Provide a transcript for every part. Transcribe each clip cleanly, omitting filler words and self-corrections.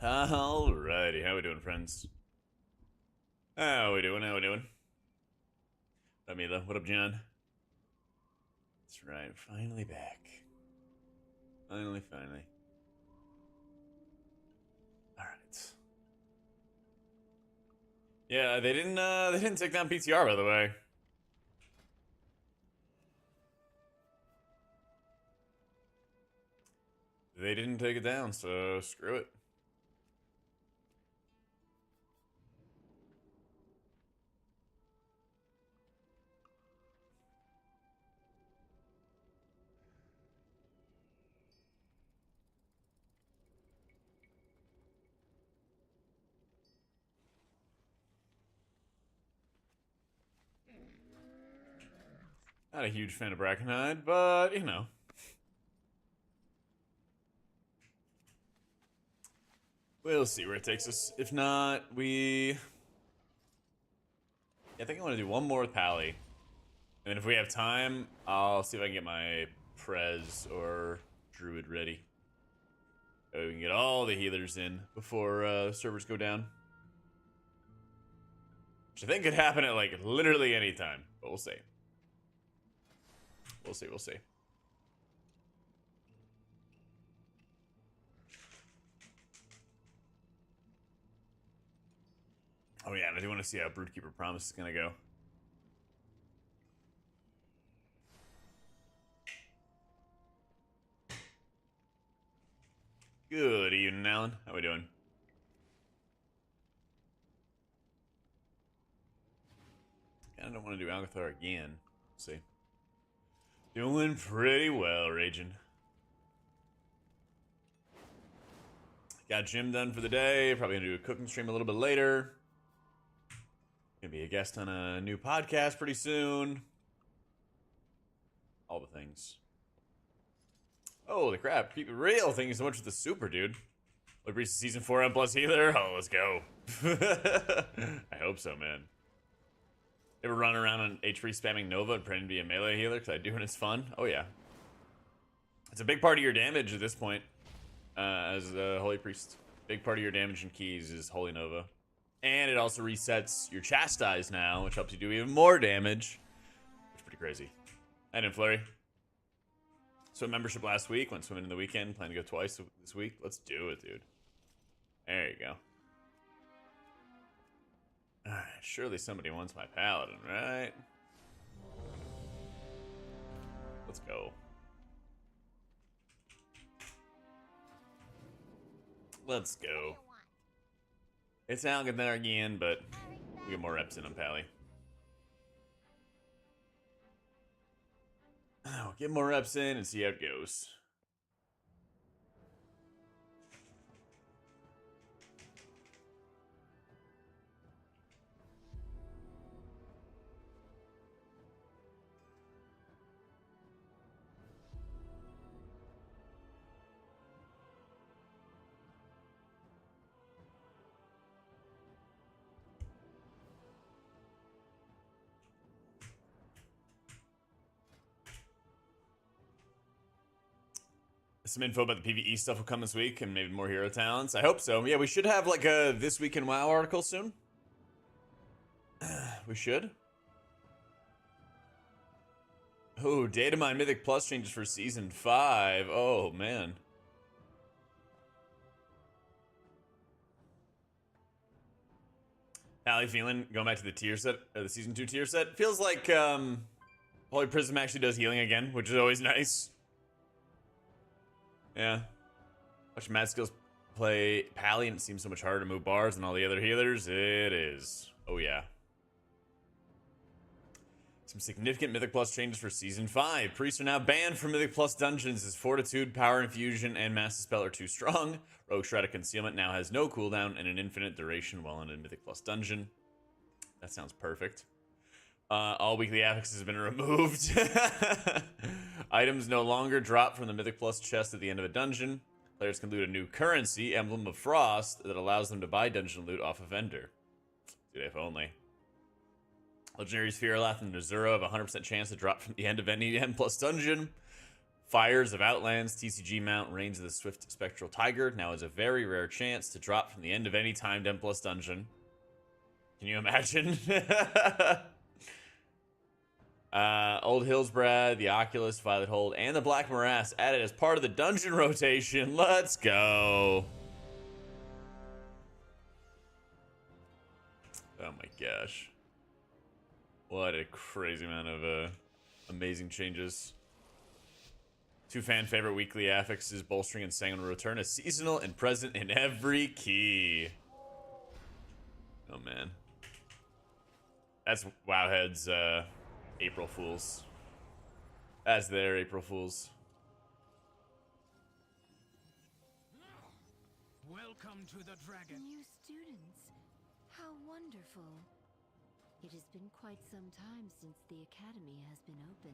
Alrighty, how we doing, friends? How we doing? How we doing? What up, Mila? What up, John? That's right, finally back. Finally. Alright. Yeah, they didn't take down PTR, by the way. They didn't take it down, so screw it. Not a huge fan of Brackenhide, but, you know. We'll see where it takes us. If not, I think I want to do one more with Pally. And then if we have time, I'll see if I can get my Prez or Druid ready. So we can get all the healers in before servers go down. Which I think could happen at, like, literally any time. But we'll see. We'll see. Oh yeah, and I do want to see how Broodkeeper Promise is gonna go. Good evening, Alan. How we doing? I don't want to do Algathar again. Let's see. Doing pretty well, Raging. Got gym done for the day. Probably gonna do a cooking stream a little bit later. Gonna be a guest on a new podcast pretty soon. All the things. Holy crap, keep it real. Thank you so much for the super, dude. Look, reached season 4 M plus healer. Oh, let's go. I hope so, man. Ever run around on HP spamming Nova and pretend to be a melee healer? Because I do, and it's fun. Oh, yeah. It's a big part of your damage at this point. As a Holy Priest. Big part of your damage and keys is Holy Nova. And it also resets your Chastise now, which helps you do even more damage. Which is pretty crazy. I didn't flurry. Swim membership last week. Went swimming in the weekend. Plan to go twice this week. Let's do it, dude. There you go. Alright, surely somebody wants my paladin, right? Let's go. Let's go. It's Algan there again, but we get more reps in on Pally. We'll get more reps in and see how it goes. Some info about the PvE stuff will come this week, and maybe more hero talents. I hope so. Yeah, we should have like a This Week in WoW article soon. We should. Oh, data mine Mythic Plus changes for Season 5. Oh, man. How are you feeling? Going back to the tier set, the Season 2 tier set? Feels like Holy Prism actually does healing again, which is always nice. Yeah. Watch Mad Skills play Pally, and it seems so much harder to move bars than all the other healers. It is. Oh, yeah. Some significant Mythic Plus changes for Season 5. Priests are now banned from Mythic Plus dungeons as Fortitude, Power Infusion, and Mass Dispel are too strong. Rogue Shred of Concealment now has no cooldown and an infinite duration while in a Mythic Plus dungeon. That sounds perfect. All weekly affixes have been removed. Items no longer drop from the Mythic Plus chest at the end of a dungeon. Players can loot a new currency, Emblem of Frost, that allows them to buy dungeon loot off a vendor. Dude, if only. Legendary Spherolath and Nazura have a 100% chance to drop from the end of any M plus dungeon. Fires of Outlands TCG mount Reigns of the Swift Spectral Tiger now has a very rare chance to drop from the end of any timed M+ dungeon. Can you imagine? Old Hillsbrad, the Oculus, Violet Hold, and the Black Morass added as part of the dungeon rotation. Let's go. Oh my gosh. What a crazy amount of amazing changes. 2 fan favorite weekly affixes, Bolstering and Sanguine return as seasonal and present in every key. Oh man. That's Wowhead's April Fools. That's their April Fools. Welcome to the dragon. New students. How wonderful. It has been quite some time since the academy has been open.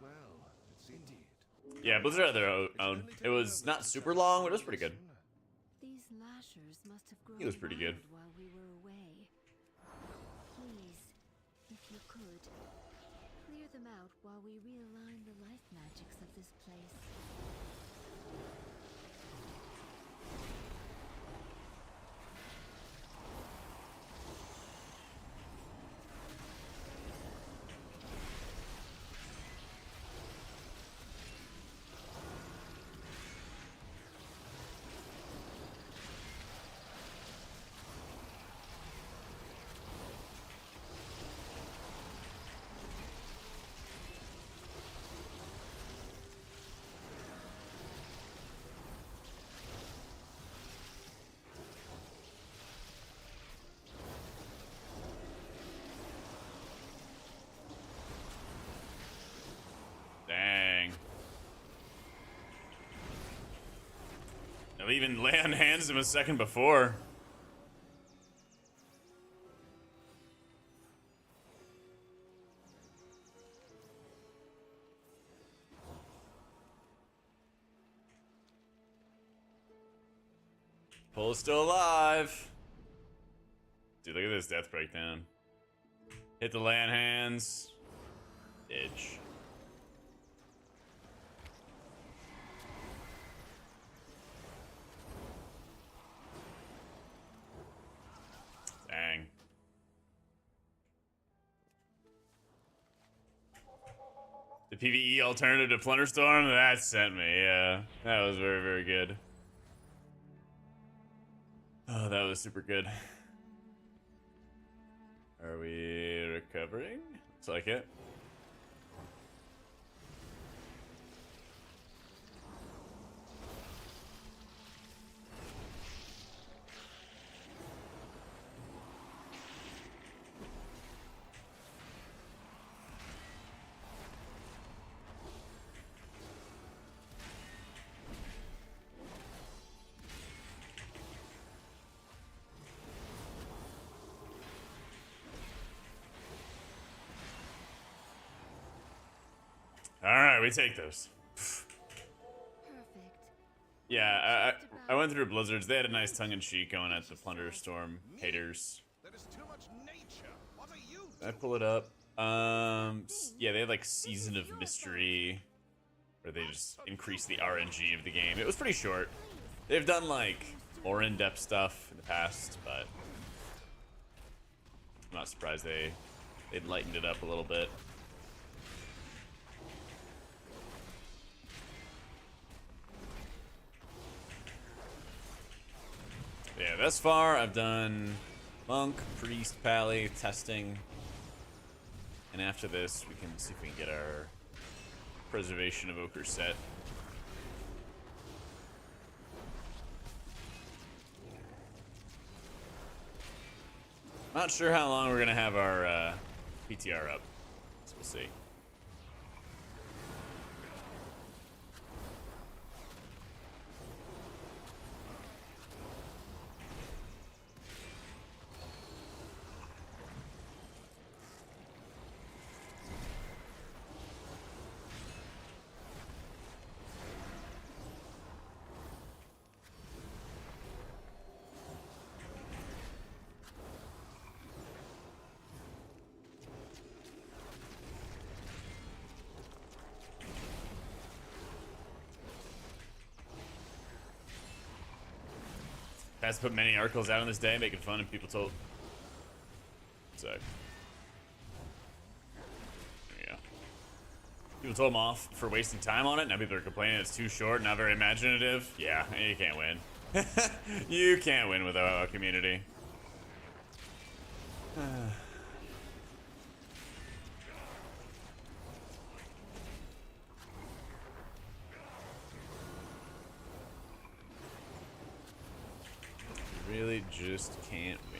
Well, it's indeed. Yeah, Blizzard had their own. It was not super long, but it was pretty good. These lashers must have grown It was pretty good. wild while we were away. Please, if you could, clear them out while we realign the life magics of this place. Dang. They'll even land hands him a second before. Pull is still alive. Dude, look at this death breakdown. Hit the land hands. Ditch. Dang. The PvE alternative to Plunderstorm? That sent me, yeah. That was very, very good. Oh, that was super good. Are we recovering? Looks like it. Alright, we take those. Perfect. Yeah, I went through Blizzards. They had a nice tongue-in-cheek going at the Plunderstorm haters. There is too much nature. What are you Did I pull it up? Yeah, they had like Season of Mystery, where they just increased the RNG of the game. It was pretty short. They've done like more in-depth stuff in the past, but I'm not surprised they lightened it up a little bit. Yeah, thus far I've done Monk, Priest, Pally, testing. And after this, we can see if we can get our Preservation of Ochre set. Not sure how long we're gonna have our PTR up, so we'll see. Has put many articles out on this day, making fun of people told. So, there you go. People told him off for wasting time on it. Now people are complaining it's too short, not very imaginative. Yeah, you can't win. You can't win with a community. You really just can't win.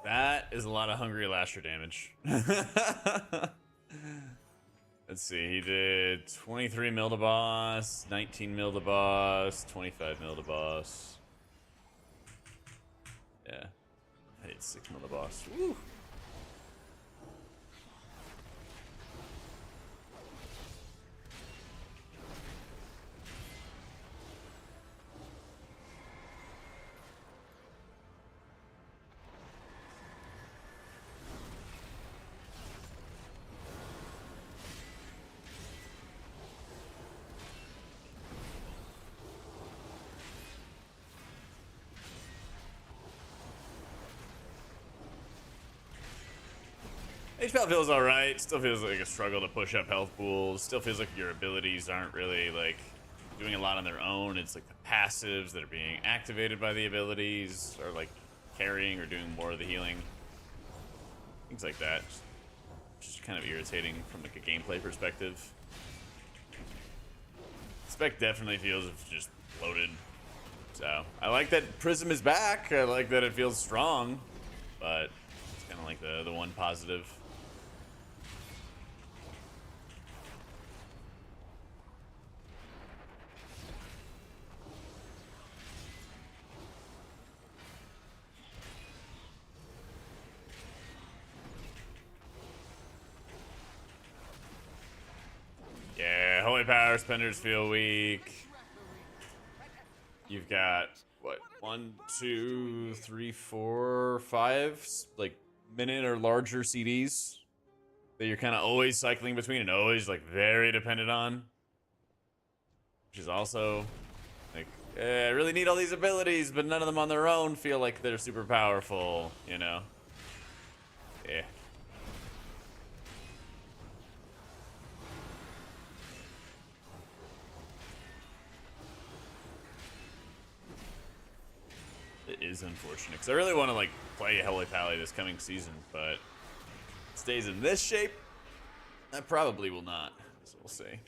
That is a lot of Hungry Lasher damage. Let's see, he did 23 mil to boss, 19 mil to boss, 25 mil to boss. Yeah, I did 6 mil to boss. Woo! HPL feels alright, still feels like a struggle to push up health pools, still feels like your abilities aren't really like doing a lot on their own. It's like the passives that are being activated by the abilities are like carrying or doing more of the healing. Things like that. Just kind of irritating from like a gameplay perspective. Spec definitely feels just bloated. So I like that Prism is back. I like that it feels strong, but it's kind of like the one positive. Yeah, Holy Power Spenders feel weak. You've got, what, 1, 2, 3, 4, 5, like, minute or larger CDs that you're kind of always cycling between and always, like, very dependent on. Which is also, like, I really need all these abilities, but none of them on their own feel like they're super powerful, you know? Yeah. It is unfortunate, because I really want to, like, play Holy Pally this coming season, but it stays in this shape, I probably will not, so we'll see.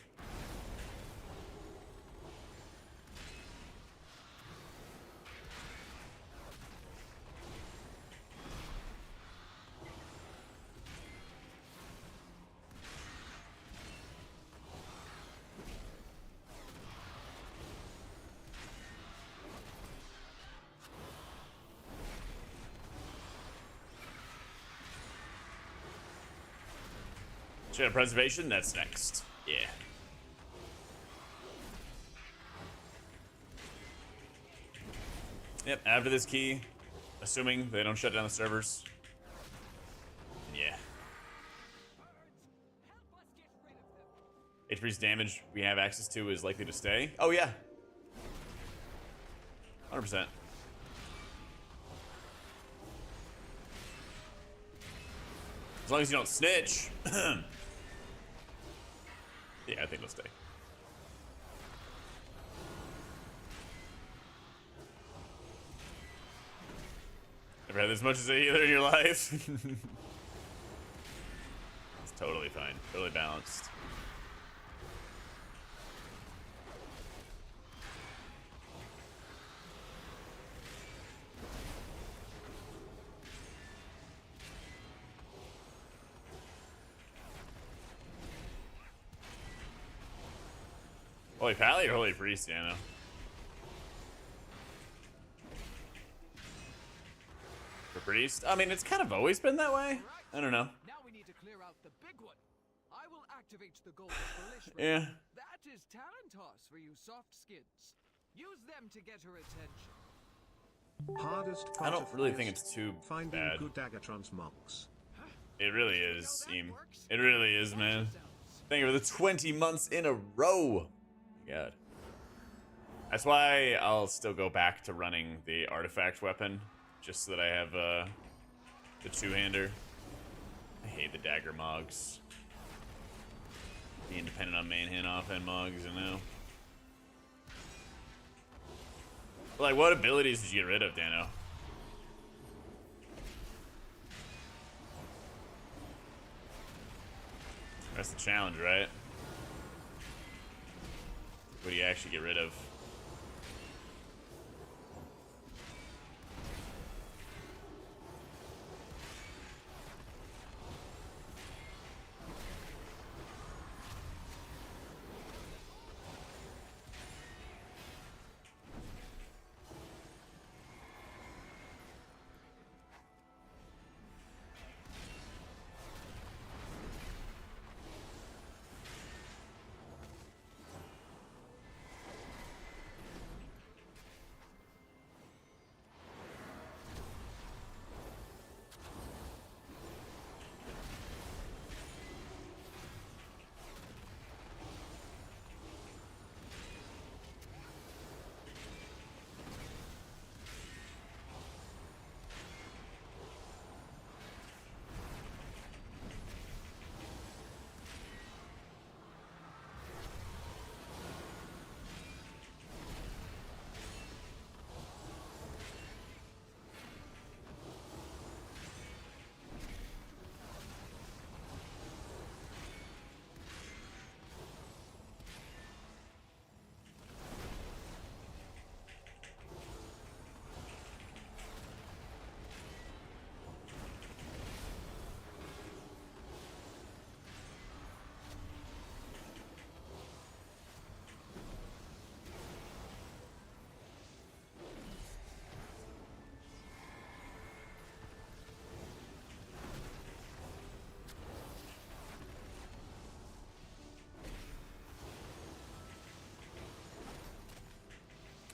Shadow Preservation, that's next. Yeah. Yep, after this key, assuming they don't shut down the servers. Yeah. HP's damage we have access to is likely to stay. Oh, yeah. 100%. As long as you don't snitch. Yeah, I think it'll stay. Never had as much as a healer in your life. It's totally fine. Totally balanced. Holy Pally or Holy Priest, Dano? For Priest? I mean, it's kind of always been that way. I don't know. Now we need to clear out the big one. I will activate the gold of Belishment. Yeah. That is talent toss for you soft skins. Use them to get her attention. Hardest I part don't of really Quest, think it's too finding bad. good Daggertrons mocks. It really is, How that Eam. works? It really is, man. Yourselves. Thank you for the 20 months in a row. God. That's why I'll still go back to running the artifact weapon, just so that I have the two-hander. I hate the dagger mogs. Being dependent on main hand, off-hand mogs, you know. Like, what abilities did you get rid of, Dano? That's the challenge, right? What do you actually get rid of?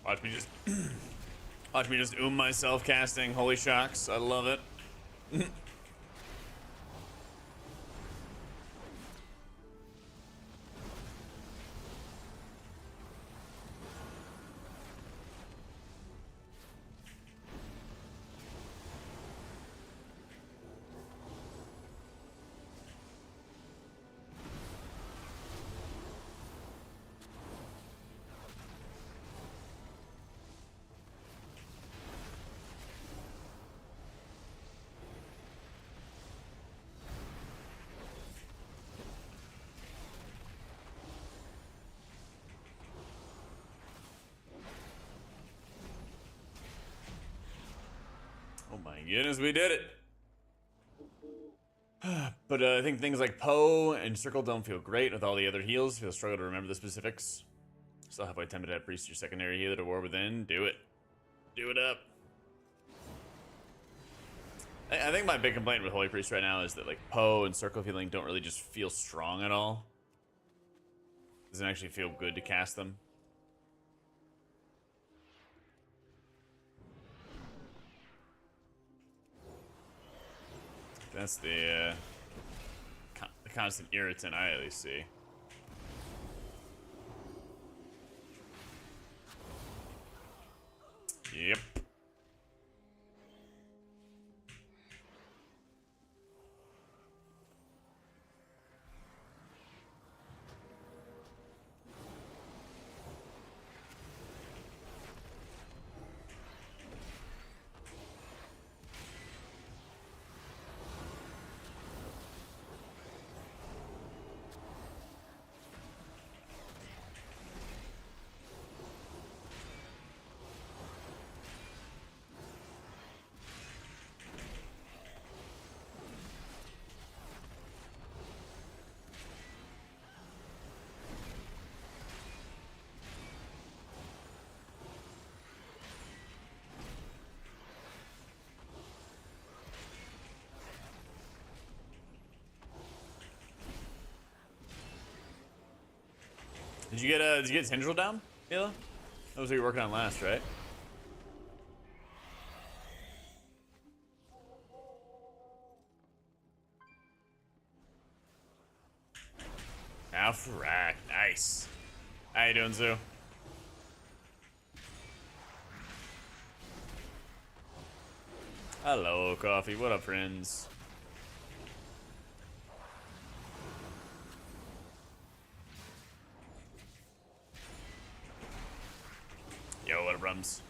Watch me just watch me just myself casting holy shocks. I love it. Oh my goodness, we did it. But I think things like Poe and Circle don't feel great with all the other heals. You'll struggle to remember the specifics. Still halfway tempted to have Priest your secondary healer to War Within. Do it. Do it up. I think my big complaint with Holy Priest right now is that like Poe and Circle Healing don't really just feel strong at all. Doesn't actually feel good to cast them. That's the constant irritant I at least see. Yep. Did you get Tendril down, Mila? That was what you were working on last, right? Now for rack. Nice. How you doing, Zoo? Hello, Coffee. What up, friends? Yo, what up, Rums?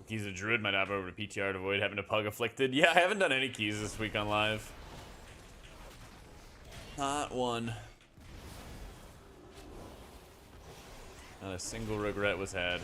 Keys of Druid might hop over to PTR to avoid having to pug afflicted. Yeah, I haven't done any keys this week on live. Not one. Not a single regret was had.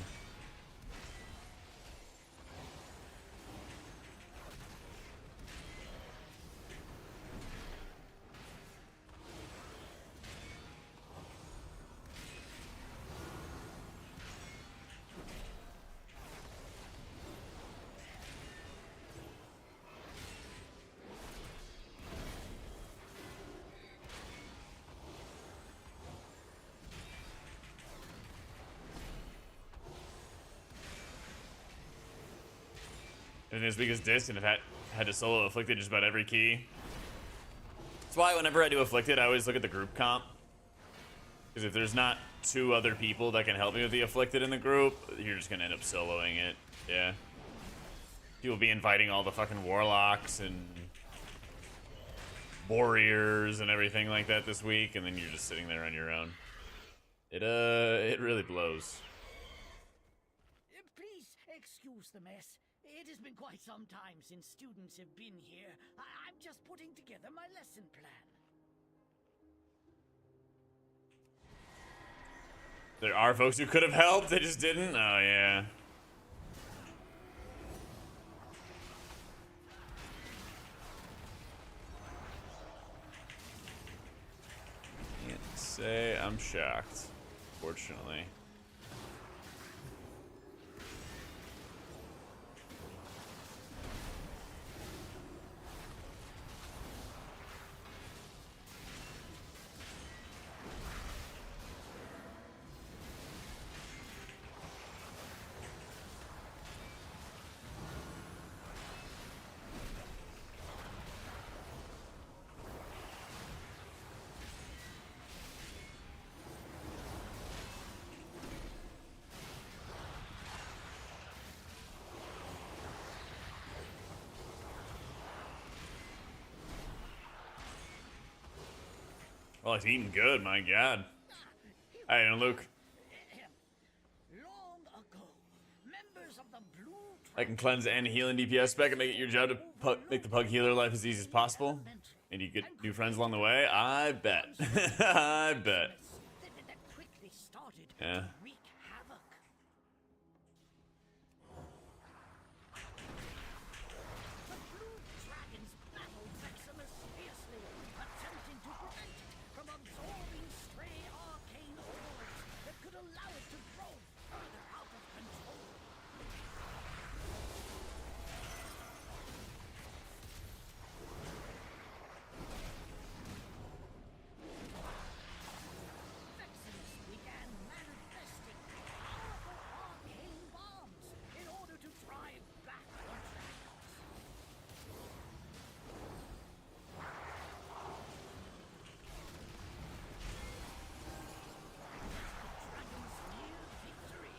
And as big as disc, and I've had to solo afflicted just about every key. That's why whenever I do afflicted, I always look at the group comp. Because if there's not 2 other people that can help me with the afflicted in the group, you're just gonna end up soloing it. Yeah. People be inviting all the fucking warlocks and warriors and everything like that this week, and then you're just sitting there on your own. It really blows. Please excuse the mess. It has been quite some time since students have been here. I'm just putting together my lesson plan. There are folks who could have helped, they just didn't? Oh, yeah. Can't say I'm shocked, fortunately. Well, it's eating good, my god. Hey, and Luke. Long ago, members of the Blue I can cleanse and heal in DPS spec and make it your job to make the pug healer life as easy as possible. And you get new friends along the way? I bet. I bet. that quickly started Yeah. to wreak havoc. The Blue Dragons battled Maximus fiercely, attempting to prevent it from absorbing stray arcane orbs that could allow it to grow further out of control. Maximus began manifesting powerful arcane bombs in order to drive back the dragons. Dragons near victory.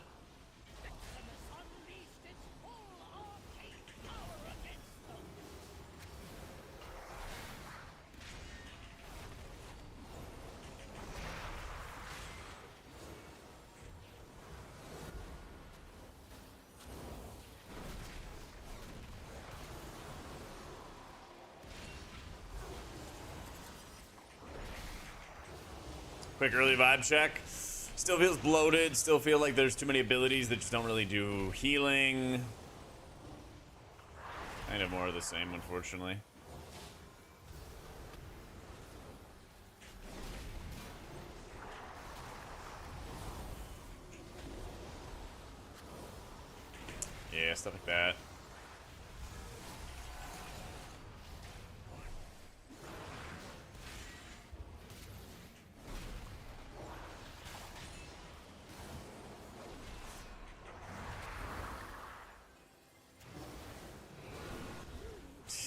Maximus unleashed its full arcane power against them. Quick early vibe check. Still feels bloated. Still feel like there's too many abilities that just don't really do healing. Kind of more of the same, unfortunately. Yeah, stuff like that.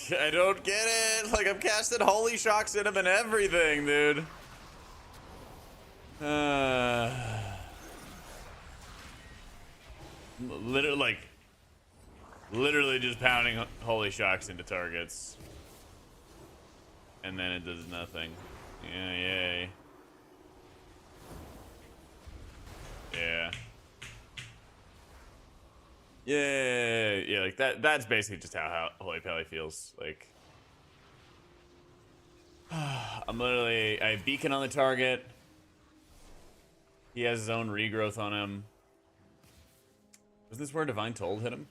I don't get it. Like, I'm casting holy shocks in him and everything, dude. Literally just pounding holy shocks into targets. And then it does nothing. Yeah, yay. Yeah. Yeah, like that's basically just how Holy Pally feels. Like, I have beacon on the target. He has his own regrowth on him. Was this where Divine Toll hit him?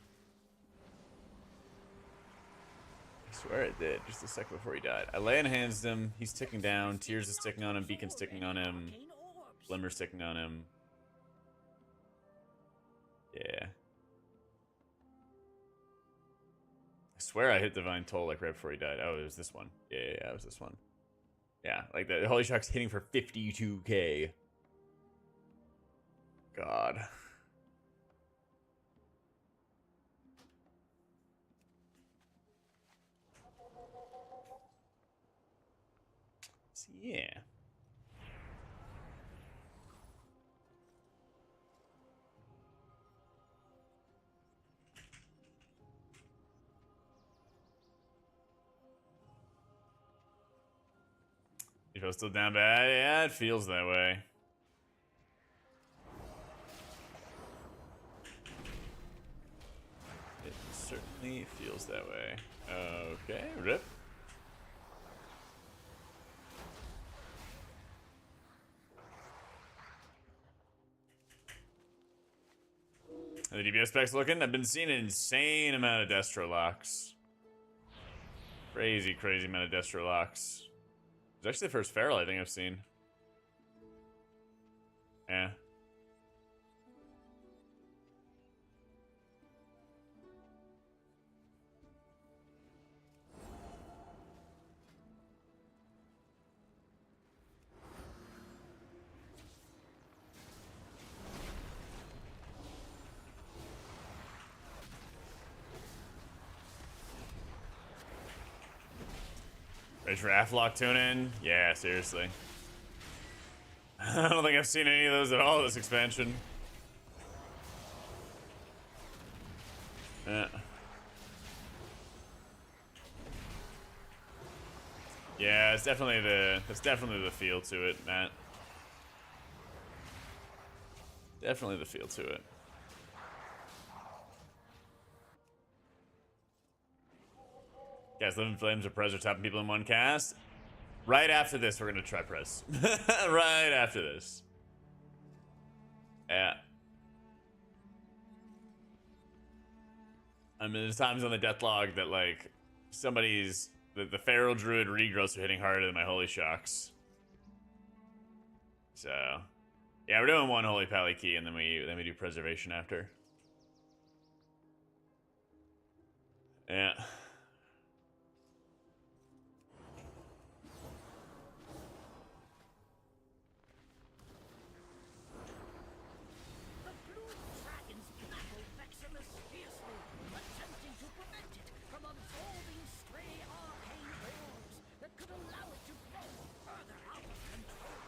I swear it did, just a second before he died. I lay in hands him, he's ticking down, Tears is ticking on him, Beacon's ticking on him, Glimmer's ticking on him. Yeah. I swear I hit Divine Toll like right before he died. Oh, it was this one. Yeah, it was this one. Yeah, like the Holy Shock's hitting for 52k. God. So, yeah. You feel still down bad? Yeah, it feels that way. It certainly feels that way. Okay, rip. How the DPS specs looking? I've been seeing an insane amount of Destro locks. Crazy amount of Destro locks. It's actually the first feral I think I've seen. Yeah. Ready for Aflock tune-in? Yeah, seriously. I don't think I've seen any of those at all this expansion. Yeah. Yeah, that's definitely the feel to it, Matt. Definitely the feel to it. Guys, Living Flames or Prez are topping people in one cast. Right after this, we're gonna try Prez. Right after this. Yeah. I mean, there's times on the death log that like the Feral Druid regrowths are hitting harder than my Holy Shocks. So, yeah, we're doing one Holy Pally key and then we do Preservation after. Yeah. The blue dragons battle Veximus fiercely, attempting to prevent it from absorbing stray arcane orbs that could allow it to grow further out of control.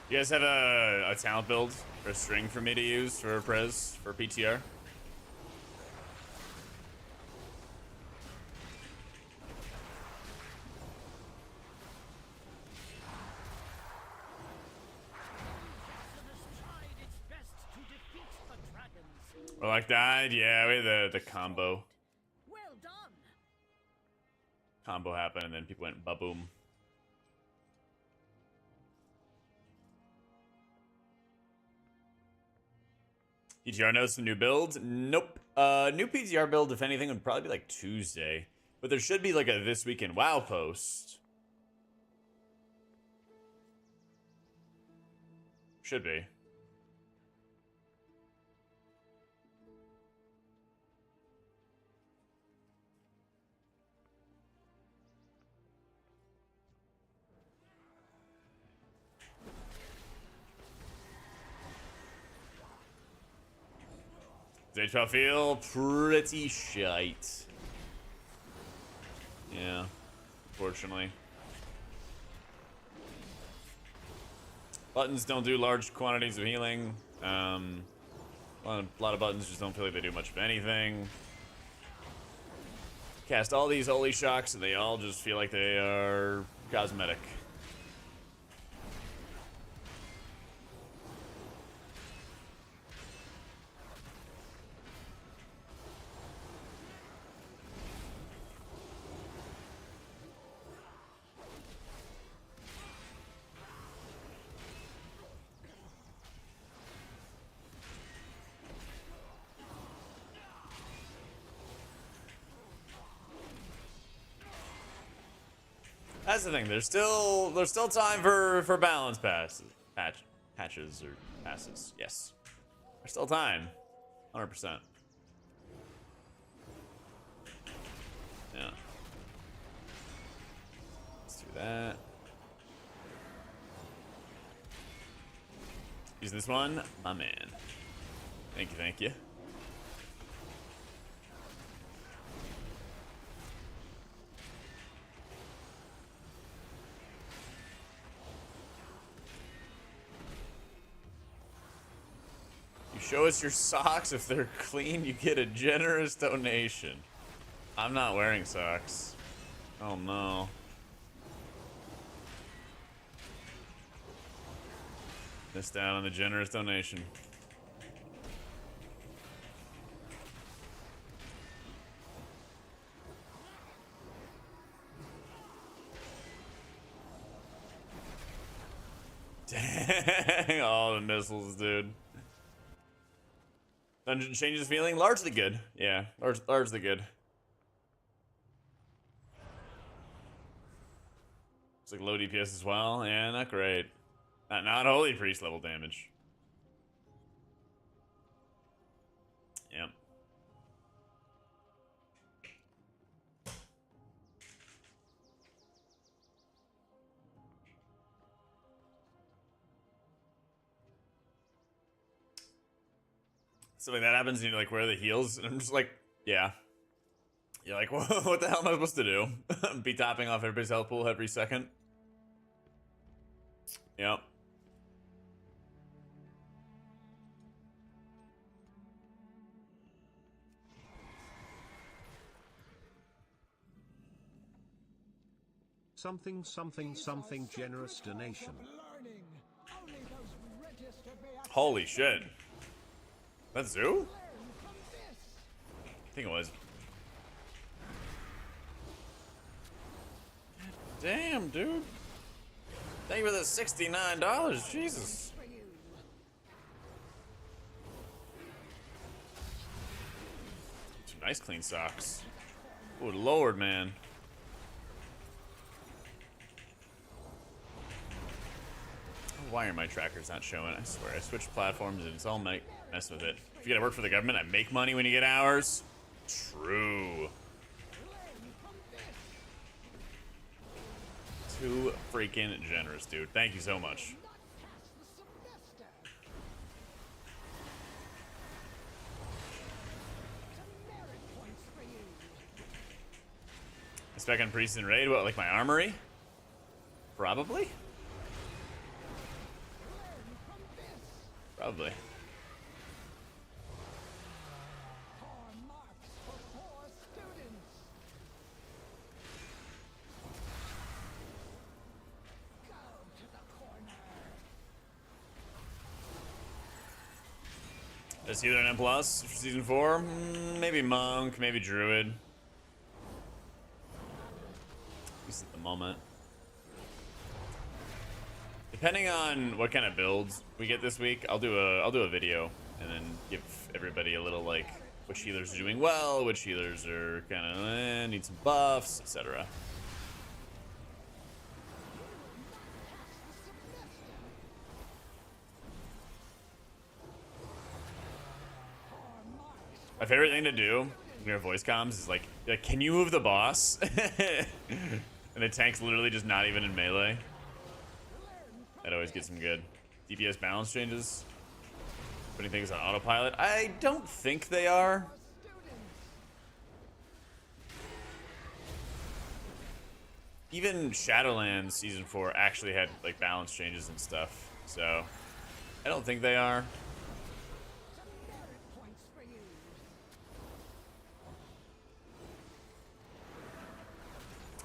You guys have a talent build or a string for me to use for Prez for PTR? Or like died? Yeah, we had the combo. Well done. Combo happened and then people went ba-boom. PTR knows some new builds? Nope. New PTR build, if anything, would probably be like Tuesday. But there should be like a This Week in WoW post. Should be. Does HL feel pretty shite? Yeah, unfortunately. Buttons don't do large quantities of healing. A lot of buttons just don't feel like they do much of anything. Cast all these holy shocks and they all just feel like they are cosmetic. That's the thing. There's still time for balance patches or passes. Yes, there's still time. 100%. Yeah. Let's do that. Use this one, my man. Thank you, thank you. Show us your socks. If they're clean, you get a generous donation. I'm not wearing socks. Oh no. Missed out on the generous donation. Dang, all the missiles, dude. Dungeon changes feeling largely good. Yeah, largely good. It's like low DPS as well. Yeah, not great. Not holy priest level damage. Yep. Something that happens and you like wear the heels and I'm just like, yeah. You're like, what the hell am I supposed to do? Be topping off everybody's health pool every second? Yep. Something generous donation. Holy shit. That's Zoo? I think it was. Damn, dude. Thank you for the $69. Jesus. Some nice clean socks. Oh, Lord, man. Why are my trackers not showing? I swear, I switched platforms and it's all messing with it. If you gotta work for the government, I make money when you get hours. True. Too freaking generous, dude. Thank you so much. Spec on Priest and Raid, what, like my armory? Probably? Probably. Torn marks for poor students. Go to the corner. Is either an M plus for season 4? Maybe monk, maybe druid. At least at the moment. Depending on what kind of builds we get this week, I'll do a video and then give everybody a little like which healers are doing well, which healers are kind of need some buffs, etc. My favorite thing to do when your voice comms is like, can you move the boss? And the tank's literally just not even in melee. That always gets them good. DPS balance changes. Putting things on autopilot. I don't think they are. Even Shadowlands Season 4 actually had like balance changes and stuff. So I don't think they are.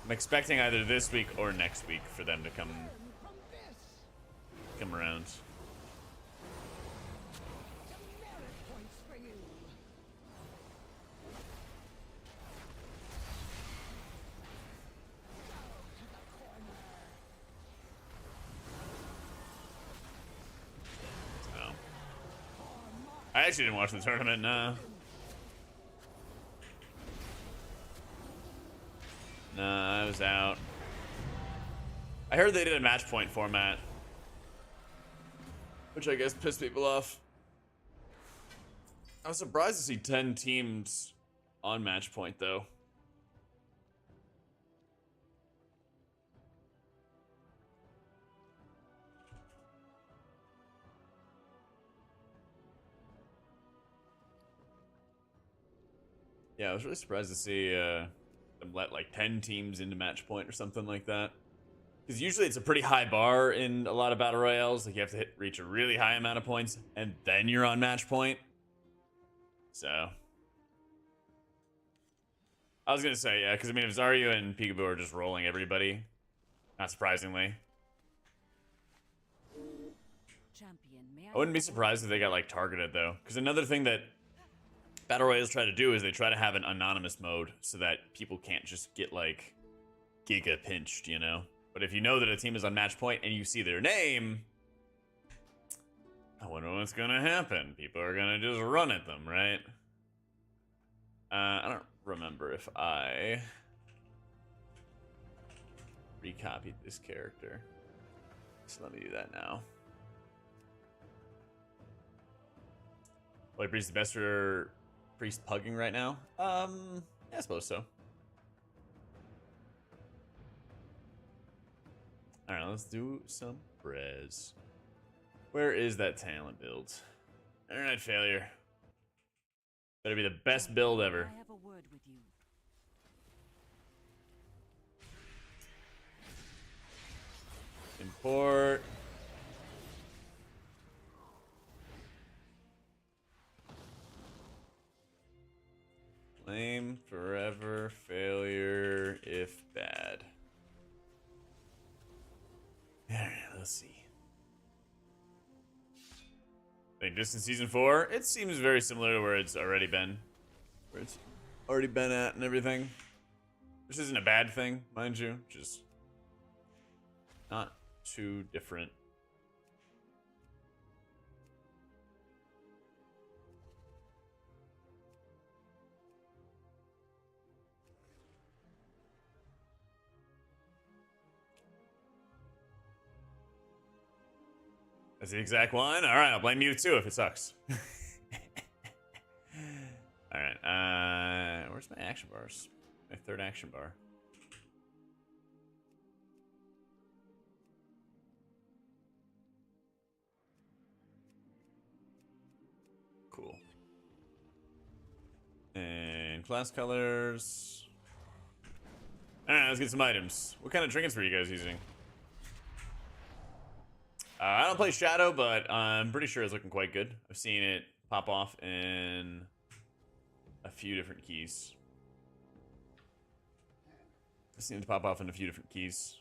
I'm expecting either this week or next week for them to come around. So, I actually didn't watch the tournament, no. Nah, I was out. I heard they did a match point format, which I guess pissed people off. I was surprised to see 10 teams on match point, though. Yeah, I was really surprised to see them let like 10 teams into match point or something like that. Because usually it's a pretty high bar in a lot of battle royales. Like you have to reach a really high amount of points and then you're on match point. So I was gonna say, yeah, because I mean if Zarya and Peekaboo are just rolling everybody, not surprisingly. I wouldn't be surprised if they got like targeted though. Because another thing that battle royales try to do is they try to have an anonymous mode so that people can't just get like giga pinched, you know? But if you know that a team is on match point and you see their name, I wonder what's gonna happen. People are gonna just run at them, right? I don't remember if I recopied this character. So let me do that now. White Priest the best for priest pugging right now? Yeah, I suppose so. Alright, let's do some Brez. Where is that talent build? Alright, failure. Better be the best build ever. I have a word with you. Import. Lame, forever, failure, if bad. Alright, let's see. I think just in season 4, it seems very similar to where it's already been. Where it's already been at and everything. This isn't a bad thing, mind you. Just not too different. That's the exact one. All right, I'll blame you too if it sucks. All right, where's my action bars? My third action bar. Cool. And class colors. All right, let's get some items. What kind of trinkets were you guys using? I don't play Shadow, but I'm pretty sure it's looking quite good. I've seen it pop off in a few different keys. I've seen it pop off in a few different keys.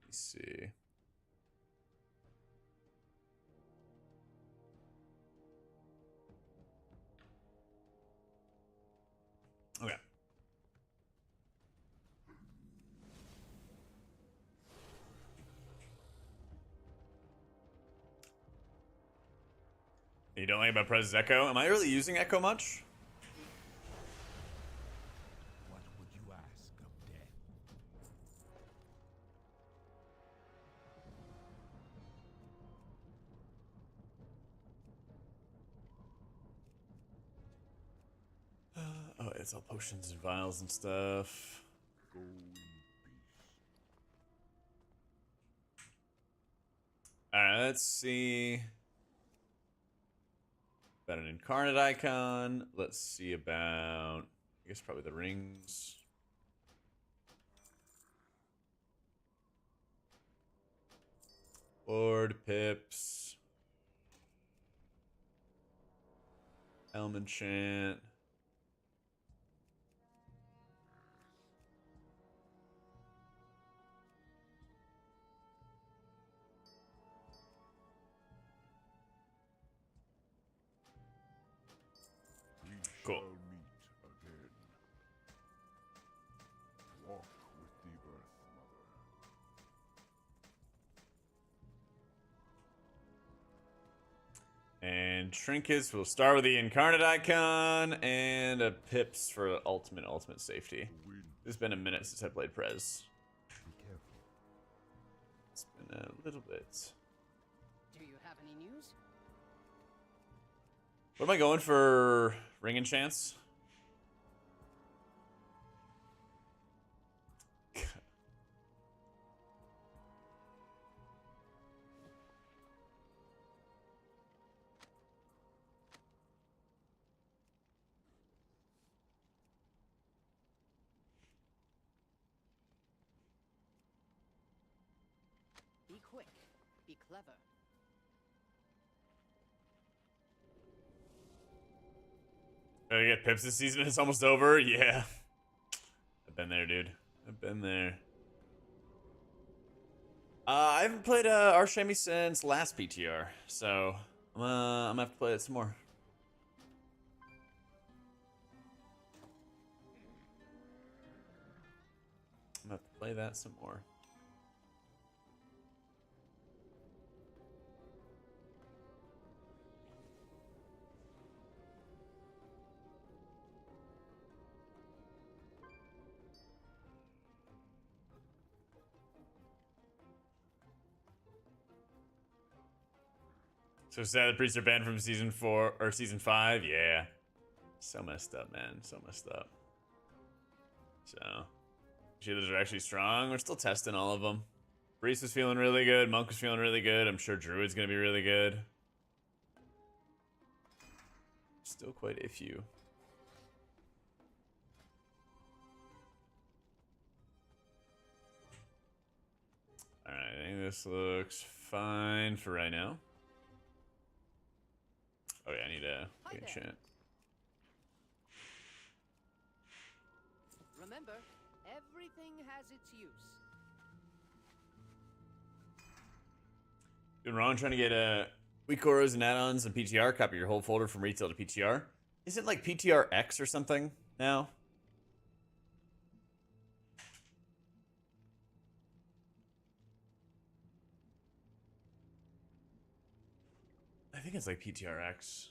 Let's see. Okay. You don't like about Prez's Echo? Am I really using Echo much? What would you ask of death? Oh, it's all potions and vials and stuff. Go in peace. Alright, let's see. About an incarnate icon. Let's see about, I guess, probably the rings. Board, pips. Elm enchant. Cool. Shall meet again. Walk with the Earth Mother. And trinkets, we'll start with the incarnate icon and a pips for ultimate safety. The wind. It's been a minute since I played Prez. Be careful. It's been a little bit. Do you have any news? What am I going for? Ring enchants? Be quick. Be clever. Gonna get pips this season. It's almost over. Yeah. I've been there, dude. I've been there. I haven't played Arshemi since last PTR, so I'm gonna have to play it some more. I'm gonna have to play that some more. So sad the priests are banned from season 4 or season 5. Yeah, so messed up, man. So messed up. So, Shields are actually strong. We're still testing all of them. Priest was feeling really good. Monk was feeling really good. I'm sure Druid's gonna be really good. Still quite a few. Alright, I think this looks fine for right now. Oh yeah, I need a enchant. Remember, everything has its use. Doing wrong trying to get weak auras and add-ons and PTR. Copy your whole folder from retail to PTR. Is it like PTR X or something now? I think it's like PTRX.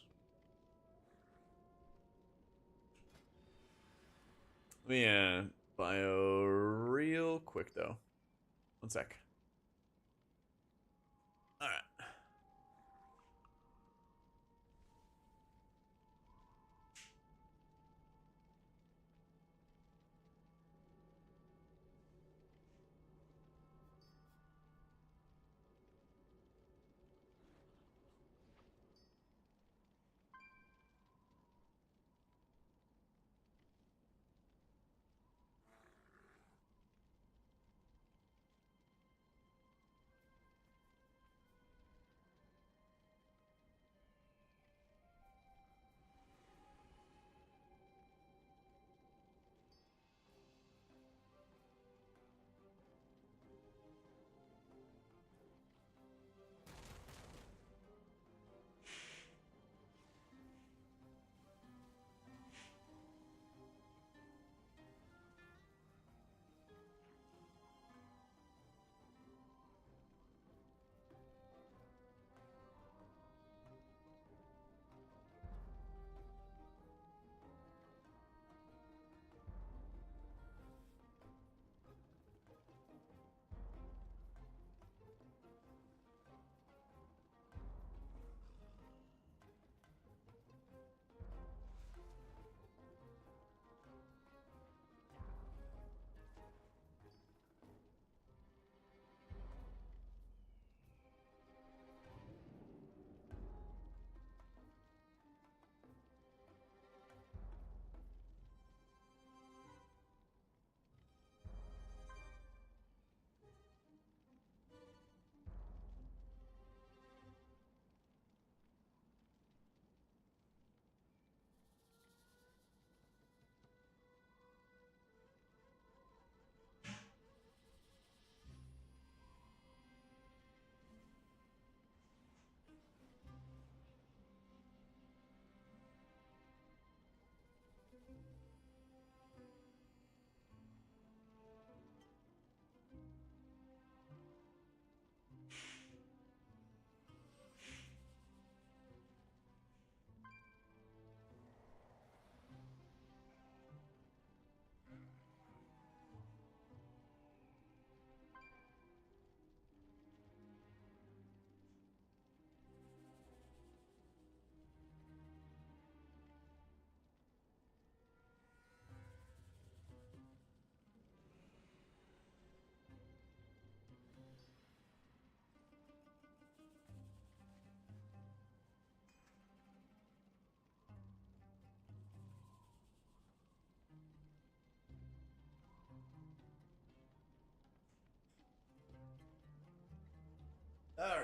Let me bio real quick though. One sec. Alright.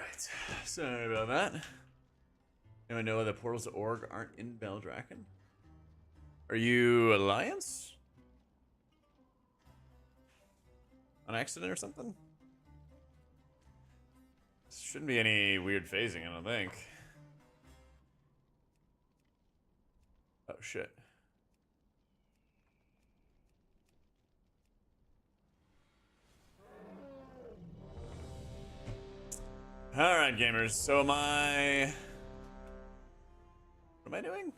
right. Sorry about that. Anyone know that portals to Org aren't in Beldraken? Are you Alliance? On accident or something? Shouldn't be any weird phasing, I don't think. Oh shit. Alright, gamers, so what am I doing?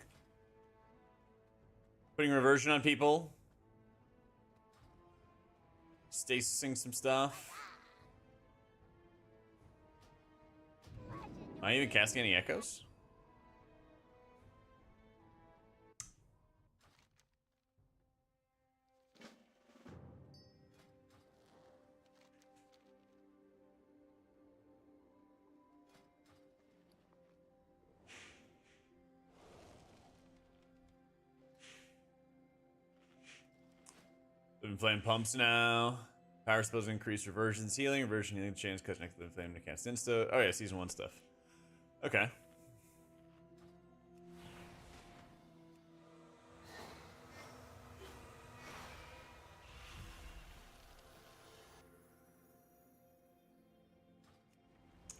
Putting reversion on people. Stasising some stuff. Am I even casting any echoes? Living Flame pumps now. Power spells increase reversions healing. Reversion healing chance cuts next to the flame to cast insta. Oh yeah, season 1 stuff. Okay.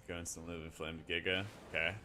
Go instant Living Flame to Giga. Okay.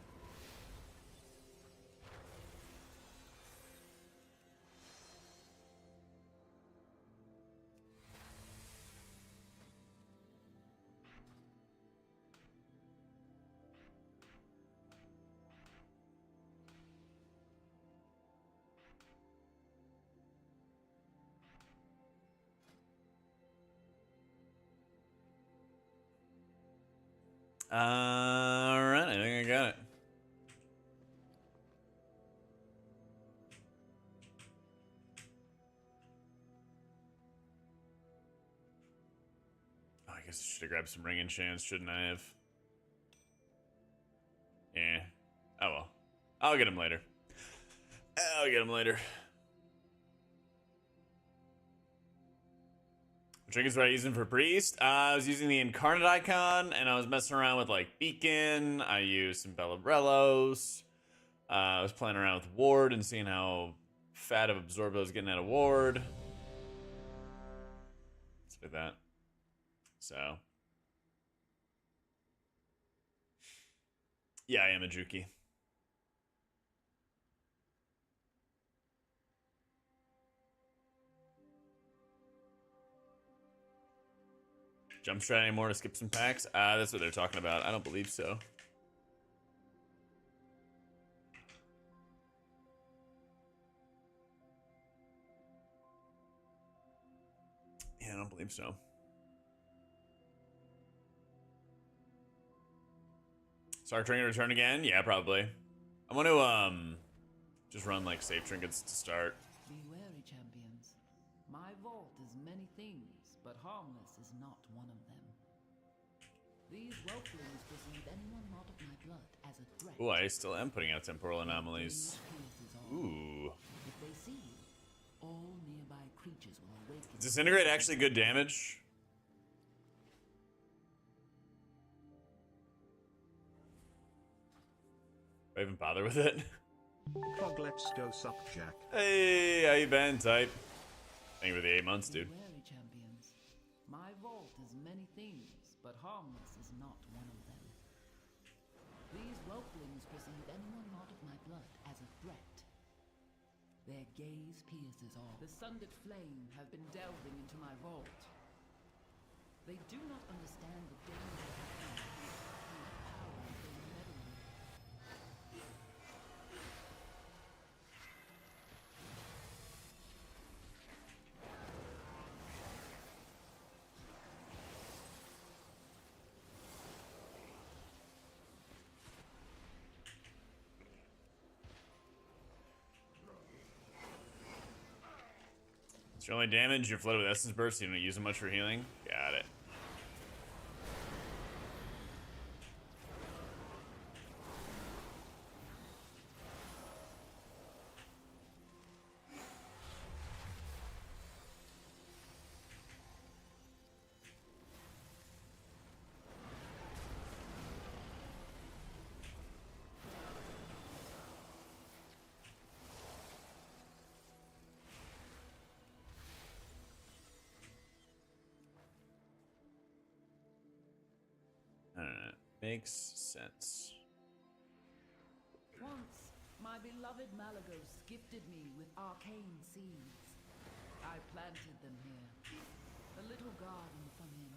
Alright, I think I got it. Oh, I guess I should have grabbed some ring enchants, shouldn't I have? Yeah. Oh well. I'll get him later. I'll get him later. What trinkets were I using for priest? I was using the incarnate icon, and I was messing around with like beacon. I used some Bellarellos. I was playing around with ward and seeing how fat of absorb I was getting out of ward. Let's do that. So yeah, I am a Juki. Jump strat anymore to skip some packs? That's what they're talking about. I don't believe so. Yeah, I don't believe so. Start trinket return again? Yeah, probably. I want to just run like safe trinkets to start. Be wary, champions. My vault is many things, but harmless is not one of them. These whelplings perceive anyone not of my blood as a threat. Ooh, I still am putting out temporal anomalies. Ooh. If they see you, all nearby creatures will awaken. Is Disintegrate actually good damage? Do I even bother with it? Frog, let's go sup, Jack. Hey, how you been, type? Thank you for the 8 months, dude. Be wary, champions. My vault is many things, but harmless is not one of them. These whelplings perceive anyone not of my blood as a threat. Their gaze pierces all. The sundered flame have been delving into my vault. They do not understand the danger of the power they will never know. It's your only damage. You're flooded with Essence Burst. So you don't use them much for healing. Got it. Makes sense. Once, my beloved Malagos gifted me with arcane seeds. I planted them here, a little garden from him.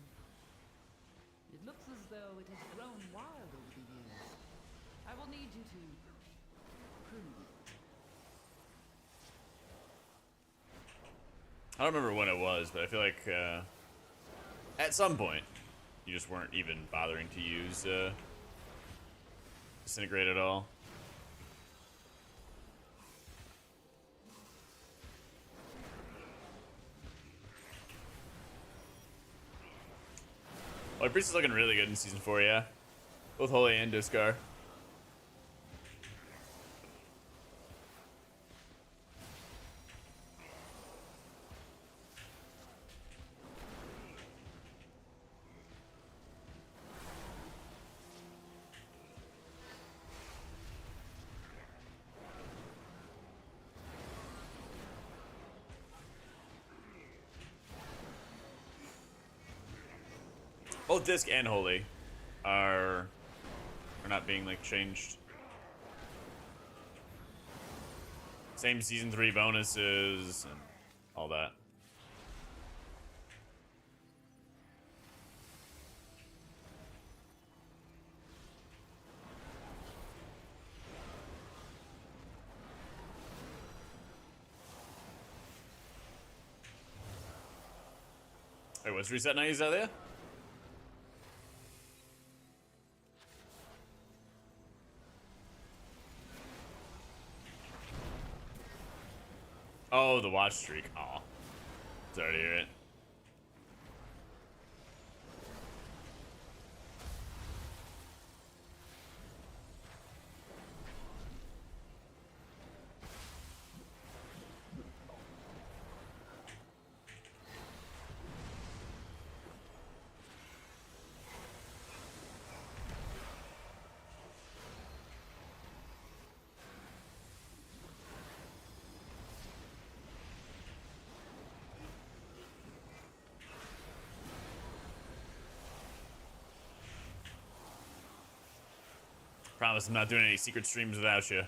It looks as though it has grown wild over the years. I will need you to prune it. I don't remember when it was, but I feel like at some point you just weren't even bothering to use disintegrate at all. Oh, Priest is looking really good in Season 4, yeah. Both Holy and Discar. Both Disc and Holy are not being like changed. Same Season 3 bonuses and all that. Wait, what's reset 90s out there? Oh, the watch streak. Aw. Sorry to hear it. Promise I'm not doing any secret streams without you.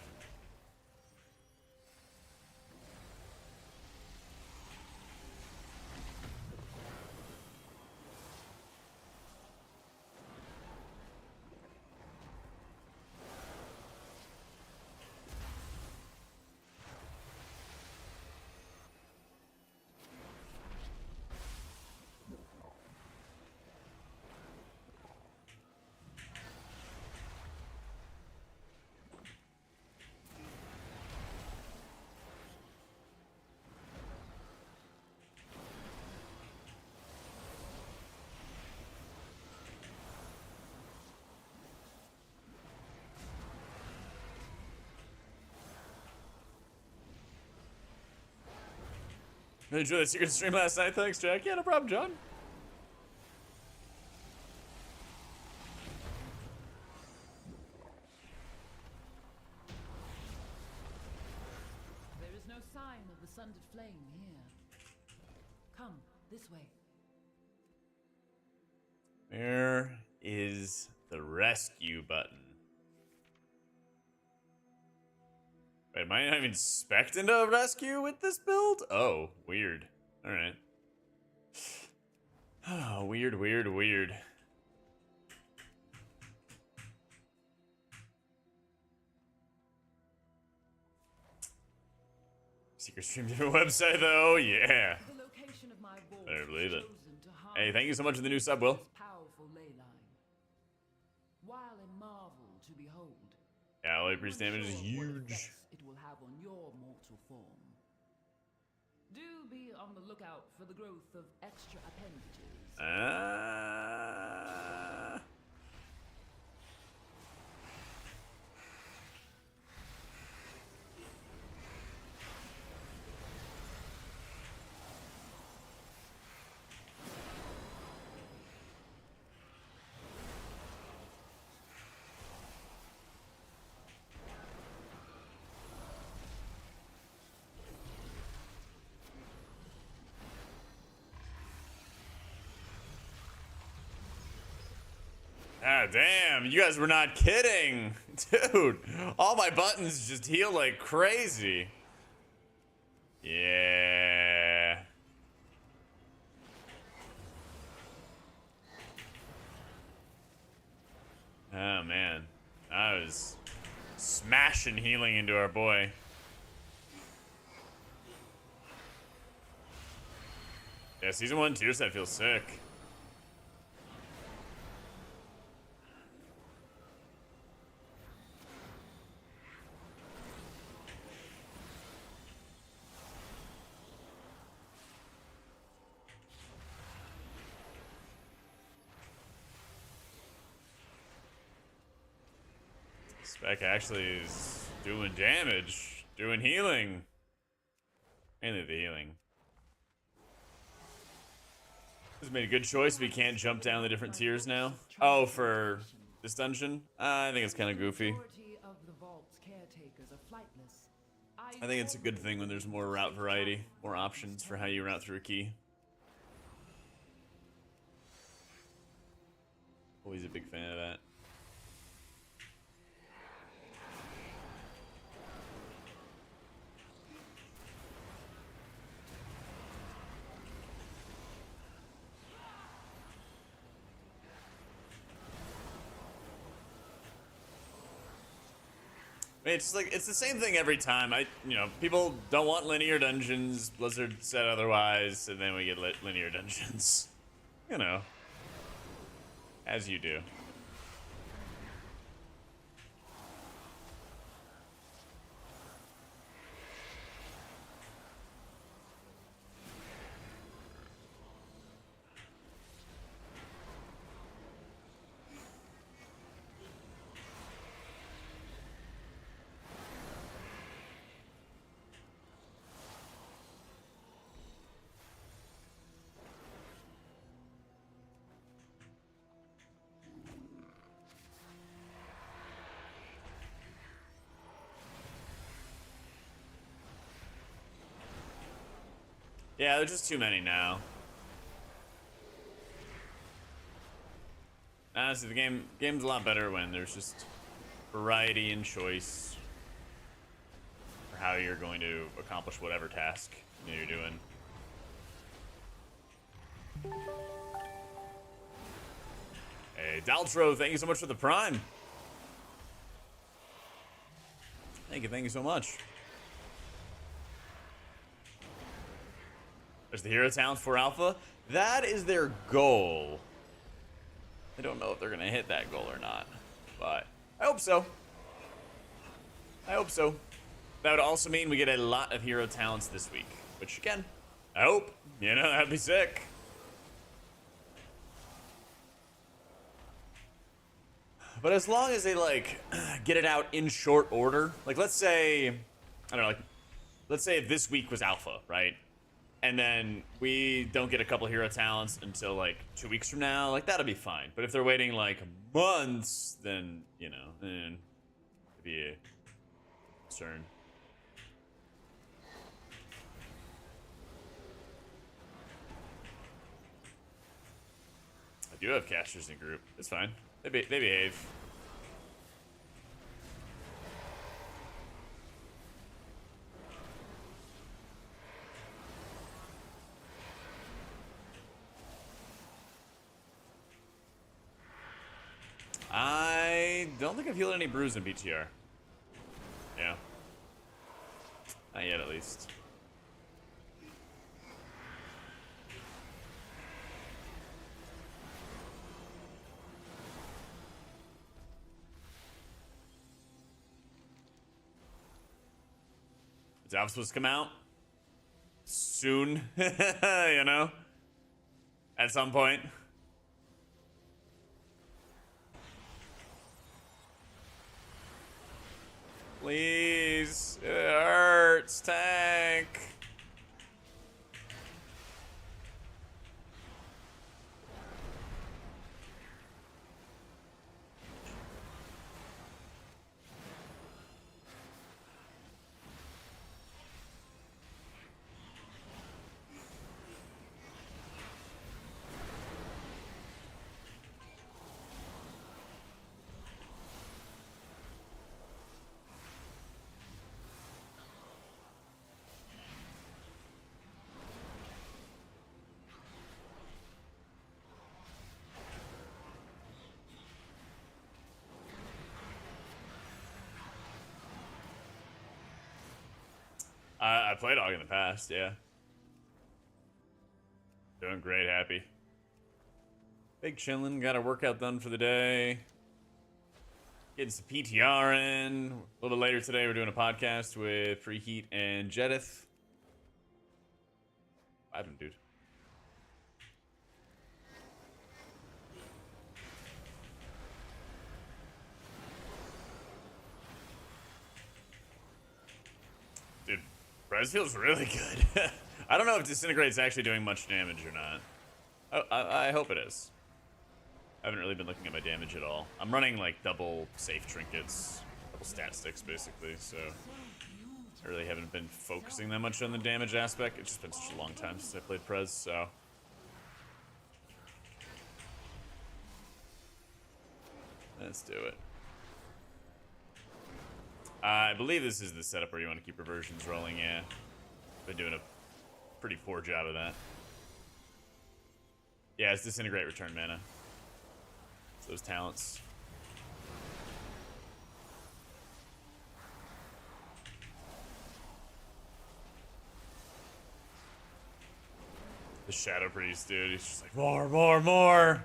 Really enjoyed the secret stream last night. Thanks, Jack. Yeah, no problem, John. There is no sign of the sundered flame here. Come, this way. Where is the rescue button? Wait, am I not even expecting a rescue with this build? Oh, weird. Alright. Oh, weird, weird, weird. Secret stream different website though, yeah. The location of my vault Better believe it. chosen to Hey, thank you so much for the new harness sub, Will. this powerful ley line. While a marvel to behold, Alloy I'm priest damage is unsure what huge. effects it will have on your mortal form. Do be on the lookout for the growth of extra appendages. Ah, damn, you guys were not kidding. Dude, all my buttons just heal like crazy. Yeah. Oh, man. I was smashing healing into our boy. Yeah, season 1 tier set feels sick. Spec actually is doing damage, doing healing. Mainly the healing. This made a good choice. We can't jump down the different tiers now. Oh, for this dungeon? I think it's kind of goofy. Majority of the vault's caretakers are flightless. I think it's a good thing when there's more route variety, more options for how you route through a key. Always a big fan of that. It's like it's the same thing every time. People don't want linear dungeons. Blizzard said otherwise, and then we get linear dungeons. You know, as you do. Yeah, there's just too many now. Honestly, the game's a lot better when there's just variety and choice for how you're going to accomplish whatever task you're doing. Hey, Daltro, thank you so much for the Prime. Thank you so much. There's the Hero Talent for Alpha. That is their goal. I don't know if they're gonna hit that goal or not, but I hope so. I hope so. That would also mean we get a lot of Hero Talents this week, which again, I hope. That'd be sick. But as long as they get it out in short order, let's say, I don't know, let's say if this week was Alpha, right? And then we don't get a couple Hero Talents until 2 weeks from now, that'll be fine. But if they're waiting months, then it'd be a concern. I do have casters in group. It's fine. They behave. I don't think I've healed any bruise in PTR. Yeah. Not yet, at least. Is Alpha supposed to come out? Soon? At some point. Please. It hurts, tank. I played Og in the past, yeah. Doing great, happy. Big chillin', got a workout done for the day. Getting some PTR in. A little bit later today, we're doing a podcast with Preheat and Jedith. Vibing, dude. Dude, Prez feels really good. I don't know if Disintegrate's actually doing much damage or not. Oh, I hope it is. I haven't really been looking at my damage at all. I'm running like double safe trinkets, double stat sticks basically, so I really haven't been focusing that much on the damage aspect. It's just been such a long time since I played Prez, so. Let's do it. I believe this is the setup where you want to keep reversions rolling, yeah. Been doing a pretty poor job of that. Yeah, it's Disintegrate, return mana. It's those talents. The Shadow Priest, dude, he's just like, more, more, more!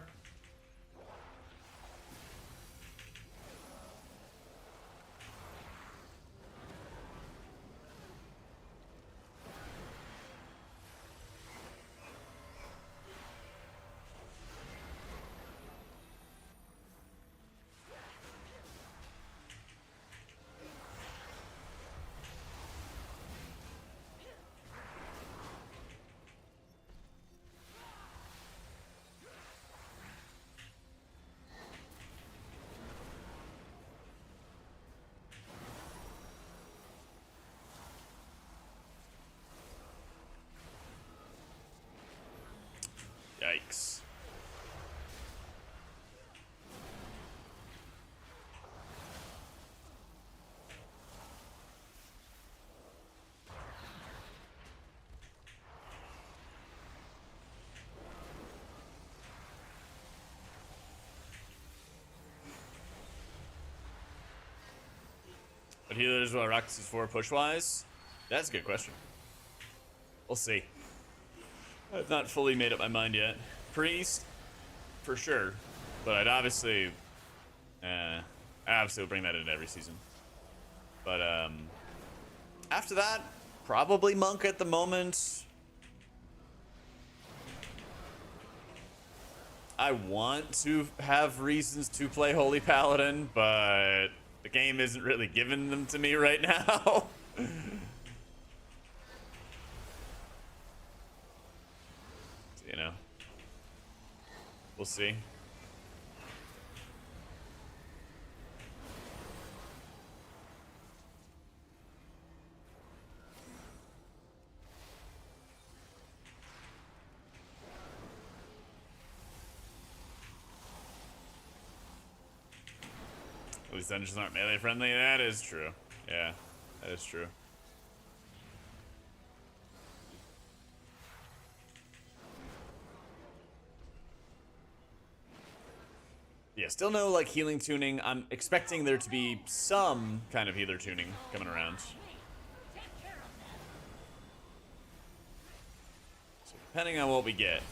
Yikes. But healers what Rockets is for push-wise? That's a good question. We'll see. I've not fully made up my mind yet. Priest, for sure. But I'd obviously will bring that in every season. But after that, probably Monk at the moment. I want to have reasons to play Holy Paladin, but the game isn't really giving them to me right now. You know, we'll see. At least dungeons aren't melee friendly. That is true. Yeah, that is true. Yeah, still no like healing tuning. I'm expecting there to be some kind of healer tuning coming around. So depending on what we get.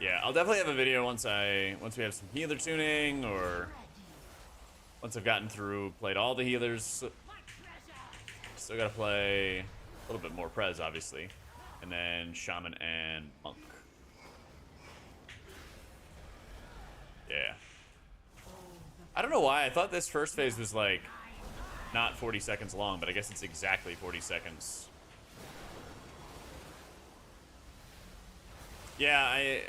Yeah, I'll definitely have a video once we have some healer tuning, or once I've gotten through, played all the healers. Still gotta play a little bit more Prez, obviously, and then Shaman and Monk. Yeah. I don't know why I thought this first phase was like not 40 seconds long, but I guess it's exactly 40 seconds. Yeah, I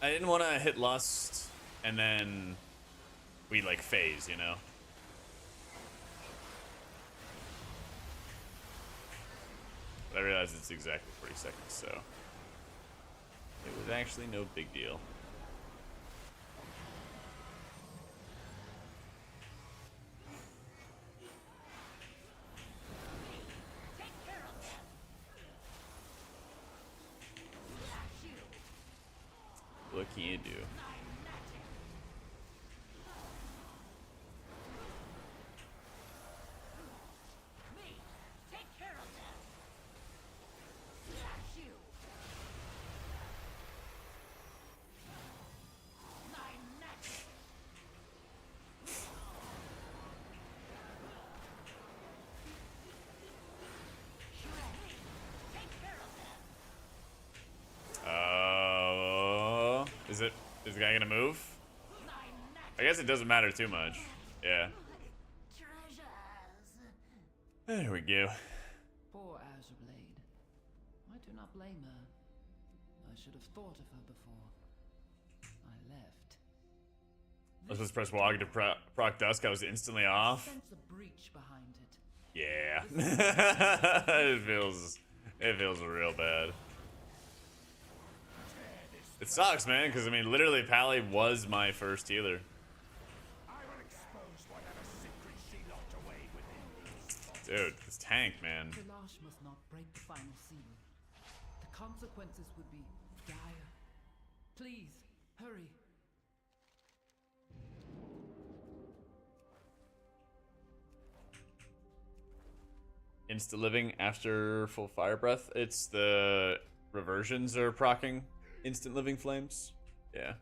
didn't want to hit Lust and then we like phase, you know? But I realized it's exactly 40 seconds, so it was actually no big deal. What can you do? Is the guy gonna move? I guess it doesn't matter too much. Yeah. There we go. Poor Azure Blade. I do not blame her. I should have thought of her before I left. I was supposed to press WoW to proc Dusk. I was instantly off. Sense a breach behind it. Yeah. it feels real bad. It sucks, man, because I mean, literally, Pally was my first healer. Dude, this tank, man. Kalash must not break the final seal. The consequences would be dire. Please, hurry. Insta living after full fire breath. It's the reversions are proccing instant living flames. Yeah.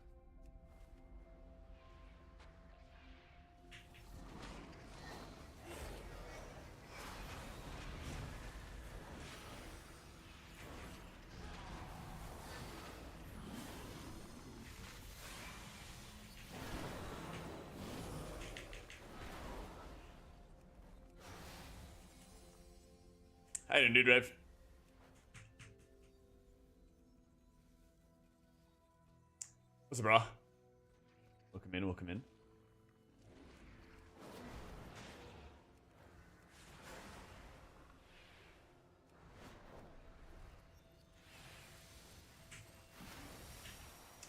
How you doing, dude, Rev? What's up, bro? Welcome in, welcome in.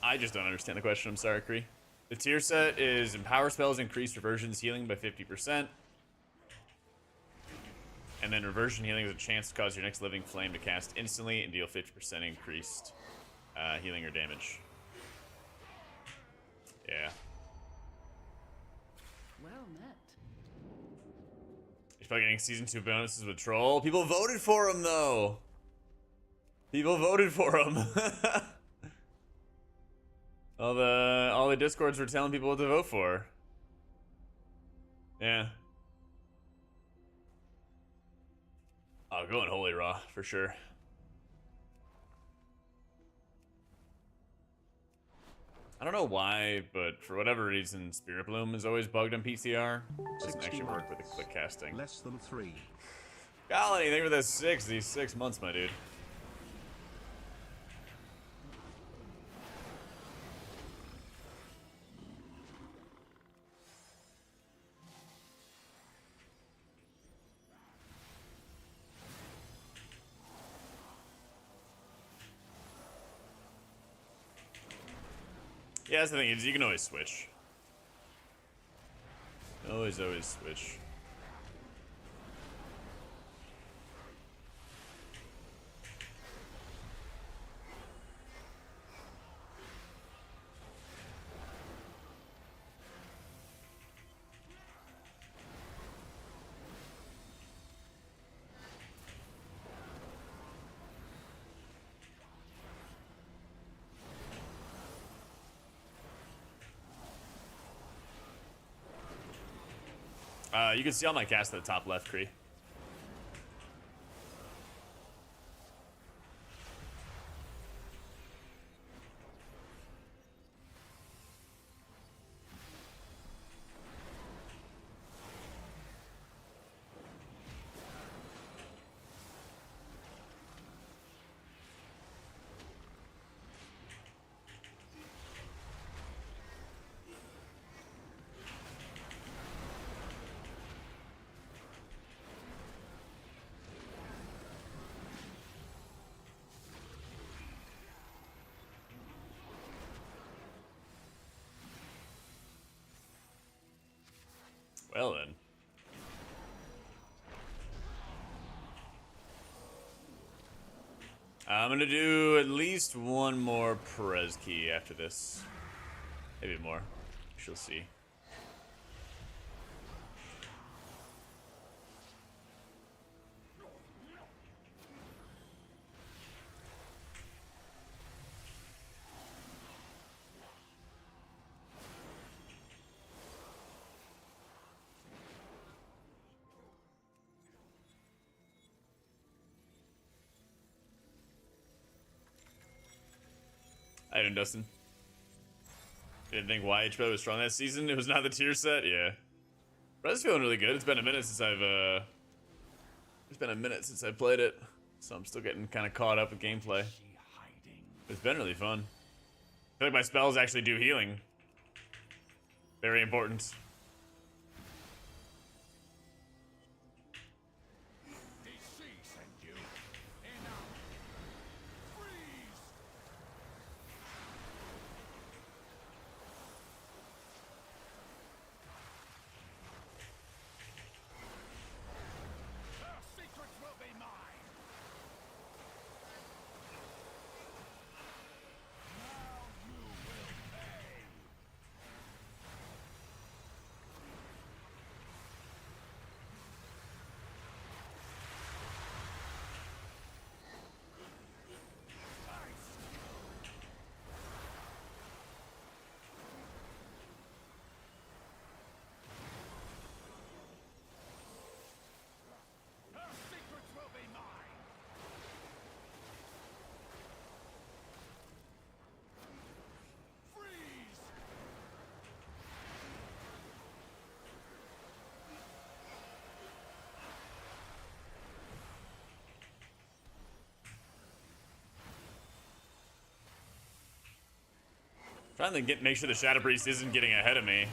I just don't understand the question. I'm sorry, Kree. The tier set is Empower spells increase reversions healing by 50%. And then reversion healing is a chance to cause your next living flame to cast instantly and deal 50% increased healing or damage. Yeah. Well met. He's probably getting season 2 bonuses with Troll. People voted for him, though. People voted for him. all the discords were telling people what to vote for. Yeah. Oh, going Holy Raw, for sure. I don't know why, but for whatever reason, Spirit Bloom is always bugged on PTR. Doesn't actually work with the click casting. Less than 3. Golly, thank you for these 6 months, my dude. Yeah, that's the thing, is you can always switch. Always switch. You can see all my cast at the top left, Kree. Well then. I'm gonna do at least one more Perez key after this. Maybe more. She'll see. How you doing, Dustin? Didn't think YHB was strong that season. It was not the tier set. Yeah. But I was feeling really good. It's been a minute since I've played it. So I'm still getting kind of caught up with gameplay. It's been really fun. I feel like my spells actually do healing. Very important. Trying to make sure the Shadow Priest isn't getting ahead of me.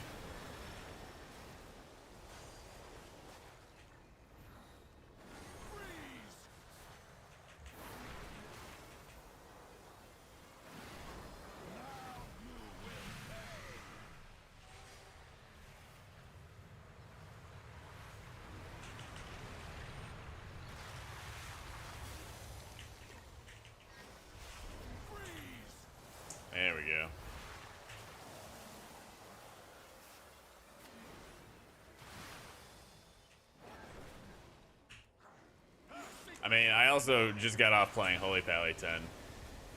There we go. I mean, I also just got off playing Holy Pally 10,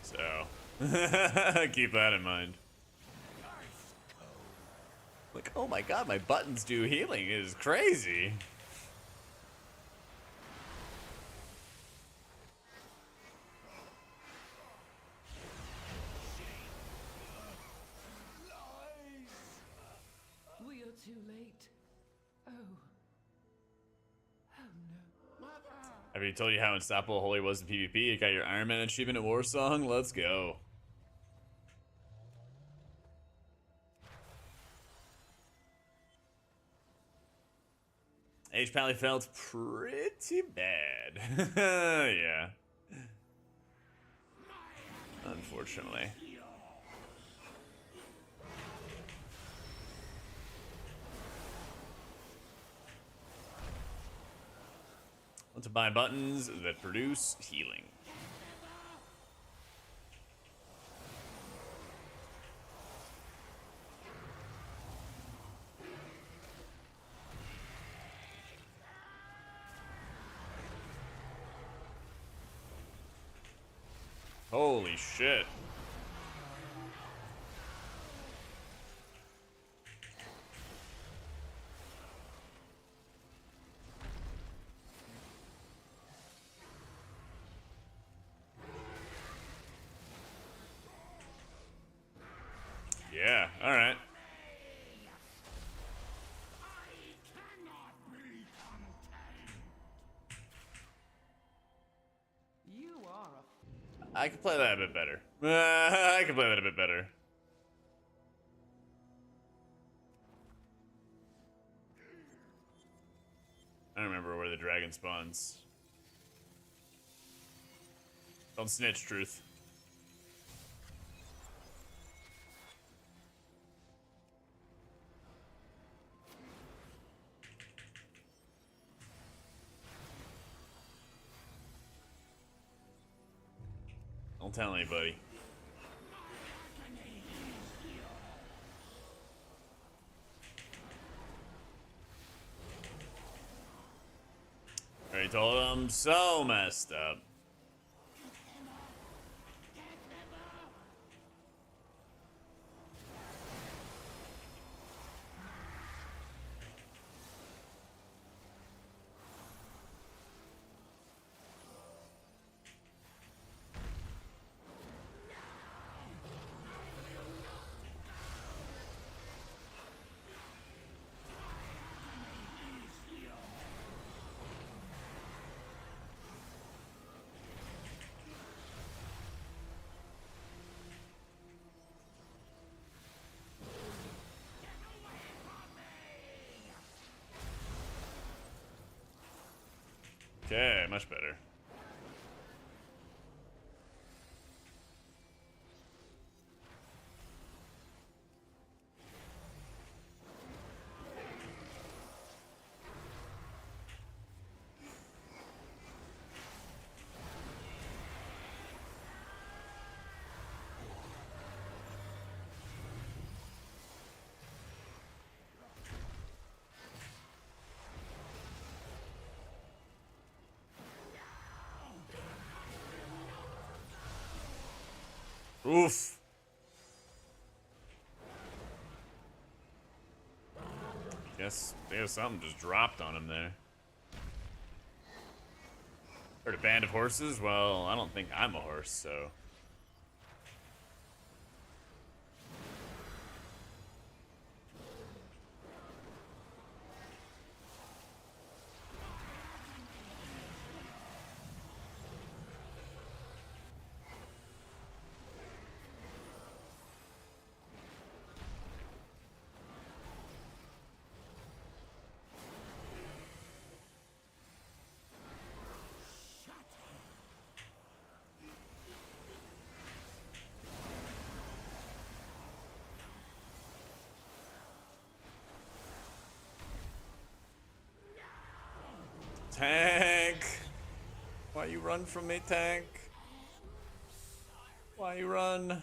so keep that in mind. Like, oh my god, my buttons do healing. It is crazy. We are too late. Oh. Oh no. Have you told you how unstoppable Holy was in PvP? You got your Iron Man achievement at Warsong? Let's go. H. Pally felt pretty bad. Yeah. Unfortunately. Want to buy buttons that produce healing. Holy shit. Yeah, alright. You are a I could play that a bit better. I could play that a bit better. I don't remember where the dragon spawns. Don't snitch, truth. Don't tell anybody. Already told him, so messed up. Okay, much better. Oof. Guess something just dropped on him there. Heard a band of horses? Well, I don't think I'm a horse, so. Tank! Why you run from me, tank? Why you run?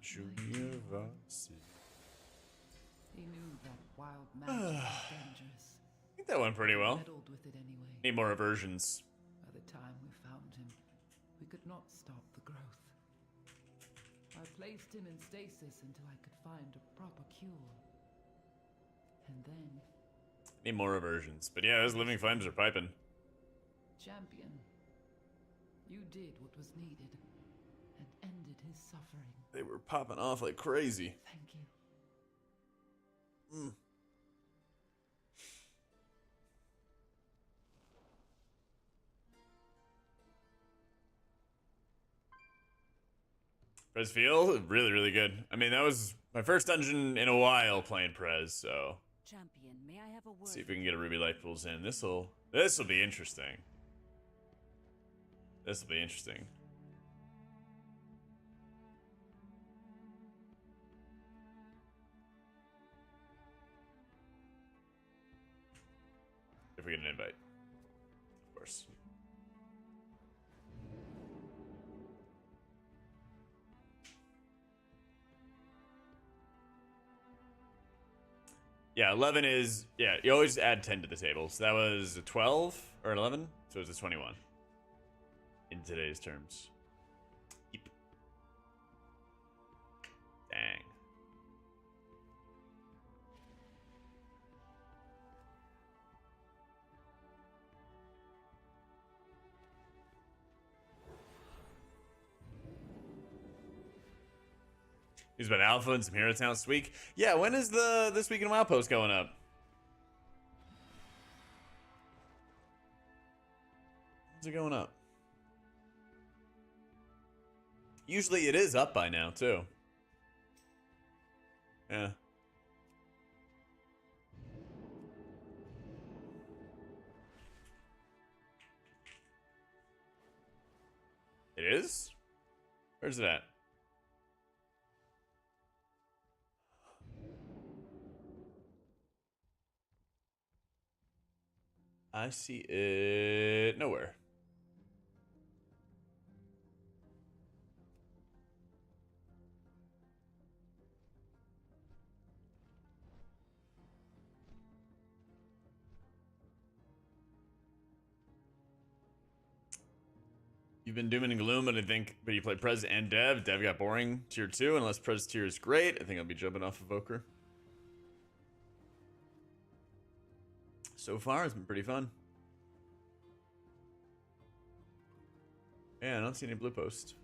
University. He knew that wild magic was dangerous. I think that went pretty well. Meddled with it anyway. Need more reversions. By the time we found him, we could not stop the growth. I placed him in stasis until I could find a proper cure. And then, Need more reversions. But yeah, those living flames are piping. champion, you did what was needed and ended his suffering. They were popping off like crazy. Thank you. Prez Field, really, really good. I mean, that was my first dungeon in a while playing Prez, so Champion, may I have a word? see if we can get a Ruby Light Pools in. This'll be interesting. This'll be interesting. If we get an invite, of course. Yeah, 11 is, yeah, you always add 10 to the table. So that was a 12 or an 11, so it was a 21 in today's terms. Yep. Dang. He's been alpha and some hero towns this week. Yeah, when is the This Week in WoW post going up? When's it going up? Usually it is up by now, too. Yeah. It is? Where's it at? I see it nowhere. You've been doom and gloom, but you play Prez and Dev. Dev got boring tier 2, unless Prez tier is great. I think I'll be jumping off of Evoker. So far, it's been pretty fun. Yeah, I don't see any blue post.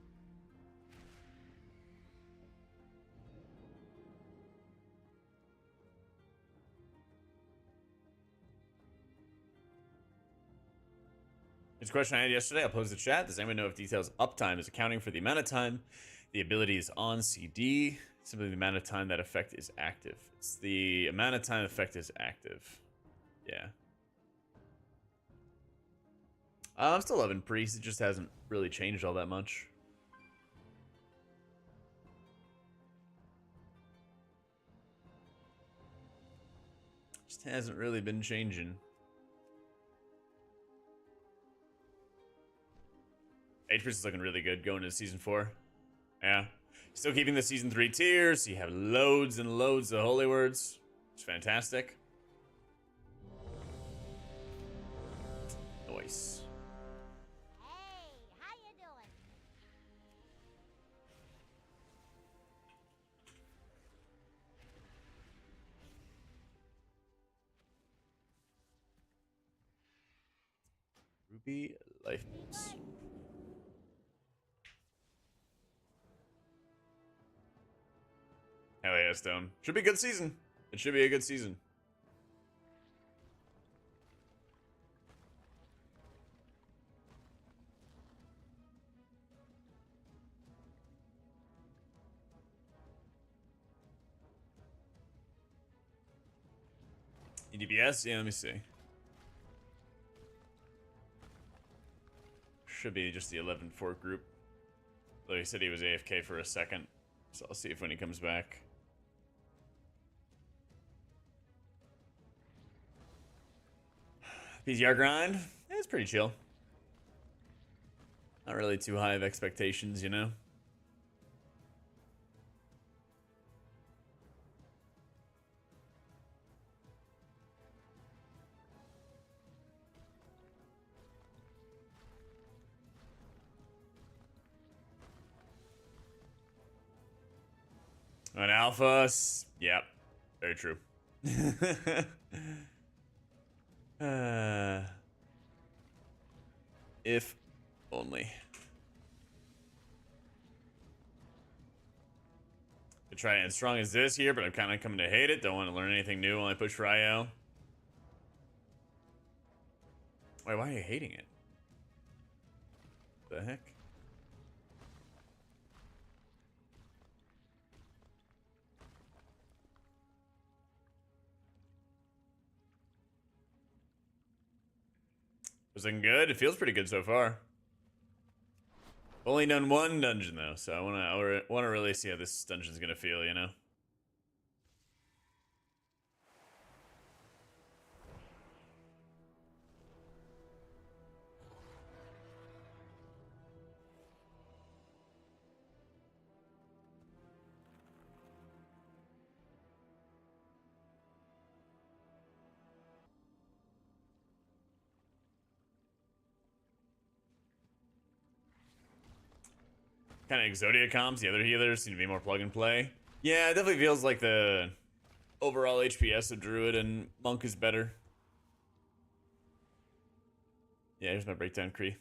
It's a question I had yesterday. I'll pose the chat. Does anyone know if details uptime is accounting for the amount of time the ability is on CD? Simply the amount of time that effect is active. It's the amount of time effect is active. Yeah. I'm still loving Priest. It just hasn't really changed all that much. Just hasn't really been changing. H-Priest is looking really good going into Season 4. Yeah. Still keeping the Season 3 tiers. So you have loads and loads of holy words. It's fantastic. Nice. Hey, how you doing? Ruby life boots. Hell yeah, Stone. Should be a good season. It should be a good season. EDBS? Yeah, let me see. Should be just the 11-4 group. Though he said he was AFK for a second. So I'll see if when he comes back. PTR grind? Yeah, it's pretty chill. Not really too high of expectations, you know? On alpha, yep, very true. If only. I try it as strong as this here, but I'm kind of coming to hate it. Don't want to learn anything new when I push for IO. Wait, why are you hating it? The heck? Was looking good. It feels pretty good so far. Only done one dungeon though, so I wanna really see how this dungeon's gonna feel, you know? Kind of Exodia comps, the other healers seem to be more plug and play. Yeah, it definitely feels like the overall HPS of Druid and Monk is better. Yeah, here's my breakdown Kree.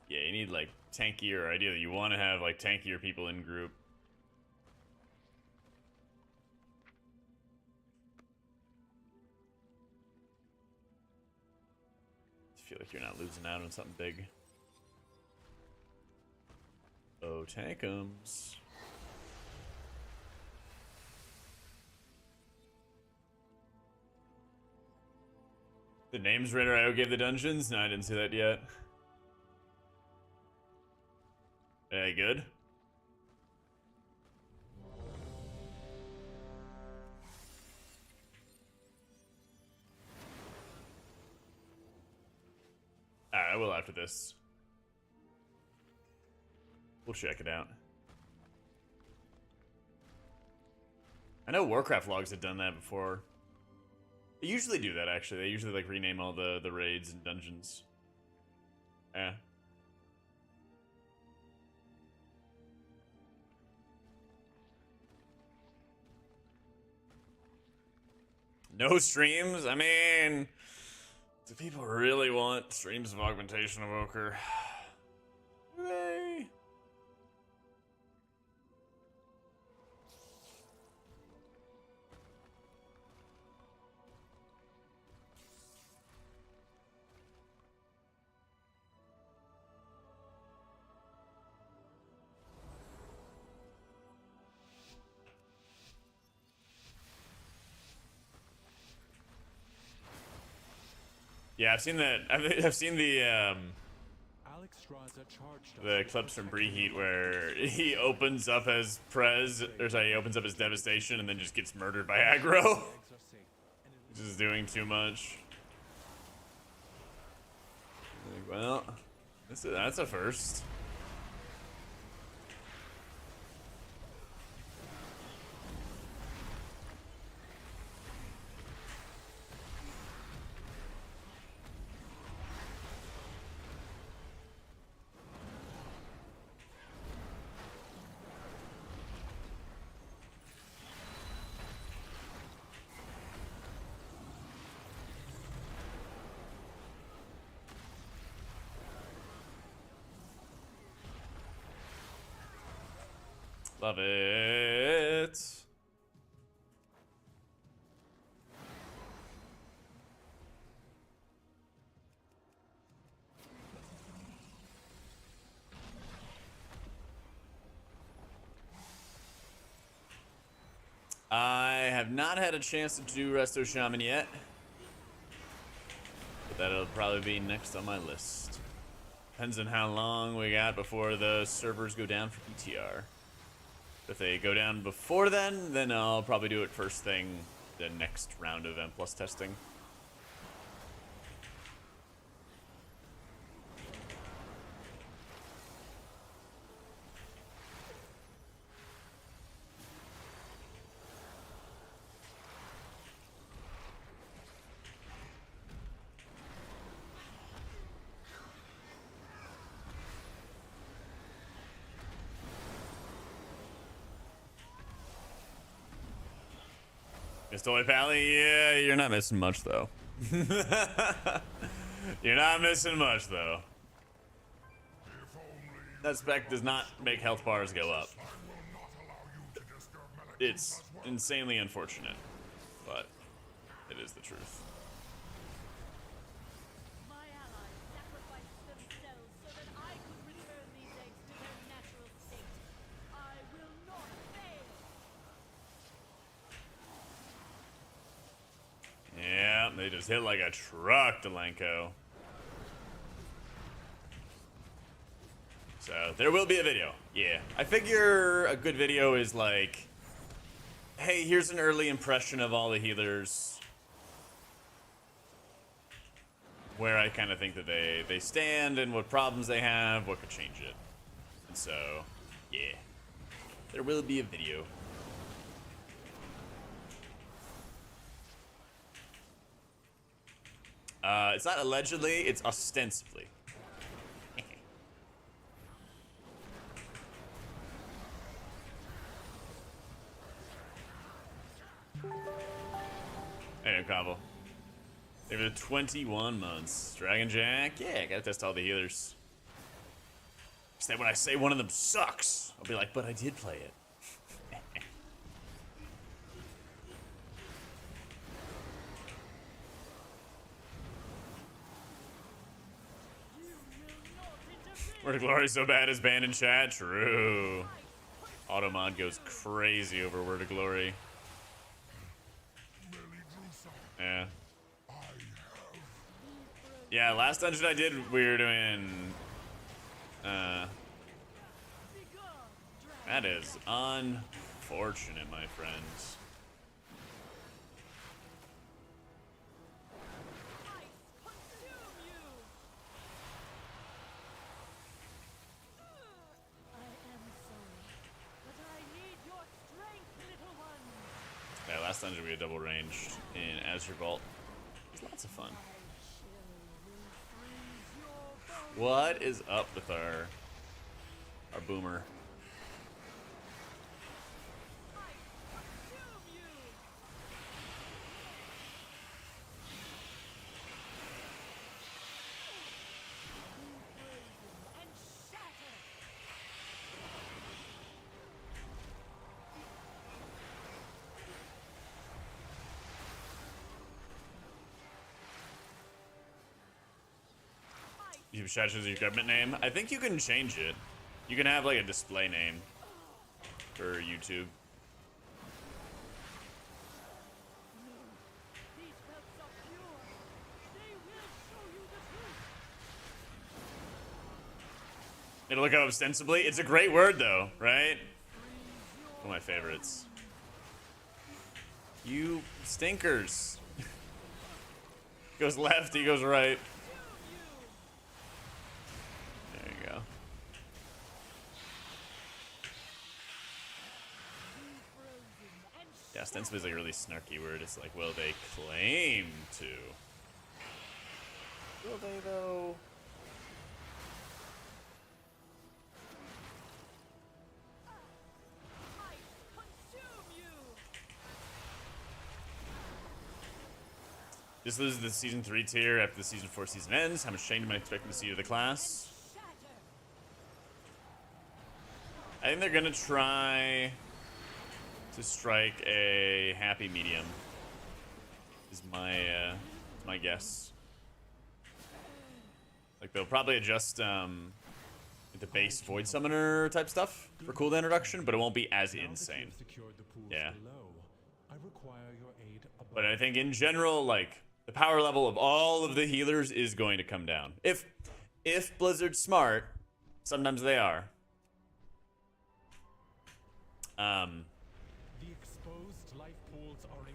Yeah, you need like tankier, ideally you want to have like tankier people in group. I feel like you're not losing out on something big. Oh, tankums. The names Raider IO gave the dungeons? No, I didn't see that yet. Hey, good. Alright, I will after this. We'll check it out. I know Warcraft logs had done that before. They usually do that, actually. They usually, like, rename all the raids and dungeons. Yeah. No streams? I mean, do people really want streams of Augmentation Evoker? Do they? Yeah, I've seen that. I've seen the clips from Breheat where he opens up as Prez, or sorry, he opens up as Devastation and then just gets murdered by aggro. Just doing too much. Like, well, that's a first. Love it. I have not had a chance to do Resto Shaman yet, but that'll probably be next on my list. Depends on how long we got before the servers go down for PTR. If they go down before then I'll probably do it first thing the next round of M+ testing. Toy Pally, yeah, you're not missing much though. You're not missing much though. That spec does not make health bars go up. It's insanely unfortunate, but it is the truth. My allies sacrificed themselves so that I could return these eggs to their natural state. I will not fail. Yeah, they just hit like a truck, Delenko. So there will be a video. Yeah, I figure a good video is like, hey, here's an early impression of all the healers, where I kind of think that they stand and what problems they have, what could change it. And so, yeah, there will be a video. It's not allegedly, it's ostensibly. Hey, combo. Over 21 months. WoTomagJak? Yeah, I gotta test all the healers. Instead, when I say one of them sucks, I'll be like, but I did play it. Word of Glory so bad is banned in chat? True. Automod goes crazy over Word of Glory. Yeah. Yeah, last dungeon I did, we were doing... that is unfortunate, my friends. Yeah, last dungeon we had double ranged in Azure Vault. It was lots of fun. What is up with our boomer? YouTube chat is your government name. I think you can change it. You can have like a display name for YouTube. These welts are pure. They will show you the truth. It'll look up ostensibly. It's a great word though, right? One of my favorites. You stinkers. He goes left, he goes right. There you go. Yeah, ostensibly is like a really snarky word. It's like, will they claim to? Will they though? This loses the season 3 tier after the season 4 season ends. How much change am I expecting to see to the class? I think they're gonna try to strike a happy medium. Is my guess. Like they'll probably adjust the base void summoner type stuff for cooldown reduction, but it won't be as insane. Yeah. But I think in general, like the power level of all of the healers is going to come down. If Blizzard's smart, sometimes they are.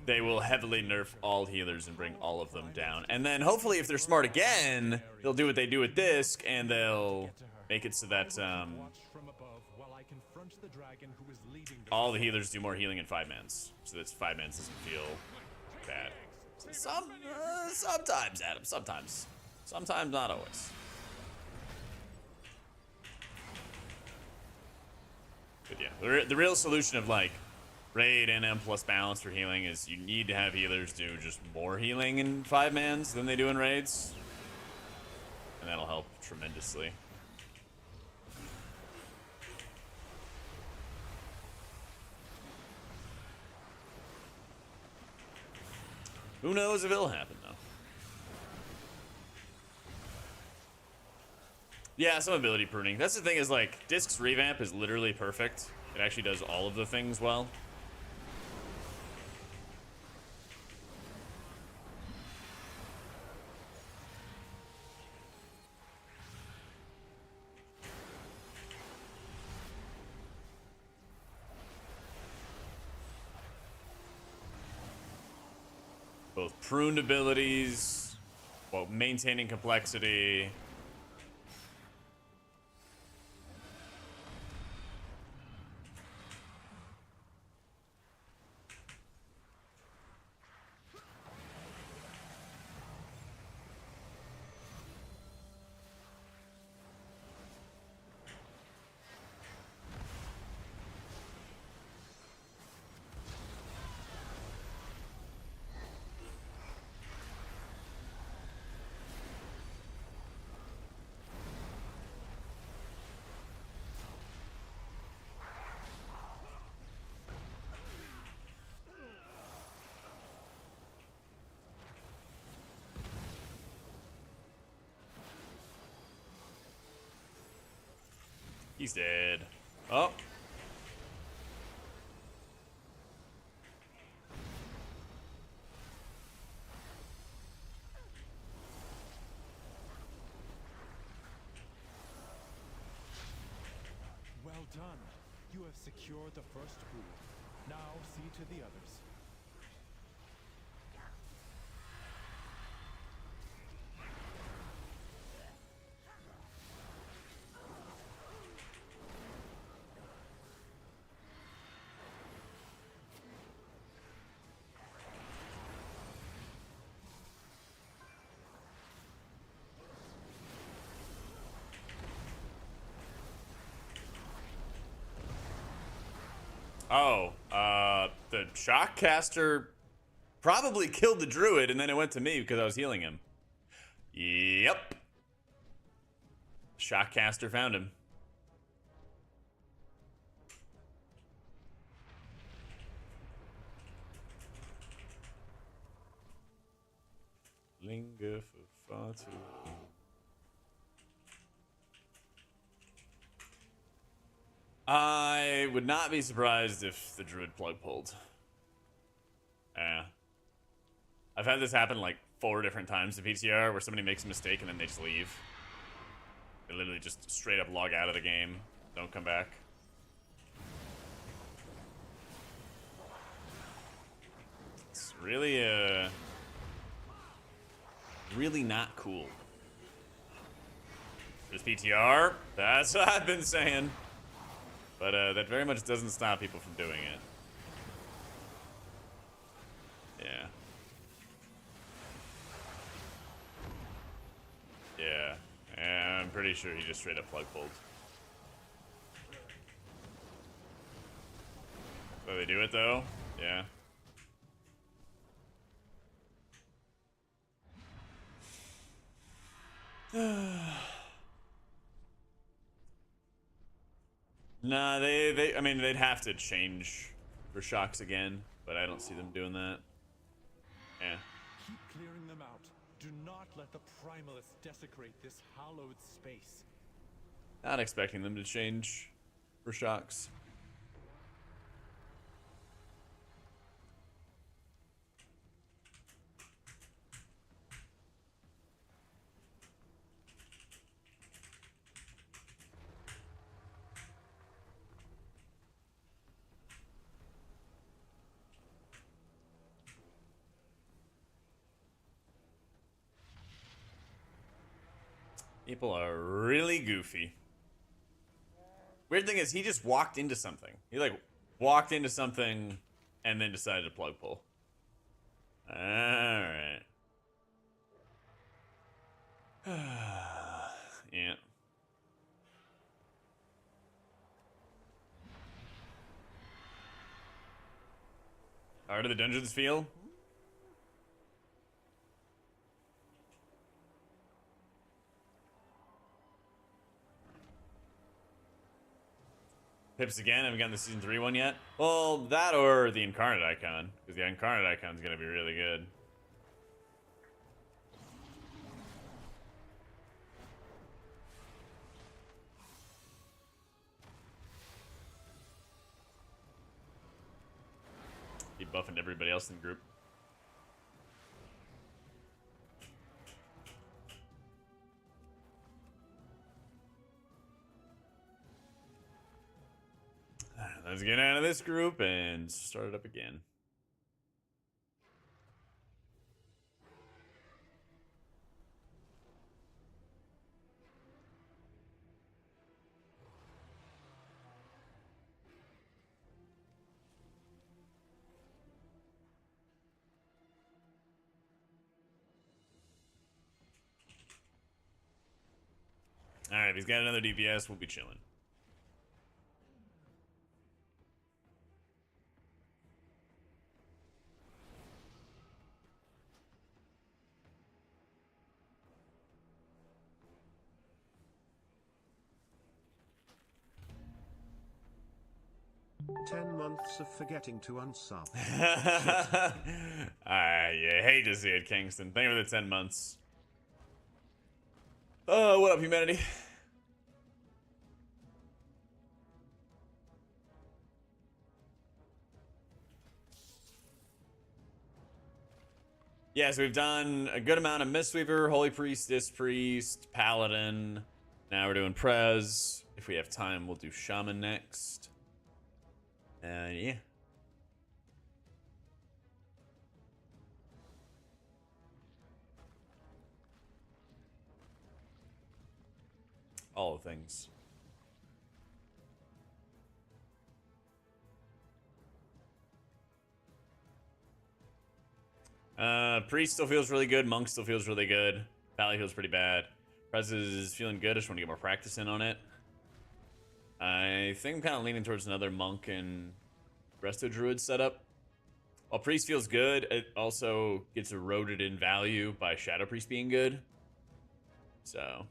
They will heavily nerf all healers and bring all of them down. And then hopefully if they're smart again, they'll do what they do with Disc and they'll make it so that all the healers do more healing in 5-mans. So that 5-mans doesn't feel bad. Sometimes, Adam, sometimes. Sometimes, not always. But yeah, the real solution of like raid NM plus balance for healing is you need to have healers do just more healing in 5-mans than they do in raids. And that'll help tremendously. Who knows if it'll happen, though. Yeah, some ability pruning. That's the thing is, like, Disc's revamp is literally perfect. It actually does all of the things well. Both pruned abilities, while maintaining complexity. He's dead. Oh. Well done. You have secured the first pool. Now see to the others. Oh, the Shockcaster probably killed the druid, and then it went to me because I was healing him. Yep. Shockcaster found him. Linger for far too long. I would not be surprised if the druid plug pulled. Yeah. I've had this happen like 4 different times in PTR where somebody makes a mistake and then they just leave. They literally just straight up log out of the game. Don't come back. It's really, really not cool. There's PTR. That's what I've been saying. But that very much doesn't stop people from doing it. Yeah. Yeah. Yeah, I'm pretty sure he just straight up plug pulled. So they do it though? Yeah. Nah, I mean, they'd have to change for shocks again, but I don't see them doing that. Yeah. Keep clearing them out. Do not let the primalists desecrate this hallowed space. Not expecting them to change for shocks. People are really goofy. Weird thing is, he just walked into something. He like walked into something and then decided to plug pull. Alright. Yeah. How do the dungeons feel? Pips again? Haven't gotten the season 3 one yet? Well, that or the Incarnate Icon. Because the Incarnate Icon's gonna be really good. Keep buffing everybody else in the group. Let's get out of this group and start it up again. Alright, if he's got another DPS, we'll be chilling. "10 months of forgetting to unsub." You hate to see it, Kingston. Thank you for the 10 months. Oh, what up, humanity? Yeah, so we've done a good amount of Mistweaver, Holy Priest, Disc Priest, Paladin. Now we're doing Prez. If we have time, we'll do Shaman next. Yeah. All the things. Priest still feels really good. Monk still feels really good. Valley feels pretty bad. Prez is feeling good. I just want to get more practice in on it. I think I'm kind of leaning towards another Monk and Resto Druid setup. While Priest feels good, it also gets eroded in value by Shadow Priest being good. So,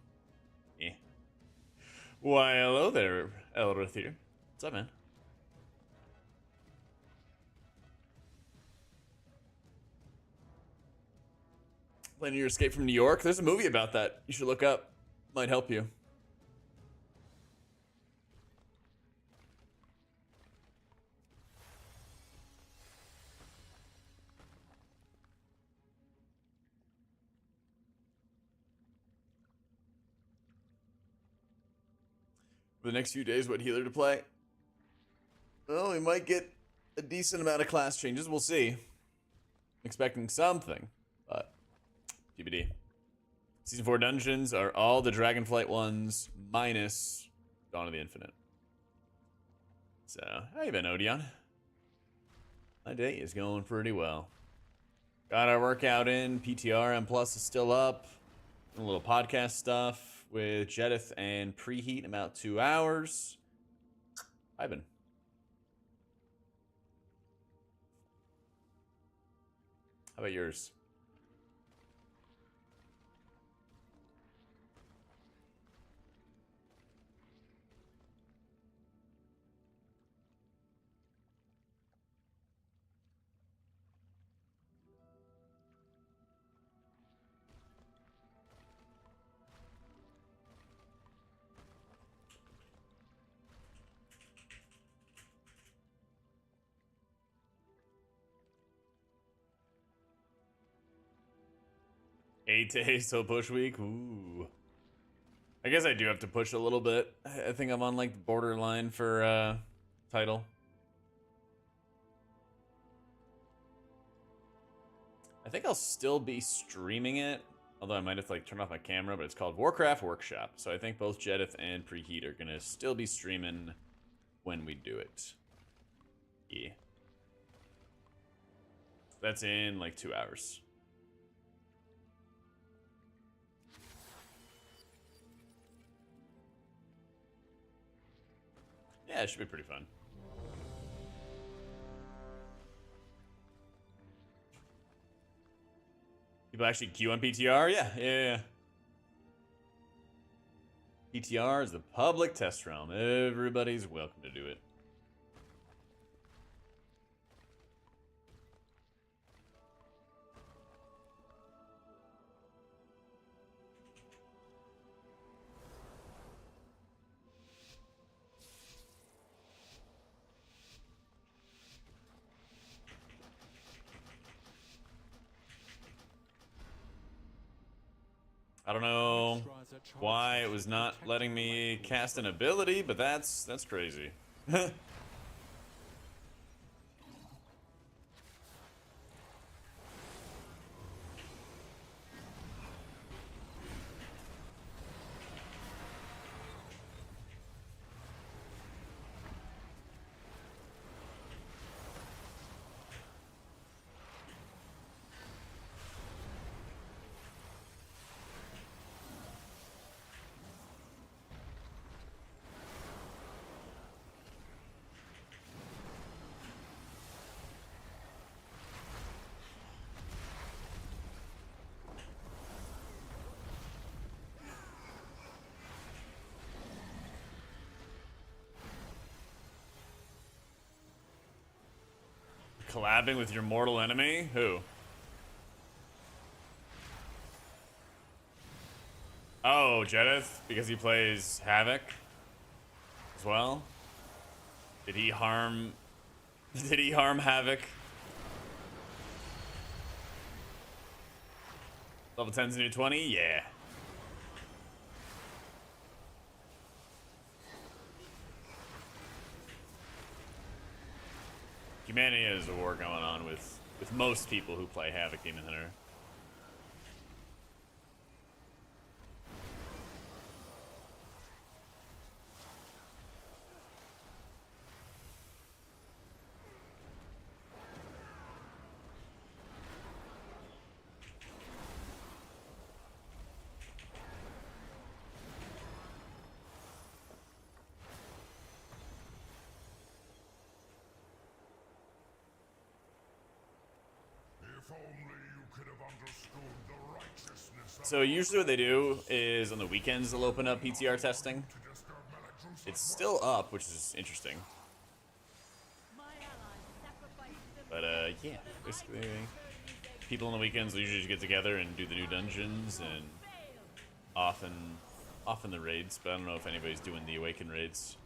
yeah. Why, hello there, Elrith here. What's up, man? Planning your escape from New York? There's a movie about that. You should look up. Might help you. for the next few days what healer to play. Well, we might get a decent amount of class changes. We'll see. Expecting something, but TBD. Season 4 dungeons are all the Dragonflight ones minus Dawn of the Infinite. So, how you been, Odeon? My day is going pretty well. Got our workout in. PTR M Plus is still up. A little podcast stuff with Jedith and Preheat in about 2 hours. I've been. How about yours? Eight days till push week. Ooh. I guess I do have to push a little bit. I think I'm on like the borderline for title. I think I'll still be streaming it, although I might have to like turn off my camera, but it's called Warcraft Workshop. So I think both Jedith and Preheat are gonna still be streaming when we do it. Yeah. That's in like 2 hours. Yeah, it should be pretty fun. People actually queue on PTR? Yeah. PTR is the public test realm. Everybody's welcome to do it. I don't know why it was not letting me cast an ability, but that's crazy. Collabing with your mortal enemy? Who? Oh, Jedith, because he plays Havoc as well. Did he harm Havoc? Level 10's new 20? Yeah. Humanity has a war going on with most people who play Havoc Demon Hunter. So usually what they do is on the weekends they'll open up PTR testing. It's still up, which is interesting. But yeah, basically people on the weekends will usually just get together and do the new dungeons and often the raids, but I don't know if anybody's doing the Awaken raids.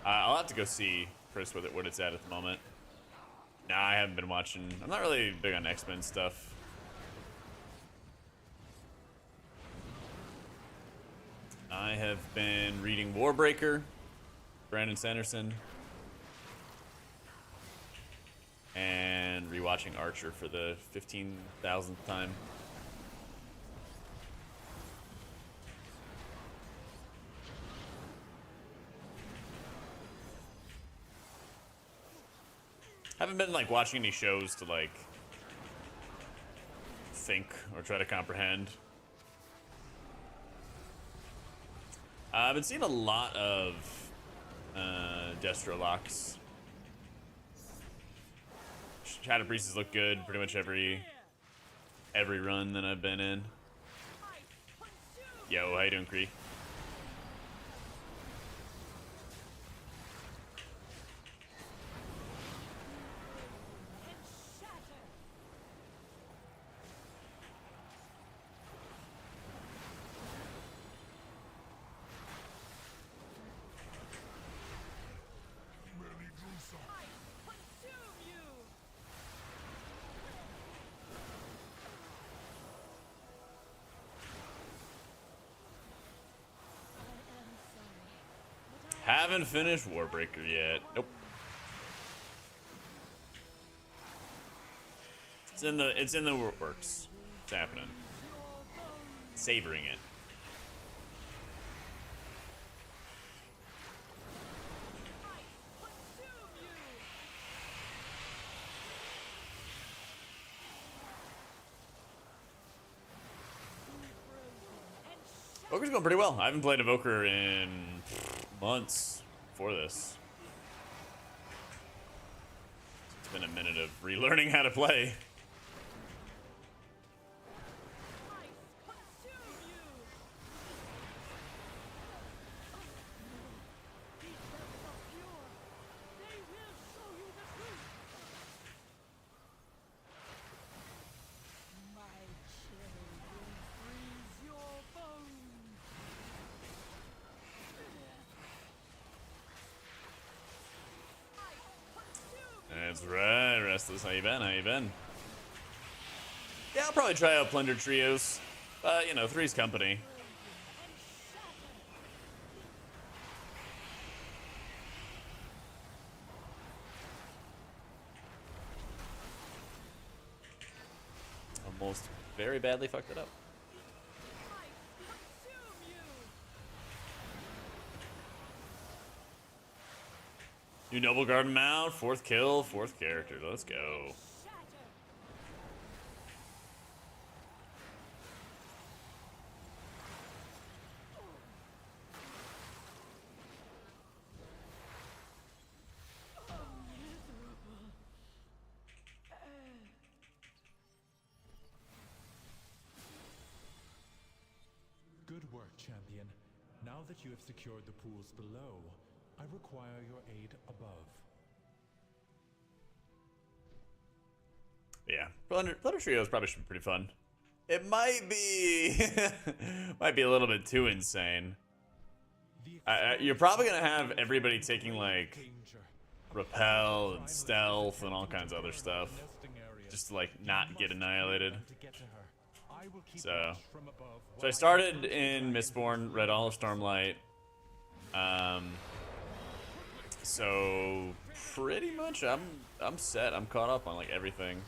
I'll have to go see, Chris, what it's at the moment. Nah, I haven't been watching. I'm not really big on X-Men stuff. I have been reading Warbreaker, Brandon Sanderson, and rewatching Archer for the 15,000th time. Haven't been like watching any shows to like think or try to comprehend. I've been seeing a lot of Destro locks. Shadow Priestess look good pretty much every run that I've been in. Yo, how you doing, Kree? Haven't finished Warbreaker yet. Nope. It's in the works. It's happening. Savoring it. Evoker's going pretty well. I haven't played Evoker in months before this. It's been a minute of relearning how to play. That's right, Restless. How you been? How you been? Yeah, I'll probably try out Plunder Trios. You know, three's company. Almost very badly fucked it up. New Noble Garden mount, 4th kill, 4th character. Let's go. Good work, champion. Now that you have secured the pools below, I require your aid above. Yeah, Plunder Trios probably should be pretty fun. It might be, might be a little bit too insane. You're probably gonna have everybody taking like repel and stealth and all kinds of other stuff, just to like not get annihilated. So I started in Mistborn, read all of Stormlight. So pretty much I'm set. I'm caught up on like everything.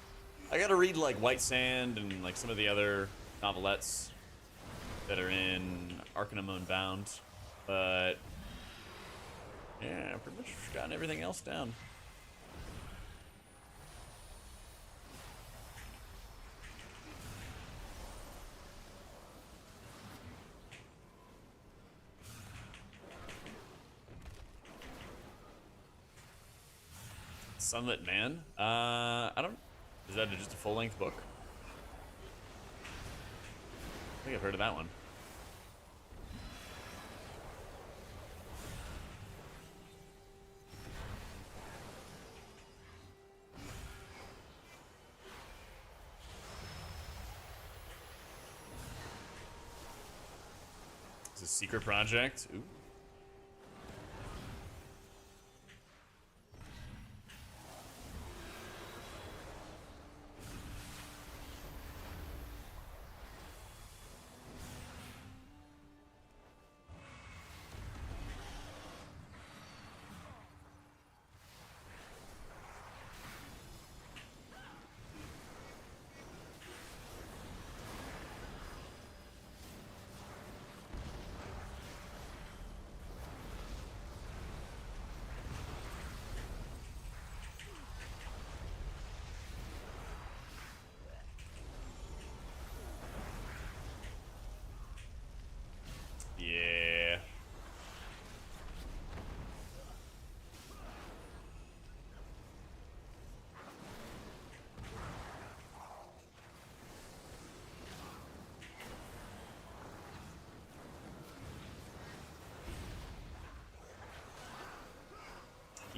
I gotta read like White Sand and like some of the other novelettes that are in Arcanum Unbound, but yeah, pretty much gotten everything else down. Sunlit Man? I don't... Is that just a full-length book? I think I've heard of that one. It's a secret project. Ooh.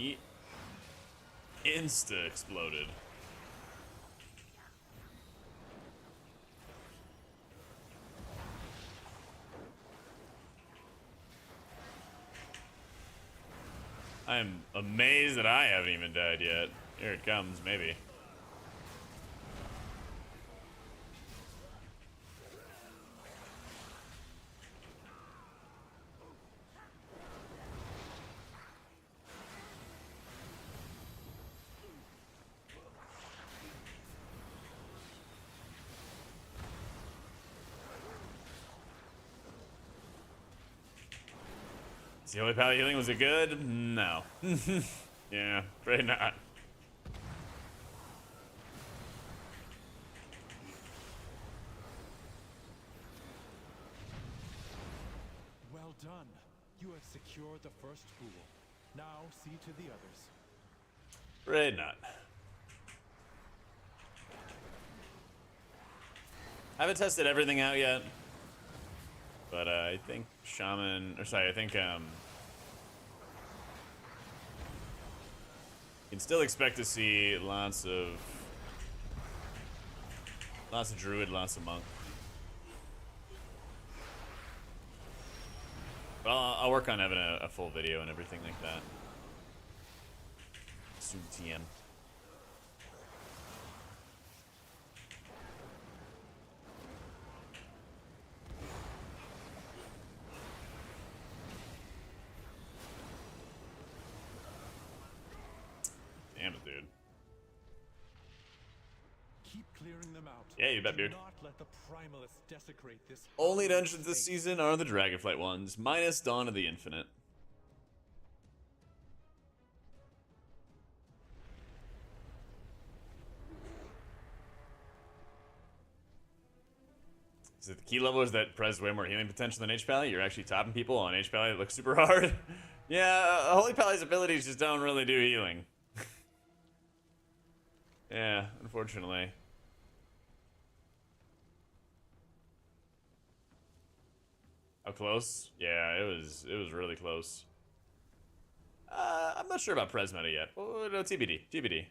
He insta exploded. I am amazed that I haven't even died yet. Here it comes, maybe. Is the holy palette healing, was it good? No. Yeah, afraid not. Well done. You have secured the first pool. Now see to the others. Afraid not. I haven't tested everything out yet. But I think Shaman, or sorry, I think you can still expect to see lots of Druid, lots of Monk. But I'll work on having a full video and everything like that. Soon TM. Damn it, dude. Keep clearing them out. Yeah, you bet, Do Beard. not let the primalists desecrate this. Only holy dungeons this space. season are the Dragonflight ones, minus Dawn of the Infinite. Is it the key level is that Prez way more healing potential than H-Pally? You're actually topping people on H-Pally that looks super hard? Yeah, Holy Pally's abilities just don't really do healing. Yeah, unfortunately. How close? Yeah, it was really close. I'm not sure about Prez meta yet. Oh, no, TBD. TBD.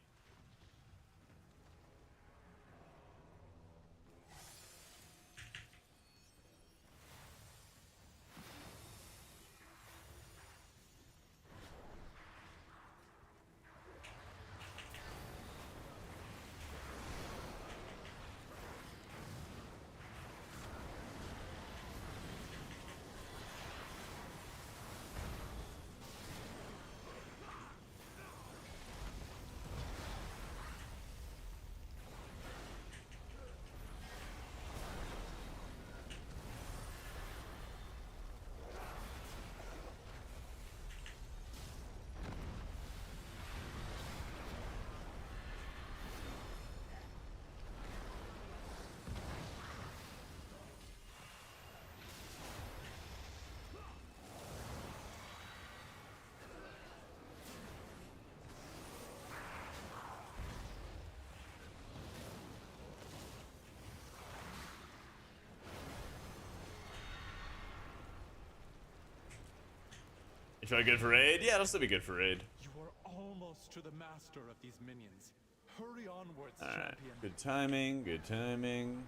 You feel good for raid? Yeah, it'll still be good for raid. You are almost to the master of these minions. Hurry onwards, Alright. champion. Good timing, good timing.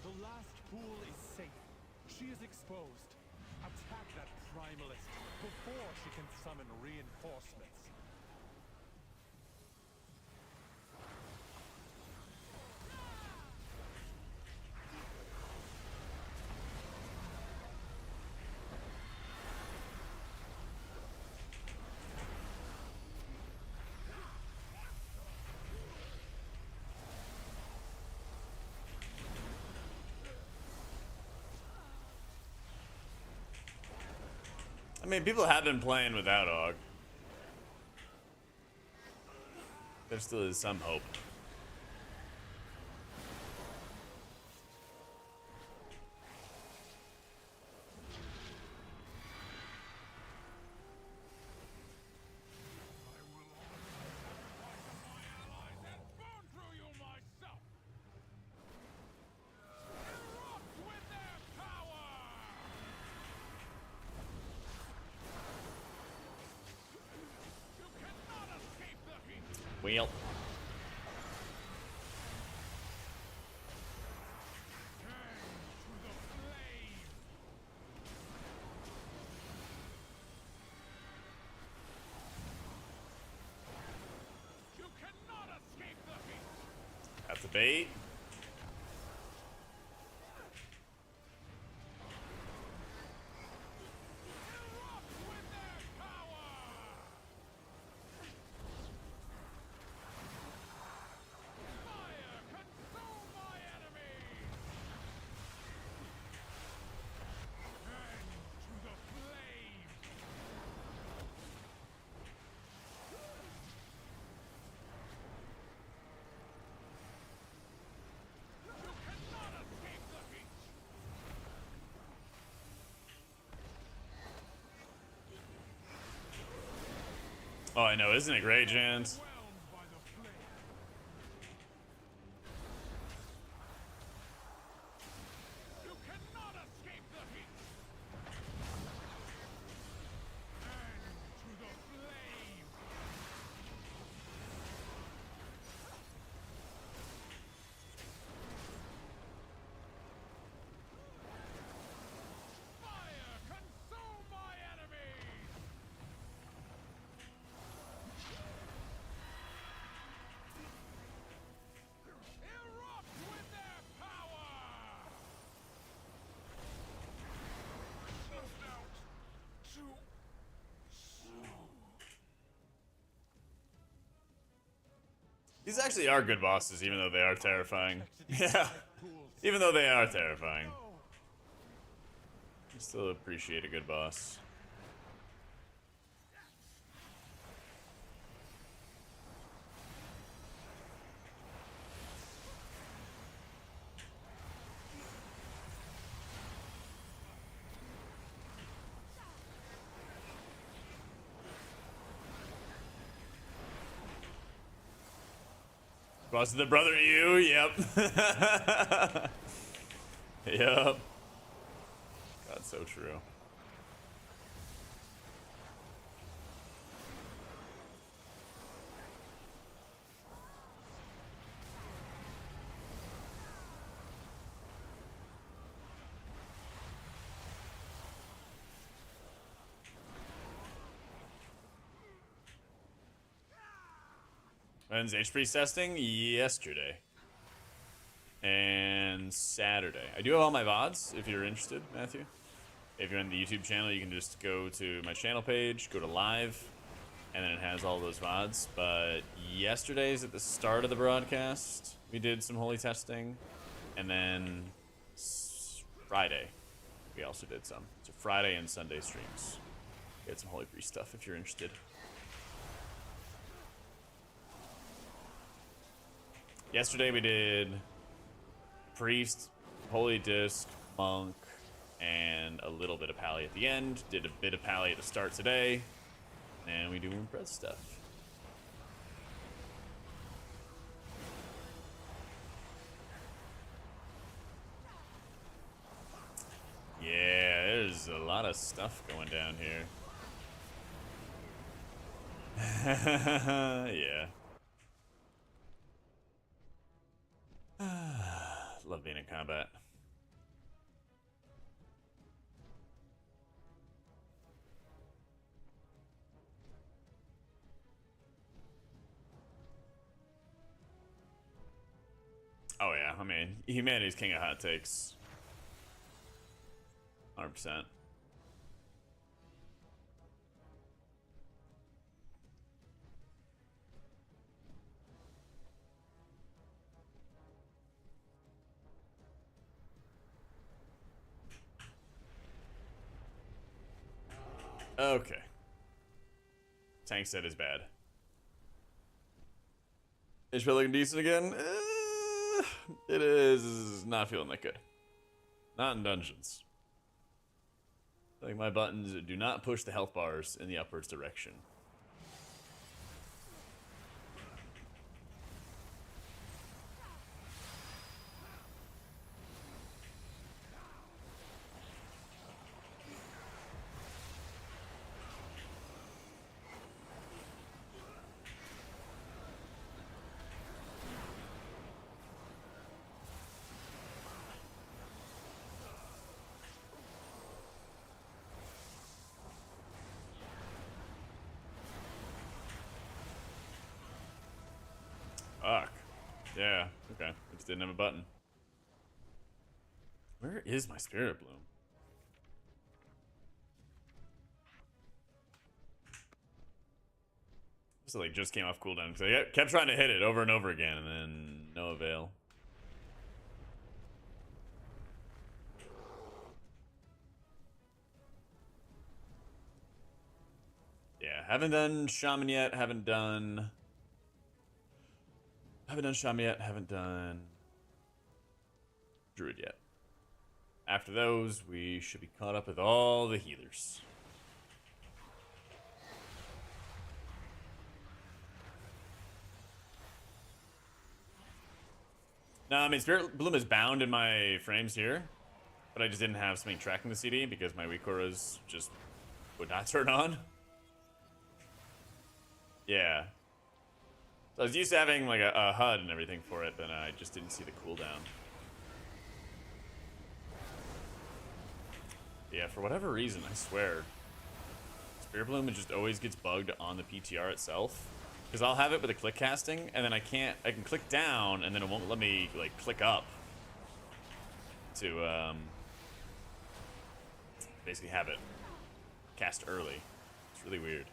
The last pool is safe. She is exposed. Attack that primalist before she can summon reinforcements. I mean, people have been playing without Og. There still is some hope. Well. That's a bait. Oh, I know. Isn't it great, Jans? These actually are good bosses, even though they are terrifying. Yeah. Even though they are terrifying. I still appreciate a good boss. Boss of the brother you, yep. Yep. God, so true. When's HP testing? Yesterday. And Saturday. I do have all my VODs if you're interested, Matthew. If you're on the YouTube channel, you can just go to my channel page, go to live, and then it has all those VODs. But yesterday's at the start of the broadcast, we did some holy testing. And then Friday, we also did some. So Friday and Sunday streams. We had some Holy Priest stuff if you're interested. Yesterday we did Priest, Holy Disc, Monk, and a little bit of Pally at the end. Did a bit of Pally at the start today. And we do Impress stuff. Yeah, there's a lot of stuff going down here. Yeah. Love being in combat. Oh yeah, I mean, humanity's king of hot takes. 100%. Okay. Tank set is bad. HP looking decent again? It is not feeling that good. Not in dungeons. I think my buttons do not push the health bars in the upwards direction. Fuck. Yeah, okay. I just didn't have a button. Where is my Spirit Bloom? This like just came off cooldown because I kept trying to hit it over and over again and then no avail. Yeah, haven't done Shaman yet, haven't done Shaman yet, haven't done Druid yet. After those, we should be caught up with all the healers. No, I mean, Spirit Bloom is bound in my frames here, but I just didn't have something tracking the CD because my weak auras just would not turn on. Yeah. So I was used to having like a HUD and everything for it, but I just didn't see the cooldown. Yeah, for whatever reason, I swear, Spirit Bloom just always gets bugged on the PTR itself. Because I'll have it with a click casting, and then I can click down, and then it won't let me like click up to basically have it cast early. It's really weird.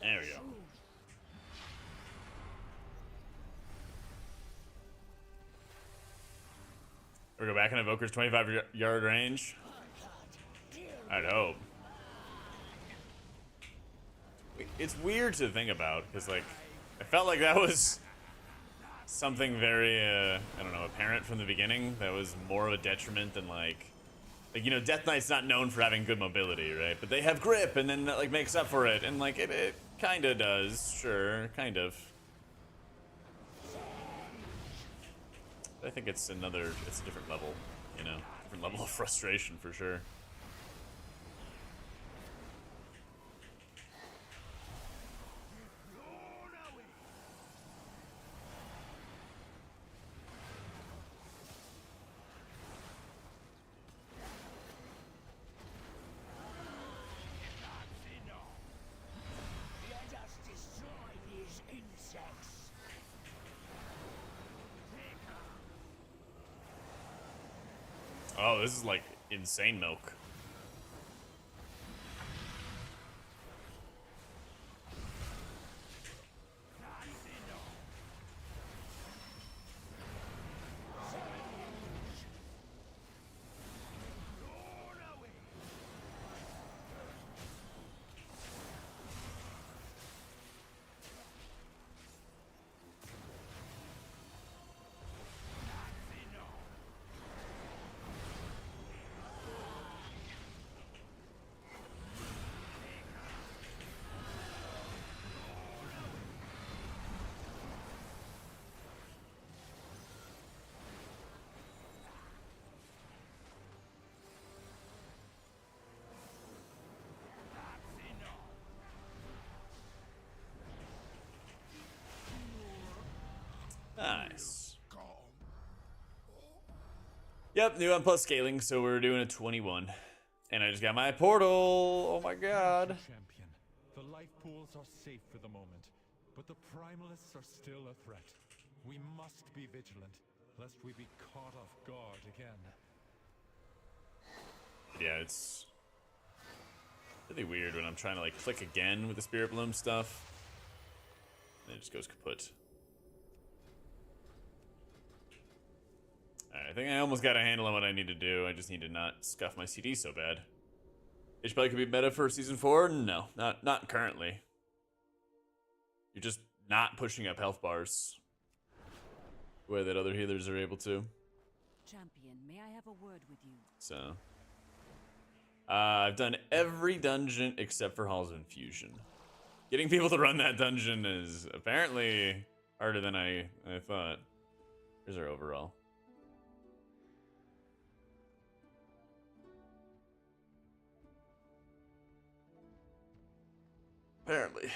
There we go. We go back in Evoker's 25-yard range. I'd hope. It's weird to think about because, like, I felt like that was something very, I don't know, apparent from the beginning. That was more of a detriment than like, you know, Death Knight's not known for having good mobility, right? But they have grip, and then that like makes up for it, and like it kind of does, sure, kind of. But I think it's a different level, you know, different level of frustration for sure. Oh, this is like insane milk. Nice. Yep, new plus scaling, so we're doing a 21. And I just got my portal. Oh my god. Champion. The life pools are safe for the moment, but the primalists are still a threat. We must be vigilant, lest we be caught off guard again. Yeah, it's really weird when I'm trying to like click again with the Spirit Bloom stuff. And it just goes kaput. Alright, I think I almost got a handle on what I need to do. I just need to not scuff my CD so bad. It probably could be meta for season 4? No, not currently. You're just not pushing up health bars the way that other healers are able to. Champion, may I have a word with you? So, I've done every dungeon except for Halls of Infusion. Getting people to run that dungeon is apparently harder than I thought. Here's our overall. Apparently.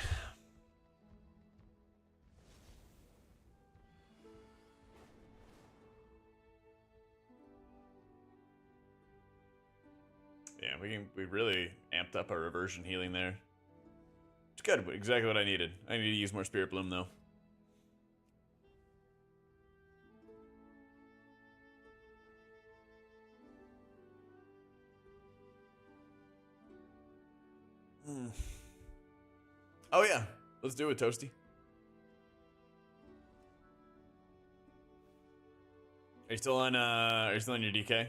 Yeah, we really amped up our reversion healing there. It's good, exactly what I needed. I need to use more Spirit Bloom though. Oh yeah, let's do it, Toasty. Are you still on your DK?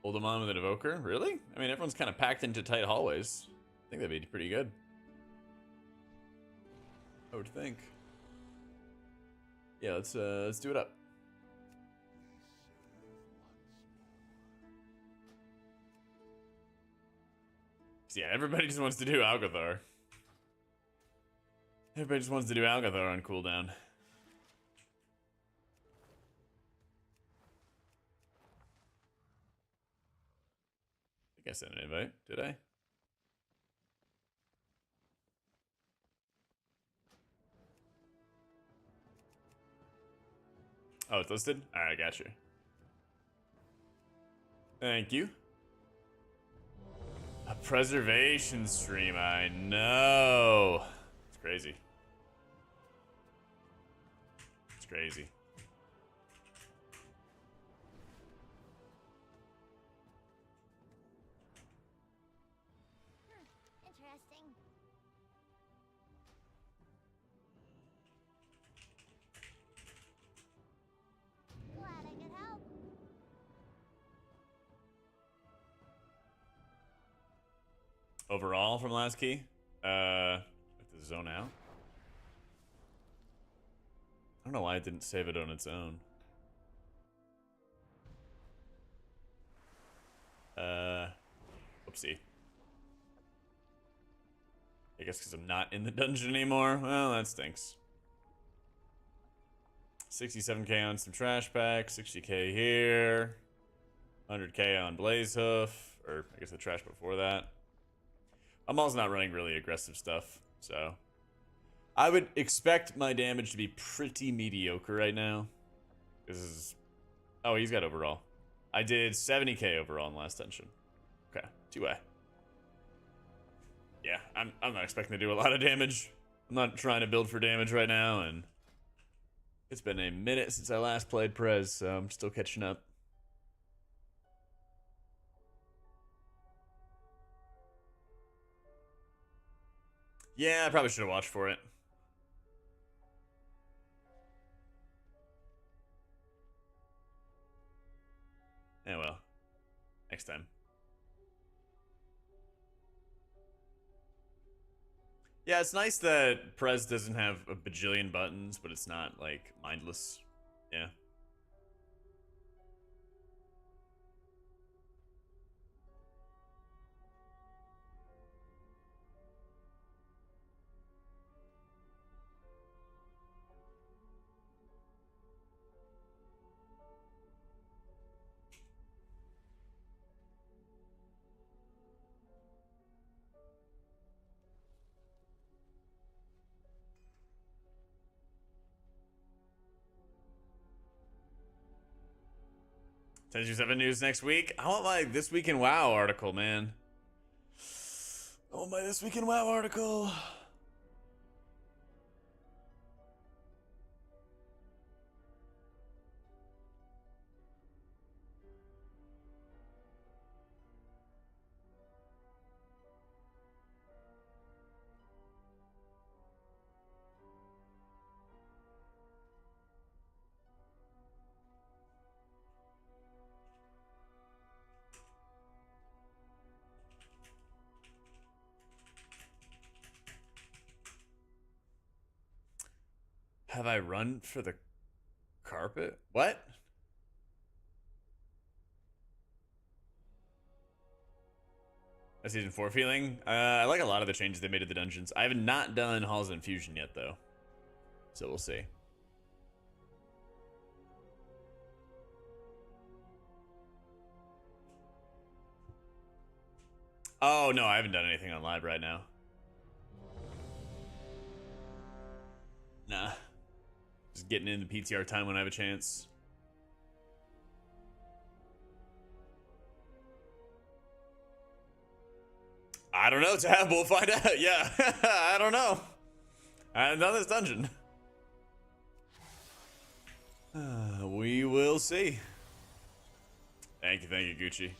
Hold them on with an evoker? Really? I mean, everyone's kind of packed into tight hallways. I think that'd be pretty good. I would think. Yeah, let's do it up. So yeah, everybody just wants to do Algathar. Everybody just wants to do Algathar on cooldown. I think I sent an invite, did I? Oh, it's listed? Alright, got you. Thank you. A preservation stream, I know. It's crazy. It's crazy. Interesting. Glad I could help. Overall from last key? With the zone out? I don't know why it didn't save it on its own. Whoopsie. I guess because I'm not in the dungeon anymore. Well, that stinks. 67k on some trash packs, 60k here, 100k on Blaze Hoof, or I guess the trash before that. I'm also not running really aggressive stuff, so I would expect my damage to be pretty mediocre right now. This is, oh, he's got overall. I did 70k overall in the last dungeon. Okay, 2A. Yeah, I'm not expecting to do a lot of damage. I'm not trying to build for damage right now, and it's been a minute since I last played Prez, so I'm still catching up. Yeah, I probably should have watched for it. Yeah, well, next time. Yeah, it's nice that Prez doesn't have a bajillion buttons, but it's not, like, mindless. Yeah. 1027 news next week. I want my This Week in WoW article, man. I want my This Week in WoW article. Have I run for the carpet? What? A season 4 feeling? I like a lot of the changes they made to the dungeons. I have not done Halls of Infusion yet, though. So we'll see. Oh, no, I haven't done anything on live right now. Nah. Just getting in the PTR time when I have a chance. I don't know, Tab. We'll find out. Yeah. I don't know. I haven't done this dungeon. We will see. Thank you, Gucci.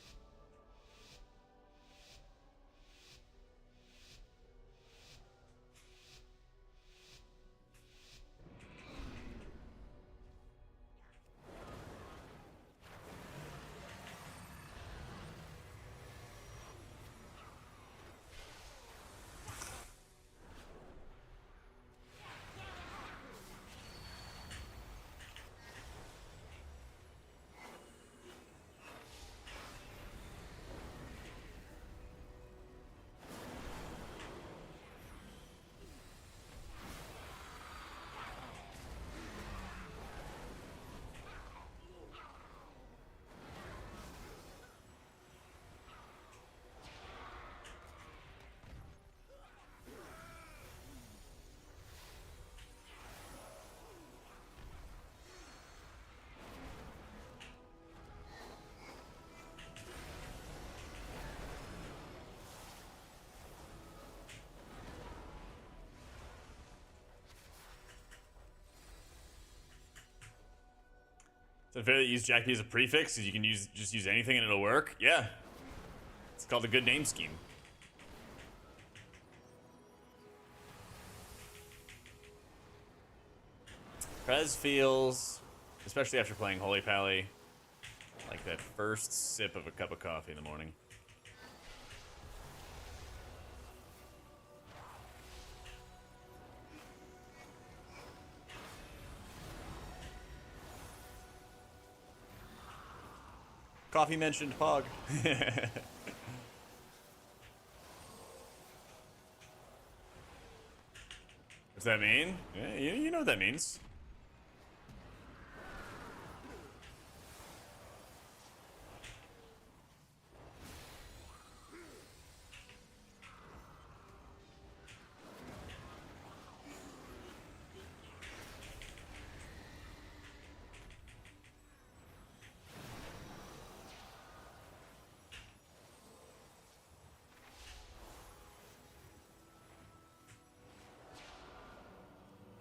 Is it fair that you use Jack P as a prefix? Because you can just use anything and it'll work? Yeah. It's called a good name scheme. Prez feels, especially after playing Holy Pally, like that first sip of a cup of coffee in the morning. Coffee mentioned Pog. What's that mean? Yeah, you know what that means.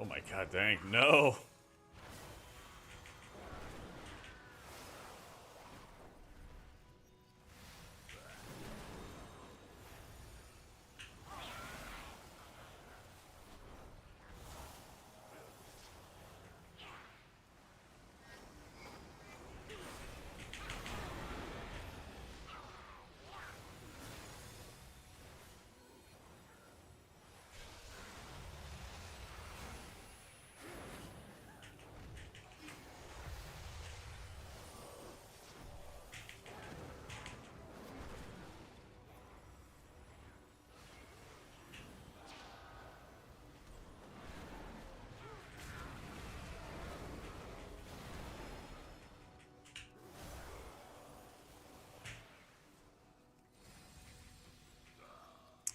Oh my god, dang, no.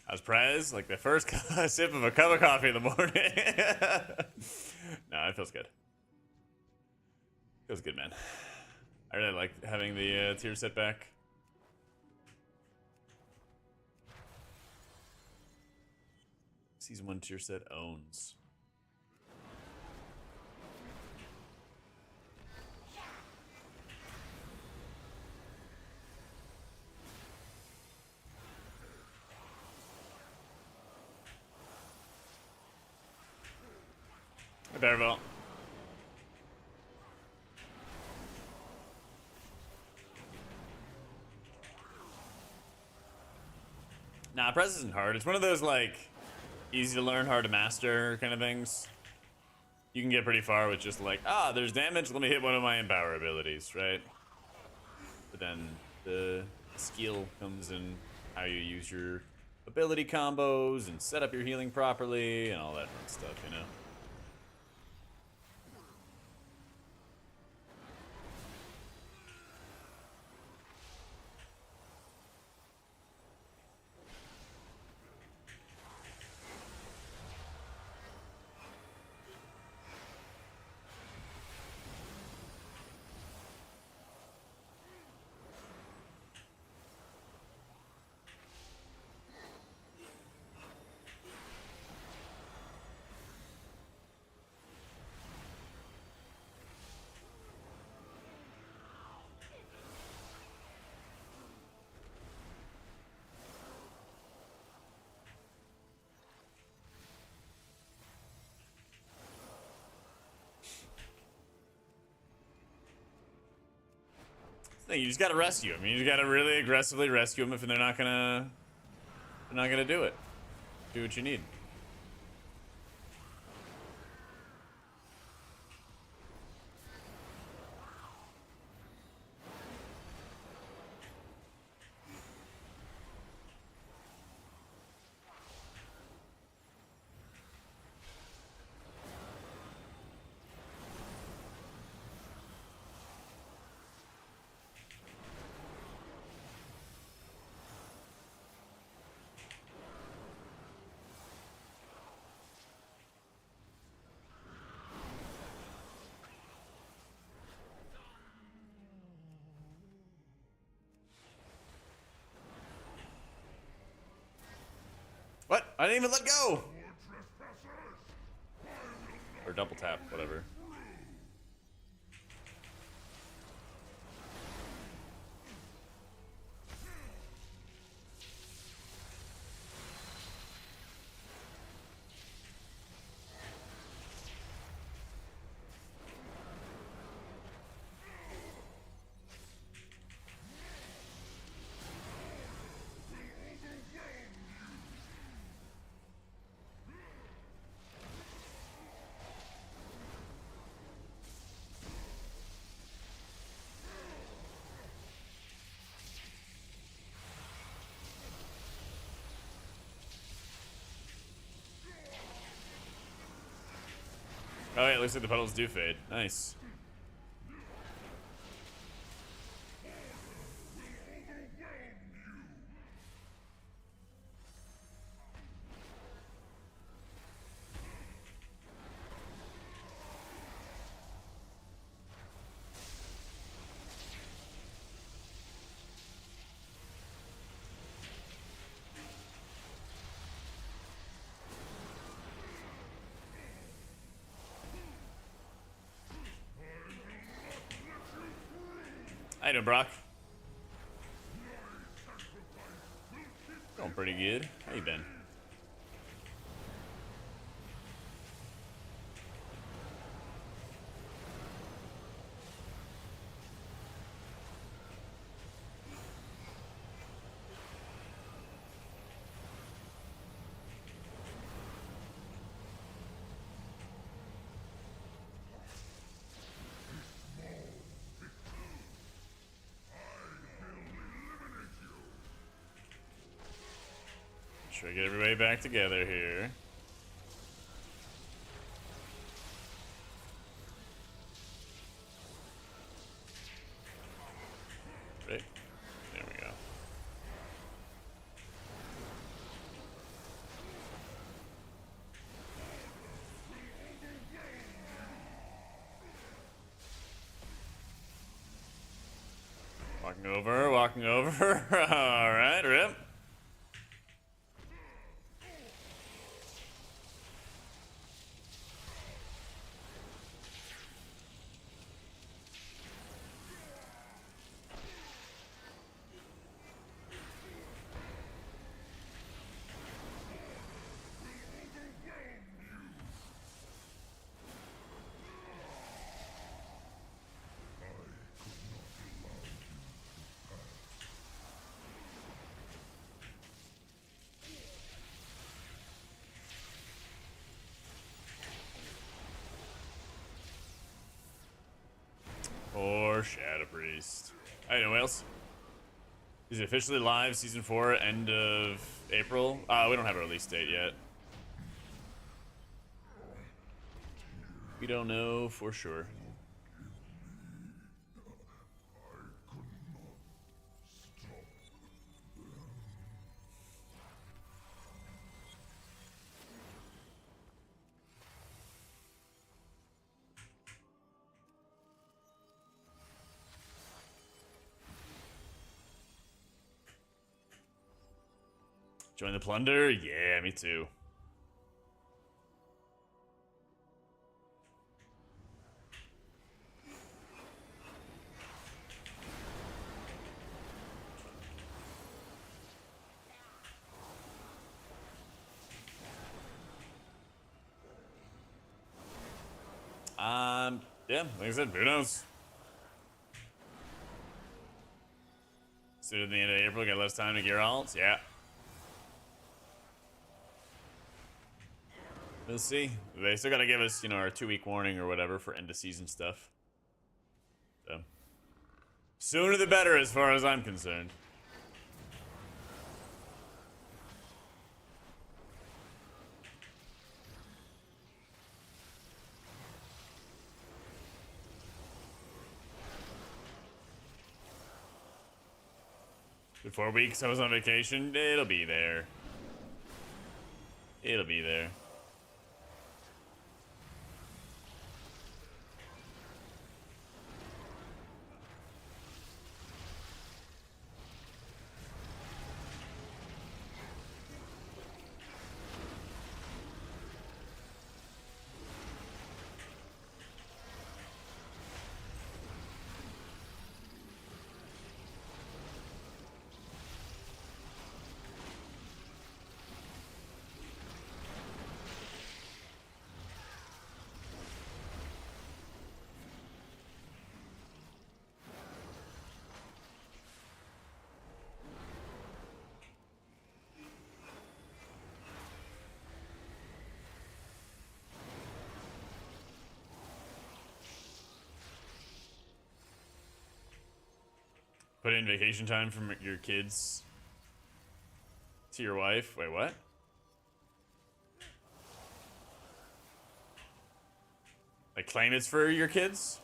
How's Prez? Like the first sip of a cup of coffee in the morning. No, it feels good. Feels good, man. I really like having the tier set back. Season 1 tier set owns. Bearville. Nah, press isn't hard. It's one of those, like, easy to learn, hard to master kind of things. You can get pretty far with just like, there's damage, let me hit one of my empower abilities, right? But then the skill comes in how you use your ability combos and set up your healing properly and all that fun stuff, you know? You just gotta rescue them. You just gotta really aggressively rescue them if they're not gonna do it. Do what you need. What? I didn't even let go! Or double tap, whatever. Oh, yeah, it looks like the petals do fade. Nice. How you doing, Brock? Going pretty good. How you been? Try to get everybody back together here. Right. There we go. Walking over. Alright, rip. Or Shadow Priest. I know what else. Is it officially live? Season 4, end of April? We don't have a release date yet. We don't know for sure. Join the plunder? Yeah, me too. Yeah, like I said, who knows? Sooner than the end of April, get less time to gear alts? Yeah. We'll see. They still gotta give us, you know, our 2-week warning or whatever for end of season stuff. So, sooner the better as far as I'm concerned. In 4 weeks, I was on vacation. It'll be there. It'll be there. Put in vacation time from your kids to your wife. Wait, what? Like, claim it's for your kids?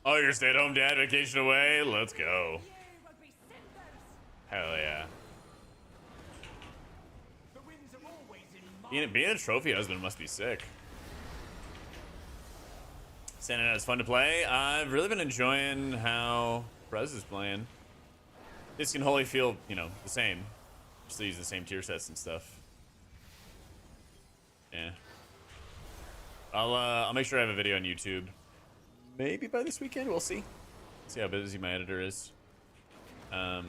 Oh, you're stay-at-home dad, vacation away? Let's go. Hell yeah. Being a trophy husband must be sick. Standing out is fun to play. I've really been enjoying how Brez is playing. This can wholly feel, you know, the same. Still use the same tier sets and stuff. Yeah. I'll make sure I have a video on YouTube. Maybe by this weekend, we'll see. See how busy my editor is. But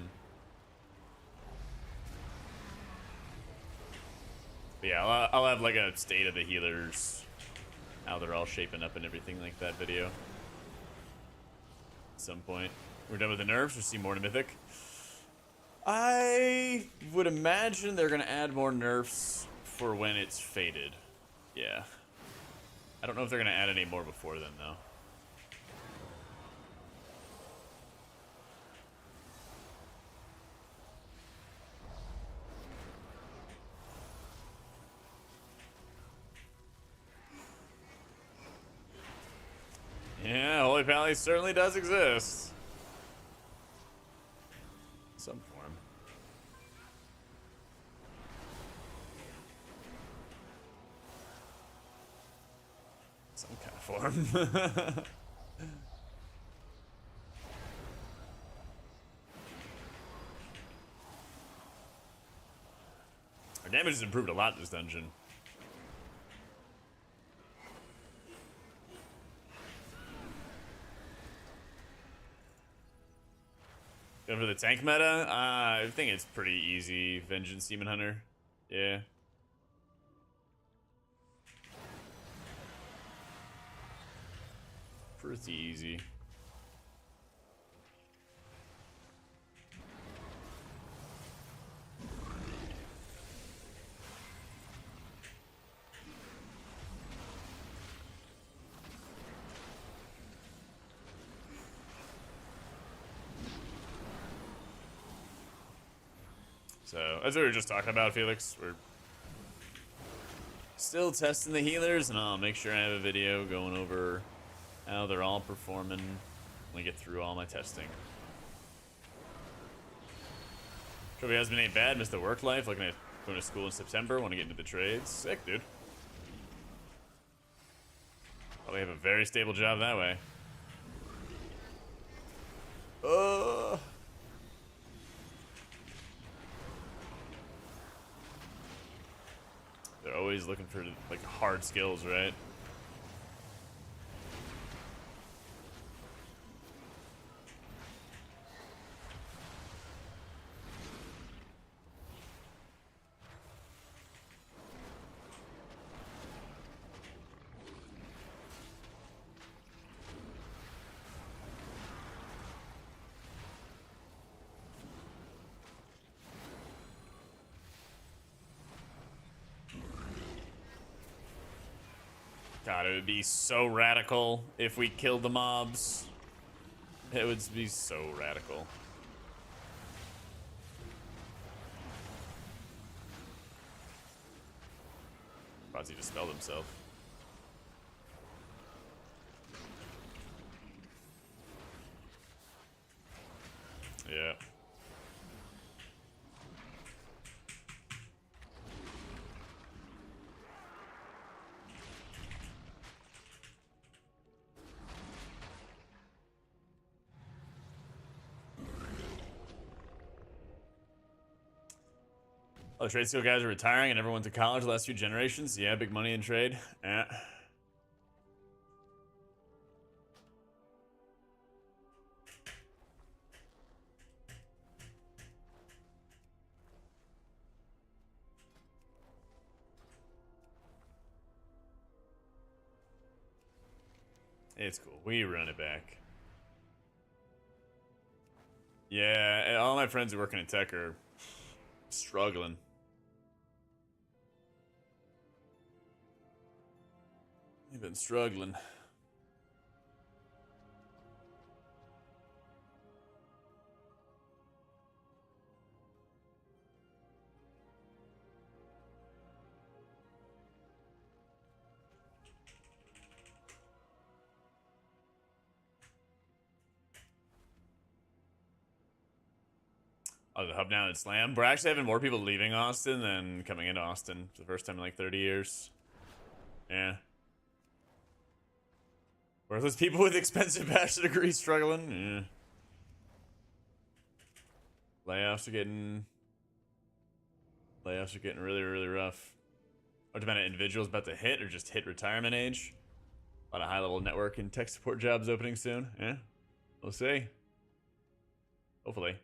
yeah, I'll have like a state of the healers, how they're all shaping up and everything like that video. At some point. We're done with the nerfs, we'll see more to Mythic. I would imagine they're gonna add more nerfs for when it's faded. Yeah. I don't know if they're gonna add any more before then though. Yeah, Holy Pally certainly does exist. Some form. Some kind of form. Our damage has improved a lot in this dungeon. Going for the tank meta? I think it's pretty easy. Vengeance Demon Hunter. Yeah. Pretty easy. So, as we were just talking about, Felix, we're still testing the healers, and I'll make sure I have a video going over how they're all performing when we get through all my testing. Trophy husband ain't bad, missed the work life, looking at going to school in September, want to get into the trades. Sick, dude. Probably have a very stable job that way. They're always looking for like hard skills, right? God, it would be so radical if we killed the mobs. It would be so radical. Quasi dispelled himself. Yeah. Oh, the trade skill guys are retiring and everyone went to college the last few generations. Yeah, big money in trade. Yeah. It's cool. We run it back. Yeah, and all my friends who working in tech are struggling. They've been struggling. Oh, the hub now in Slam. We're actually having more people leaving Austin than coming into Austin for the first time in like 30 years. Yeah. Worthless people with expensive bachelor degrees struggling. Yeah. Layoffs are getting really, really rough. What about individuals about to hit or just hit retirement age? A lot of high-level network and tech support jobs opening soon. Yeah. We'll see. Hopefully.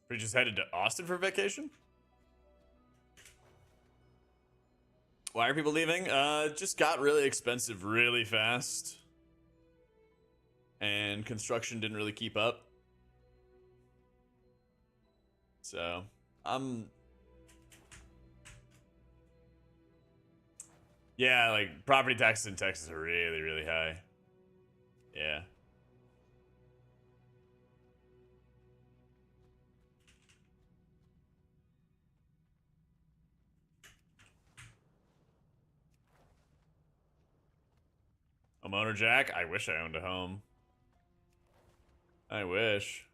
We just headed to Austin for vacation? Why are people leaving? It just got really expensive really fast. And construction didn't really keep up. So, yeah, like property taxes in Texas are really, really high. Yeah. Homeowner Jack? I wish I owned a home. I wish.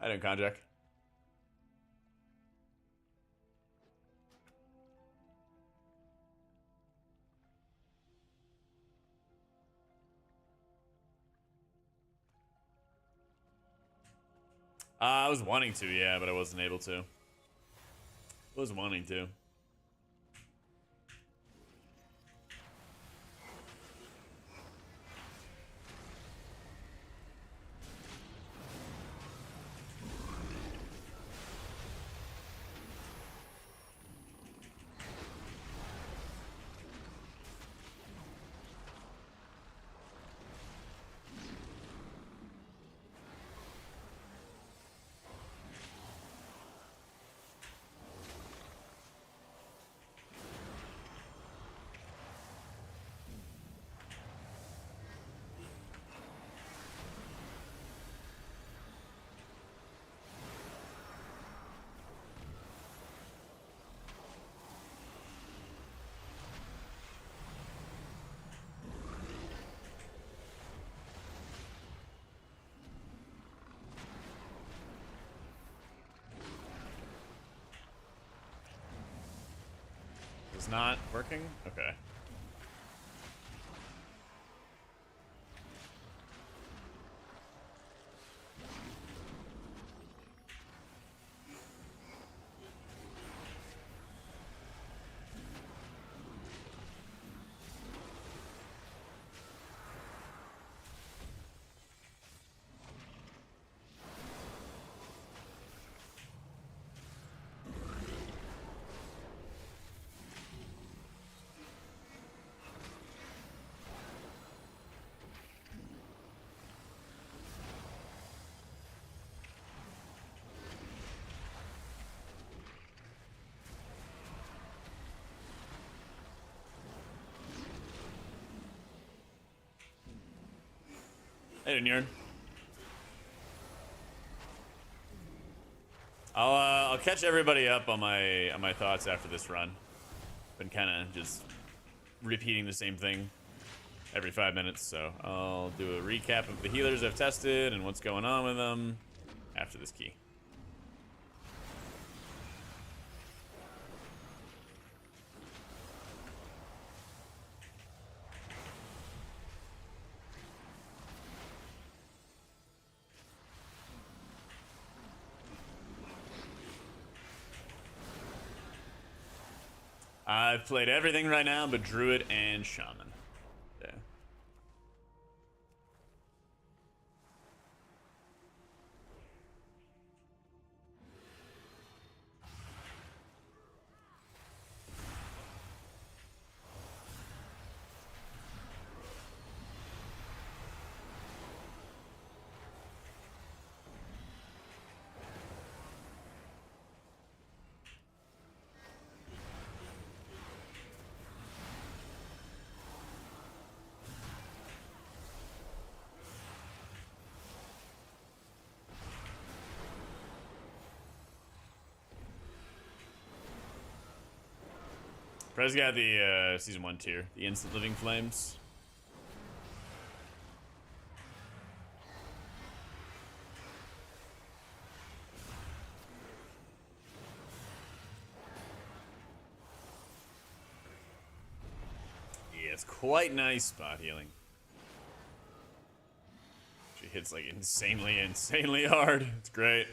I didn't conjack. I was wanting to, yeah, but I wasn't able to. I was wanting to. It's not working? Okay. Hey, Nerd. I'll catch everybody up on my thoughts after this run. Been kind of just repeating the same thing every 5 minutes, so I'll do a recap of the healers I've tested and what's going on with them after this key. I've played everything right now but Druid and Shaman. Yeah. Prez got the season 1 tier, the instant living flames. Yeah, it's quite nice spot healing. She hits like insanely hard. It's great.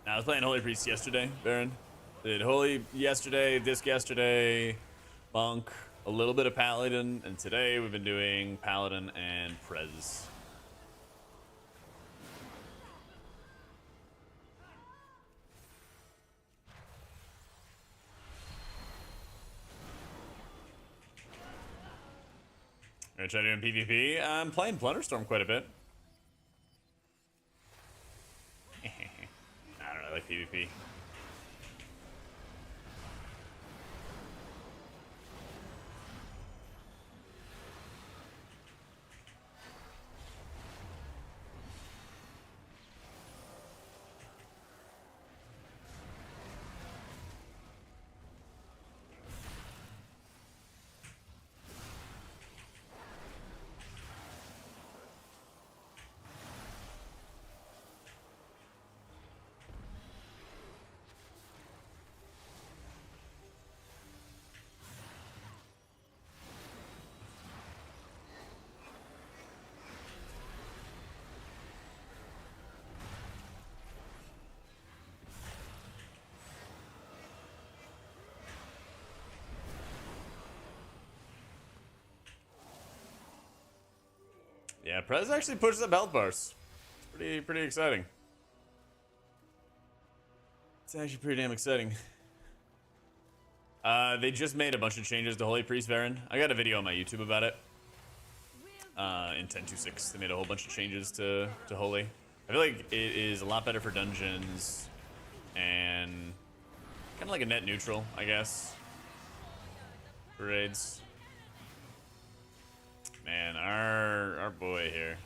I was playing Holy Priest yesterday, Baron. Did Holy yesterday, Disc yesterday, Monk, a little bit of Paladin, and today we've been doing Paladin and Prez. Gonna try doing PvP. I'm playing Plunderstorm quite a bit. I don't know, I like PvP. Yeah, Prez actually pushes up health bars. It's pretty exciting. It's actually pretty damn exciting. They just made a bunch of changes to Holy Priest Baron. I got a video on my YouTube about it. In 10.26, they made a whole bunch of changes to Holy. I feel like it is a lot better for dungeons and kind of like a net neutral, I guess, for raids. Man, our boy here.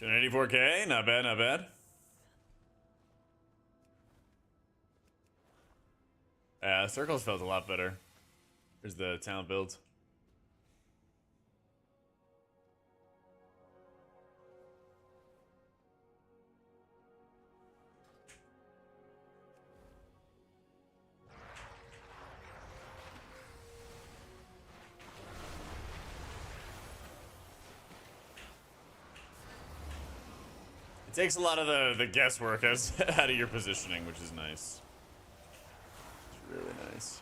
$284K, not bad, not bad. Circles felt a lot better. Here's the talent build. It takes a lot of the guesswork out of your positioning, which is nice. It's really nice.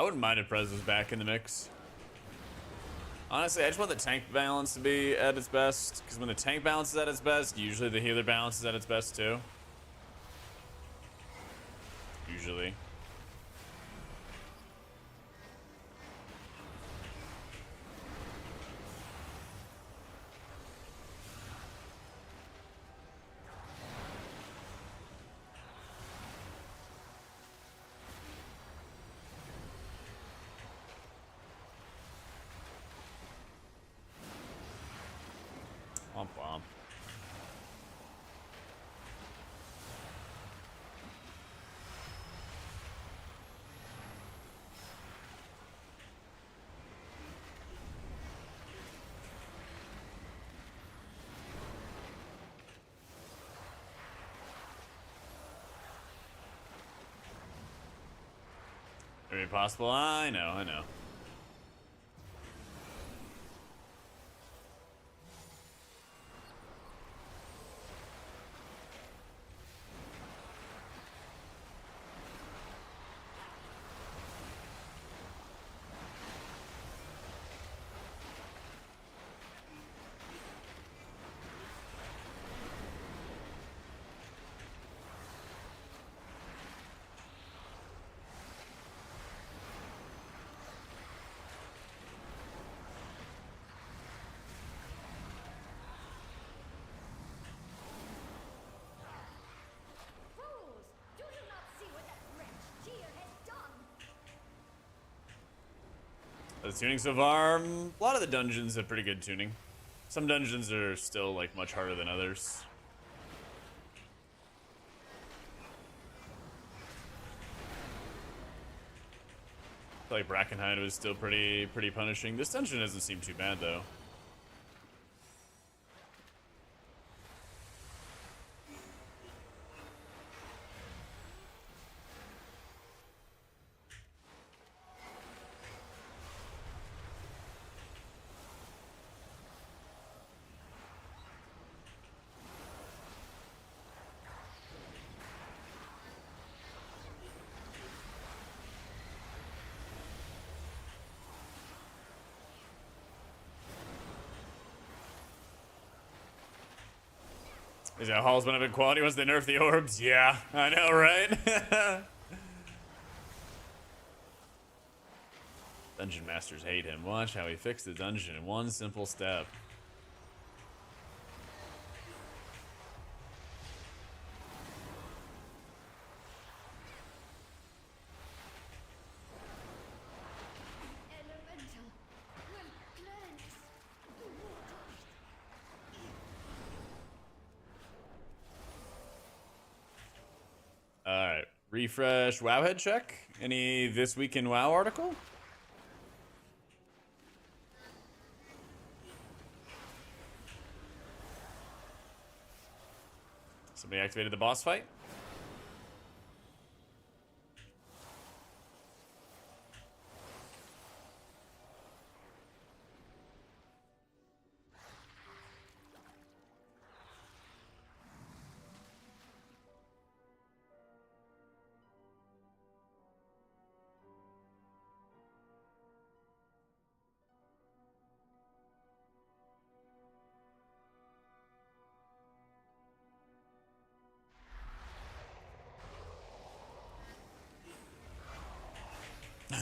I wouldn't mind if Prez was back in the mix. Honestly, I just want the tank balance to be at its best, because when the tank balance is at its best, usually the healer balance is at its best too. Usually. Womp womp. Very possible. I know, I know. Fools! Do you not see what that wretch Tyr has done? The tuning so far, a lot of the dungeons have pretty good tuning. Some dungeons are still like much harder than others. I feel like Brackenhide was still pretty punishing. This dungeon doesn't seem too bad though. Is that Hall's been a big quality once they nerf the orbs? Yeah, I know, right? Dungeon masters hate him. Watch how he fixed the dungeon in one simple step. Elemental will cleanse the waters. Alright, refresh Wowhead check. Any This Week in WoW article? Somebody activated the boss fight?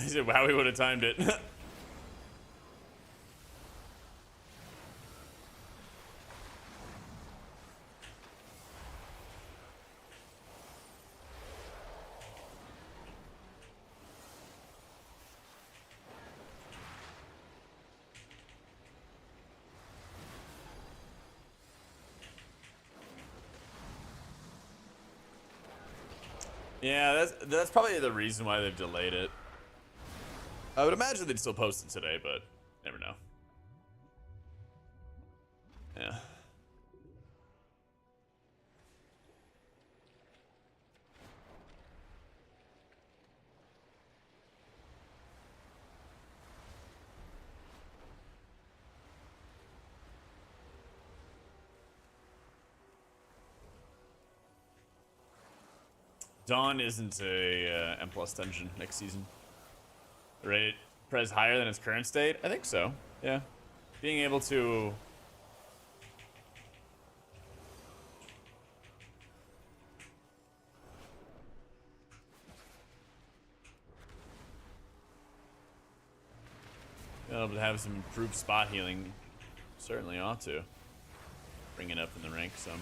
He said, wow, we would have timed it. Yeah, that's probably the reason why they've delayed it. I would imagine they'd still post it today, but never know. Yeah. Dawn isn't a M+ dungeon next season. rate pres higher than its current state? I think so. Yeah. Being able to have some improved spot healing certainly ought to bring it up in the rank some.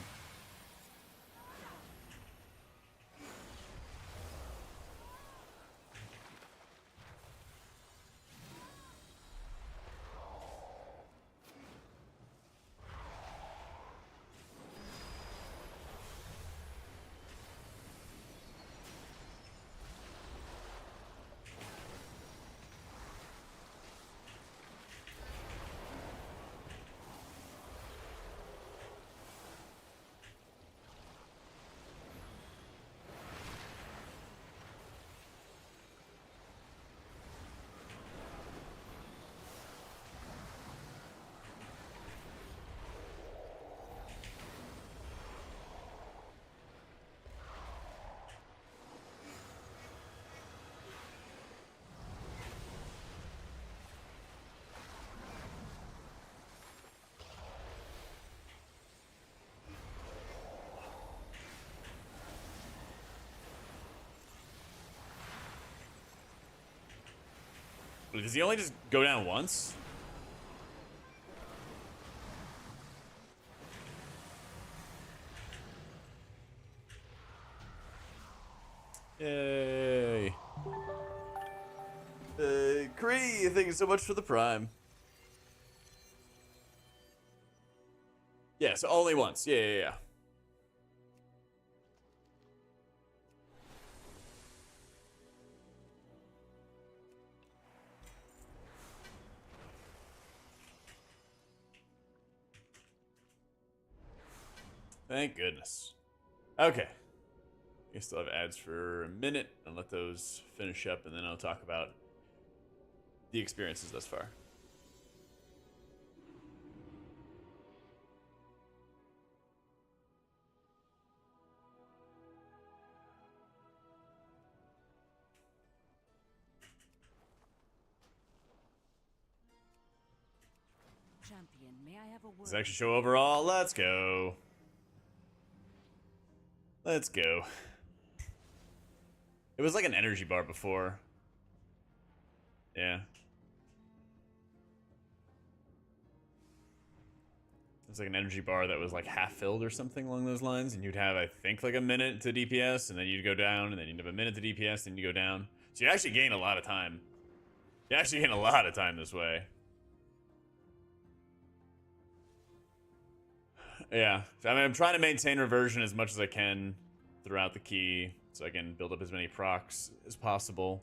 Does he only just go down once? Yay. Kree, thank you so much for the prime. Yeah, so only once. Yeah. Thank goodness. Okay. I still have ads for a minute. I'll let those finish up, and then I'll talk about the experiences thus far. Champion, may I have a word? Does it actually show overall? Let's go. Let's go. It was like an energy bar before. Yeah. It was like an energy bar that was like half filled or something along those lines, and you'd have, I think, like a minute to DPS, and then you'd go down, and then you'd have a minute to DPS, and you go down. So you actually gain a lot of time. You actually gain a lot of time this way. Yeah, I mean, I'm trying to maintain reversion as much as I can throughout the key, so I can build up as many procs as possible.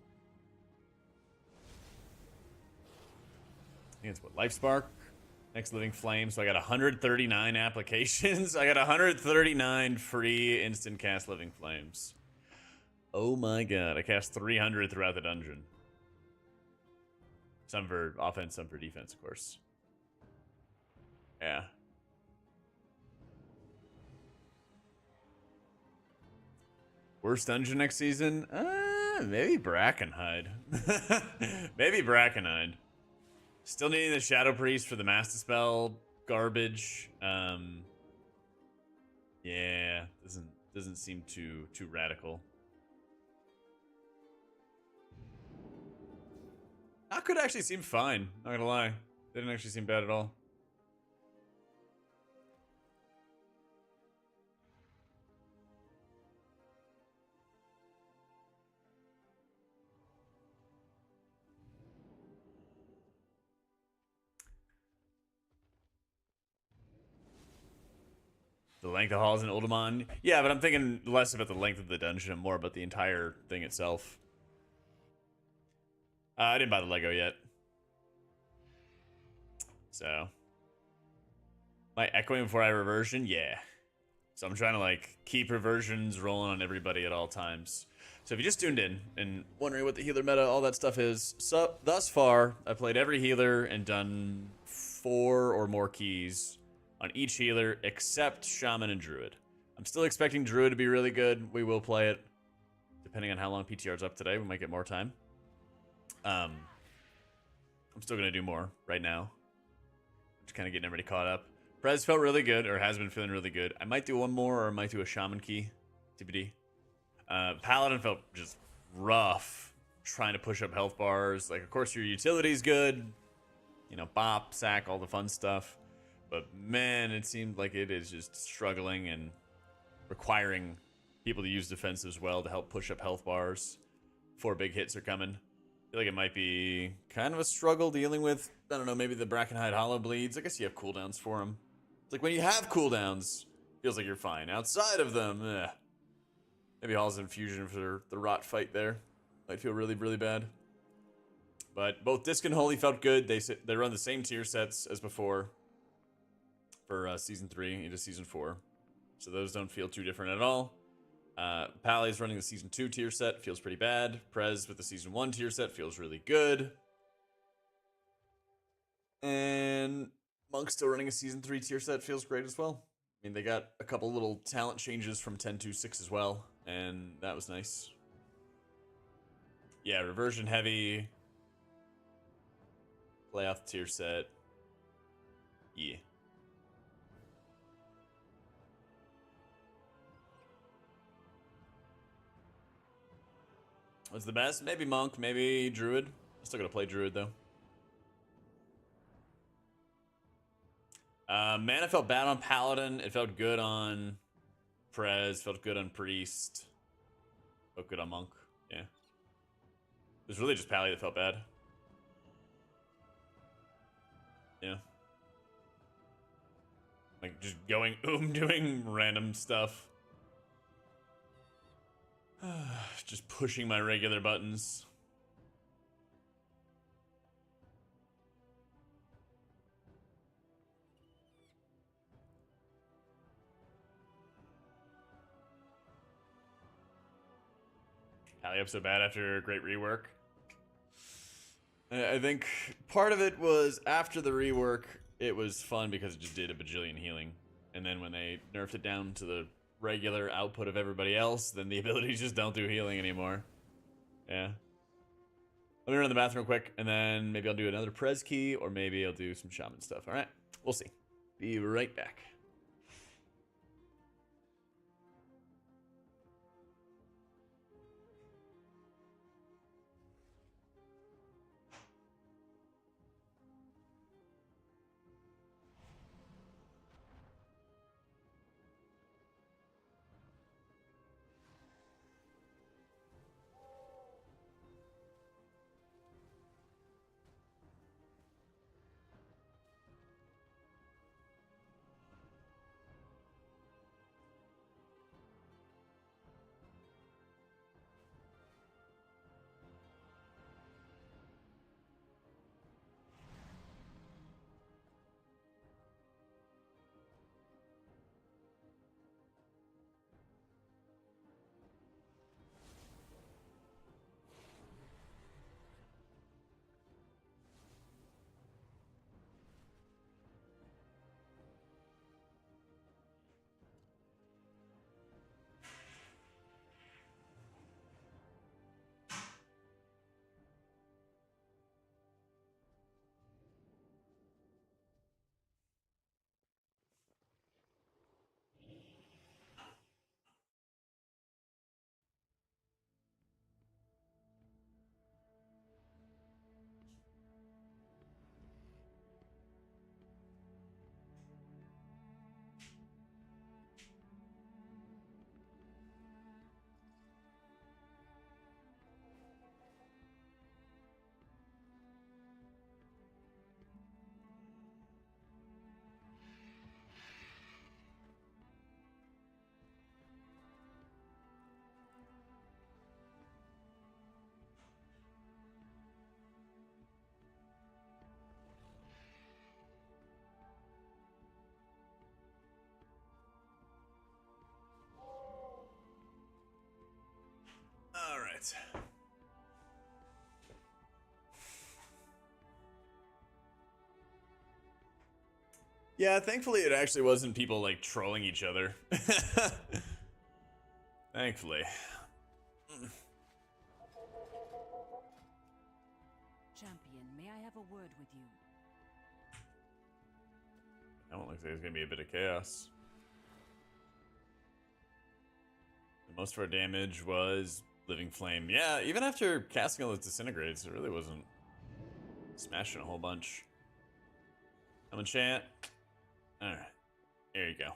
I think it's what, Life Spark, next Living Flame. So I got 139 applications. I got 139 free instant cast Living Flames. Oh my god, I cast 300 throughout the dungeon. Some for offense, some for defense, of course. Yeah. Worst dungeon next season? Maybe Brackenhide. Maybe Brackenhide. Still needing the Shadow Priest for the Master Spell garbage. Yeah, doesn't seem too radical. That could actually seem fine. Not gonna lie, didn't actually seem bad at all. The length of halls in Uldaman? Yeah, but I'm thinking less about the length of the dungeon and more about the entire thing itself. I didn't buy the Lego yet. So. Am I echoing before I reversion? Yeah. So I'm trying to like keep reversions rolling on everybody at all times. So if you just tuned in and wondering what the healer meta, all that stuff is, so thus far, I played every healer and done 4 or more keys on each healer except Shaman and Druid. I'm still expecting Druid to be really good. We will play it. Depending on how long PTR's up today, we might get more time. I'm still gonna do more right now. Just kind of getting everybody caught up. Prez felt really good, or has been feeling really good. I might do one more, or I might do a Shaman Key. TBD. Paladin felt just rough, trying to push up health bars. Like, of course, your utility's good. You know, bop, sack, all the fun stuff. But man, it seemed like it is just struggling and requiring people to use defense as well to help push up health bars before big hits are coming. I feel like it might be kind of a struggle dealing with, I don't know, maybe the Brackenhide Hollow Bleeds. I guess you have cooldowns for them. It's like when you have cooldowns, feels like you're fine. Outside of them, maybe Hall's Infusion for the Rot fight there might feel really, really bad. But both Disc and Holy felt good. They run the same tier sets as before for Season 3 into Season 4. So those don't feel too different at all. Pally's running the Season 2 tier set. Feels pretty bad. Prez with the Season 1 tier set feels really good. And Monk's still running a Season 3 tier set. Feels great as well. I mean, they got a couple little talent changes from 10 to 6 as well. And that was nice. Yeah, Reversion Heavy. Playoff tier set. Yeah. What's the best? Maybe Monk, maybe Druid. I'm still gonna play Druid though. Mana felt bad on Paladin. It felt good on Prez. Felt good on Priest. Felt good on Monk. Yeah. It was really just Pally that felt bad. Yeah. Like just going doing random stuff. Just pushing my regular buttons. Pally up so bad after a great rework. I think part of it was after the rework, it was fun because it just did a bajillion healing. And then when they nerfed it down to the regular output of everybody else, then the abilities just don't do healing anymore. Yeah. Let me run to the bathroom quick, and then maybe I'll do another Prez key, or maybe I'll do some shaman stuff. All right, we'll see. Be right back. All right. Yeah, thankfully it actually wasn't people like trolling each other. Thankfully. Champion, may I have a word with you. That one looks like there's gonna be a bit of chaos. Most of our damage was Living Flame. Yeah, even after casting all those disintegrates, it really wasn't smashing a whole bunch. I'm enchant. Alright, there you go.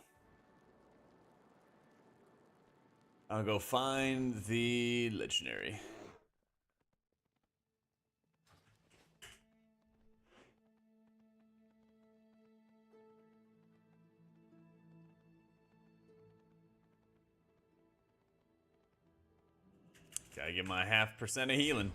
I'll go find the legendary. Gotta get my 0.5% of healing.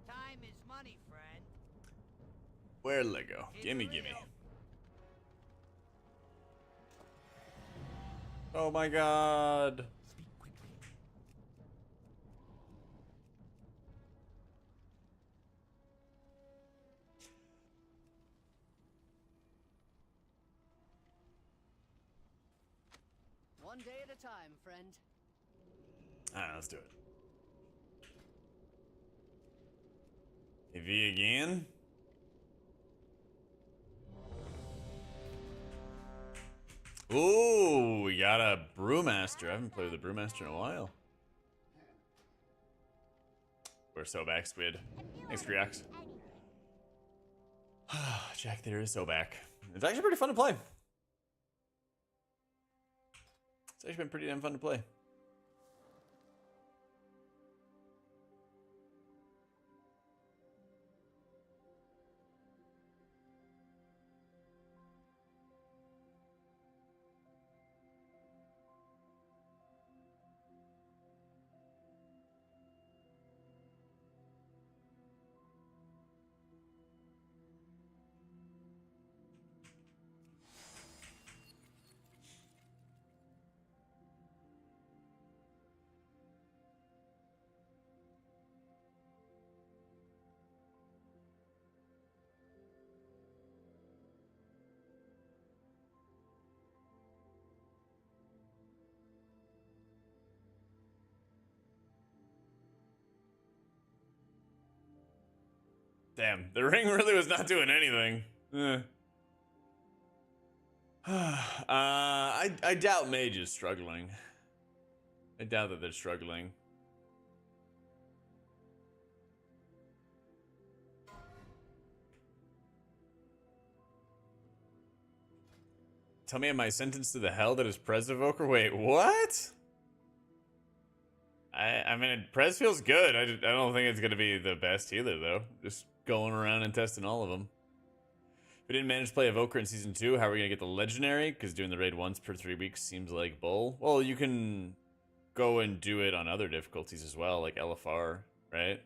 Time is money, friend. Where'd it go? Gimme, gimme. Oh my god. One day at a time, friend. Alright, let's do it. AV again. Ooh, we got a Brewmaster. I haven't played with a Brewmaster in a while. We're so back, Squid. Thanks, Creox. Jack Theater is so back. It's actually pretty fun to play. It's actually been pretty damn fun to play. Damn, the ring really was not doing anything. I doubt Mage is struggling. I doubt that they're struggling. Tell me, am I sentenced to the hell that is Prez Evoker? Wait, what? I mean, Prez feels good. I don't think it's gonna be the best healer though. Just going around and testing all of them. If we didn't manage to play Evoker in Season 2, how are we gonna get the Legendary? Because doing the raid once per 3 weeks seems like bull. Well, you can go and do it on other difficulties as well, like LFR, right?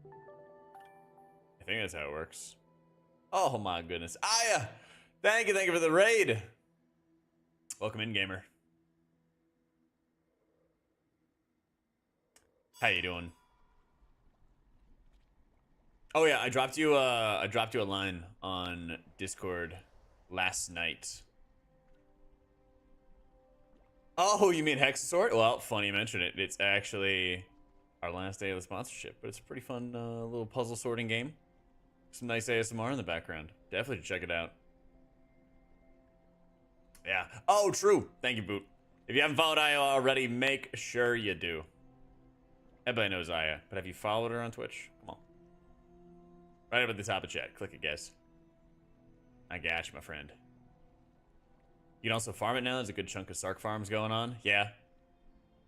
I think that's how it works. Oh my goodness. Aya! Thank you for the raid! Welcome in, gamer. How you doing? Oh yeah, I dropped you a line on Discord last night. Oh, you mean Hexasort? Well, funny you mention it. It's actually our last day of the sponsorship, but it's a pretty fun little puzzle sorting game. Some nice ASMR in the background. Definitely check it out. Yeah. Oh, true. Thank you, Boot. If you haven't followed Aya already, make sure you do. Everybody knows Aya, but have you followed her on Twitch? Come on. Right up at the top of chat. Click it, guys. I got you, my friend. You can also farm it now. There's a good chunk of Sark farms going on. Yeah.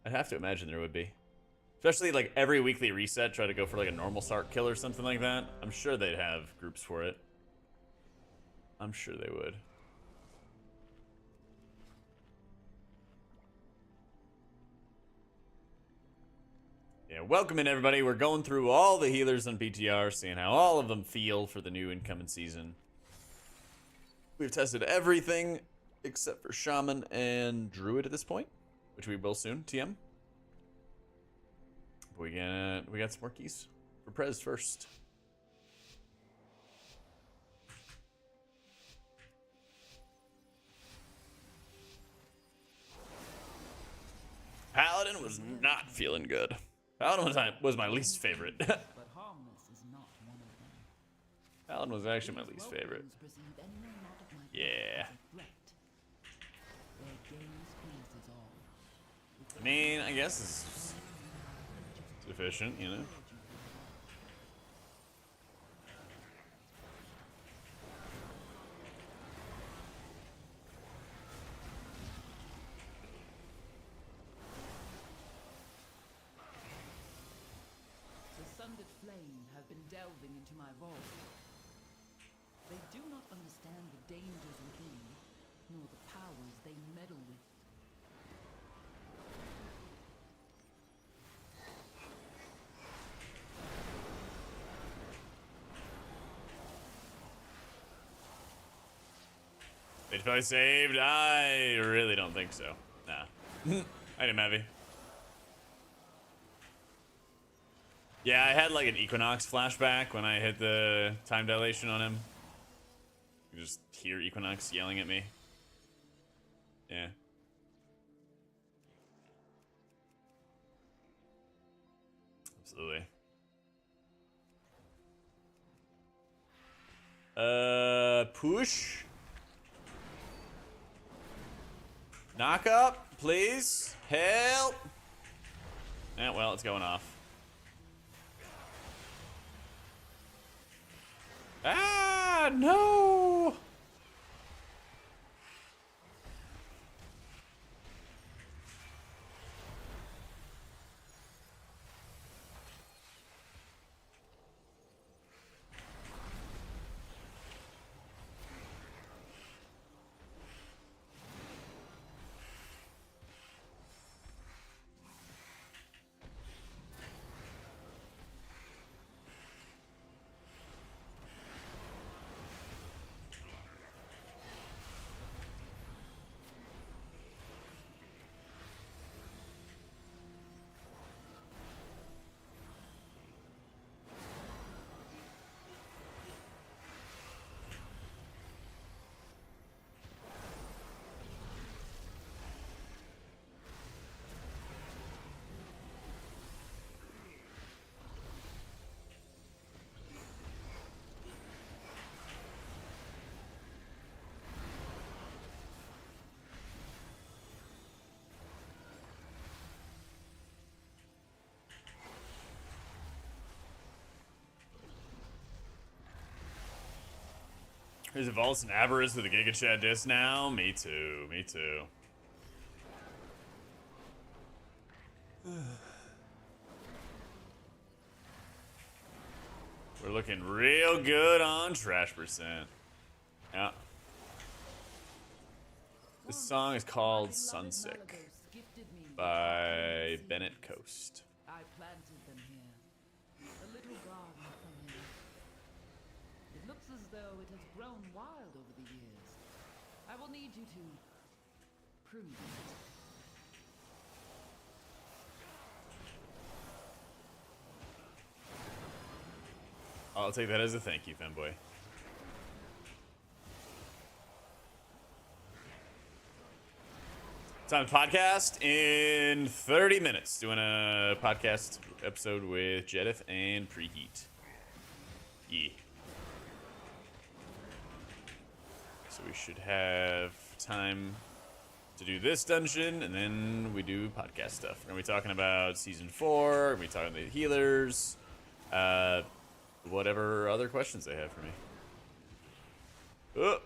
I'd have to imagine there would be. Especially like every weekly reset, try to go for like a normal Sark kill or something like that. I'm sure they'd have groups for it. I'm sure they would. Yeah, welcome in everybody. We're going through all the healers on PTR, seeing how all of them feel for the new incoming season. We've tested everything except for Shaman and Druid at this point, which we will soon, TM. But we got some more keys for Prez first. Paladin was not feeling good. Paladin was my least favorite. But harmless is not one of them. Paladin was actually my least These favorite. whelplings perceive anyone not of my blood Yeah. as a threat. Their gaze pleases all. I mean, I guess it's sufficient, you know? The sundered flame have been delving into my vault. They do not understand the dangers within, nor the powers they meddle with. It's probably saved? I really don't think so. Nah. I didn't have it. Yeah, I had like an Equinox flashback when I hit the time dilation on him. You just hear Equinox yelling at me. Yeah. Absolutely. Push. Knock up, please. Help. Yeah, well, it's going off. Ah, no. There's a Vaults and Avarice with a Giga Chat disc now. Me too. Me too. We're looking real good on trash percent. Yeah. This song is called Sunsick by Bennett Coast. I planted them here. A little garden for me. It looks as though it has grown wild over the years. I will need you to prune it. I'll take that as a thank you, fanboy. Time to podcast in 30 minutes. Doing a podcast episode with Jedith and Preheat. Yeah. So we should have time to do this dungeon, and then we do podcast stuff. We're going to be talking about Season 4, we're going to be talking about the healers, whatever other questions they have for me. Oh.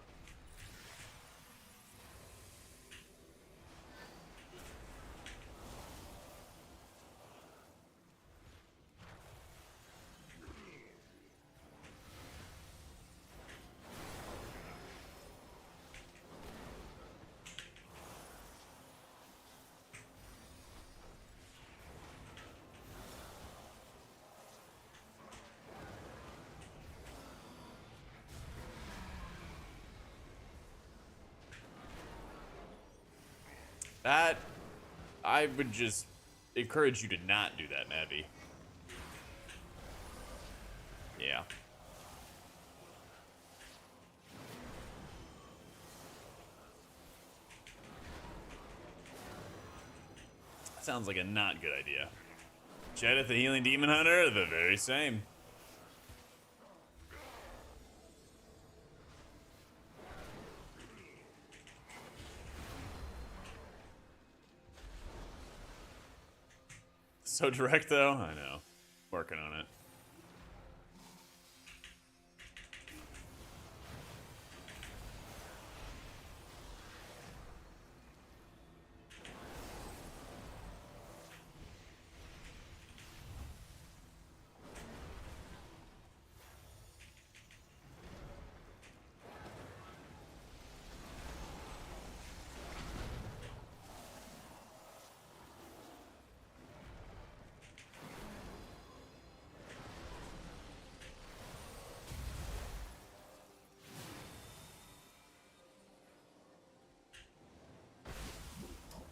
That, I would just encourage you to not do that, Navi. Yeah. Sounds like a not good idea. Jedith, the healing demon hunter, the very same. So direct though, I know. Working on it.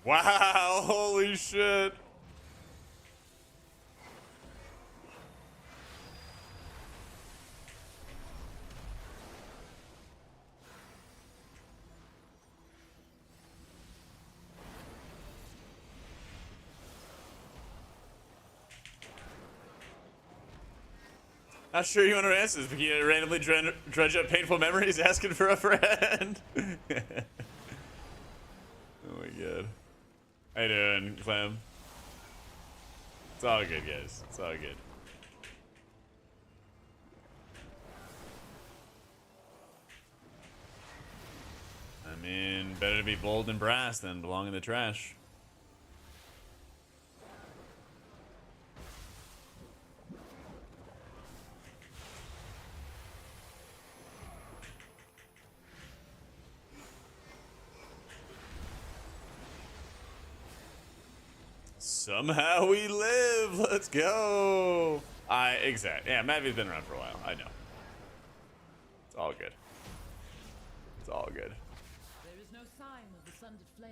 Wow, holy shit. Not sure you want to answer this, but you randomly dredge up painful memories asking for a friend. Oh my god. How you doing, Clem? It's all good, guys. It's all good. I mean, better to be bold and brass than belong in the trash. Somehow we live. Let's go. Exactly. Yeah, Mavi's been around for a while. I know. It's all good. It's all good. There is no sign of the sundered flame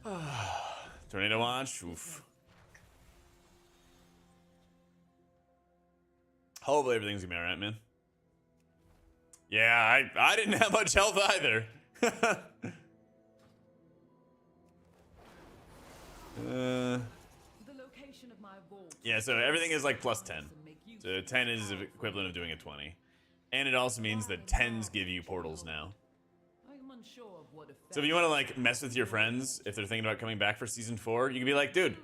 here. Tornado launch. Oof. Hopefully everything's gonna be alright, man. Yeah, I didn't have much health either. The location of my vault. Yeah, so everything is like plus 10. So 10 is equivalent of doing a 20. And it also means that 10s give you portals now. I am unsure of what effect. So if you want to like mess with your friends, if they're thinking about coming back for season 4, you can be like, dude,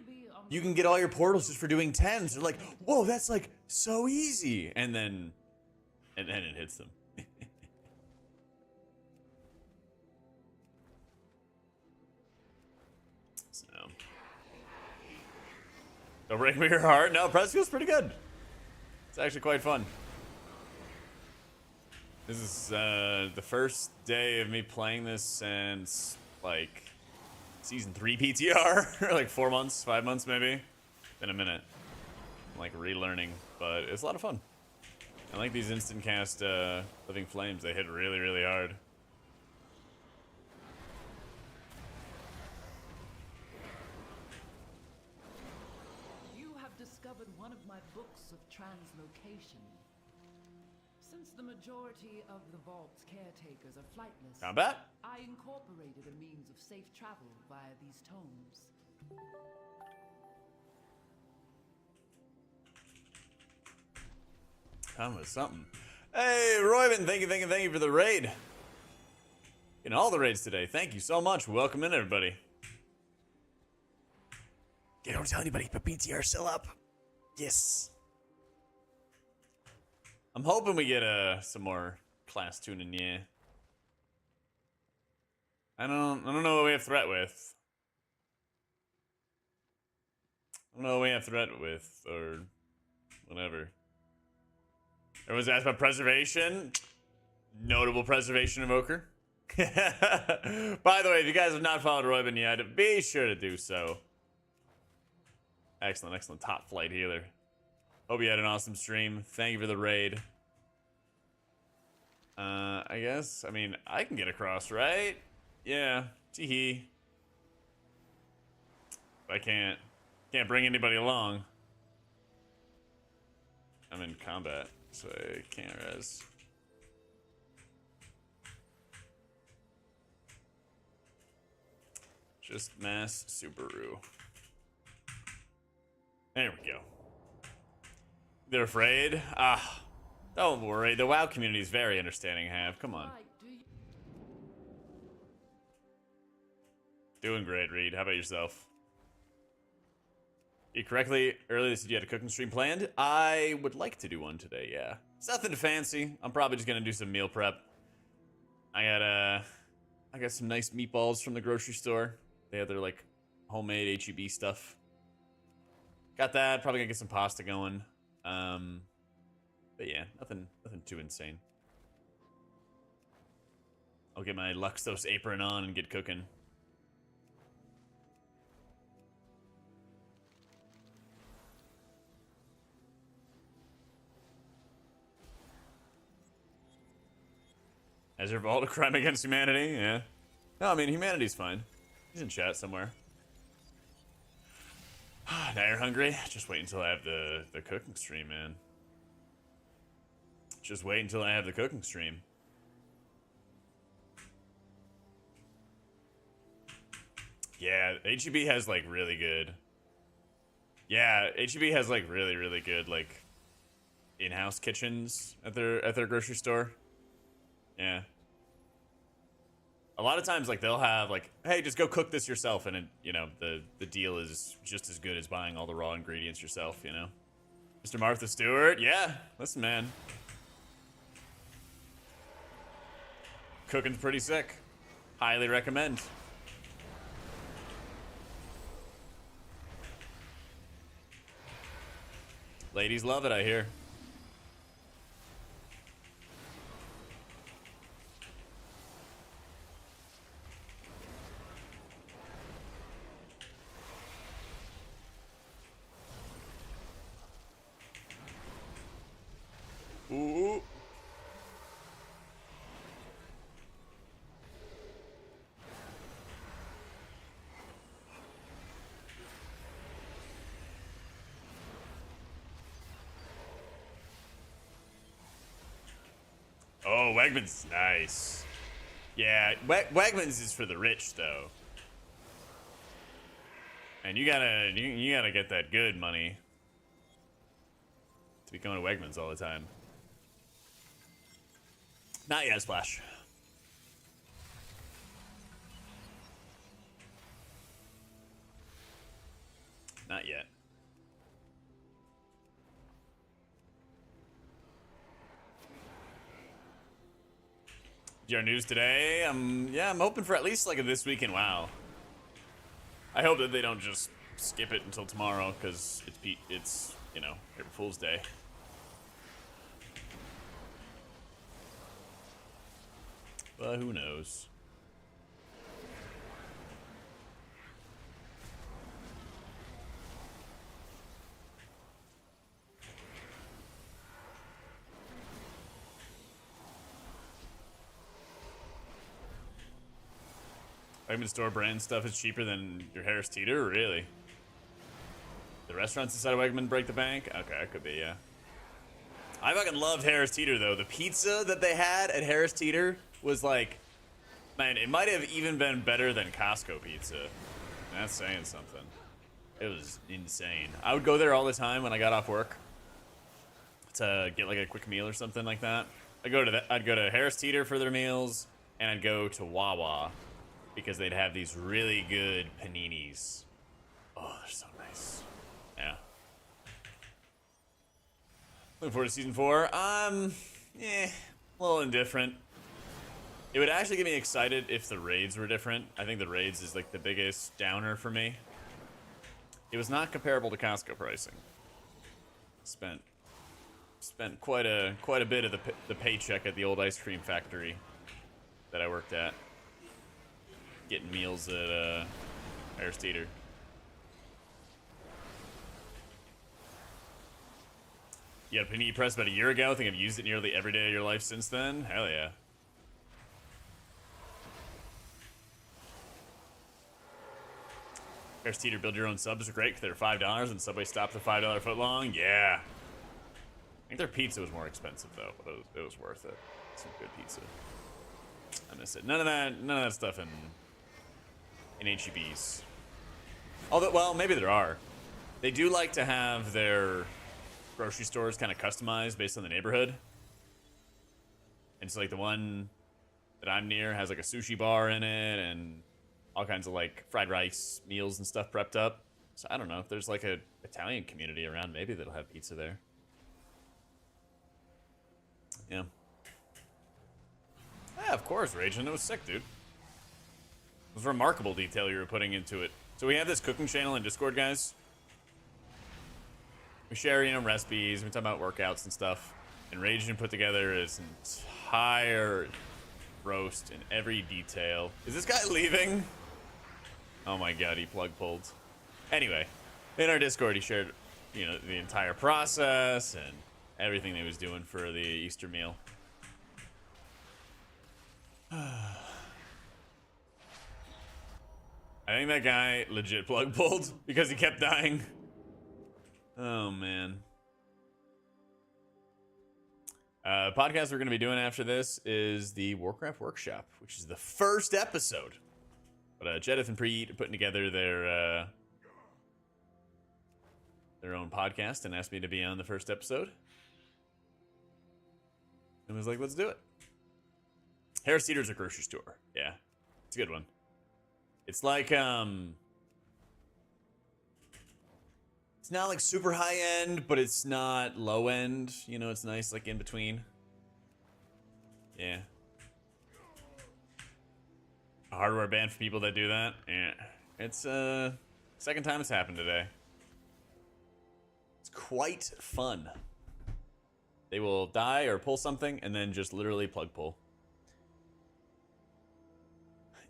you can get all your portals just for doing 10s. They're like, whoa, that's like so easy. And then it hits them. So. Don't break me your heart. No, press feels pretty good. It's actually quite fun. This is the first day of me playing this since like season 3 PTR, like 4 months, 5 months maybe. Been a minute. I'm like relearning, but it's a lot of fun. I like these instant cast living flames. They hit really, really hard. You have discovered one of my books of translocation. Since the majority of the vault's caretakers are flightless, Combat? I incorporated a means of safe travel via these tomes. That was something. Hey, Royman, thank you for the raid. In all the raids today, thank you so much. Welcome in, everybody. Yeah, don't tell anybody, but PTR still up. Yes. I'm hoping we get some more class tuning, yeah. I don't know what we have threat with. I don't know what we have threat with, or whatever. Everyone's asked about preservation. Notable preservation evoker. By the way, if you guys have not followed Royman yet, be sure to do so. Excellent, excellent. Top flight healer. Hope you had an awesome stream. Thank you for the raid. I guess, I mean, I can get across, right? Yeah. Teehee. I can't bring anybody along. I'm in combat, so I can't res. Just mass Subaru. There we go. They're afraid? Ah, don't worry. The WoW community is very understanding, Have. Come on. Right, do you? Doing great, Reed. How about yourself? You correctly earlier said you had a cooking stream planned. I would like to do one today, yeah. It's nothing fancy. I'm probably just gonna do some meal prep. I got some nice meatballs from the grocery store. They had their like homemade HEB stuff. Got that. Probably gonna get some pasta going. But yeah, nothing too insane. I'll get my Luxos apron on and get cooking. Has revolt a crime against humanity? Yeah. No, I mean, humanity's fine. He's in chat somewhere. Now you're hungry? Just wait until I have the cooking stream, man. Just wait until I have the cooking stream. Yeah, HEB has like really good. Yeah, HEB has like really good like in-house kitchens at their grocery store. Yeah. A lot of times, like, they'll have, like, hey, just go cook this yourself, and, it, you know, the deal is just as good as buying all the raw ingredients yourself, you know? Mr. Martha Stewart? Yeah. Listen, man. Cooking's pretty sick. Highly recommend. Ladies love it, I hear. Ooh. Oh, Wegmans, nice. Yeah, Wegmans is for the rich, though. And you gotta get that good money to be going to Wegmans all the time. Not yet, Splash. Not yet. Your news today? Yeah, I'm hoping for at least like a This Week in WoW. I hope that they don't just skip it until tomorrow, because it's you know, April Fool's Day. But who knows? Wegmans store brand stuff is cheaper than your Harris Teeter? Really? The restaurants inside of Wegman break the bank? Okay, that could be, yeah. I fucking loved Harris Teeter, though. The pizza that they had at Harris Teeter was like, man, it might have even been better than Costco pizza. That's saying something. It was insane. I would go there all the time when I got off work to get like a quick meal or something like that. I'd go to Harris Teeter for their meals, and I'd go to Wawa because they'd have these really good paninis. Oh, they're so nice. Yeah. Looking forward to season 4. A little indifferent. It would actually get me excited if the raids were different. I think the raids is like the biggest downer for me. It was not comparable to Costco pricing. Spent quite a bit of the paycheck at the old ice cream factory that I worked at, getting meals at Harris Teeter. You got a panini press about a year ago. I think I've used it nearly every day of your life since then. Hell yeah. Harris Teeter, build your own subs are great because they're $5 and Subway stopped the $5 foot long. Yeah. I think their pizza was more expensive though, but it was worth it. Some good pizza. I miss it. None of that stuff in HEBs. Although, well, maybe there are. They do like to have their grocery stores kind of customized based on the neighborhood. And so like the one that I'm near has like a sushi bar in it and all kinds of like fried rice meals and stuff prepped up. So I don't know if there's like a Italian community around, maybe that'll have pizza there. Yeah. Yeah, of course, Raging. It was sick, dude. It was remarkable detail you were putting into it. So we have this cooking channel in Discord, guys. We share, you know, recipes. We talk about workouts and stuff. And Raging put together his entire roast in every detail. Is this guy leaving? Oh my god, he plug pulled. Anyway, in our Discord, he shared, you know, the entire process and everything that he was doing for the Easter meal. I think that guy legit plug pulled because he kept dying. Oh man. Podcast we're going to be doing after this is the Warcraft Workshop, which is the first episode. But Jedith and Preet are putting together their own podcast and asked me to be on the first episode. And was like, let's do it. Harris Teeter's a grocery store. Yeah, it's a good one. It's like, it's not like super high end, but it's not low end. You know, it's nice, like in between. Yeah. A hardware ban for people that do that. Yeah. It's second time it's happened today. It's quite fun. They will die or pull something and then just literally plug pull.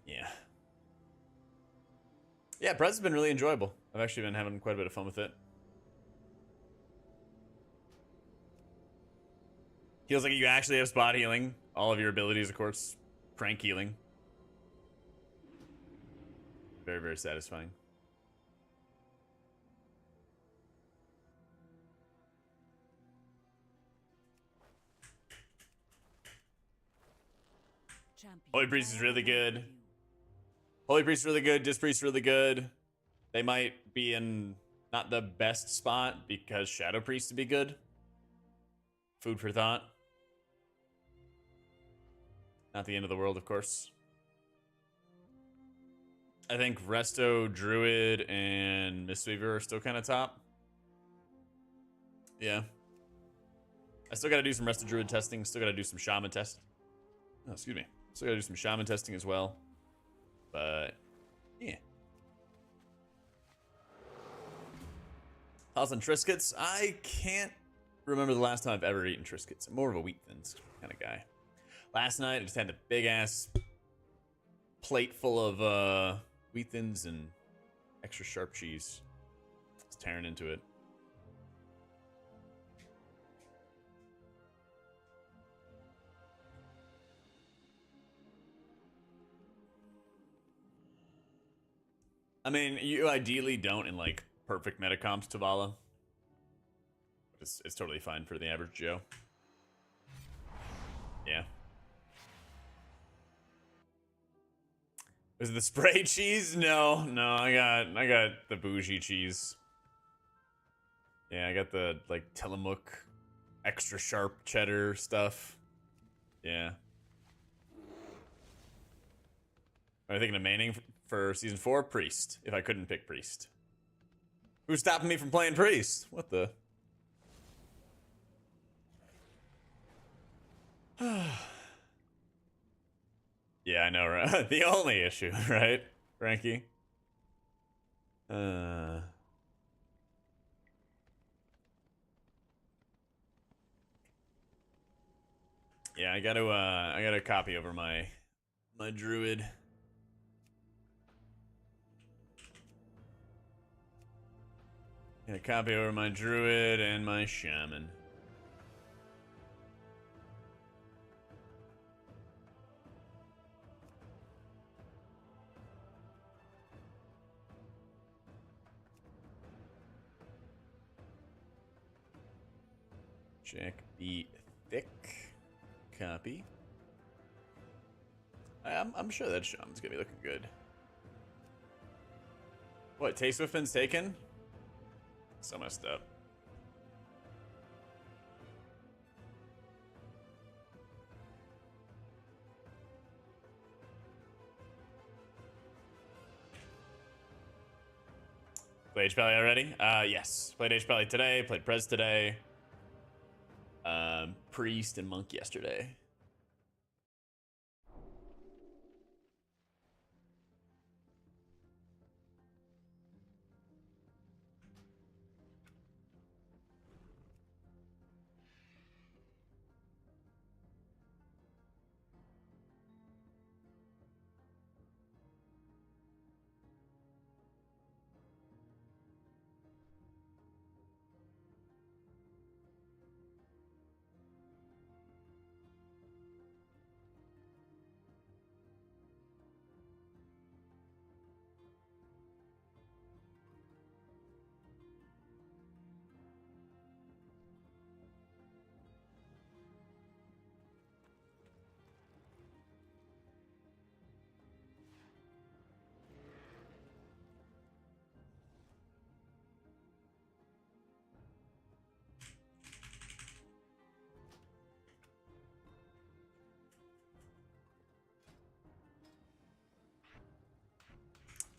Yeah. Yeah, Prez has been really enjoyable. I've actually been having quite a bit of fun with it. Feels like you actually have spot healing. All of your abilities, of course, prank healing. Very, very satisfying. Holy Priest is really good. Holy Priest really good. Disc Priest really good. They might be in not the best spot because Shadow Priest would be good. Food for thought. Not the end of the world, of course. I think Resto, Druid, and Mistweaver are still kind of top. Yeah. I still got to do some Resto Druid testing. Still got to do some Shaman testing. Oh, excuse me. Still got to do some Shaman testing as well. But, yeah. Thoughts on Triscuits? I can't remember the last time I've ever eaten Triscuits. I'm more of a wheat thins kind of guy. Last night, I just had a big-ass plate full of wheat thins and extra sharp cheese. I was tearing into it. I mean, you ideally don't in, like, perfect meta comps to Vala. But it's totally fine for the average Joe. Yeah. Was it the spray cheese? No, I got the bougie cheese. Yeah, I got the, like, Tillamook extra sharp cheddar stuff. Yeah. Am I thinking of maining for season 4? Priest, if I couldn't pick Priest. Who's stopping me from playing Priest? What the? Yeah, I know, right? The only issue, right, Frankie? Yeah, I gotta copy over my druid. Yeah, copy over my druid and my shaman. Jack be thick. Copy. I'm sure that shaman's gonna be looking good. What, Tay Swiftman's taken? So messed up. Played H-Pally already? Yes. Played H-Pally today, played Prez today. Priest and Monk yesterday.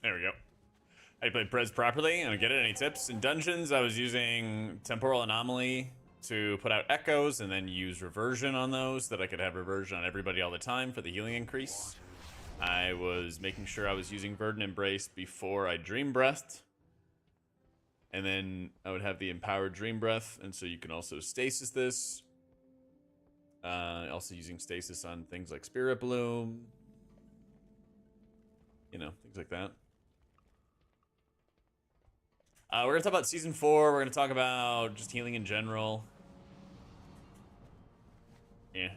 There we go. I played Prez properly. I don't get it. Any tips? In dungeons, I was using Temporal Anomaly to put out echoes and then use reversion on those so that I could have reversion on everybody all the time for the healing increase. I was making sure I was using Verdant Embrace before I Dream Breathed. And then I would have the Empowered Dream Breath, and so you can also stasis this. Also using stasis on things like Spirit Bloom. You know, things like that. We're going to talk about Season 4. We're going to talk about just healing in general. Yeah.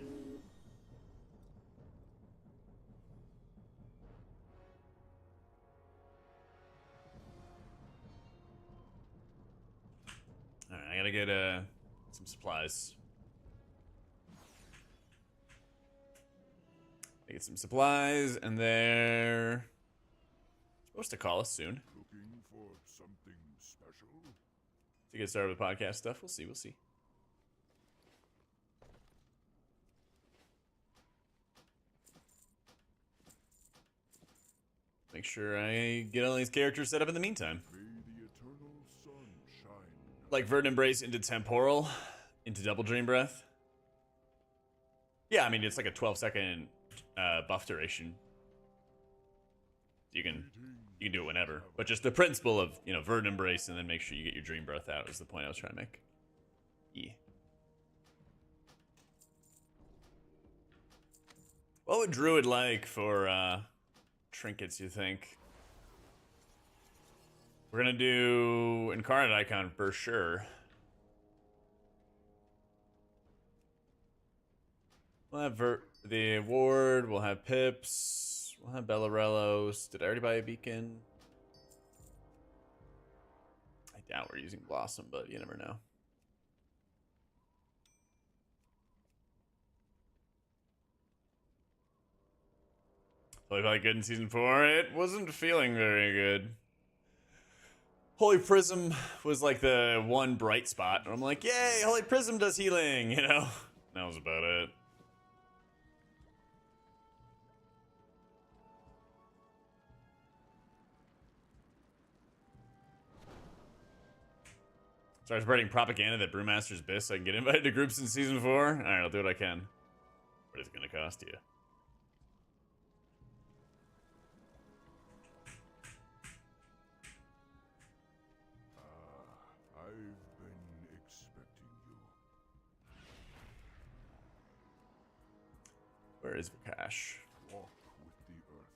Alright, I gotta get some supplies. I get some supplies, and they're supposed to call us soon. Looking for something special? To get started with podcast stuff. We'll see, we'll see. Make sure I get all these characters set up in the meantime. May the eternal sun shine. Like Verdant Embrace into Temporal, into Double Dream Breath. Yeah, I mean, it's like a 12-second buff duration. You can do it whenever. But just the principle of, you know, Verdant Embrace and then make sure you get your Dream Breath out is the point I was trying to make. Yeah. What would Druid like for trinkets, you think? We're gonna do Incarnate Icon for sure. We'll have the award, we'll have Pips, we'll have Bellarellos. Did I already buy a beacon? I doubt we're using Blossom, but you never know. Probably probably good in Season 4. It wasn't feeling very good. Holy Prism was like the one bright spot. And I'm like, yay, Holy Prism does healing, you know? That was about it. Start spreading propaganda that Brewmaster's Biss so I can get invited to groups in Season 4? Alright, I'll do what I can. What is it gonna cost you? I've been expecting you. Where is Vakash? Walk with the earth.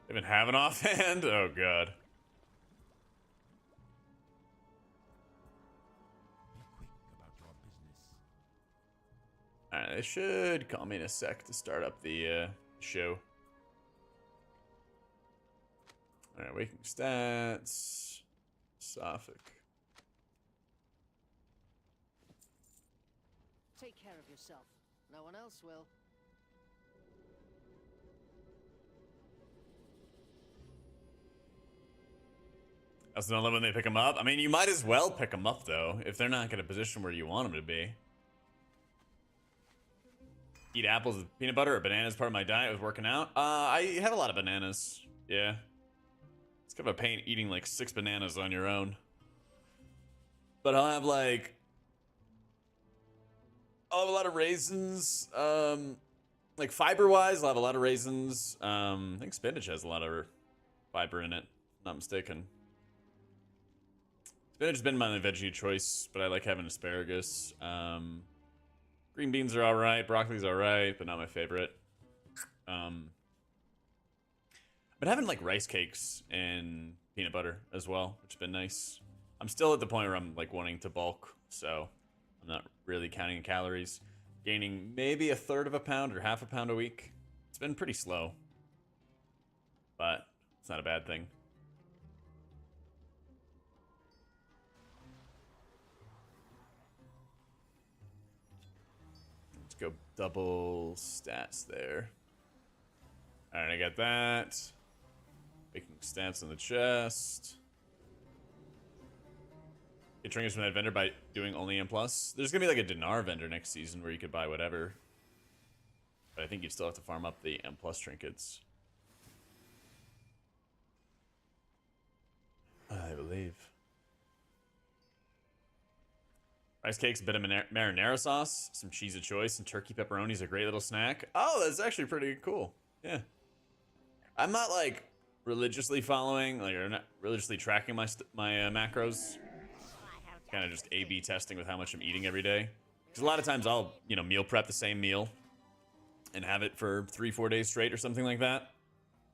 They even have an offhand? Oh god. Be quick about your business. Alright, they should call me in a sec to start up the show. Alright, waking stats. Sophic. Take care of yourself. No one else will. That's not when they pick them up. I mean, you might as well pick them up though, if they're not in a position where you want them to be. Eat apples with peanut butter or bananas part of my diet with working out. I have a lot of bananas. Yeah. It's kind of a pain eating like 6 bananas on your own. But I'll have like... I'll have a lot of raisins. Like fiber-wise, I'll have a lot of raisins. I think spinach has a lot of fiber in it, if I'm not mistaken. Spinach has been my veggie choice, but I like having asparagus. Green beans are alright, broccoli's alright, but not my favorite. Been having like rice cakes and peanut butter as well, which has been nice. I'm still at the point where I'm like wanting to bulk, so I'm not really counting calories. Gaining maybe 1/3 of a pound or half a pound a week. It's been pretty slow, but it's not a bad thing. Let's go double stats there. All right, I got that. Making stats on the chest. Get trinkets from that vendor by doing only M+. There's gonna be like a dinar vendor next season where you could buy whatever. But I think you'd still have to farm up the M+ trinkets. I believe. Rice cakes, a bit of marinara sauce, some cheese of choice, and turkey pepperoni is a great little snack. Oh, that's actually pretty cool. Yeah. I'm not like religiously following, like, or not religiously tracking my macros. Kind of just A/B testing with how much I'm eating every day. Because a lot of times I'll, you know, meal prep the same meal and have it for 3-4 days straight or something like that.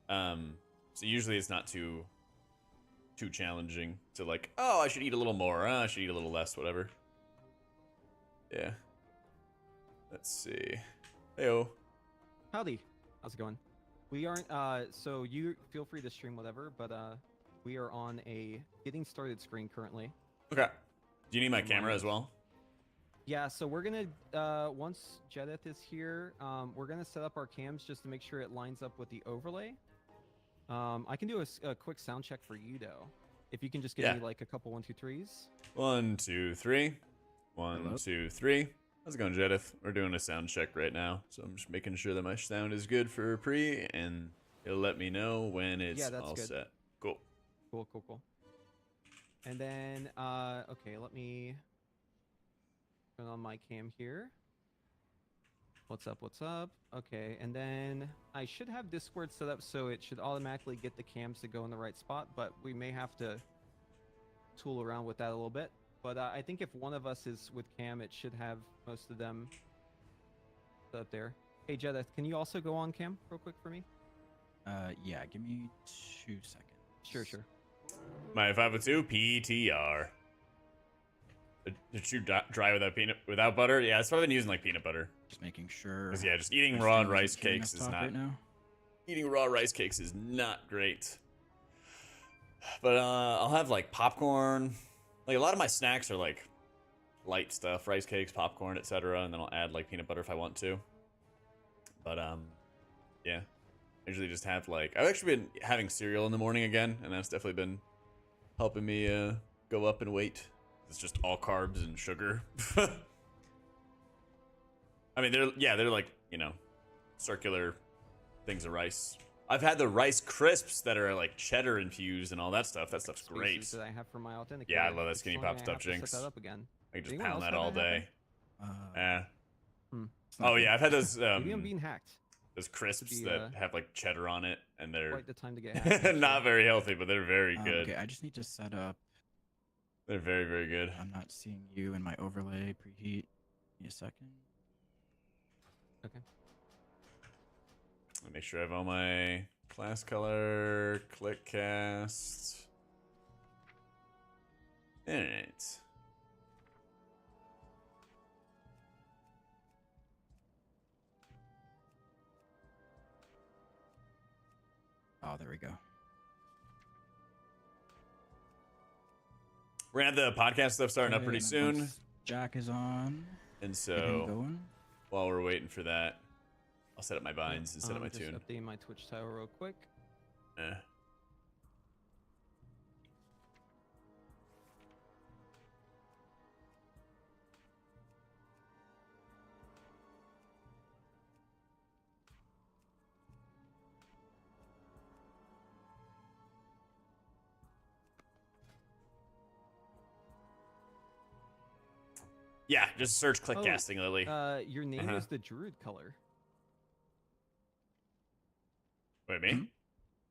So usually it's not too challenging to like, oh, I should eat a little more, I should eat a little less, whatever. Yeah. Let's see. Heyo. Howdy. How's it going? We aren't, so you feel free to stream whatever, but we are on a getting started screen currently. Okay. Do you need my camera as well? Yeah, so we're gonna, once Jedith is here, we're gonna set up our cams just to make sure it lines up with the overlay. I can do a quick sound check for you though. If you can just give me like a couple 1, 2, 3s. 1, 2, 3. 1, 2, 3. How's it going, Jedith? We're doing a sound check right now, so I'm just making sure that my sound is good for pre, and it'll let me know when it's all set. Cool. Cool. And then, okay, let me turn on my cam here. What's up? Okay, and then I should have Discord set up so it should automatically get the cams to go in the right spot, but we may have to tool around with that a little bit. But I think if one of us is with cam, it should have most of them set up there. Hey, Jedith, can you also go on cam real quick for me? Yeah, give me 2 seconds. Sure. My 502 PTR. Did you dry without butter? Yeah, that's what I've been using, like peanut butter. Just making sure. 'Cause, yeah, just eating raw rice cakes is not. Right now. Eating raw rice cakes is not great. But I'll have like popcorn. Like a lot of my snacks are like light stuff, rice cakes, popcorn, etc. And then I'll add like peanut butter if I want to. But yeah. I usually just have like, I've actually been having cereal in the morning again, and that's definitely been helping me go up in weight. It's just all carbs and sugar. I mean, they're like, you know, circular things of rice. I've had the rice crisps that are like cheddar infused and all that stuff. That stuff's great. That I have for my authenticator. Yeah, I love that skinny pop stuff, Jinx. Set that up again. I can just pound that all day. Yeah. Oh yeah, I've had those. Maybe I'm being hacked. Those crisps that have like cheddar on it, and they're quite the time to get hacked. not very healthy, but they're very good. Okay, I just need to set up. They're very, very good. I'm not seeing you in my overlay preheat. Give me a second. Okay. Let me make sure I have all my class color, click cast. Alright. Oh, there we go. We're gonna have the podcast stuff starting up pretty soon. Jack is on. And Get him so going. while we're waiting for that, I'll set up my binds and set up my just tune. updating my Twitch tower real quick. Eh. Yeah, just search click Oh, casting, Lily. Your name is the Druid color. Wait, me?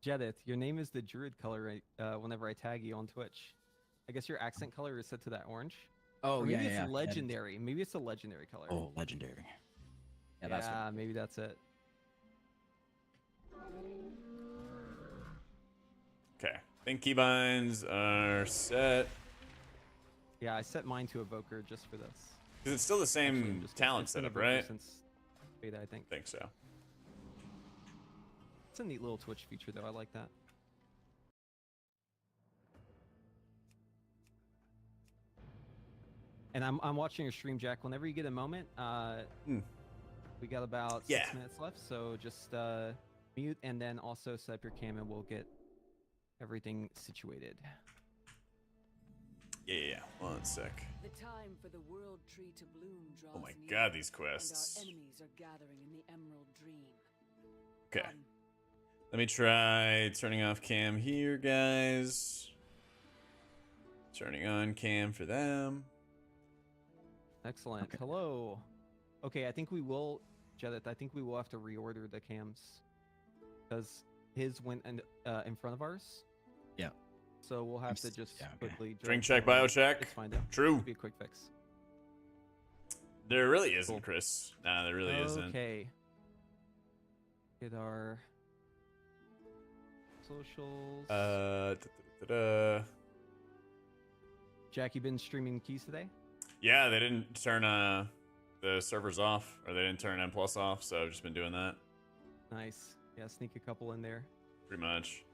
Jedith, your name is the Druid color whenever I tag you on Twitch. I guess your accent color is set to that orange. Oh, Or maybe yeah, it's yeah. legendary. Maybe it's a legendary color. Oh, legendary. Yeah, that's what... maybe that's it. Okay. I think keybinds are set. Yeah, I set mine to Evoker just for this. Because it's still the same Actually, just- talent it's been setup, Evoker right? Since beta, I think. Think so. It's a neat little Twitch feature, though. I like that. And I'm watching your stream, Jack. Whenever you get a moment, we got about 6 minutes left, so just mute and then also set up your cam, and we'll get everything situated. Yeah. One sec. The time for the world tree to bloom draws Oh my near, god, these and quests. our enemies are gathering in the Emerald Dream. Okay. Come, Let me try turning off cam here, guys. Turning on cam for them. Excellent. Okay. Hello. Okay, I think we will, Jedith, I think we will have to reorder the cams because his went in front of ours. Yeah. So we'll have to just yeah, okay. quickly Drink drag check, them over. bio check. It's fine though. True. It'll be a quick fix. There really isn't, Cool. Chris. Nah, there really isn't. Okay. Get our socials. Jack, you been streaming keys today? Yeah, they didn't turn the servers off, or they didn't turn M+ off, so I've just been doing that. Nice. Yeah, sneak a couple in there. Pretty much.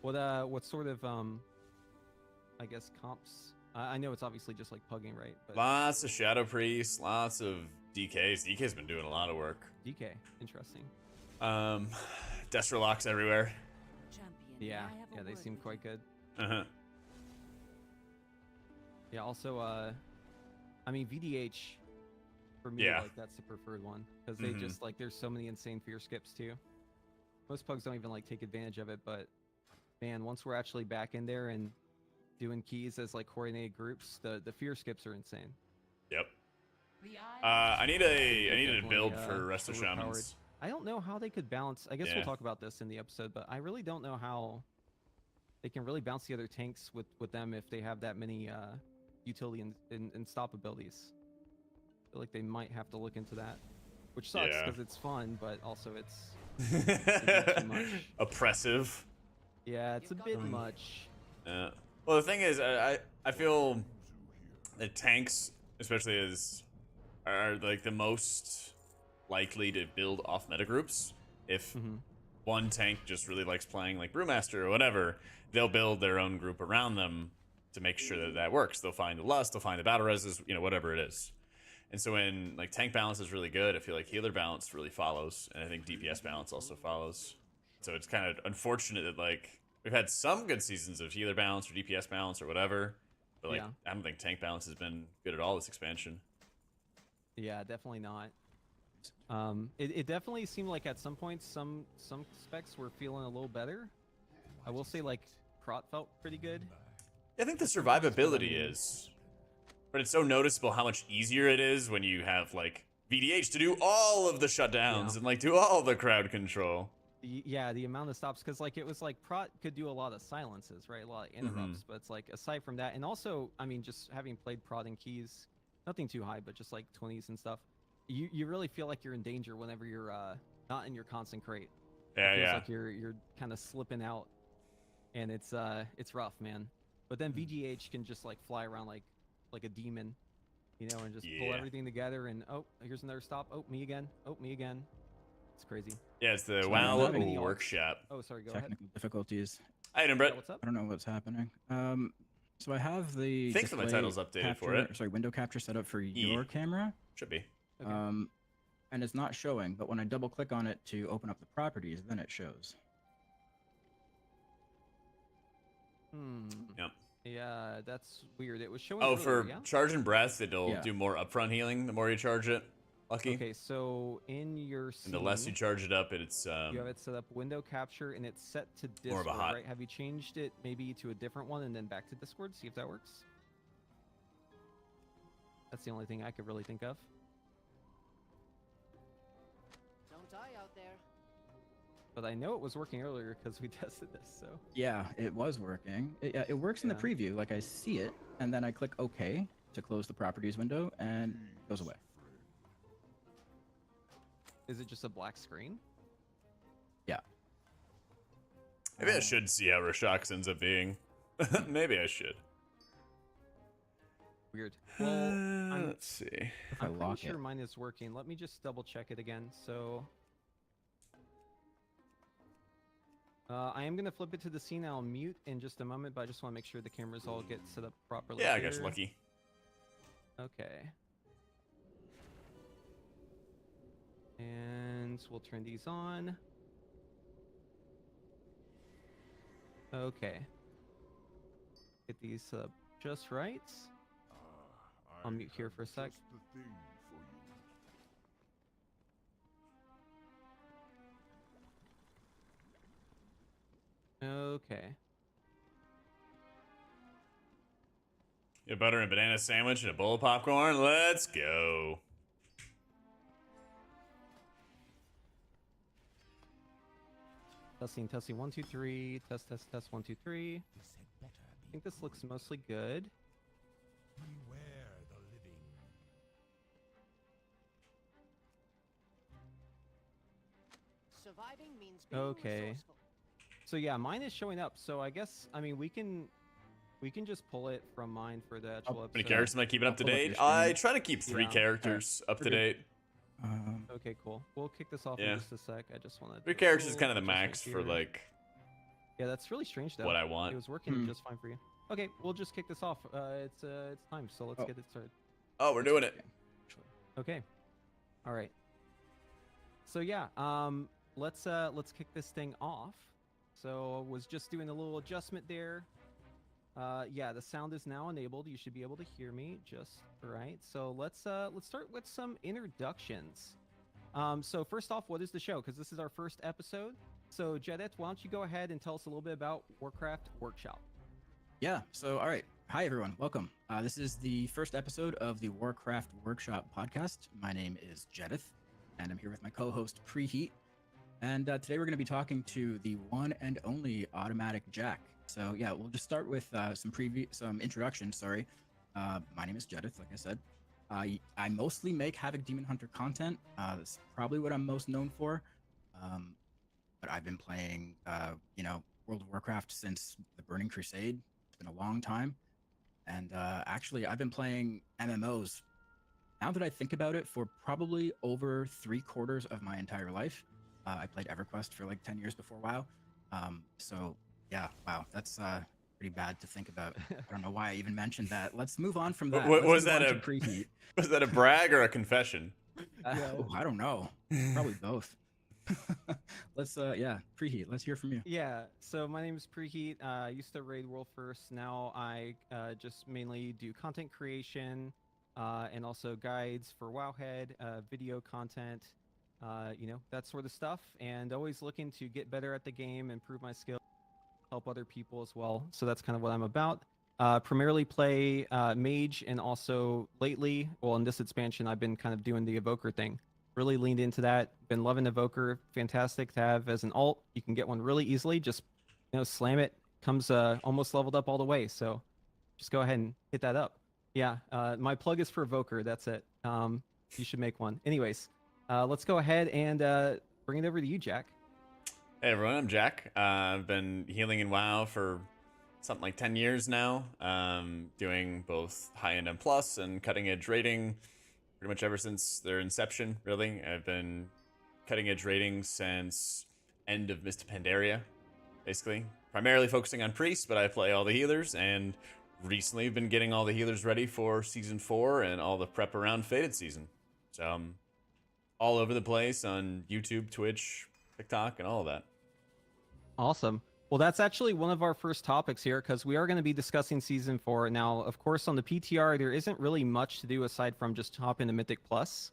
What sort of I guess comps? I know it's obviously just like pugging, right? But Lots of Shadow Priests, lots of DKs. DK's been doing a lot of work. DK, interesting. Destrolocks everywhere. champion, Yeah, may I have a yeah, they word seem with quite you? good. Uh-huh. Yeah, also I mean VDH for me, Yeah. like that's the preferred one because they Mhm. just like there's so many insane fear skips too. Most pugs don't even like take advantage of it, but man, once we're actually back in there and doing keys as like coordinated groups, the fear skips are insane. Yep. The eye I needed a Definitely, build for Resto overpowered. Shamans. I don't know how they could balance. I guess Yeah. we'll talk about this in the episode, but I really don't know how they can really bounce the other tanks with them if they have that many utility and stop abilities. I feel like they might have to look into that, which sucks Yeah. because it's fun, but also it's too much. Oppressive. Yeah, it's a bit much. Yeah. Well, the thing is, I feel that tanks, especially are like the most likely to build off meta groups. If one tank just really likes playing like Brewmaster or whatever, they'll build their own group around them to make sure that that works. They'll find the lust, they'll find the battle reses, whatever it is. And so when like tank balance is really good, I feel like healer balance really follows, and I think DPS balance also follows. So it's kind of unfortunate that like we've had some good seasons of healer balance or DPS balance or whatever, but like Yeah. I don't think tank balance has been good at all this expansion. Yeah, definitely not. It definitely seemed like at some points some specs were feeling a little better. I will say like Prot felt pretty good. I think the survivability is, but it's so noticeable how much easier it is when you have like VDH to do all of the shutdowns Yeah. and like do all the crowd control. Yeah, the amount of stops, because like it was like Prot could do a lot of silences, right? A lot of interrupts, but it's like aside from that, and also I mean just having played Prot and keys, nothing too high, but just like 20s and stuff, you really feel like you're in danger whenever you're not in your constant crate. Yeah, It feels yeah. like you're kind of slipping out, and it's rough, man. But then VGH can just like fly around like a demon, and just pull Yeah. everything together. And oh, here's another stop. Oh, me again. Oh, me again. It's crazy. Yeah, it's the So WoW not many workshop. Oh, sorry. Go ahead. Technical difficulties. Hey, Yeah, Brett. what's up? I don't know what's happening. So I have the I think that my display title's updated capture, for it. Sorry, window capture set up for your camera. Should be. Okay. And it's not showing, but when I double click on it to open up the properties, then it shows. Yep. Yeah, that's weird. It was showing. Oh, earlier, for yeah? charging breath, it'll Yeah. do more upfront healing the more you charge it. Lucky. Okay, so in your scene, And the less you charge it up, it's you have it set up window capture and it's set to Discord, more of a hot. right? Have you changed it maybe to a different one and then back to Discord? See if that works. That's the only thing I could really think of. Don't die out there. But I know it was working earlier because we tested this. So Yeah, it was working. It works in the Yeah. preview. Like I see it, and then I click OK to close the properties window, and it goes away. is it just a black screen? Yeah. Maybe I should see how Rashax ends up being. Maybe I should. Weird. Well, Let's see. If I I'm lock pretty sure it. mine is working. Let me just double check it again. So I am gonna flip it to the scene. I'll mute in just a moment, but I just want to make sure the cameras all get set up properly. Yeah, I guess here. lucky. Okay. And we'll turn these on. Okay. Get these set up just right. I'll mute here for a sec. Just the thing for you. Okay. A butter and banana sandwich and a bowl of popcorn. Let's go. Testing, testing, 1, 2, 3. Test, test, test, 1, 2, 3. I think this looks mostly good. Beware the living. Surviving means being Okay. resourceful. So yeah, mine is showing up. So I guess we can just pull it from mine for the actual How episode. many characters am I keeping up to pull up date? your screen. I try to keep 3 Yeah. characters up to We're good. date. Okay, cool. We'll kick this off Yeah. in just a sec. I just want to. 3 characters is kind of the max for like Yeah, that's really strange though. what I want. It was working just fine for you. Okay, we'll just kick this off. It's time, so let's Oh. get it started. Oh, we're doing it. Okay. All right. So yeah, let's kick this thing off. So was just doing a little adjustment there. Yeah, the sound is now enabled. You should be able to hear me just right. So let's start with some introductions. So first off, what is the show? Because this is our first episode. So Jedith, why don't you go ahead and tell us a little bit about Warcraft Workshop? Yeah, so all right. Hi, everyone. Welcome. This is the first episode of the Warcraft Workshop podcast. My name is Jedith, and I'm here with my co-host Preheat. And today we're going to be talking to the one and only AutomaticJak. So yeah, we'll just start with some introduction. Sorry. My name is Jedith, like I said. I mostly make Havoc Demon Hunter content. That's probably what I'm most known for. But I've been playing, World of Warcraft since the Burning Crusade. It's been a long time. And actually, I've been playing MMOs, now that I think about it, for probably over 3/4 of my entire life. I played EverQuest for like 10 years before WoW. So yeah, wow, that's pretty bad to think about. I don't know why I even mentioned that. Let's move on from that. Was Let's that move a on to Preheat? Was that a brag or a confession? I don't know. Probably both. Let's Preheat. Let's hear from you. Yeah, so my name is Preheat. I used to raid World First. Now I just mainly do content creation and also guides for Wowhead, video content, that sort of stuff. And always looking to get better at the game, improve my skills, help other people as well. So that's kind of what I'm about. Primarily play Mage, and also lately, well, in this expansion, I've been kind of doing the Evoker thing. Really leaned into that. Been loving Evoker. Fantastic to have as an alt. You can get one really easily. Just slam it. Comes almost leveled up all the way. So just go ahead and hit that up. Yeah. My plug is for Evoker. That's it. You should make one. Anyways, let's go ahead and bring it over to you, Jack. Hey everyone, I'm Jack. I've been healing in WoW for something like 10 years now. Doing both high-end M+ and cutting-edge rating pretty much ever since their inception, really. I've been cutting-edge rating since end of Mist of Pandaria, basically. Primarily focusing on priests, but I play all the healers, and recently been getting all the healers ready for Season 4 and all the prep around Faded Season. So all over the place on YouTube, Twitch, TikTok, and all of that. Awesome. Well, that's actually one of our first topics here because we are going to be discussing Season 4. Now, of course, on the PTR, there isn't really much to do aside from just hop into Mythic Plus.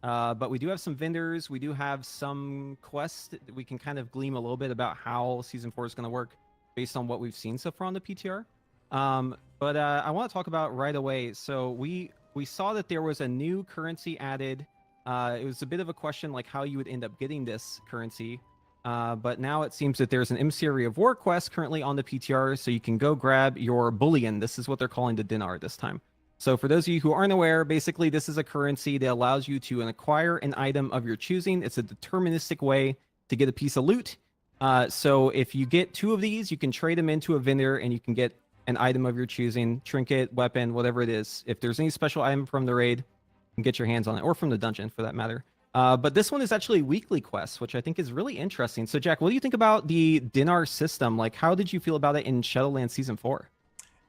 But we do have some vendors. We do have some quests that we can kind of glean a little bit about how Season 4 is going to work based on what we've seen so far on the PTR. But I want to talk about right away. So we saw that there was a new currency added. It was a bit of a question like how you would end up getting this currency. But now it seems that there's an Emissary of War quest currently on the PTR, so you can go grab your bullion. This is what they're calling the dinar this time. So for those of you who aren't aware, basically this is a currency that allows you to acquire an item of your choosing. It's a deterministic way to get a piece of loot. So if you get 2 of these, you can trade them into a vendor and you can get an item of your choosing, trinket, weapon, whatever it is. If there's any special item from the raid, you can get your hands on it, or from the dungeon for that matter. But this one is actually weekly quests, which I think is really interesting. So Jack, what do you think about the dinar system? Like, how did you feel about it in Shadowlands Season 4?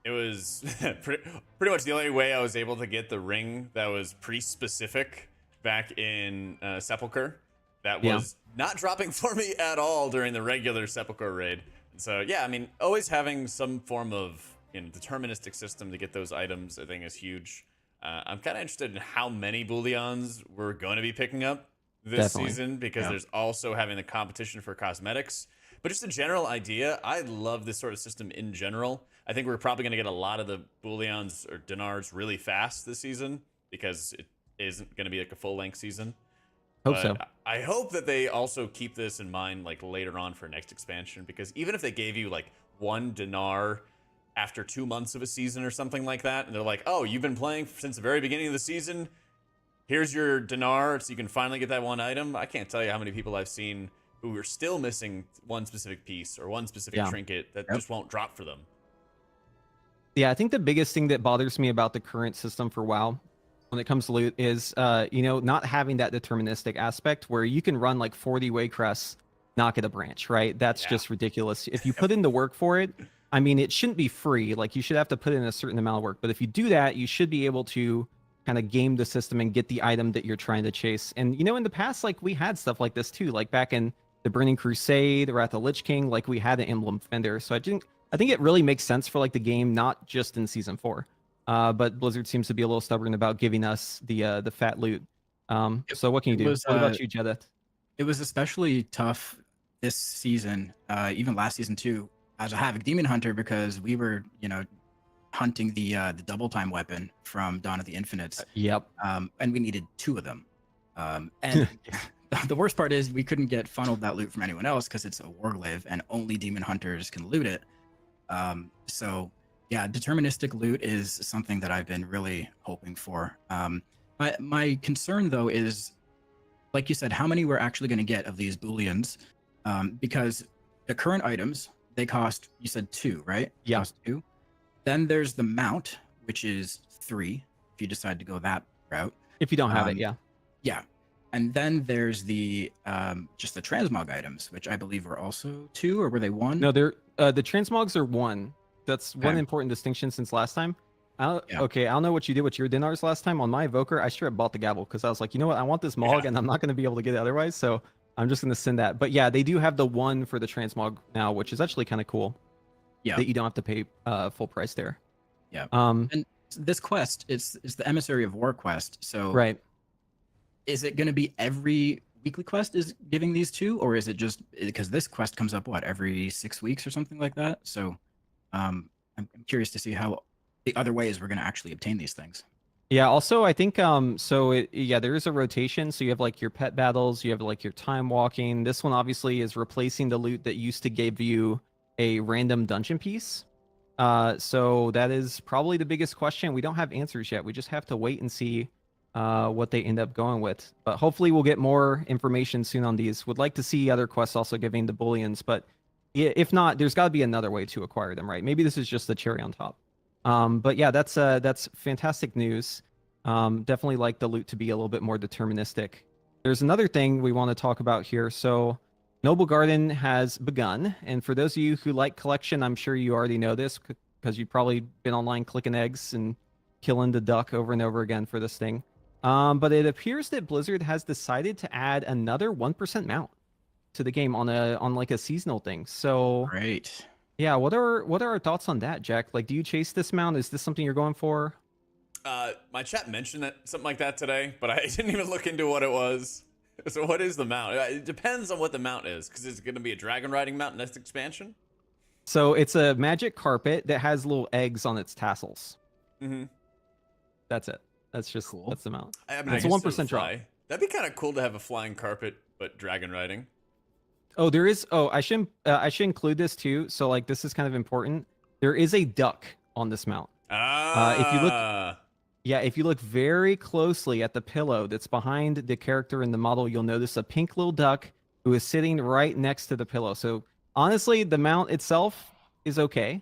It was pretty much the only way I was able to get the ring that was priest-specific back in Sepulchre. That was not dropping for me at all during the regular Sepulchre raid. And so, yeah, I mean, always having some form of deterministic system to get those items, I think, is huge. I'm kind of interested in how many bullions we're going to be picking up this season, because there's also having the competition for cosmetics. But just a general idea, I love this sort of system in general. I think we're probably going to get a lot of the bullions or dinars really fast this season because it isn't going to be like a full-length season. Hope so. I hope that they also keep this in mind like later on for next expansion, because even if they gave you like 1 dinar after 2 months of a season or something like that, and they're like, oh, you've been playing since the very beginning of the season, here's your dinar so you can finally get that one item. I can't tell you how many people I've seen who are still missing one specific piece or one specific trinket that just won't drop for them. Yeah, I think the biggest thing that bothers me about the current system for WoW when it comes to loot is, not having that deterministic aspect where you can run like 40 Waycrests, not get a branch, right? That's just ridiculous. If you put in the work for it, I mean, it shouldn't be free. Like, you should have to put in a certain amount of work. But if you do that, you should be able to kind of game the system and get the item that you're trying to chase. And, in the past, like, we had stuff like this too. Like, back in the Burning Crusade, Wrath of the Lich King, like, we had an emblem vendor. So I think it really makes sense for, like, the game, not just in Season 4. But Blizzard seems to be a little stubborn about giving us the fat loot. So what can you do? What about you, Jedith? It was especially tough this season, even last season too, as a Havoc Demon Hunter, because we were, hunting the double time weapon from Dawn of the Infinites. And we needed 2 of them. And the worst part is we couldn't get funneled that loot from anyone else because it's a warglaive and only demon hunters can loot it. So yeah, deterministic loot is something that I've been really hoping for. My concern though is, like you said, how many we're actually going to get of these bullions, because the current items, they cost, you said 2, right? Yeah. Cost 2. Then there's the mount, which is 3 if you decide to go that route. If you don't have it, yeah. Yeah. And then there's the just the transmog items, which I believe were also 2, or were they 1? No, they're the transmogs are 1. That's one important distinction since last time. Okay, I don't know what you did with your dinars last time. On my evoker, I straight up bought the gavel because I was like, you know what, I want this mog and I'm not going to be able to get it otherwise, so I'm just going to send that. But yeah, they do have the 1 for the transmog now, which is actually kind of cool. Yeah, that you don't have to pay full price there. Yeah. And this quest is the Emissary of War quest. So is it going to be every weekly quest is giving these 2, or is it just because this quest comes up thery 6 weeks or something like that? So I'm curious to see how the other ways we're going to actually obtain these things. Yeah, also I think there is a rotation. So you have like your pet battles, you have like your time walking. This one obviously is replacing the loot that used to give you a random dungeon piece. So that is probably the biggest question. We don't have answers yet. We just have to wait and see what they end up going with. But hopefully we'll get more information soon on these. Would like to see other quests also giving the bullions, but if not, there's got to be another way to acquire them, right? Maybe this is just the cherry on top. But yeah, that's fantastic news. Definitely like the loot to be a little bit more deterministic. There's another thing we want to talk about here. So Noble Garden has begun, and for those of you who like collection, I'm sure you already know this because you've probably been online clicking eggs and killing the duck over and over again for this thing. But it appears that Blizzard has decided to add another 1% mount to the game on like a seasonal thing. So Great. yeah, what are our thoughts on that, Jack? Like, do you chase this mount? Is this something you're going for? My chat mentioned that something like that today, but I didn't even look into what it was. So what is the mount? It depends on what the mount is, because it's going to be a dragon riding mount next expansion. So it's a magic carpet that has little eggs on its tassels. Mm-hmm. That's it. That's just Cool. that's the mount. I mean, It's a 1% drop. That'd be kind of cool to have a flying carpet, but dragon riding. Oh, there is. Oh, I should include this too. So like, this is kind of important. There is a duck on this mount. If you look, yeah, if you look very closely at the pillow that's behind the character in the model, you'll notice a pink little duck who is sitting right next to the pillow. So honestly, the mount itself is okay,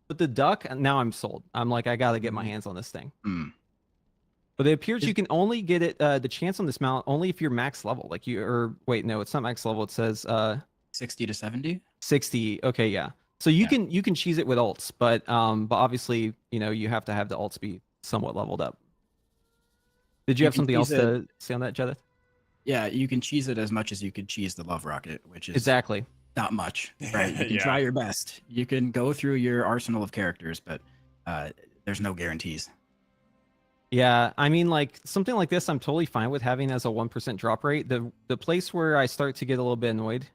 but the duck, now I'm sold. I'm like, I gotta get my hands on this thing. Mm. But it appears you can only get it the chance on this mount only if you're max level. Like wait, no, it's not max level. It says 60 to 70. 60. Okay, yeah. So you can cheese it with ults, but obviously, you have to have the ults be somewhat leveled up. Did you have something else to say on that, Jedith? Yeah, you can cheese it as much as you could cheese the love rocket, which is Exactly. not much, right? You can Yeah. try your best. You can go through your arsenal of characters, but there's no guarantees. Yeah, I mean, like something like this, I'm totally fine with having as a 1% drop rate. The place where I start to get a little bit annoyed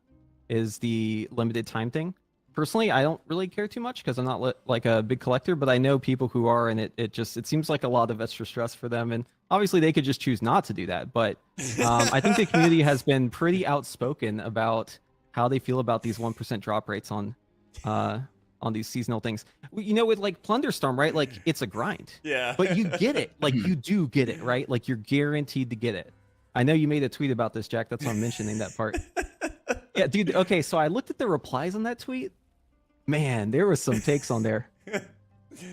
is the limited time thing. Personally, I don't really care too much because I'm not like a big collector, but I know people who are, and it seems like a lot of extra stress for them. And obviously, they could just choose not to do that. But I think the community has been pretty outspoken about how they feel about these 1% drop rates on these seasonal things. With like Plunderstorm, right? Like it's a grind. Yeah. But you get it. Like you do get it, right? Like you're guaranteed to get it. I know you made a tweet about this, Jack. That's why I'm mentioning that part. Yeah, dude. Okay, so I looked at the replies on that tweet. Man, there was some takes on there. Why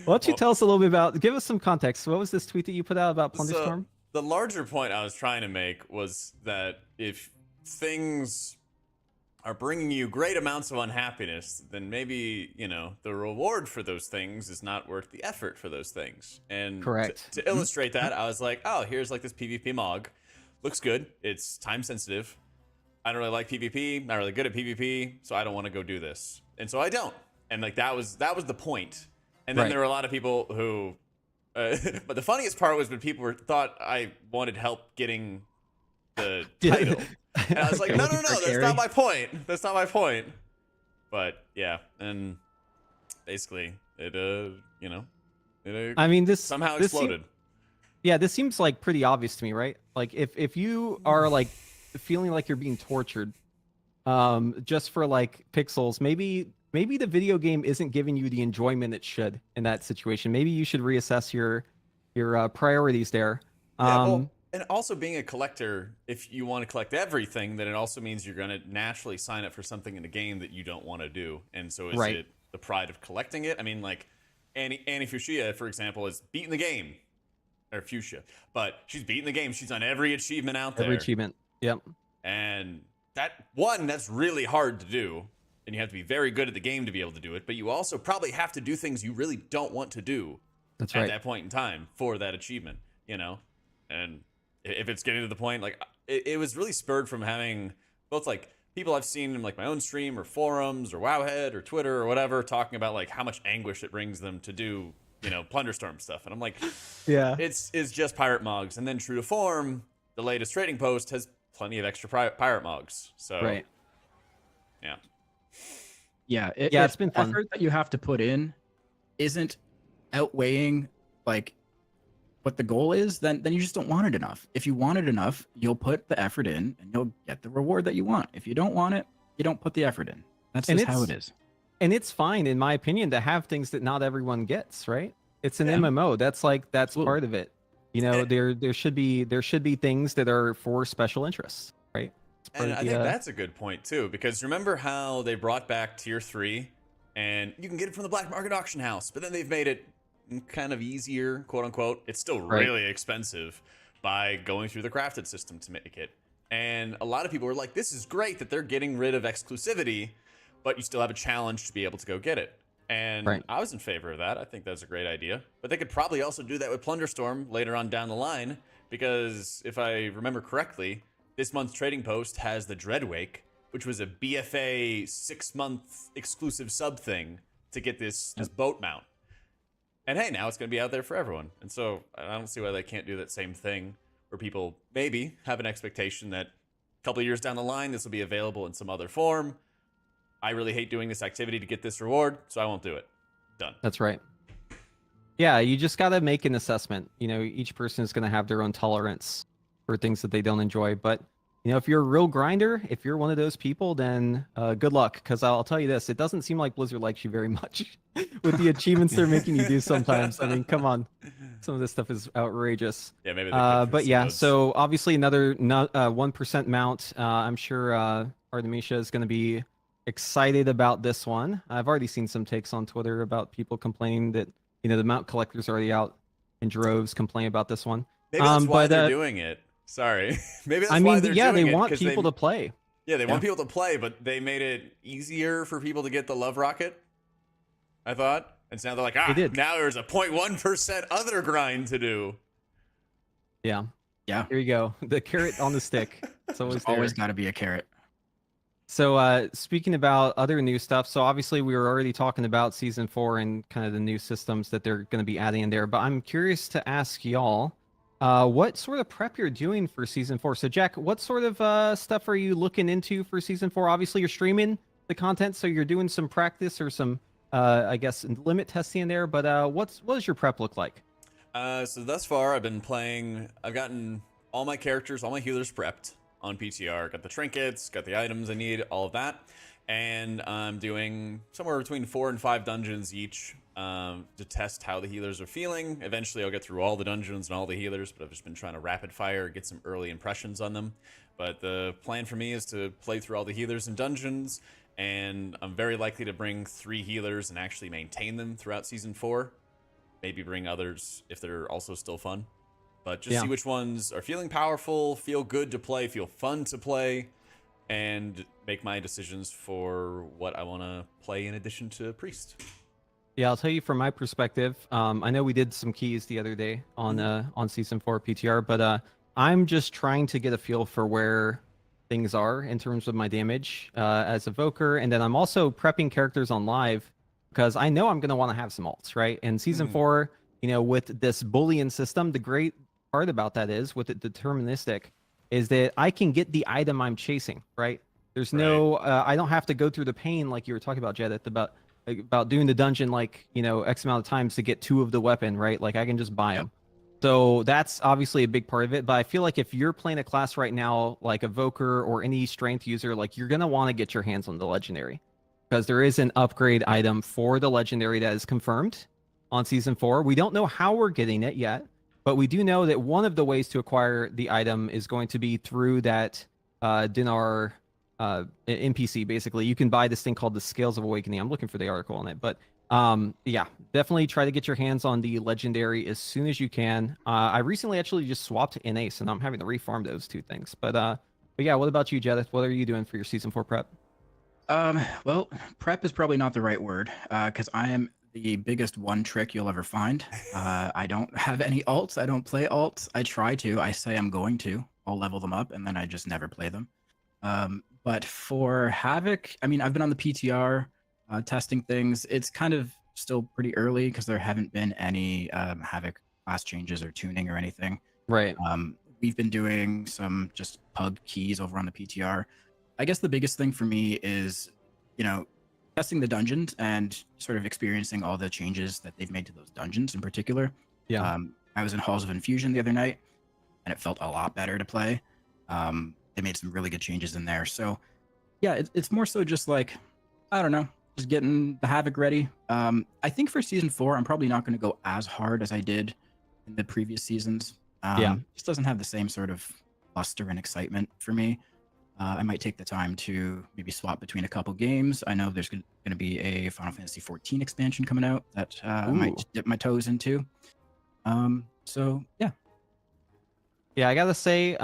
don't you tell us a little bit about? Give us some context. What was this tweet that you put out about Plunderstorm? The larger point I was trying to make was that if things are bringing you great amounts of unhappiness, then maybe, the reward for those things is not worth the effort for those things. And Correct. To illustrate that, I was like, oh, here's like this PvP Mog. Looks good. It's time sensitive. I don't really like PvP, not really good at PvP, so I don't want to go do this. And so I don't. And like that was the point. And then Right. there were a lot of people who but the funniest part was when people thought I wanted help getting the title. And I was like, Okay, no, looking for that's carry. not my point. That's not my point. But yeah, and basically it I mean, this somehow this seem- exploded. Yeah, this seems like pretty obvious to me, right? Like if you are like feeling like you're being tortured, just for like pixels, maybe the video game isn't giving you the enjoyment it should in that situation. Maybe you should reassess your priorities there. Yeah, well, and also being a collector, if you want to collect everything, then it also means you're going to naturally sign up for something in the game that you don't want to do. And so is Right. it the pride of collecting it? I mean, like Annie Fuchsia, for example, is beating the game. Or Fuchsia. But she's beating the game. She's on every achievement out there. Every achievement. Yep. And that's really hard to do. And you have to be very good at the game to be able to do it. But you also probably have to do things you really don't want to do That's at right. that point in time for that achievement, And if it's getting to the point, like it was really spurred from having both like people I've seen in like my own stream or forums or Wowhead or Twitter or whatever talking about like how much anguish it brings them to do, Plunderstorm stuff. And I'm like, Yeah. it's just pirate mogs. And then true to form, the latest trading post has plenty of extra pirate mogs. So Right. yeah. Yeah, It's been the fun. effort that you have to put in isn't outweighing like what the goal is, then you just don't want it enough. If you want it enough, you'll put the effort in and you'll get the reward that you want. If you don't want it, you don't put the effort in. That's And just how it it's- is. And it's fine, in my opinion, to have things that not everyone gets, right? It's an Yeah. MMO. That's Absolutely. part of it. There should be things that are for special interests, right? It's part And of I the, think that's a good point too, because remember how they brought back tier 3 and you can get it from the black market auction house, but then they've made it kind of easier, quote unquote. It's still Right. really expensive by going through the crafted system to make it. And a lot of people were like, this is great that they're getting rid of exclusivity, but you still have a challenge to be able to go get it. And Right. I was in favor of that. I think that's a great idea. But they could probably also do that with Plunderstorm later on down the line, because if I remember correctly, this month's trading post has the Dreadwake, which was a BFA 6-month exclusive sub thing to get this boat mount. And hey, now it's going to be out there for everyone. And so I don't see why they can't do that same thing, where people maybe have an expectation that a couple of years down the line, this will be available in some other form. I really hate doing this activity to get this reward, so I won't do it. Done. That's right. Yeah, you just got to make an assessment. You know, each person is going to have their own tolerance for things that they don't enjoy. But, you know, if you're a real grinder, if you're one of those people, then good luck. Because I'll tell you this, it doesn't seem like Blizzard likes you very much with the achievements they're making you do sometimes. I mean, come on. Some of this stuff is outrageous. Yeah, maybe. But yeah, so obviously another 1% mount. I'm sure Artemisia is going to be excited about this one. I've already seen some takes on Twitter about people complaining that, you know, the mount collector's already out in droves complaining about this one. Maybe that's why they're doing it. Sorry. Maybe that's why they're doing it. They want people to play. Yeah, they want people to play, but they made it easier for people to get the Love Rocket, I thought. And so now they're like, now there's a 0.1% other grind to do. Yeah. Yeah. Here you go. The carrot on the stick. It's always got to be a carrot. So speaking about other new stuff, so obviously we were already talking about Season 4 and kind of the new systems that they're going to be adding in there, but I'm curious to ask y'all, what sort of prep you're doing for Season 4? So Jak, what sort of stuff are you looking into for Season 4? Obviously you're streaming the content, so you're doing some practice or some, I guess, limit testing in there, but what does your prep look like? So thus far I've been playing, I've gotten all my characters, all my healers prepped on PTR, got the trinkets, got the items I need, all of that, and I'm doing somewhere between 4 and 5 dungeons each to test how the healers are feeling. Eventually I'll get through all the dungeons and all the healers, but I've just been trying to rapid fire, get some early impressions on them. But the plan for me is to play through all the healers and dungeons, and I'm very likely to bring 3 healers and actually maintain them throughout Season 4. Maybe bring others if they're also still fun. But just see which ones are feeling powerful, feel good to play, feel fun to play, and make my decisions for what I want to play in addition to Priest. Yeah, I'll tell you from my perspective. I know we did some keys the other day on Season 4 PTR, but I'm just trying to get a feel for where things are in terms of my damage as Evoker, and then I'm also prepping characters on live because I know I'm going to want to have some alts, right? And Season 4, you know, with this Boolean system, the great part about that is, with it deterministic, is that I can get the item I'm chasing, right? There's no, I don't have to go through the pain like you were talking about, Jedith, about doing the dungeon like, you know, X amount of times to get 2 of the weapon, right? Like I can just buy them. So that's obviously a big part of it. But I feel like if you're playing a class right now, like Evoker or any strength user, like you're going to want to get your hands on the legendary, because there is an upgrade item for the legendary that is confirmed on Season 4. We don't know how we're getting it yet, but we do know that one of the ways to acquire the item is going to be through that Dinar NPC. Basically, you can buy this thing called the Scales of Awakening. I'm looking for the article on it, but yeah, definitely try to get your hands on the legendary as soon as you can. I recently actually just swapped to NA, so now I'm having to refarm those 2 things. But yeah, what about you, Jedith? What are you doing for your Season 4 prep? Well, prep is probably not the right word, because I am the biggest one trick you'll ever find. I don't have any alts. I don't play alts. I try to. I say I'm going to. I'll level them up, and then I just never play them. But for Havoc, I mean, I've been on the PTR testing things. It's kind of still pretty early because there haven't been any Havoc class changes or tuning or anything. Right. We've been doing some just pug keys over on the PTR. I guess the biggest thing for me is, you know, testing the dungeons and sort of experiencing all the changes that they've made to those dungeons in particular. Yeah. I was in Halls of Infusion the other night, and it felt a lot better to play. They made some really good changes in there. So, yeah, it's more so just like, I don't know, just getting the Havoc ready. I think for Season 4, I'm probably not going to go as hard as I did in the previous seasons. Yeah. Just doesn't have the same sort of luster and excitement for me. I might take the time to maybe swap between a couple games. I know there's going to be a Final Fantasy 14 expansion coming out that I might dip my toes into. So, yeah. Yeah, I gotta say,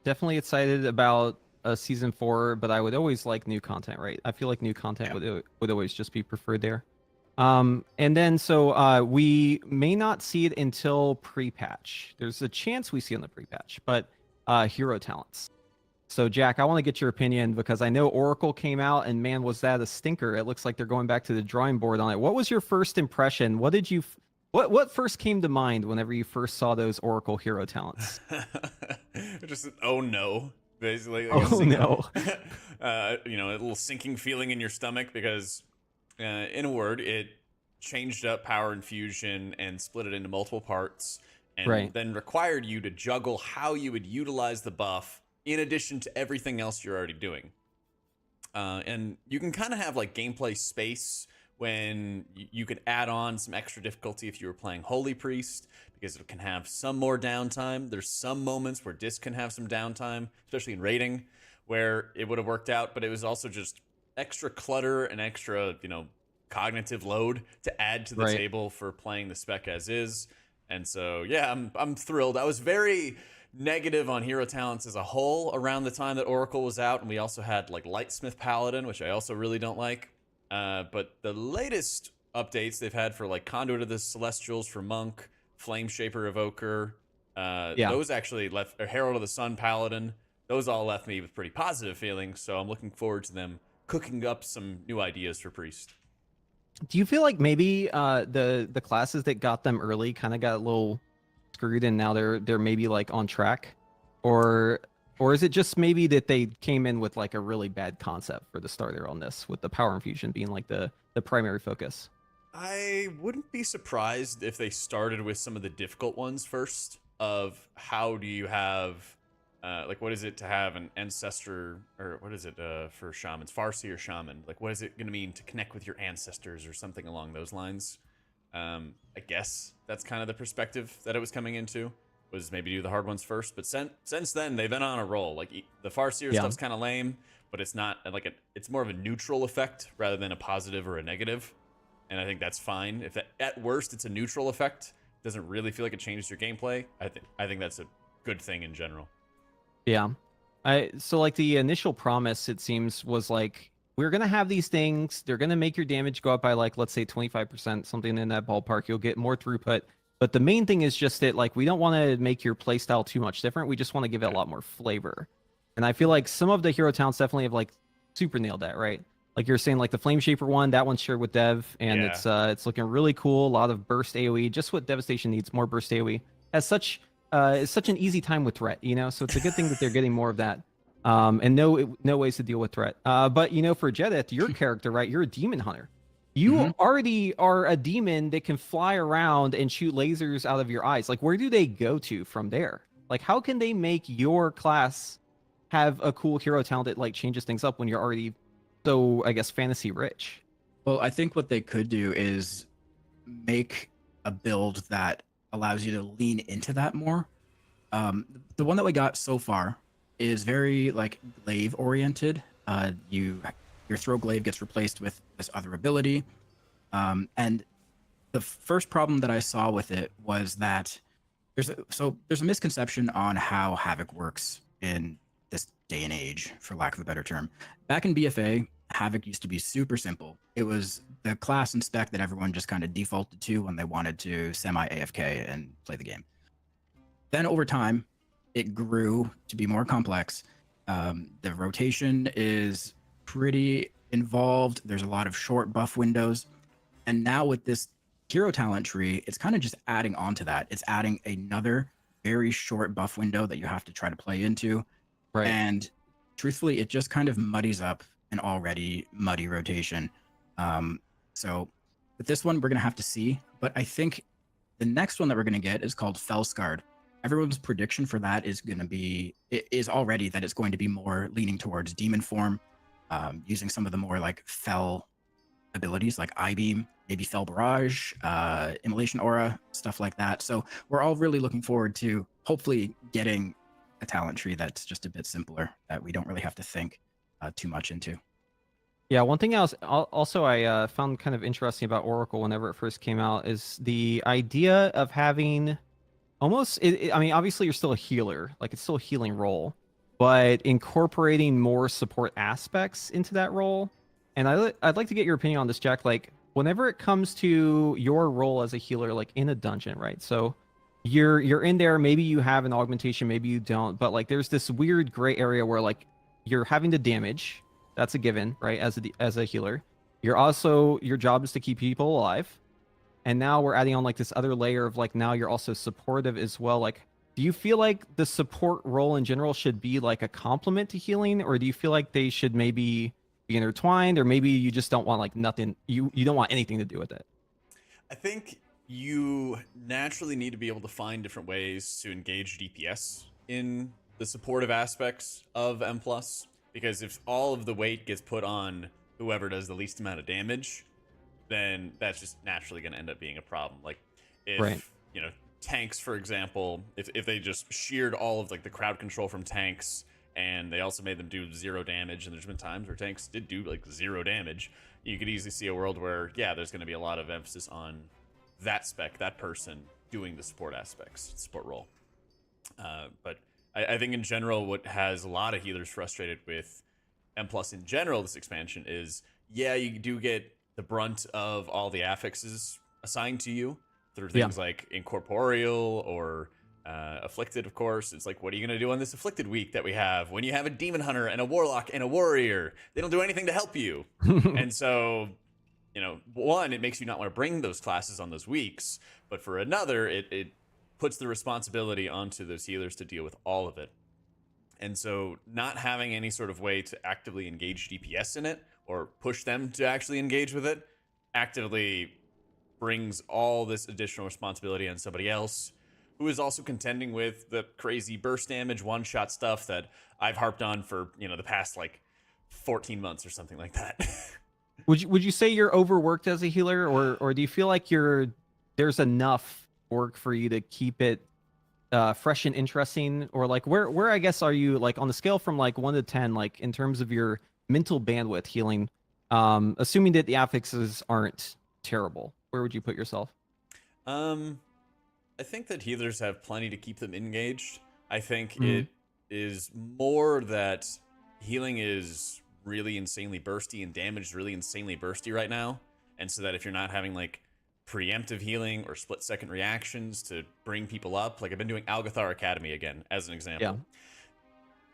definitely excited about Season 4, but I would always like new content, right? I feel like new content would always just be preferred there. And then so we may not see it until pre-patch. There's a chance we see it in the pre-patch, but hero talents. So Jack, I want to get your opinion because I know Oracle came out and man, was that a stinker. It looks like they're going back to the drawing board on it. What was your first impression? What did you what first came to mind whenever you first saw those Oracle hero talents? Just oh no, basically. Oh no. You know, a little sinking feeling in your stomach because in a word, it changed up power infusion and split it into multiple parts and then required you to juggle how you would utilize the buff in addition to everything else you're already doing. And you can kind of have like gameplay space when you could add on some extra difficulty if you were playing Holy Priest, because it can have some more downtime. There's some moments where Disc can have some downtime, especially in raiding, where it would have worked out, but it was also just extra clutter and extra, you know, cognitive load to add to the table for playing the spec as is. And so, yeah, I'm thrilled. I was very negative on hero talents as a whole around the time that Oracle was out, and we also had like Lightsmith Paladin, which I also really don't like. But the latest updates they've had for like Conduit of the Celestials for Monk, Flame Shaper Evoker, those actually left, or Herald of the Sun Paladin, those all left me with pretty positive feelings. So I'm looking forward to them cooking up some new ideas for Priest. Do you feel like maybe the classes that got them early kind of got a little screwed and now they're maybe like on track, or is it just maybe that they came in with like a really bad concept for the starter on this, with the power infusion being like the primary focus? I wouldn't be surprised if they started with some of the difficult ones first, of how do you have like what is it to have an ancestor, or what is it for shamans, Farsi or shaman, like what is it going to mean to connect with your ancestors or something along those lines. I guess that's kind of the perspective that it was coming into, was maybe do the hard ones first, but since then they've been on a roll. Like the Farseer stuff's kind of lame, but it's not like it's more of a neutral effect rather than a positive or a negative, and I think that's fine. If at worst it's a neutral effect, doesn't really feel like it changes your gameplay, I think that's a good thing in general. Yeah. So like the initial promise, it seems, was like, we're going to have these things. They're going to make your damage go up by like, let's say 25%, something in that ballpark. You'll get more throughput. But the main thing is just that like, we don't want to make your playstyle too much different. We just want to give it a lot more flavor. And I feel like some of the hero talents definitely have like super nailed that, right? Like you're saying, like the Flame Shaper one, that one's shared with Dev, and it's looking really cool. A lot of burst AoE, just what Devastation needs, more burst AoE. It's such an easy time with threat, you know, so it's a good thing that they're getting more of that. And no ways to deal with threat. But you know, for Jedith, your character, right, you're a demon hunter. You already are a demon that can fly around and shoot lasers out of your eyes. Like, where do they go to from there? Like, how can they make your class have a cool hero talent that like changes things up when you're already so, I guess, fantasy rich? Well, I think what they could do is make a build that allows you to lean into that more. The one that we got so far is very like glaive oriented. Your throw glaive gets replaced with this other ability, and the first problem that I saw with it was that there's a misconception on how Havoc works in this day and age, for lack of a better term. Back in BFA, Havoc used to be super simple. It was the class and spec that everyone just kind of defaulted to when they wanted to semi-AFK and play the game. Then over time, it grew to be more complex. The rotation is pretty involved. There's a lot of short buff windows. And now with this hero talent tree, it's kind of just adding on to that. It's adding another very short buff window that you have to try to play into. Right. And truthfully, it just kind of muddies up an already muddy rotation. So with this one, we're going to have to see. But I think the next one that we're going to get is called Fellscarred. Everyone's prediction for that is already that it's going to be more leaning towards demon form, using some of the more like fell abilities like I-Beam, maybe Fell Barrage, Immolation Aura, stuff like that. So we're all really looking forward to hopefully getting a talent tree that's just a bit simpler, that we don't really have to think too much into. Yeah, one thing else also I found kind of interesting about Oracle whenever it first came out is the idea of having almost, I mean, obviously you're still a healer, like it's still a healing role, but incorporating more support aspects into that role. And I'd like to get your opinion on this, Jack. Like, whenever it comes to your role as a healer, like in a dungeon, right? So you're in there, maybe you have an augmentation, maybe you don't, but like there's this weird gray area where like you're having to damage. That's a given, right? As a healer. You're also, your job is to keep people alive. And now we're adding on like this other layer of like, now you're also supportive as well. Like, do you feel like the support role in general should be like a complement to healing, or do you feel like they should maybe be intertwined, or maybe you just don't want like nothing, you don't want anything to do with it? I think you naturally need to be able to find different ways to engage DPS in the supportive aspects of M+, because if all of the weight gets put on whoever does the least amount of damage, then that's just naturally going to end up being a problem. Like if, Right. you know, tanks, for example, if they just sheared all of like the crowd control from tanks, and they also made them do 0 damage, and there's been times where tanks did do like 0 damage, you could easily see a world where, yeah, there's going to be a lot of emphasis on that spec, that person doing the support aspects, support role. But I think in general, what has a lot of healers frustrated with M+ in general, this expansion, is, yeah, you do get the brunt of all the affixes assigned to you through things like Incorporeal or Afflicted, of course. It's like, what are you going to do on this Afflicted week that we have when you have a Demon Hunter and a Warlock and a Warrior? They don't do anything to help you. And so, you know, one, it makes you not want to bring those classes on those weeks, but for another, it puts the responsibility onto those healers to deal with all of it. And so not having any sort of way to actively engage DPS in it, or push them to actually engage with it, actively brings all this additional responsibility on somebody else who is also contending with the crazy burst damage, one-shot stuff that I've harped on for, you know, the past like 14 months or something like that. Would you say you're overworked as a healer, or do you feel like there's enough work for you to keep it fresh and interesting? Or like where I guess are you like on the scale from like 1 to 10, like in terms of your mental bandwidth healing, assuming that the affixes aren't terrible, where would you put yourself? I think that healers have plenty to keep them engaged. I think it is more that healing is really insanely bursty and damage is really insanely bursty right now. And so that if you're not having like preemptive healing or split second reactions to bring people up, like I've been doing Algathar Academy again as an example. Yeah.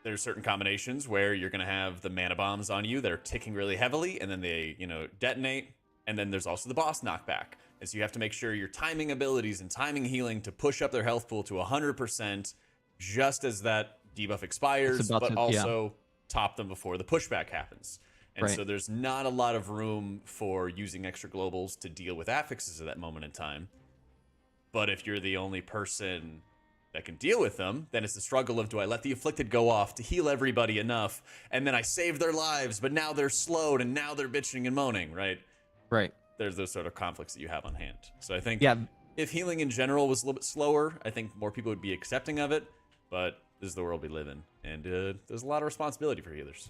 There's certain combinations where you're going to have the mana bombs on you that are ticking really heavily, and then they, you know, detonate. And then there's also the boss knockback. And so you have to make sure your timing abilities and timing healing to push up their health pool to 100% just as that debuff expires, but also top them before the pushback happens. And so there's not a lot of room for using extra globals to deal with affixes at that moment in time. But if you're the only person that can deal with them, then it's the struggle of, do I let the Afflicted go off to heal everybody enough, and then I save their lives, but now they're slowed, and now they're bitching and moaning, right? Right. There's those sort of conflicts that you have on hand. So I think Yeah. if healing in general was a little bit slower, I think more people would be accepting of it, but this is the world we live in, and there's a lot of responsibility for healers.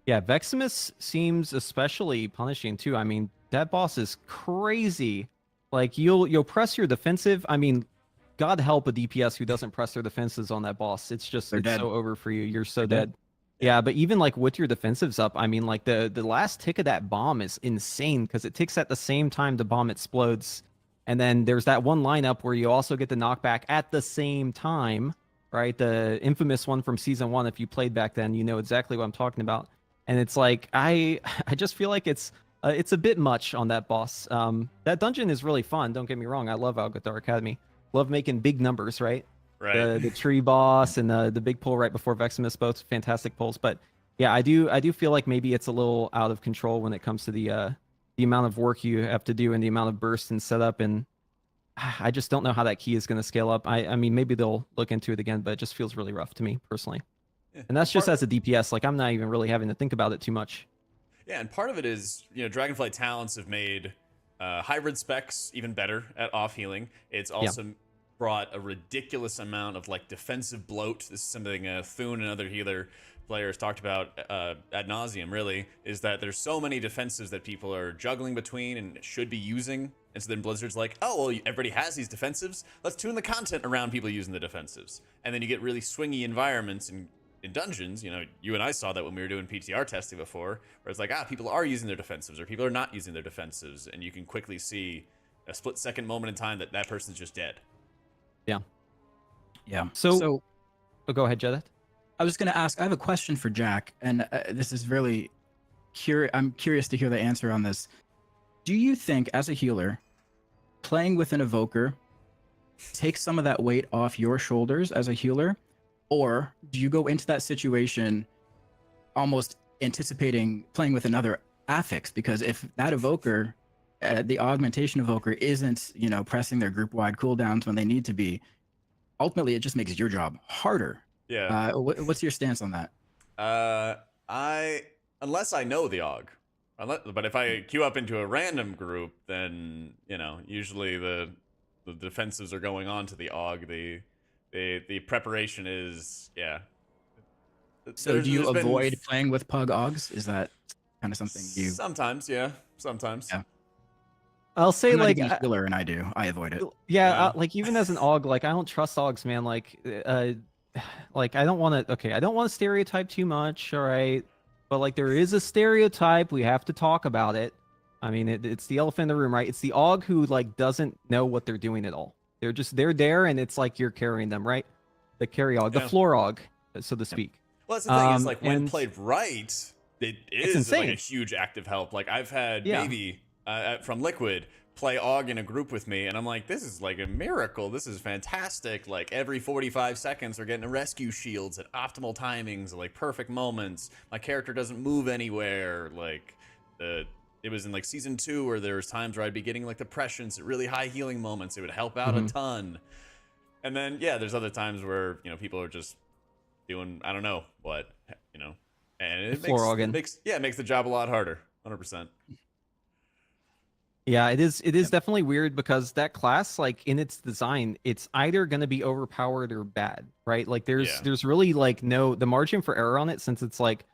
Yeah, Veximus seems especially punishing too. I mean, that boss is crazy. Like you'll press your defensive. I mean, God help a DPS who doesn't press their defenses on that boss. It's just it's so over for you. You're so dead. Yeah, but even like with your defensives up, I mean, like the last tick of that bomb is insane because it ticks at the same time the bomb explodes. And then there's that one lineup where you also get the knockback at the same time, right? The infamous one from season 1. If you played back then, you know exactly what I'm talking about. And it's like I just feel like it's a bit much on that boss. That dungeon is really fun. Don't get me wrong. I love Algathar Academy. Love making big numbers, right? Right. The tree boss and the big pull right before Veximus, both fantastic pulls. But yeah, I do feel like maybe it's a little out of control when it comes to the amount of work you have to do and the amount of bursts and setup. And I just don't know how that key is going to scale up. I mean, maybe they'll look into it again, but it just feels really rough to me personally. Yeah. And that's just as a DPS. Like I'm not even really having to think about it too much. Yeah, and part of it is, you know, Dragonflight Talents have made hybrid specs even better at off healing. It's also brought a ridiculous amount of like defensive bloat. This is something Thune and other healer players talked about ad nauseum, really, is that there's so many defensives that people are juggling between and should be using. And so then Blizzard's like, oh, well, everybody has these defensives. Let's tune the content around people using the defensives. And then you get really swingy environments and in dungeons, you know, you and I saw that when we were doing PTR testing before, where it's like, people are using their defensives or people are not using their defensives, and you can quickly see a split-second moment in time that person's just dead. Yeah. Yeah. So oh, go ahead, Jedith. I was going to ask, I have a question for Jack, and this is really I'm curious to hear the answer on this. Do you think, as a healer, playing with an evoker takes some of that weight off your shoulders as a healer? Or do you go into that situation almost anticipating playing with another affix? Because if that evoker, the augmentation evoker, isn't, you know, pressing their group-wide cooldowns when they need to be, ultimately it just makes your job harder. Yeah. What's your stance on that? Unless I know the aug. But if I queue up into a random group, then, you know, usually the defensives are going on to the aug. The preparation is, yeah. So do you avoid playing with pug augs? Is that kind of something you... Sometimes, yeah. Sometimes. Yeah. I'll say, I'm not like, even a healer, and I avoid it. Yeah, like, even as an aug, like, I don't trust augs, man. Like, I don't want to. Okay, I don't want to stereotype too much. All right, but like, there is a stereotype. We have to talk about it. I mean, it's the elephant in the room, right? It's the aug who like doesn't know what they're doing at all. They're there, and it's like you're carrying them, right? The carry aug, the floor aug, so to speak. Well, that's the thing. Is like, when played right, it is like a huge active help. Like, I've had Baby from Liquid play aug in a group with me, and I'm like, this is like a miracle. This is fantastic. Like, every 45 seconds we're getting rescue shields at optimal timings, like perfect moments. My character doesn't move anywhere. Like, it was in like season 2 where there was times where I'd be getting like depressions at really high healing moments. It would help out a ton. And then, yeah, there's other times where, you know, people are just doing, I don't know what, you know, and it makes the job a lot harder. 100%. Yeah, it is definitely weird, because that class, like, in its design, it's either going to be overpowered or bad, right? Like, there's really like the margin for error on it, since it's like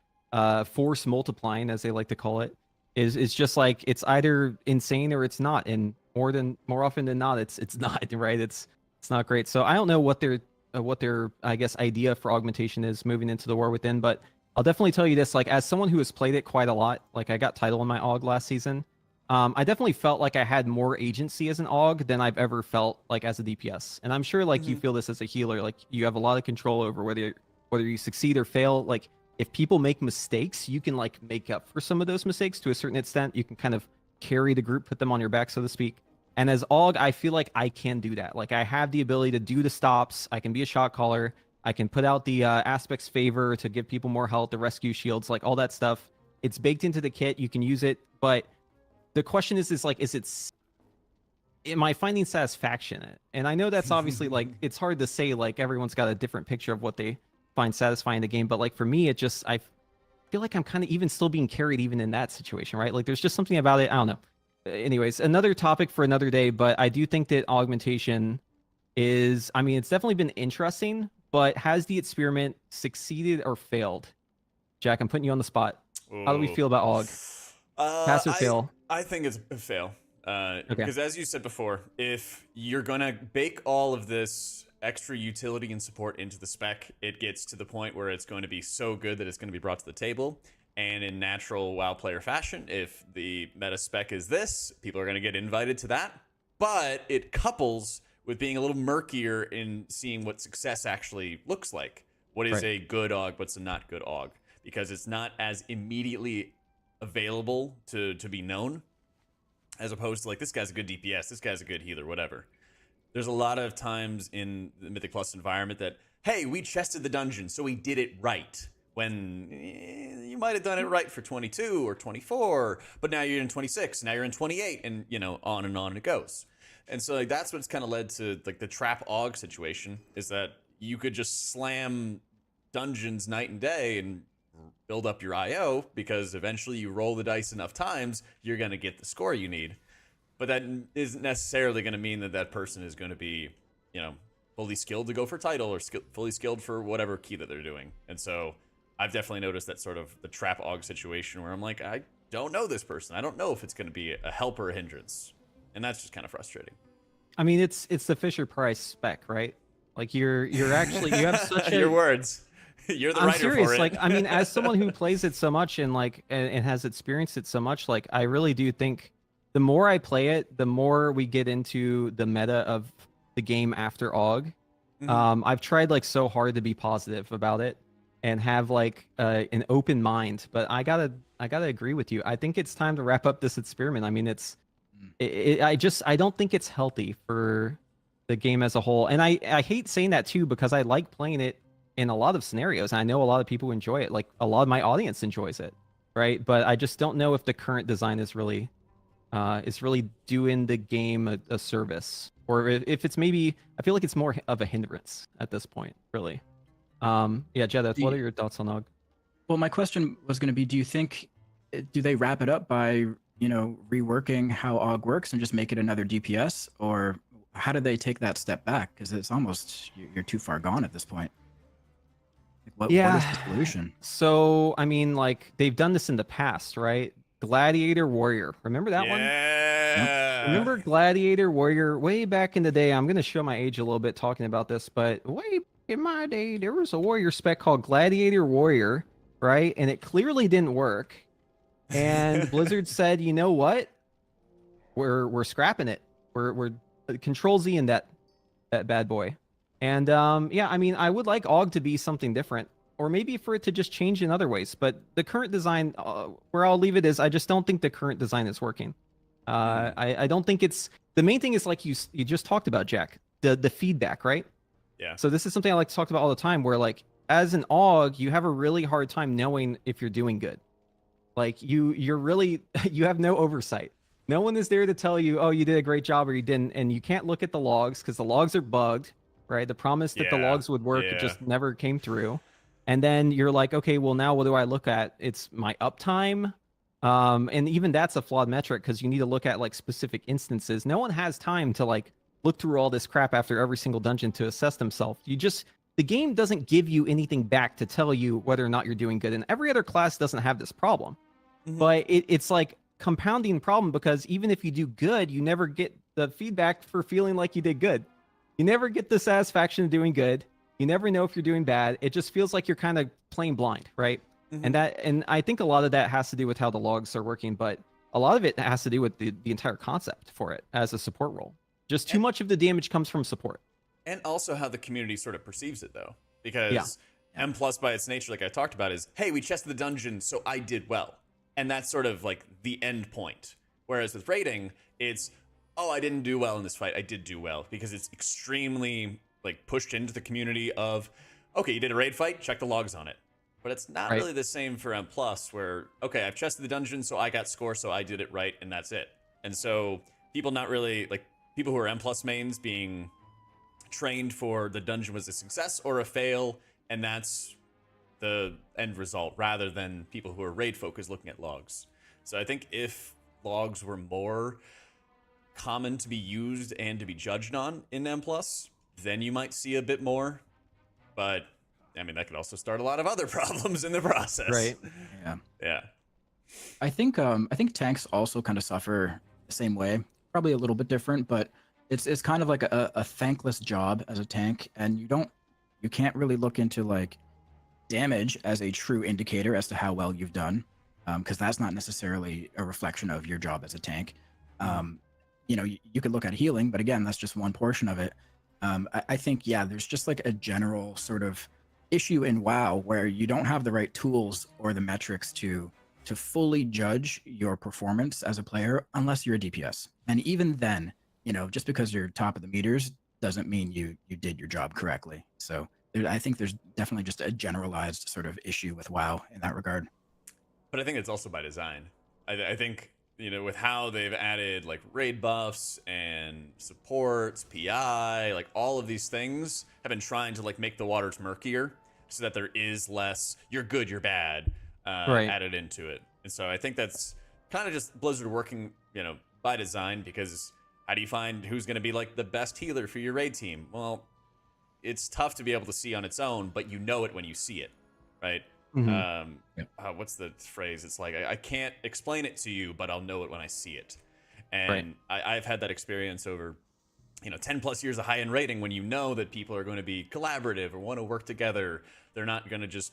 force multiplying, as they like to call it, is just like, it's either insane or it's not, and more often than not, it's not, right? It's not great. So I don't know what their I guess idea for augmentation is moving into the War Within, but I'll definitely tell you this, like, as someone who has played it quite a lot, like, I got title in my aug last season. I definitely felt like I had more agency as an aug than I've ever felt like as a DPS. And I'm sure, like, you feel this as a healer, like, you have a lot of control over whether you succeed or fail. Like, if people make mistakes, you can like make up for some of those mistakes to a certain extent. You can kind of carry the group, put them on your back, so to speak. And as aug, I feel like I can do that. Like, I have the ability to do the stops. I can be a shot caller. I can put out the aspects favor to give people more health, the rescue shields, like all that stuff. It's baked into the kit. You can use it, but the question is like, am I finding satisfaction in it? And I know that's obviously like, it's hard to say, like, everyone's got a different picture of what they find satisfying in the game. But like, for me, I feel like I'm kind of even still being carried even in that situation, right? Like, there's just something about it. I don't know. Anyways, another topic for another day, but I do think that augmentation is, I mean, it's definitely been interesting, but has the experiment succeeded or failed? Jack, I'm putting you on the spot. How do we feel about aug? Pass or fail? I think it's a fail. Because as you said before, if you're going to bake all of this extra utility and support into the spec, it gets to the point where it's going to be so good that it's going to be brought to the table. And in natural WoW player fashion, if the meta spec is this, people are going to get invited to that. But it couples with being a little murkier in seeing what success actually looks like. What is a good aug, what's a not good aug? Because it's not as immediately available to be known, as opposed to like, this guy's a good DPS, this guy's a good healer, whatever. There's a lot of times in the Mythic Plus environment that, hey, we chested the dungeon, so we did it right. When you might have done it right for 22 or 24, but now you're in 26, now you're in 28, and, you know, on it goes. And so like, that's what's kind of led to like the trap aug situation, is that you could just slam dungeons night and day and build up your IO, because eventually you roll the dice enough times, you're going to get the score you need. But that isn't necessarily going to mean that that person is going to be, you know, fully skilled to go for title, or fully skilled for whatever key that they're doing. And so I've definitely noticed that sort of the trap aug situation where I'm like, I don't know this person. I don't know if it's going to be a help or a hindrance. And that's just kind of frustrating. I mean, it's the Fisher Price spec, right? Like, you're actually, you have such your words. You're the I'm writer serious. for it. Like, I mean, as someone who plays it so much and like and has experienced it so much, like I really do think the more I play it, the more we get into the meta of the game after AUG. I've tried like so hard to be positive about it and have like an open mind, but I gotta agree with you. I think it's time to wrap up this experiment. I mean, I don't think it's healthy for the game as a whole, and I hate saying that too because I like playing it in a lot of scenarios. And I know a lot of people enjoy it. Like a lot of my audience enjoys it, right? But I just don't know if the current design is really doing the game a service, or if it's maybe I feel like it's more of a hindrance at this point, really. Yeah, Jedeth, what are your thoughts on AUG? Well, my question was going to be, do you think, do they wrap it up by, reworking how AUG works and just make it another DPS? Or how do they take that step back? Because it's almost, you're too far gone at this point. Like, what is the solution? So, I mean, like, they've done this in the past, right? Gladiator Warrior. Remember that one? Yeah. Remember Gladiator Warrior? Way back in the day, I'm going to show my age a little bit talking about this, but way in my day, there was a warrior spec called Gladiator Warrior, right? And it clearly didn't work. And Blizzard said, you know what? We're scrapping it. We're Control Z in that bad boy. And yeah, I mean, I would like AUG to be something different, or maybe for it to just change in other ways. But the current design, where I'll leave it is, I just don't think the current design is working. I don't think it's the main thing is like you just talked about, Jack, the feedback, right? Yeah. So this is something I like to talk about all the time, where like as an AUG, you have a really hard time knowing if you're doing good. Like you're really you have no oversight. No one is there to tell you, oh, you did a great job or you didn't, and you can't look at the logs because the logs are bugged, right? The promise that the logs would work just never came through. And then you're like, okay, well now what do I look at? It's my uptime. And even that's a flawed metric because you need to look at like specific instances. No one has time to like look through all this crap after every single dungeon to assess themselves. The game doesn't give you anything back to tell you whether or not you're doing good. And every other class doesn't have this problem. But it's like compounding problem because even if you do good, you never get the feedback for feeling like you did good. You never get the satisfaction of doing good. You never know if you're doing bad. It just feels like you're kind of playing blind, right? And I think a lot of that has to do with how the logs are working, but a lot of it has to do with the entire concept for it as a support role. Just too much of the damage comes from support. And also how the community sort of perceives it, though. Because M plus by its nature, like I talked about, is, hey, we chested the dungeon, so I did well. And that's sort of like the end point. Whereas with raiding, it's, oh, I didn't do well in this fight. I did do well. Because it's extremely like pushed into the community of, okay, you did a raid fight, check the logs on it. But it's not really the same for M plus, where, okay, I've chested the dungeon, so I got score, so I did it right, and that's it. And so people not really, like, people who are M plus mains being trained for the dungeon was a success or a fail, and that's the end result, rather than people who are raid focused looking at logs. So I think if logs were more common to be used and to be judged on in M plus, then you might see a bit more. But I mean, that could also start a lot of other problems in the process. Right. Yeah. I think tanks also kind of suffer the same way, probably a little bit different, but it's kind of like a thankless job as a tank, and you can't really look into like damage as a true indicator as to how well you've done, because that's not necessarily a reflection of your job as a tank. You could look at healing, but again, that's just one portion of it. I think, there's just like a general sort of issue in WoW where you don't have the right tools or the metrics to fully judge your performance as a player unless you're a DPS. And even then, just because you're top of the meters doesn't mean you did your job correctly. So I think there's definitely just a generalized sort of issue with WoW in that regard. But I think it's also by design. I think, with how they've added like raid buffs and supports, PI, like all of these things have been trying to like make the waters murkier so that there is less you're good, you're bad added into it. And so I think that's kind of just Blizzard working, by design, because how do you find who's going to be like the best healer for your raid team? Well, it's tough to be able to see on its own, but you know it when you see it, right? What's the phrase? It's like, I can't explain it to you, but I'll know it when I see it. And I've had that experience over, 10 plus years of high-end rating, when you know that people are going to be collaborative or want to work together. They're not going to just,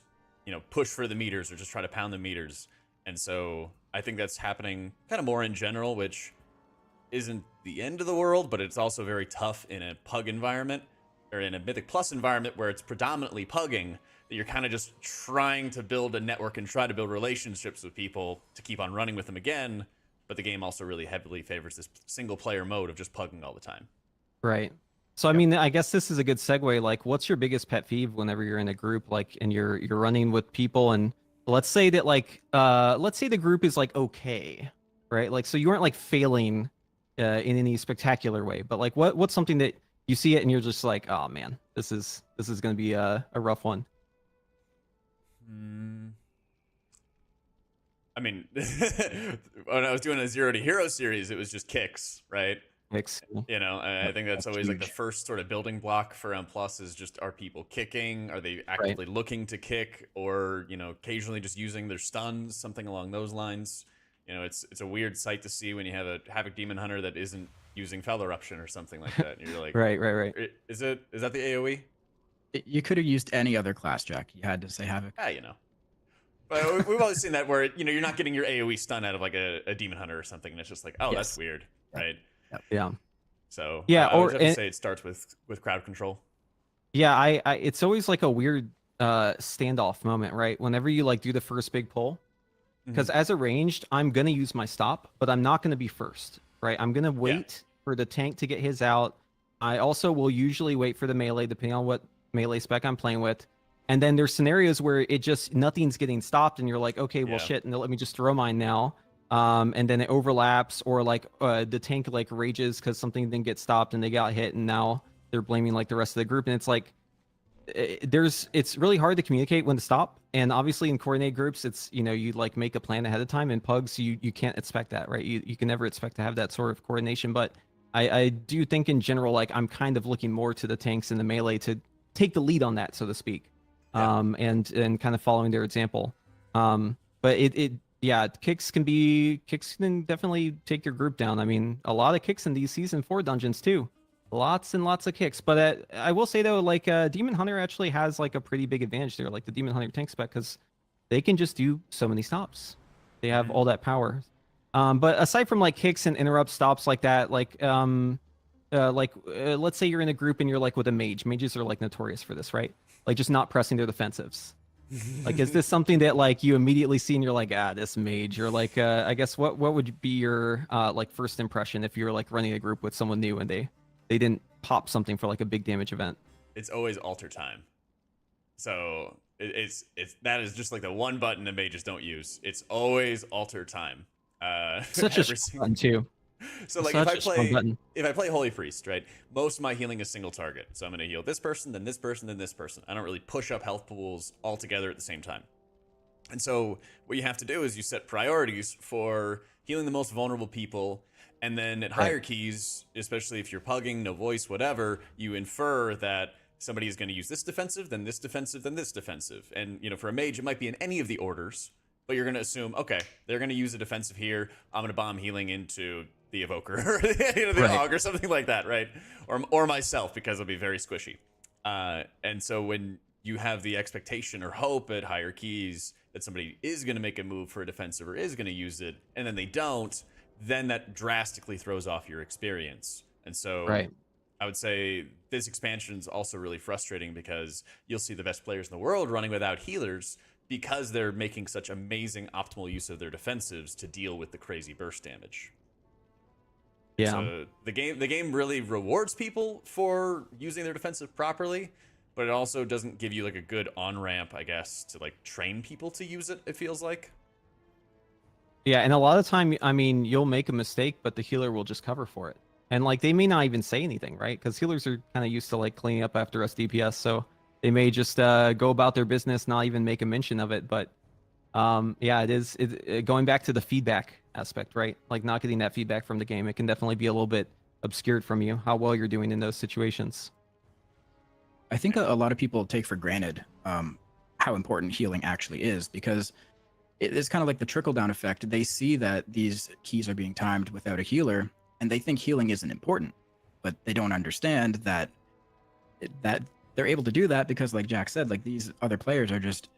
push for the meters or just try to pound the meters. And so I think that's happening kind of more in general, which isn't the end of the world, but it's also very tough in a pug environment or in a Mythic Plus environment where it's predominantly pugging, that you're kind of just trying to build a network and try to build relationships with people to keep on running with them again. But the game also really heavily favors this single player mode of just pugging all the time. Right. So I mean, I guess this is a good segue. Like, what's your biggest pet peeve whenever you're in a group, like, and you're running with people, and let's say that let's say the group is like okay, right? Like, so you aren't like failing in any spectacular way, but like, what's something that you see it and you're just like, oh man, this is gonna be a rough one. I mean, when I was doing a 0 to Hero series, it was just kicks, right? Kicks. I think that's always like the first sort of building block for M Plus is just, are people kicking? Are they actively looking to kick, or occasionally just using their stuns, something along those lines? It's a weird sight to see when you have a Havoc Demon Hunter that isn't using Fel Eruption or something like that. And you're like, right. Is that the AOE? You could have used any other class, Jack. You had to say Havoc. But we've always seen that where you're not getting your AOE stun out of like a Demon Hunter or something, and it's just like, oh, Yes. that's weird, right? Yeah. So yeah, I would have to say it starts with crowd control. Yeah, I it's always like a weird standoff moment, right? Whenever you like do the first big pull, because as a ranged, I'm gonna use my stop, but I'm not gonna be first, right? I'm gonna wait for the tank to get his out. I also will usually wait for the melee, depending on what melee spec I'm playing with. And then there's scenarios where it just nothing's getting stopped, and you're like, okay, well, shit, and let me just throw mine now. And then it overlaps, or like the tank like rages because something didn't get stopped and they got hit, and now they're blaming like the rest of the group. And it's like it's really hard to communicate when to stop. And obviously in coordinated groups, it's you like make a plan ahead of time. In pugs, you can't expect that, right? You can never expect to have that sort of coordination. But I do think in general, like, I'm kind of looking more to the tanks and the melee to take the lead on that, so to speak. And kind of following their example. But kicks can definitely take your group down. I mean, a lot of kicks in these season 4 dungeons too. Lots and lots of kicks. But I will say though, like Demon Hunter actually has like a pretty big advantage there, like the Demon Hunter tank spec, because they can just do so many stops. They have all that power. But aside from like kicks and interrupt stops like that, let's say you're in a group and you're like with a mage. Mages are like notorious for this, right? Like just not pressing their defensives. Like, is this something that like you immediately see and you're like, this mage? Or like, I guess what would be your like first impression if you were like running a group with someone new and they didn't pop something for like a big damage event? It's always alter time. So it's that is just like the one button that mages don't use. It's always alter time. Such a fun too. So like if I play Holy Priest, right, most of my healing is single target. So I'm going to heal this person, then this person, then this person. I don't really push up health pools all together at the same time. And so what you have to do is you set priorities for healing the most vulnerable people. And then at higher keys, especially if you're pugging, no voice, whatever, you infer that somebody is going to use this defensive, then this defensive, then this defensive. And, for a mage, it might be in any of the orders, but you're going to assume, okay, they're going to use a defensive here. I'm going to bomb healing into the evoker, or the hog, or something like that, right? Or myself, because it'll be very squishy. And so when you have the expectation or hope at higher keys that somebody is going to make a move for a defensive or is going to use it, and then they don't, then that drastically throws off your experience. And so I would say this expansion is also really frustrating because you'll see the best players in the world running without healers because they're making such amazing optimal use of their defensives to deal with the crazy burst damage. Yeah. So the game really rewards people for using their defensive properly, but it also doesn't give you like a good on-ramp, I guess, to like train people to use it, it feels like. Yeah, and a lot of time, I mean, you'll make a mistake, but the healer will just cover for it. And like they may not even say anything, right? Because healers are kind of used to like cleaning up after us DPS, so they may just go about their business, not even make a mention of it. But it is going back to the feedback aspect, right? Like not getting that feedback from the game, it can definitely be a little bit obscured from you how well you're doing in those situations. I think a lot of people take for granted how important healing actually is, because it's kind of like the trickle-down effect. They see that these keys are being timed without a healer, and they think healing isn't important. but they don't understand that they're able to do that because, like Jack said, like these other players are just,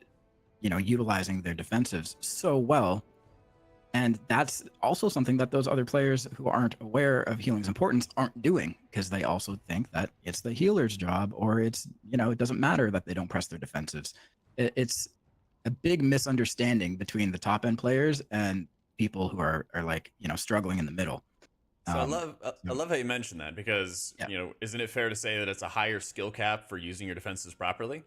utilizing their defensives so well. And that's also something that those other players who aren't aware of healing's importance aren't doing, because they also think that it's the healer's job, or it's, it doesn't matter that they don't press their defensives. It's a big misunderstanding between the top end players and people who are like, struggling in the middle. So I love how you mentioned that, because, Yeah. Isn't it fair to say that it's a higher skill cap for using your defenses properly?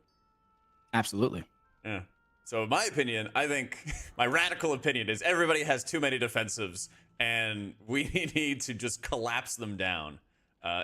Absolutely. Yeah. So in my opinion, I think my radical opinion is everybody has too many defensives, and we need to just collapse them down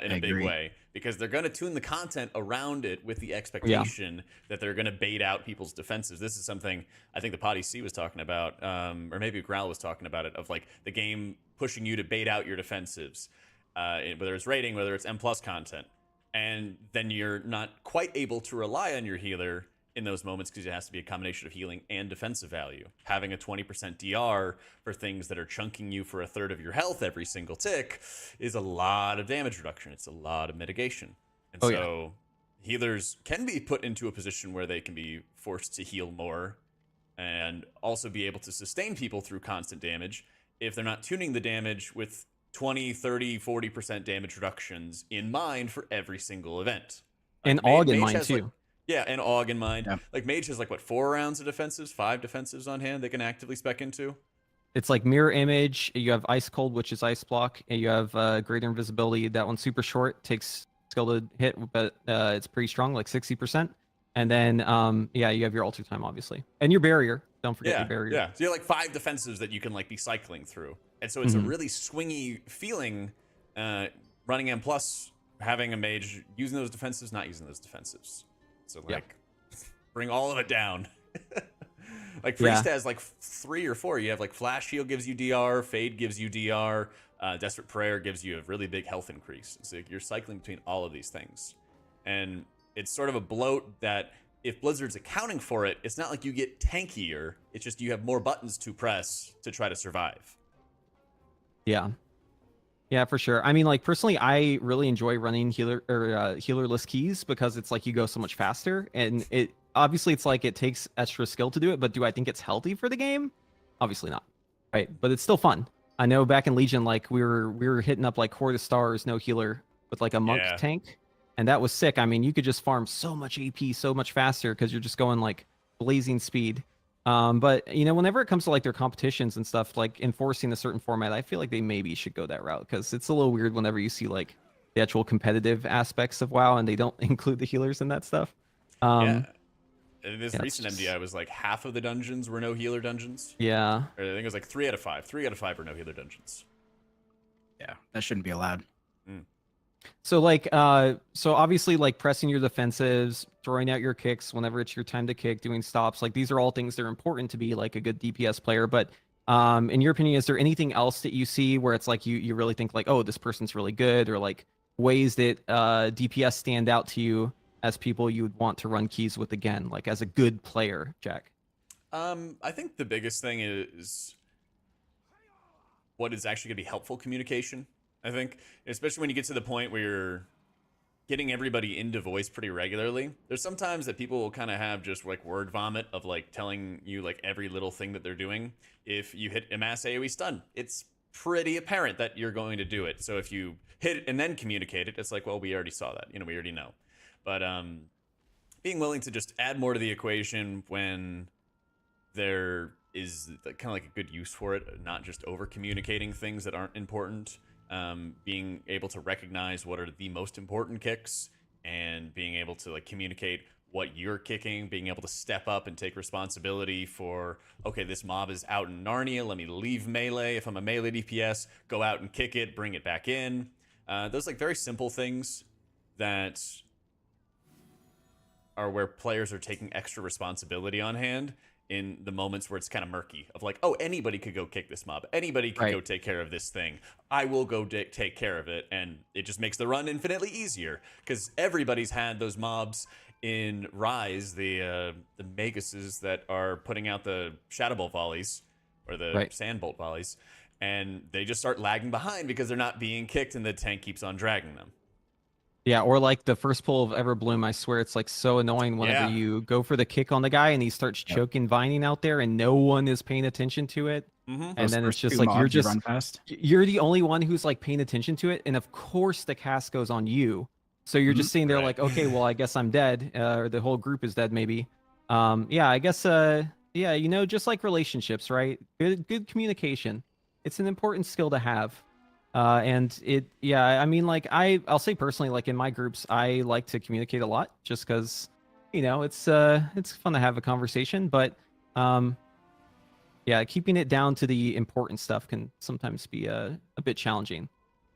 in a big way, because they're going to tune the content around it with the expectation that they're going to bait out people's defenses. This is something I think the Potty C was talking about, or maybe Growl was talking about it, of like the game pushing you to bait out your defensives, whether it's rating, whether it's M+ content. And then you're not quite able to rely on your healer in those moments, because it has to be a combination of healing and defensive value. Having a 20% DR for things that are chunking you for a third of your health every single tick is a lot of damage reduction. It's a lot of mitigation. And healers can be put into a position where they can be forced to heal more and also be able to sustain people through constant damage if they're not tuning the damage with 20, 30, 40% damage reductions in mind for every single event. And AUG in mind too. And AUG in mind. Yeah. Like Mage has 4 rounds of defensives, 5 defensives on hand they can actively spec into. It's like mirror image. You have ice cold, which is ice block, and you have greater invisibility. That one's super short, takes skill to hit, but it's pretty strong, like 60%. And then you have your alter time, obviously, and your barrier. Don't forget your barrier. Yeah, so you have 5 defensives that you can be cycling through, and so it's a really swingy feeling running M+, having a mage using those defensives, not using those defensives. So bring all of it down. Priest has 3 or 4. You have Flash Heal gives you DR, Fade gives you DR, Desperate Prayer gives you a really big health increase. So you're cycling between all of these things. And it's sort of a bloat that if Blizzard's accounting for it, it's not like you get tankier. It's just you have more buttons to press to try to survive. Yeah. Yeah, for sure. I mean, personally, I really enjoy running healerless keys, because it's you go so much faster, and it obviously it takes extra skill to do it. But do I think it's healthy for the game? Obviously not, right? But it's still fun. I know back in Legion, we were hitting up Core to Stars, no healer, with a monk tank, and that was sick. I mean, you could just farm so much AP so much faster because you're just going blazing speed. But whenever it comes to their competitions and stuff, enforcing a certain format, I feel like they maybe should go that route, because it's a little weird whenever you see the actual competitive aspects of WoW and they don't include the healers in that stuff. This recent MDI was half of the dungeons were no healer dungeons. Yeah. Or I think it was 3 out of 5. 3 out of 5 were no healer dungeons. Yeah, that shouldn't be allowed. So so obviously pressing your defensives, throwing out your kicks whenever it's your time to kick, doing stops, these are all things that are important to be a good DPS player. But in your opinion, is there anything else that you see where it's you really think oh, this person's really good, or ways that DPS stand out to you as people you would want to run keys with again, as a good player, Jack? I think the biggest thing is what is actually going to be helpful communication. I think, especially when you get to the point where you're getting everybody into voice pretty regularly. There's sometimes that people will kind of have just word vomit of telling you every little thing that they're doing. If you hit a mass AoE stun, it's pretty apparent that you're going to do it. So if you hit it and then communicate it, it's well, we already saw that. We already know. But being willing to just add more to the equation when there is kind of a good use for it, not just over communicating things that aren't important. Being able to recognize what are the most important kicks, and being able to communicate what you're kicking, being able to step up and take responsibility for, okay, this mob is out in Narnia, let me leave melee. If I'm a melee DPS, go out and kick it, bring it back in. Those very simple things that are where players are taking extra responsibility on hand in the moments where it's kind of murky of oh, anybody could go kick this mob. Anybody could go take care of this thing. I will go take care of it. And it just makes the run infinitely easier, because everybody's had those mobs in Rise, the Maguses that are putting out the Shadow Bolt volleys, or the Sand Bolt volleys, and they just start lagging behind because they're not being kicked and the tank keeps on dragging them. Yeah, or like the first pull of Everbloom, I swear it's like so annoying whenever Yeah. you go for the kick on the guy and he starts Yep. choking vining out there and no one is paying attention to it. Mm-hmm. And Those then it's first just two like you're mobs you just run past. you're the only one who's like paying attention to it, and of course the cast goes on you. So you're just sitting there Right. like, okay, well I guess I'm dead, or the whole group is dead maybe. Yeah, I guess yeah, you know, just like relationships, right? Good communication. It's an important skill to have. And it, yeah, I mean, like I'll say personally, like in my groups, I like to communicate a lot just because, you know, it's fun to have a conversation, but yeah, keeping it down to the important stuff can sometimes be a bit challenging.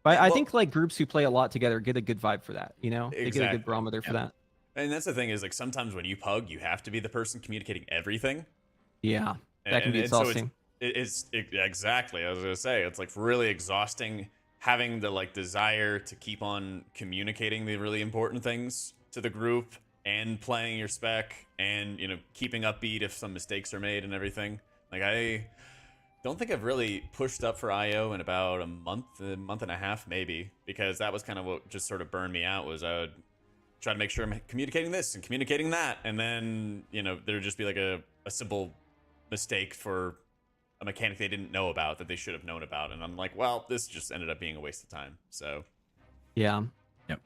But Yeah, I well- think like groups who play a lot together get a good vibe for that, you know? They get a Exactly. good barometer for that. And that's the thing is like sometimes when you pug, you have to be the person communicating everything. Yeah. That can be so exhausting. it's exactly. I was gonna say it's like really exhausting having the like desire to keep on communicating the really important things to the group and playing your spec and keeping upbeat if some mistakes are made and everything. Like I don't think I've really pushed up for IO in about a month and a half maybe, because that was kind of what just sort of burned me out. Was I would try to make sure I'm communicating this and communicating that, and then there'd just be like a simple mistake for a mechanic they didn't know about that they should have known about, and I'm like, well, this just ended up being a waste of time. So Yeah. Yep.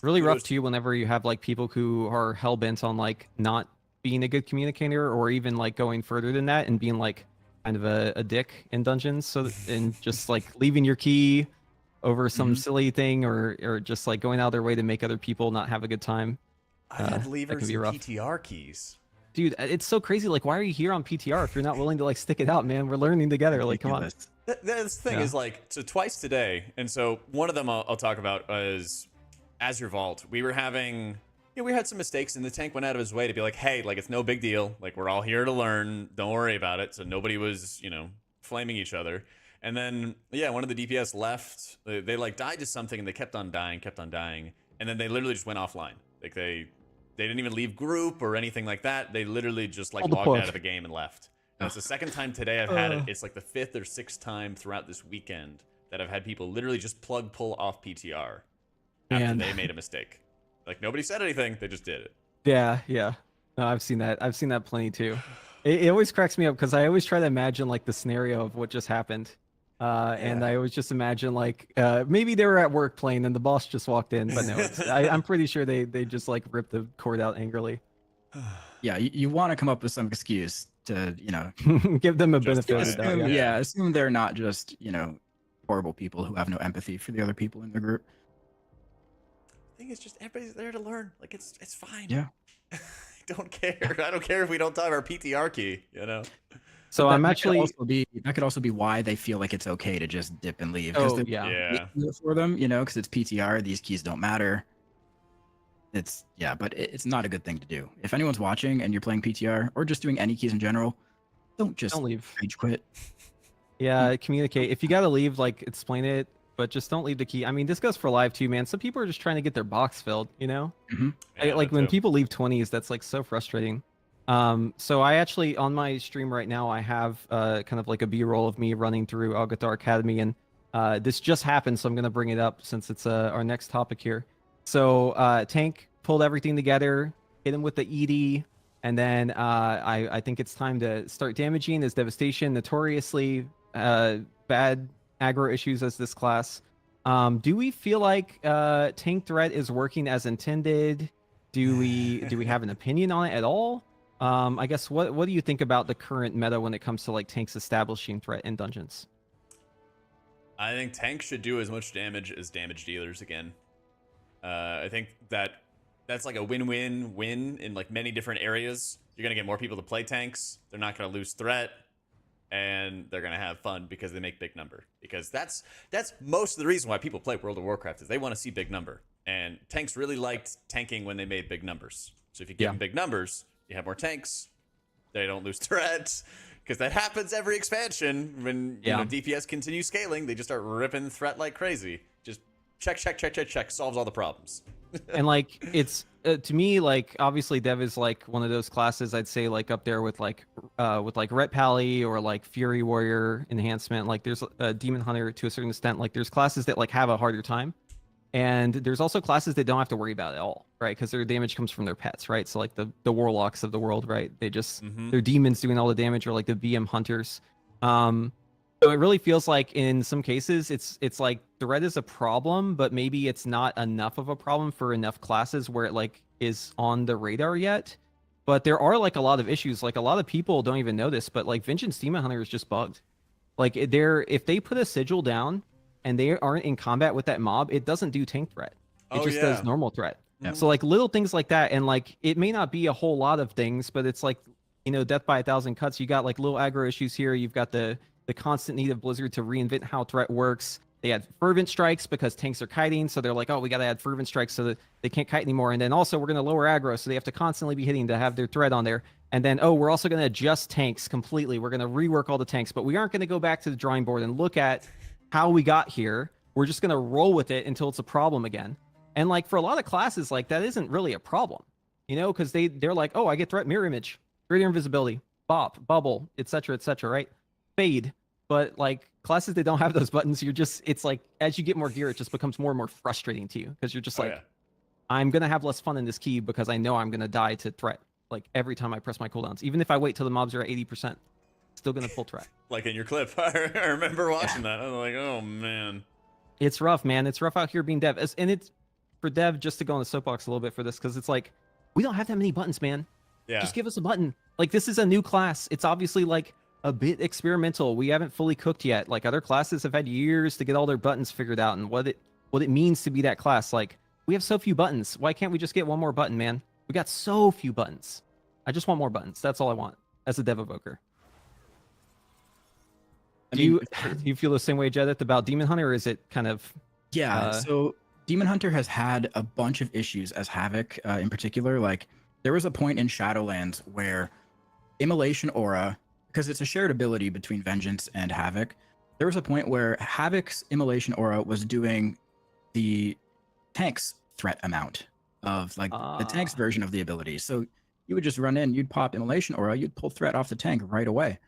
Really rough Kudos- too whenever you have like people who are hell bent on like not being a good communicator, or even like going further than that and being like kind of a dick in dungeons, and just like leaving your key over some silly thing, or just like going out of their way to make other people not have a good time. I've had that levers can be and rough. PTR keys. Dude, it's so crazy. Like, why are you here on PTR if you're not willing to like stick it out, man? We're learning together. Like, come on. Ridiculous. This thing Yeah. is like, so twice today, and so one of them I'll talk about is Azure Vault. We were having, we had some mistakes, and the tank went out of his way to be like, hey, like it's no big deal. Like we're all here to learn. Don't worry about it. So nobody was, flaming each other. And then one of the DPS left. They like died to something, and they kept on dying, and then they literally just went offline. Like they didn't even leave group or anything like that. They literally just like Pulled the logged plug. out of the game and left. And it's the second time today I've had it. It's like the 5th or 6th time throughout this weekend that I've had people literally just pull off PTR after Man. they made a mistake. Like nobody said anything, they just did it. Yeah, yeah. No, I've seen that. I've seen that plenty too. It always cracks me up because I always try to imagine like the scenario of what just happened. And I always just imagine like maybe they were at work playing and the boss just walked in, but no, I'm pretty sure they just like ripped the cord out angrily. Yeah, you want to come up with some excuse to, Give them a Just benefit of the doubt. assume, Yeah. assume they're not just, horrible people who have no empathy for the other people in the group. I think it's just everybody's there to learn. Like it's fine. Yeah. I don't care. I don't care if we don't have our PTR key, So But I'm that actually could also be why they feel like it's okay to just dip and leave. Oh, they're yeah. Yeah. making it for them, because it's PTR. These keys don't matter. But it's not a good thing to do. If anyone's watching and you're playing PTR or just doing any keys in general, don't just don't leave. rage quit. Yeah, communicate. If you gotta leave, like explain it, but just don't leave the key. I mean, this goes for live too, man. Some people are just trying to get their box filled, Yeah, like that when too. people leave 20s, that's like so frustrating. So I actually on my stream right now, I have kind of like a B-roll of me running through Algathar Academy, and this just happened, so I'm gonna bring it up since it's our next topic here. So Tank pulled everything together, hit him with the ED, and then I think it's time to start damaging his devastation. Notoriously bad aggro issues as this class. Do we feel like tank threat is working as intended? Do we have an opinion on it at all? I guess what do you think about the current meta when it comes to like tanks establishing threat in dungeons? I think tanks should do as much damage as damage dealers again. I think that's like a win-win-win in like many different areas. You're gonna get more people to play tanks. They're not gonna lose threat, and they're gonna have fun because they make big number. Because that's most of the reason why people play World of Warcraft is they want to see big number. And tanks really liked tanking when they made big numbers. So if you give them big numbers, you have more tanks. They don't lose threat. Because that happens every expansion. When DPS continues scaling, they just start ripping threat like crazy. Just check, solves all the problems. And like it's to me, like obviously dev is like one of those classes I'd say like up there with like Ret Pally or like Fury Warrior enhancement. Like there's a Demon Hunter to a certain extent. Like there's classes that like have a harder time, And there's also classes that don't have to worry about it at all, right? Because their damage comes from their pets, right? So like the warlocks of the world, right? They just they're demons doing all the damage, or like the BM hunters. So it really feels like in some cases it's like threat is a problem, but maybe it's not enough of a problem for enough classes where it like is on the radar yet. But there are like a lot of issues. Like a lot of people don't even know this, but like Vengeance Demon Hunter is just bugged. Like if they put a sigil down and they aren't in combat with that mob, it doesn't do tank threat. It just does normal threat. So like little things like that, and like it may not be a whole lot of things, but it's like, you know, death by 1,000 cuts. You got like little aggro issues here. You've got the constant need of Blizzard to reinvent how threat works. They had fervent strikes because tanks are kiting, so they're like, oh, we got to add fervent strikes so that they can't kite anymore. And then also we're going to lower aggro, so they have to constantly be hitting to have their threat on there. And then, oh, we're also going to adjust tanks completely. We're going to rework all the tanks, but we aren't going to go back to the drawing board and look at how we got here. We're just going to roll with it until it's a problem again. And like for a lot of classes, like that isn't really a problem, you know, because they're like, oh, I get threat mirror image, greater invisibility, bop, bubble, etc., right? Fade. But like classes that don't have those buttons, it's like as you get more gear, it just becomes more and more frustrating to you because you're just I'm gonna have less fun in this key because I know I'm gonna die to threat like every time I press my cooldowns. Even if I wait till the mobs are at 80%, still gonna pull threat. Like in your clip, I remember watching that. I was like, oh man, it's rough, man. It's rough out here being dev, and it's for dev, just to go on the soapbox a little bit for this, because it's like we don't have that many buttons, man. Yeah, just give us a button. Like this is a new class. It's obviously like a bit experimental. We haven't fully cooked yet. Like other classes have had years to get all their buttons figured out and what it means to be that class. Like we have so few buttons. Why can't we just get one more button, man? We got so few buttons. I just want more buttons. That's all I want as a dev evoker. Do you feel the same way, Jedith, about Demon Hunter, or is it kind of so Demon Hunter has had a bunch of issues as Havoc in particular. Like there was a point in Shadowlands where Immolation Aura, because it's a shared ability between Vengeance and Havoc, there was a point where Havoc's Immolation Aura was doing the tank's threat amount of like the tank's version of the ability. So you would just run in, you'd pop Immolation Aura, you'd pull threat off the tank right away.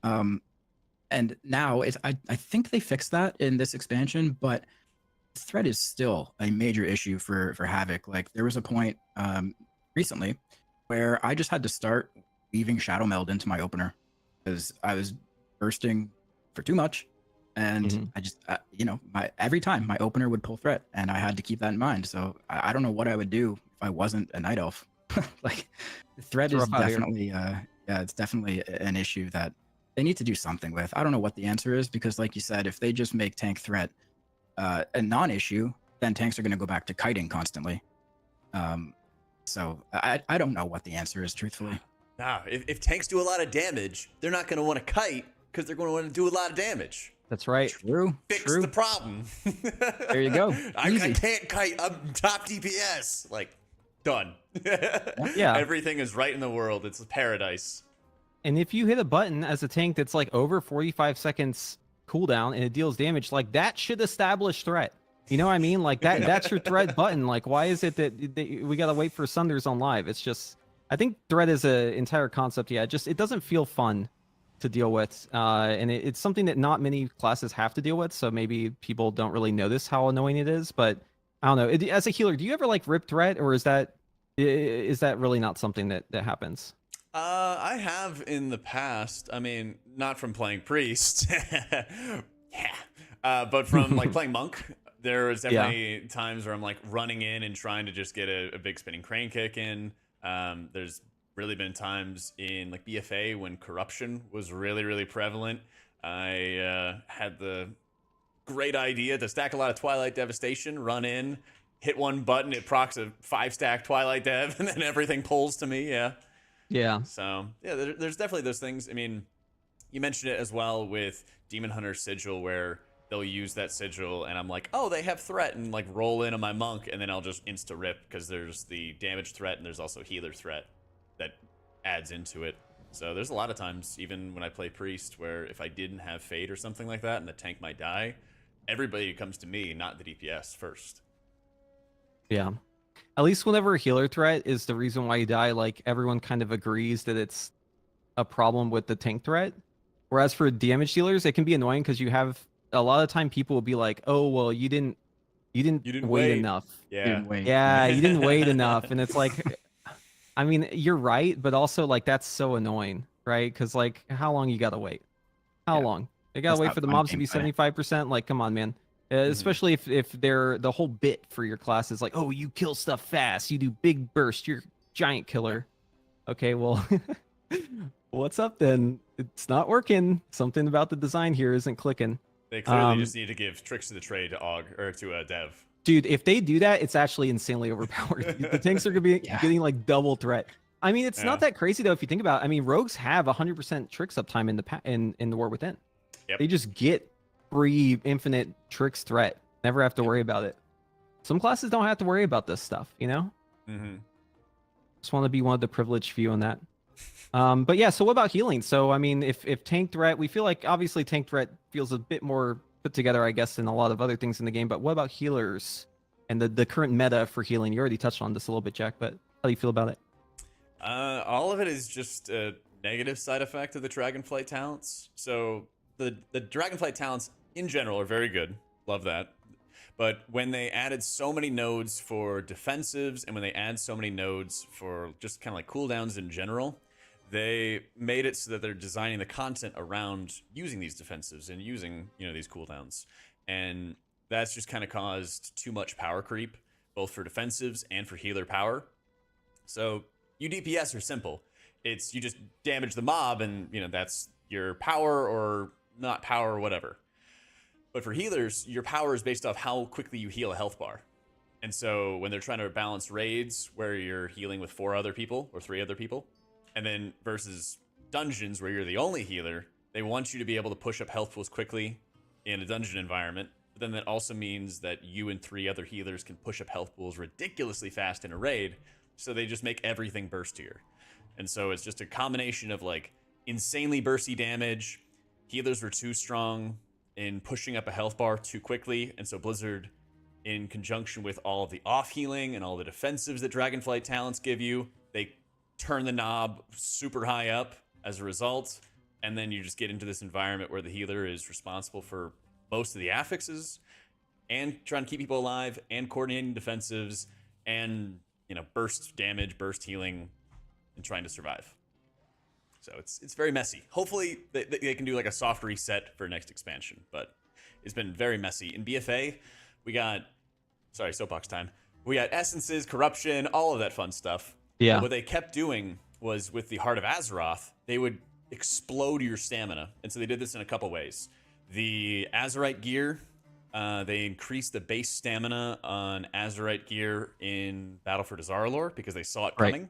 And now I think they fixed that in this expansion, but threat is still a major issue for Havoc. Like there was a point recently where I just had to start weaving Shadow Meld into my opener because I was bursting for too much, and I just every time my opener would pull threat, and I had to keep that in mind. So I don't know what I would do if I wasn't a Night Elf. Like threat is definitely it's definitely an issue that they need to do something with. I don't know what the answer is, because like you said, if they just make tank threat a non-issue, then tanks are going to go back to kiting constantly. So I don't know what the answer is, truthfully. Nah, if tanks do a lot of damage, they're not going to want to kite because they're going to want to do a lot of damage. That's right. True. Fix the problem. There you go. I can't kite. I'm top DPS. Like, done. Yeah. Everything is right in the world. It's paradise. And if you hit a button as a tank that's like over 45 seconds cooldown and it deals damage, like that should establish threat. You know what I mean? Like that's your threat button. Like why is it that we got to wait for Sunders on live? It's just, I think threat is an entire concept. Yeah, it doesn't feel fun to deal with. And it's something that not many classes have to deal with. So maybe people don't really notice how annoying it is, but I don't know. As a healer, do you ever like rip threat, or is that really not something that happens? I have in the past. I mean, not from playing priest, but from like playing monk. There was definitely times where I'm like running in and trying to just get a big spinning crane kick in. There's really been times in like BFA when corruption was really, really prevalent. I had the great idea to stack a lot of Twilight Devastation, run in, hit one button, it procs a 5-stack Twilight Dev, and then everything pulls to me. Yeah. So yeah, there's definitely those things. I mean, you mentioned it as well with Demon Hunter Sigil, where they'll use that sigil and I'm like, oh, they have threat, and like roll in on my monk, and then I'll just insta rip because there's the damage threat and there's also healer threat that adds into it. So there's a lot of times, even when I play priest, where if I didn't have fade or something like that and the tank might die, everybody comes to me, not the DPS first. Yeah. At least whenever a healer threat is the reason why you die, like everyone kind of agrees that it's a problem with the tank threat. Whereas for damage dealers, it can be annoying because you have a lot of time people will be like, oh, well, you didn't You didn't, You didn't wait wait. enough. Yeah. Didn't wait. Yeah, you didn't wait enough, and it's like, I mean, you're right, but also like that's so annoying, right? Because like, how long you gotta wait? How Yeah. long? They gotta That's wait not for the fun mobs to be gameplay. 75%. Like, come on, man. Especially if they're the whole bit for your class is like, oh, you kill stuff fast, you do big burst, you're giant killer. Okay, well, what's up then? It's not working. Something about the design here isn't clicking. They clearly just need to give tricks to the trade to Og or to Dev. Dude, if they do that, it's actually insanely overpowered. The tanks are gonna be getting like double threat. I mean, it's not that crazy though if you think about it. I mean, rogues have 100% tricks uptime in the in the War Within. Yep. They just get free infinite tricks threat. Never have to worry about it. Some classes don't have to worry about this stuff, you know? Mm-hmm. Just want to be one of the privileged few on that. But yeah, so what about healing? So I mean, if tank threat, we feel like obviously tank threat feels a bit more put together, I guess, than a lot of other things in the game. But what about healers and the current meta for healing? You already touched on this a little bit, Jack, but how do you feel about it? All of it is just a negative side effect of the Dragonflight talents. So the Dragonflight talents in general are very good. Love that. But when they added so many nodes for defensives and when they add so many nodes for just kind of like cooldowns in general, they made it so that they're designing the content around using these defensives and using, you know, these cooldowns. And that's just kind of caused too much power creep, both for defensives and for healer power. So UDPS are simple. It's you just damage the mob and, you know, that's your power or not power or whatever. But for healers, your power is based off how quickly you heal a health bar. And so when they're trying to balance raids where you're healing with 4 other people or 3 other people, and then versus dungeons where you're the only healer, they want you to be able to push up health pools quickly in a dungeon environment. But then that also means that you and 3 other healers can push up health pools ridiculously fast in a raid. So they just make everything burstier. And so it's just a combination of like insanely bursty damage. Healers were too strong in pushing up a health bar too quickly. And so Blizzard, in conjunction with all of the off healing and all the defensives that Dragonflight talents give you, they turn the knob super high up as a result. And then you just get into this environment where the healer is responsible for most of the affixes and trying to keep people alive and coordinating defensives and, you know, burst damage, burst healing, and trying to survive. So it's very messy. Hopefully they can do like a soft reset for next expansion, but it's been very messy. In BFA, we got, sorry, soapbox time. We got essences, corruption, all of that fun stuff. Yeah. But what they kept doing was with the Heart of Azeroth, they would explode your stamina. And so they did this in a couple ways. The Azerite gear, they increased the base stamina on Azerite gear in Battle for Dazar'alor because they saw it coming. Right.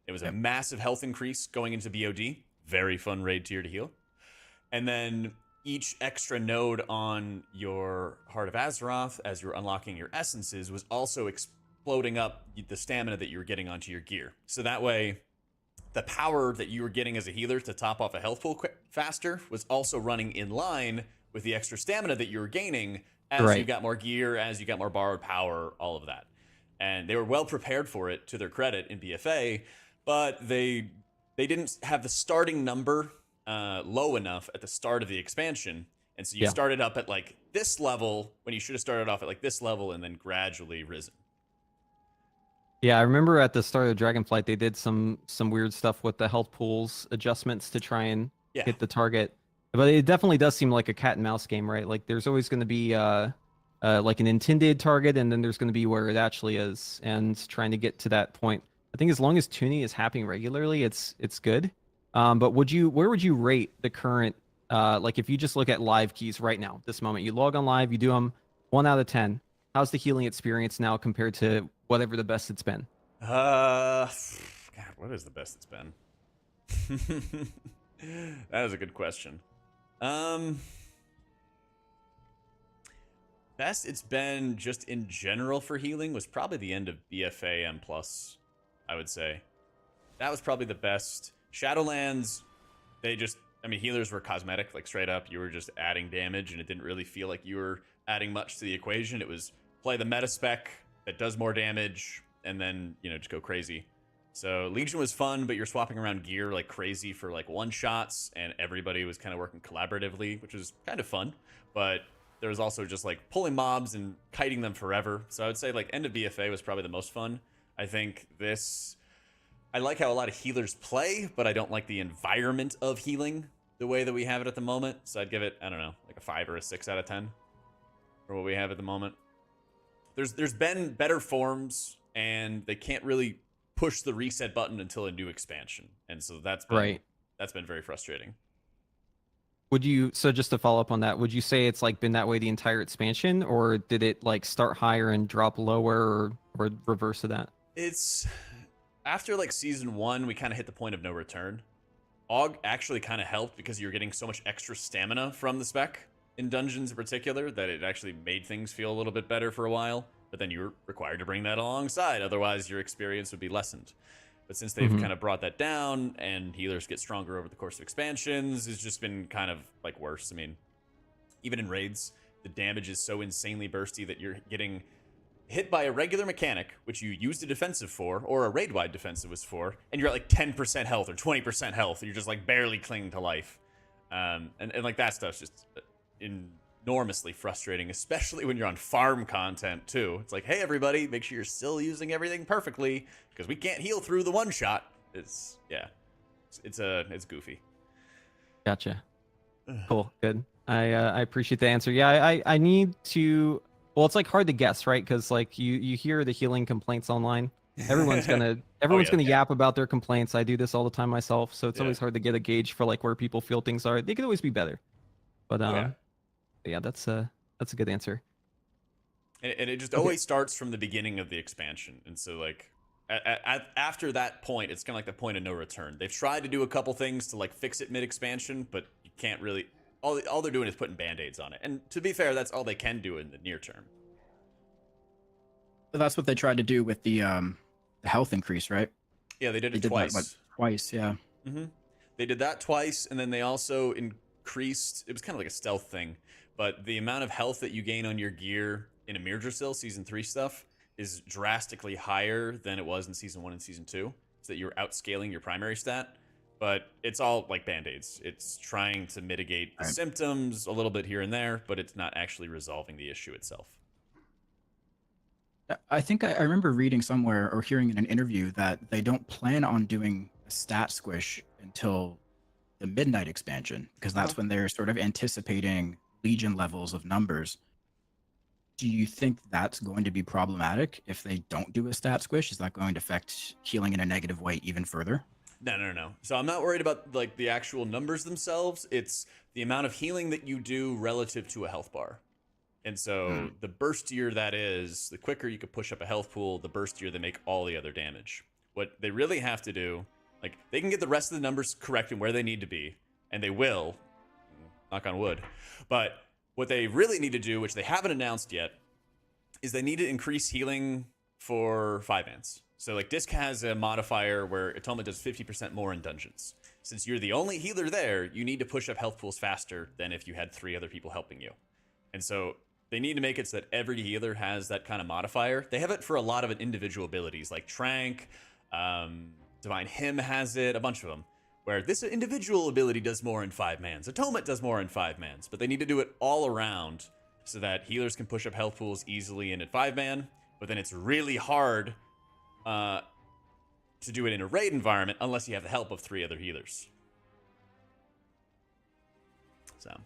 It was a massive health increase going into BOD. Very fun raid tier to heal. And then each extra node on your Heart of Azeroth, as you're unlocking your essences, was also exploding up the stamina that you were getting onto your gear. So that way, the power that you were getting as a healer to top off a health pool faster was also running in line with the extra stamina that you were gaining as you got more gear, as you got more borrowed power, all of that. And they were well prepared for it, to their credit, in BFA, but they didn't have the starting number low enough at the start of the expansion. And so you started up at like this level when you should have started off at like this level and then gradually risen. Yeah, I remember at the start of Dragonflight, they did some weird stuff with the health pools adjustments to try and hit the target. But it definitely does seem like a cat and mouse game, right? Like there's always going to be like an intended target, and then there's going to be where it actually is, and trying to get to that point. I think as long as tuning is happening regularly, it's good. But where would you rate the current, like if you just look at live keys right now, this moment, you log on live, you do them 1 out of 10. How's the healing experience now compared to whatever the best it's been? God, what is the best it's been? That is a good question. Best it's been just in general for healing was probably the end of BFA M+, I would say. That was probably the best. Shadowlands, healers were cosmetic, like straight up. You were just adding damage, and it didn't really feel like you were adding much to the equation. It was play the meta spec that does more damage, and then, you know, just go crazy. So Legion was fun, but you're swapping around gear like crazy for like one-shots, and everybody was kind of working collaboratively, which was kind of fun. But there was also just like pulling mobs and kiting them forever. So I would say like end of BFA was probably the most fun. I think this, I like how a lot of healers play, but I don't like the environment of healing the way that we have it at the moment. So I'd give it, I don't know, like a 5 or a 6 out of 10 for what we have at the moment. There's been better forms, and they can't really push the reset button until a new expansion, and so that's been very frustrating. Would you, so just to follow up on that, would you say it's like been that way the entire expansion, or did it like start higher and drop lower, or reverse of that? It's after like season 1, we kind of hit the point of no return. Aug actually kind of helped because you're getting so much extra stamina from the spec in dungeons in particular that it actually made things feel a little bit better for a while, but then you're required to bring that alongside, otherwise your experience would be lessened. But since they've kind of brought that down and healers get stronger over the course of expansions, it's just been kind of like worse. I mean, even in raids, the damage is so insanely bursty that you're getting hit by a regular mechanic, which you used a defensive for, or a raid-wide defensive was for, and you're at like 10% health or 20% health, and you're just like barely clinging to life. And like that stuff's just enormously frustrating, especially when you're on farm content too. It's like, hey everybody, make sure you're still using everything perfectly because we can't heal through the one shot. It's goofy. Gotcha. Cool. Good. I appreciate the answer. Yeah, I need to. Well, it's like hard to guess, right? Because like you hear the healing complaints online. Everyone's gonna yap about their complaints. I do this all the time myself, so it's always hard to get a gauge for like where people feel things are. They could always be better, but yeah, that's a good answer. And it just always starts from the beginning of the expansion, and so like after that point, it's kind of like the point of no return. They've tried to do a couple things to like fix it mid-expansion, but you can't really. All they're doing is putting band-aids on it, and to be fair, that's all they can do in the near term. So that's what they tried to do with the health increase, right? Yeah, they did it twice. That, twice, yeah. They did that twice, and then they also increased. It was kind of like a stealth thing, but the amount of health that you gain on your gear in Emirdrasil Season 3 stuff is drastically higher than it was in Season 1 and Season 2, so that you're outscaling your primary stat. But it's all like band-aids. It's trying to mitigate the symptoms a little bit here and there, but it's not actually resolving the issue itself. I think I remember reading somewhere or hearing in an interview that they don't plan on doing a stat squish until the Midnight expansion, because that's when they're sort of anticipating Legion levels of numbers. Do you think that's going to be problematic if they don't do a stat squish? Is that going to affect healing in a negative way even further? No. So I'm not worried about like the actual numbers themselves. It's the amount of healing that you do relative to a health bar. And so the burstier that is, the quicker you could push up a health pool, the burstier they make all the other damage. What they really have to do, like they can get the rest of the numbers correct and where they need to be, and they will, knock on wood. But what they really need to do, which they haven't announced yet, is they need to increase healing for 5-mans. So like Disc has a modifier where Atoma does 50% more in dungeons. Since you're the only healer there, you need to push up health pools faster than if you had 3 other people helping you. And so they need to make it so that every healer has that kind of modifier. They have it for a lot of individual abilities, like Trank, Divine Hymn has it, a bunch of them, where this individual ability does more in 5-mans. Atonement does more in 5-mans, but they need to do it all around so that healers can push up health pools easily in at 5-man, but then it's really hard to do it in a raid environment unless you have the help of 3 other healers. So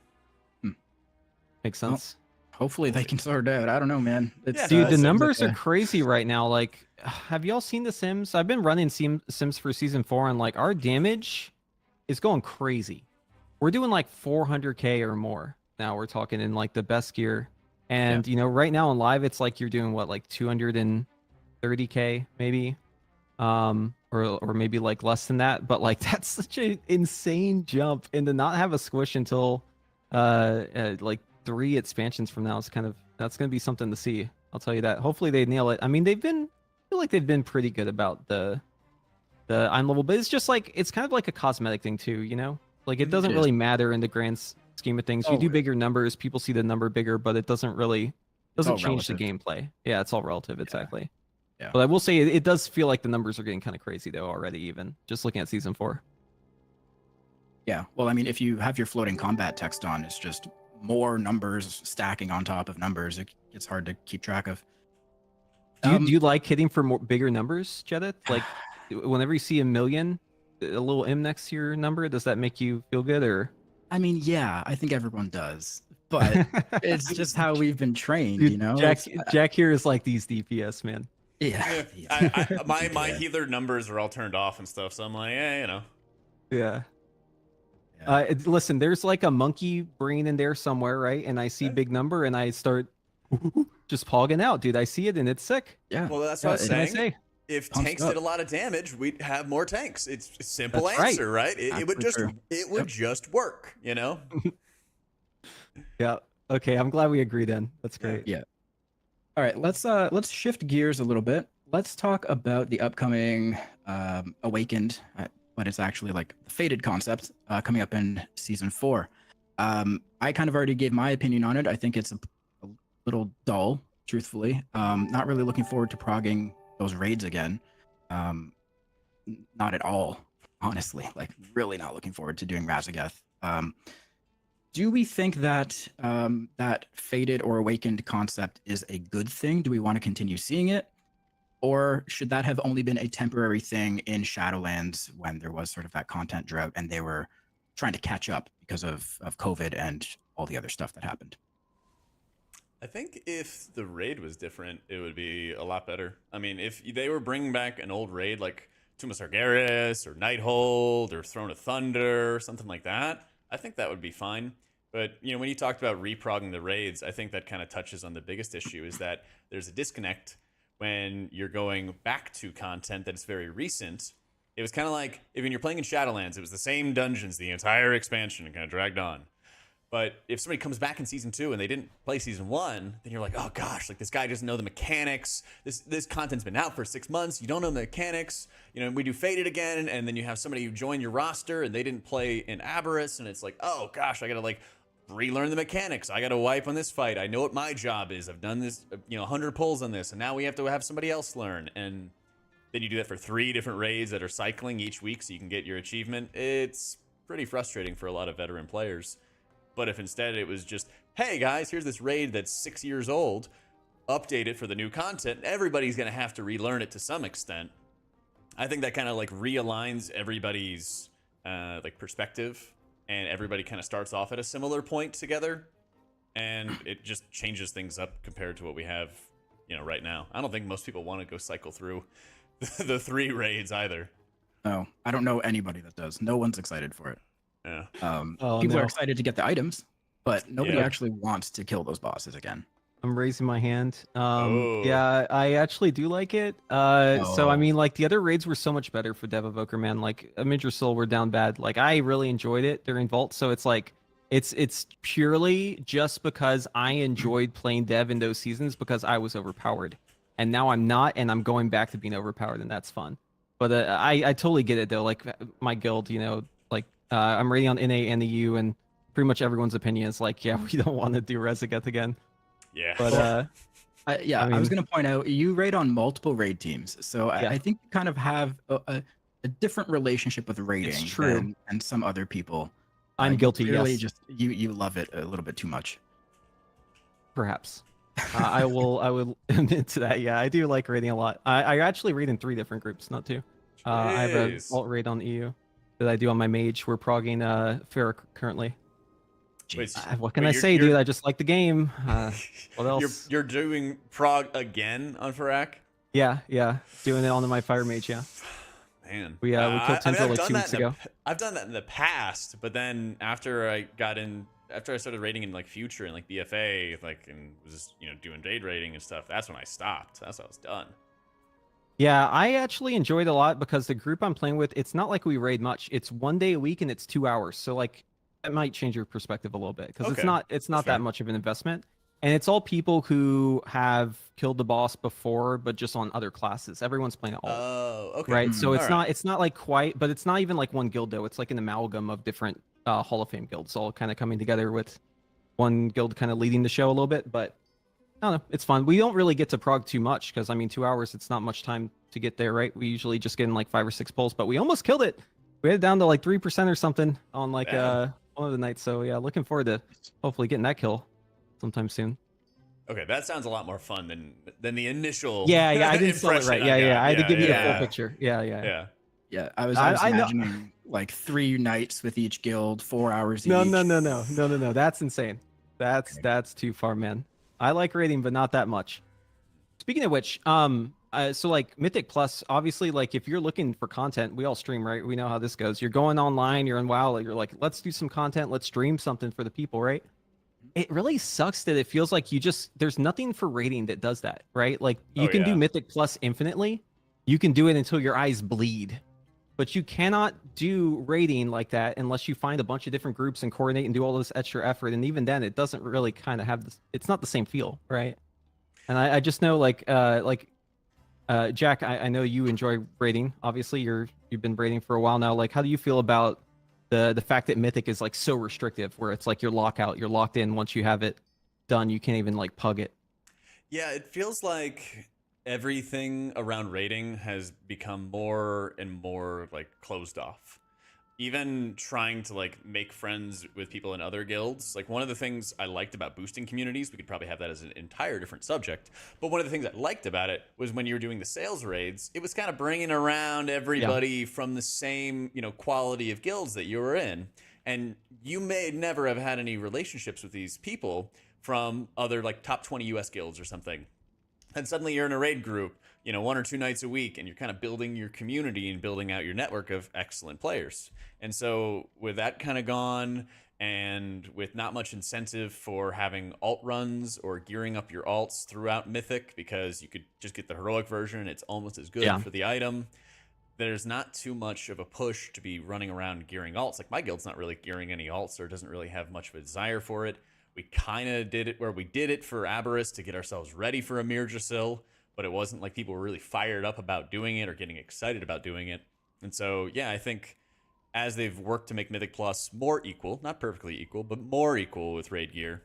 makes sense. Well, hopefully they can sort it out. I don't know, man. Dude, the numbers are crazy right now. Like, have y'all seen the Sims? I've been running Sims for Season 4, and like our damage is going crazy. We're doing like 400k or more now. We're talking in like the best gear, and you know, right now on live, it's like you're doing what, like 230k maybe, or maybe like less than that. But like that's such an insane jump, and to not have a squish until like 3 expansions from now is that's gonna be something to see. I'll tell you that. Hopefully they nail it. I mean, I feel like they've been pretty good about the I'm level, but it's just like it's kind of like a cosmetic thing too, you know? Like it doesn't really matter in the grand scheme of things. You do bigger numbers, people see the number bigger, but it doesn't change the gameplay. Yeah, it's all relative, exactly. Yeah. But I will say it does feel like the numbers are getting kind of crazy though already, even just looking at Season 4. Yeah, well, I mean, if you have your floating combat text on, it's just more numbers stacking on top of numbers. It's hard to keep track of. Do you like hitting for bigger numbers, Jedith? Like whenever you see a million, a little M next to your number, does that make you feel good or? I mean, yeah, I think everyone does, but it's just how we've been trained, Dude, you know. Jack here is like these DPS, man. Yeah, My healer numbers are all turned off and stuff, so I'm like, you know. Yeah. Listen, there's like a monkey brain in there somewhere, right? And I see big number, and I start just pogging out, dude. I see it, and it's sick. Yeah. Well, that's what I'm saying. If Pumps tanks up. did a lot of damage, we'd have more tanks. It's a simple That's right. answer, right? It would just true. it would just work, you know. Yeah. Okay. I'm glad we agree then. That's great. Yeah. All right, let's shift gears a little bit. Let's talk about the upcoming Awakened, but it's actually like the Fated concept coming up in season 4. I kind of already gave my opinion on it. I think it's a little dull, truthfully. Not really looking forward to progging those raids again. Not at all, honestly. Like, really not looking forward to doing Razageth. Do we think that that Fated or Awakened concept is a good thing? Do we want to continue seeing it? Or should that have only been a temporary thing in Shadowlands when there was sort of that content drought and they were trying to catch up because of COVID and all the other stuff that happened? I think if the raid was different, it would be a lot better. I mean, if they were bringing back an old raid like Tomb of Sargeras or Nighthold or Throne of Thunder or something like that, I think that would be fine. But, you know, when you talked about reprogging the raids, I think that kind of touches on the biggest issue is that there's a disconnect when you're going back to content that's very recent. It was kind of like if when you're playing in Shadowlands, it was the same dungeons, the entire expansion, and kind of dragged on. But if somebody comes back in season 2 and they didn't play season 1, then you're like, oh gosh, like this guy doesn't know the mechanics. This content's been out for 6 months. You don't know the mechanics. You know, we do Fated again, and then you have somebody who joined your roster and they didn't play in Aberrus, and it's like, oh gosh, I gotta like relearn the mechanics. I gotta wipe on this fight. I know what my job is. I've done this, 100 pulls on this, and now we have to have somebody else learn. And then you do that for 3 different raids that are cycling each week so you can get your achievement. It's pretty frustrating for a lot of veteran players. But if instead it was just, hey guys, here's this raid that's 6 years old, update it for the new content, everybody's gonna have to relearn it to some extent. I think that kind of like realigns everybody's like perspective, and everybody kind of starts off at a similar point together, and it just changes things up compared to what we have, right now. I don't think most people want to go cycle through the 3 raids either. No, I don't know anybody that does. No one's excited for it. Yeah. People are excited to get the items, but nobody Yeah. actually wants to kill those bosses again. I'm raising my hand. Oh. Yeah, I actually do like it. So I Oh. mean, like the other raids were so much better for Dev Evoker, man. Like Soul were down bad. Like I really enjoyed it during Vault. So it's like it's purely just because I enjoyed playing Dev in those seasons because I was overpowered, and now I'm not, and I'm going back to being overpowered, and that's fun. But I totally get it though. Like my guild, like I'm raiding on NA and the U, and pretty much everyone's opinion is like, yeah, we don't want to do Rezageth again. Yeah. But I I was mean- going to point out you raid on multiple raid teams, so Yeah. I think you kind of have a different relationship with raiding true. than some other people. I'm You guilty. clearly Yes, just you love it a little bit too much. perhaps. I will admit to that. Yeah, I do like raiding a lot. I actually raid in 3 different groups, not 2. I have a Jeez. alt raid on EU that I do on my mage. We're progging Farah currently. Wait, Jeez. What can wait, I you're- say, you're- dude? I just like the game. What else? You're doing prog again on Farak? Yeah, doing it on my fire mage. Yeah, Man. we killed I've Tendril like done 2 that weeks in the- ago. I've done that in the past, but then after I started raiding in like Future and like BFA, like, and was doing raid raiding and stuff, that's when I stopped. That's when I was done. Yeah, I actually enjoyed it a lot because the group I'm playing with, it's not like we raid much. It's 1 day a week and it's 2 hours. So like that might change your perspective a little bit because Okay, it's not fair. that much of an investment. And it's all people who have killed the boss before, but just on other classes. Everyone's playing it all. Oh, okay. Right. So it's Alright. not like quite, but it's not even like one guild though. It's like an amalgam of different Hall of Fame guilds all kind of coming together with one guild kind of leading the show a little bit. But I don't know, it's fun. We don't really get to prog too much because I mean 2 hours, it's not much time to get there, right? We usually just get in like 5 or 6 pulls, but we almost killed it. We had it down to like 3% or something on like Yeah. one of the nights. So yeah, looking forward to hopefully getting that kill sometime soon. Okay, that sounds a lot more fun than the initial. Yeah, I didn't spell it impression right. I Yeah, got. I had to give you the yeah. full picture. Yeah. Yeah. I was I know- imagining like 3 nights with each guild, 4 hours No, each. no. That's insane. That's too far, man. I like raiding, but not that much. Speaking of which, so like Mythic Plus, obviously, like if you're looking for content, we all stream, right? We know how this goes. You're going online, you're in WoW, you're like, let's do some content, let's stream something for the people, right? It really sucks that it feels like there's nothing for raiding that does that, right? Like you can do Mythic Plus infinitely, you can do it until your eyes bleed, but you cannot do raiding like that unless you find a bunch of different groups and coordinate and do all this extra effort. And even then, it doesn't really kind of have this. It's not the same feel, right? And I just know Jack, I know you enjoy raiding. Obviously, you've been raiding for a while now. Like, how do you feel about the fact that Mythic is like so restrictive, where it's like you're locked in. Once you have it done, you can't even like pug it. Yeah, it feels like everything around raiding has become more and more like closed off. Even trying to like make friends with people in other guilds, like one of the things I liked about boosting communities, we could probably have that as an entire different subject, but one of the things I liked about it was when you were doing the sales raids, it was kind of bringing around everybody from the same, quality of guilds that you were in, and you may never have had any relationships with these people from other like top 20 US guilds or something, and suddenly you're in a raid group, 1 or 2 nights a week, and you're kind of building your community and building out your network of excellent players. And so with that kind of gone, and with not much incentive for having alt runs or gearing up your alts throughout Mythic, because you could just get the heroic version and it's almost as good for the item, there's not too much of a push to be running around gearing alts. Like my guild's not really gearing any alts, or doesn't really have much of a desire for it. We kind of did it where we did it for Aberrus to get ourselves ready for a Mirjasil, but it wasn't like people were really fired up about doing it or getting excited about doing it. And so, yeah, I think as they've worked to make Mythic Plus more equal, not perfectly equal, but more equal with raid gear,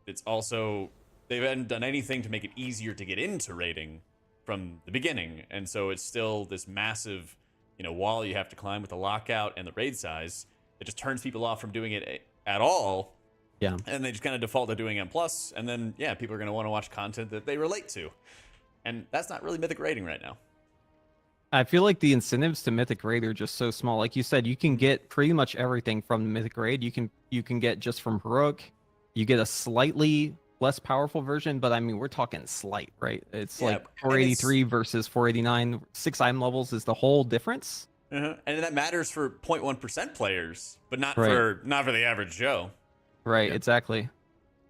it's also, they haven't done anything to make it easier to get into raiding from the beginning. And so it's still this massive, wall you have to climb with the lockout and the raid size. It just turns people off from doing it at all. Yeah. And they just kind of default to doing M+, and then, people are going to want to watch content that they relate to. And that's not really Mythic raiding right now. I feel like the incentives to Mythic Raid are just so small. Like you said, you can get pretty much everything from the Mythic Raid. You can get just from Heroic. You get a slightly less powerful version, but I mean, we're talking slight, right? It's like 483 versus 489. 6 item levels is the whole difference. And that matters for 0.1% players, but not Right. for the average Joe. Right, exactly.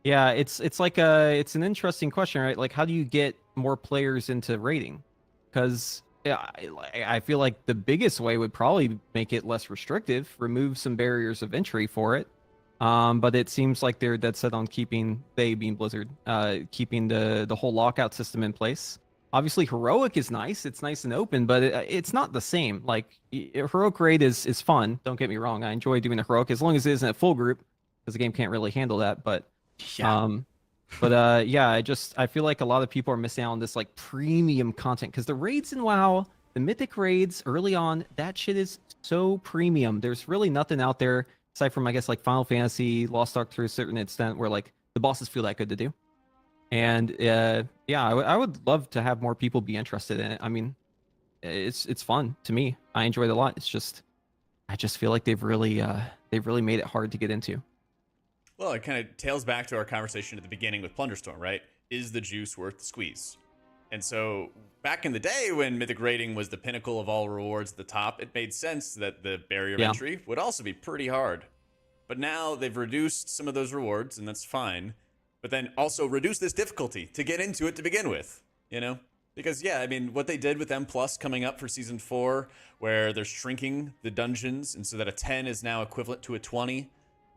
Yeah, it's it's an interesting question, right? Like, how do you get more players into raiding? Because I feel like the biggest way would probably make it less restrictive, remove some barriers of entry for it. But it seems like they're dead set on keeping, they being Blizzard, keeping the whole lockout system in place. Obviously, Heroic is nice. It's nice and open, but it's not the same. Like, Heroic raid is fun. Don't get me wrong. I enjoy doing a Heroic as long as it isn't a full group, because the game can't really handle that. But I feel like a lot of people are missing out on this like premium content, because the raids in WoW, the Mythic raids early on, that shit is so premium. There's really nothing out there aside from, I guess, like Final Fantasy, Lost Ark to a certain extent, where like the bosses feel that good to do. And I would love to have more people be interested in it. I mean, it's fun to me. I enjoy it a lot. It's just, I just feel like they've really made it hard to get into. Well, it kind of tails back to our conversation at the beginning with Plunderstorm, right? Is the juice worth the squeeze? And so back in the day when Mythic raiding was the pinnacle of all rewards at the top, it made sense that the barrier of entry would also be pretty hard. But now they've reduced some of those rewards, and that's fine. But then also reduce this difficulty to get into it to begin with, Because, I mean, what they did with M+ coming up for Season 4, where they're shrinking the dungeons, and so that a 10 is now equivalent to a 20.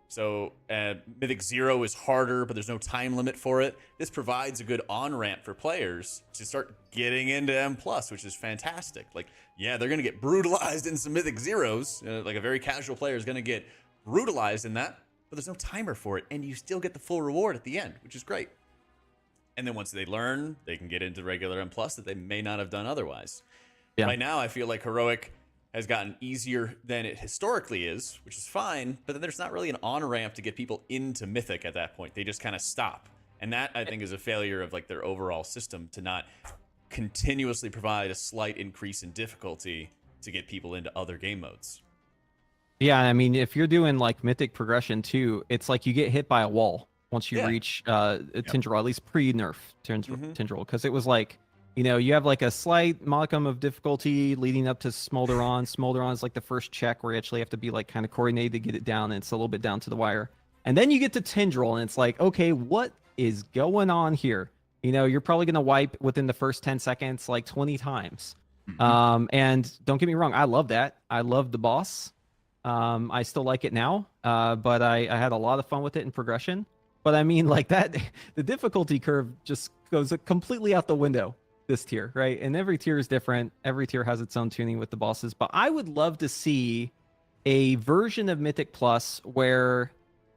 So Mythic 0 is harder, but there's no time limit for it. This provides a good on-ramp for players to start getting into M+, which is fantastic. Like, they're going to get brutalized in some Mythic 0s. Like a very casual player is going to get brutalized in that, but there's no timer for it, and you still get the full reward at the end, which is great. And then once they learn, they can get into regular M+ that they may not have done otherwise. Right now, I feel like Heroic has gotten easier than it historically is, which is fine, but then there's not really an on-ramp to get people into Mythic at that point. They just kind of stop. And that, I think, is a failure of like their overall system to not continuously provide a slight increase in difficulty to get people into other game modes. Yeah, I mean, if you're doing like Mythic progression too, it's like you get hit by a wall once you reach Tindral, at least pre-nerf Tindral, because it was like, you know, you have like a slight modicum of difficulty leading up to Smolderon. Smolderon is like the first check where you actually have to be like kind of coordinated to get it down, and it's a little bit down to the wire. And then you get to Tindral, and it's like, okay, what is going on here? You know, you're probably gonna wipe within the first 10 seconds like 20 times. And don't get me wrong, I love that. I love the boss. I still like it now, but I had a lot of fun with it in progression. But I mean, like that, the difficulty curve just goes completely out the window this tier, right? And every tier is different. Every tier has its own tuning with the bosses. But I would love to see a version of Mythic Plus where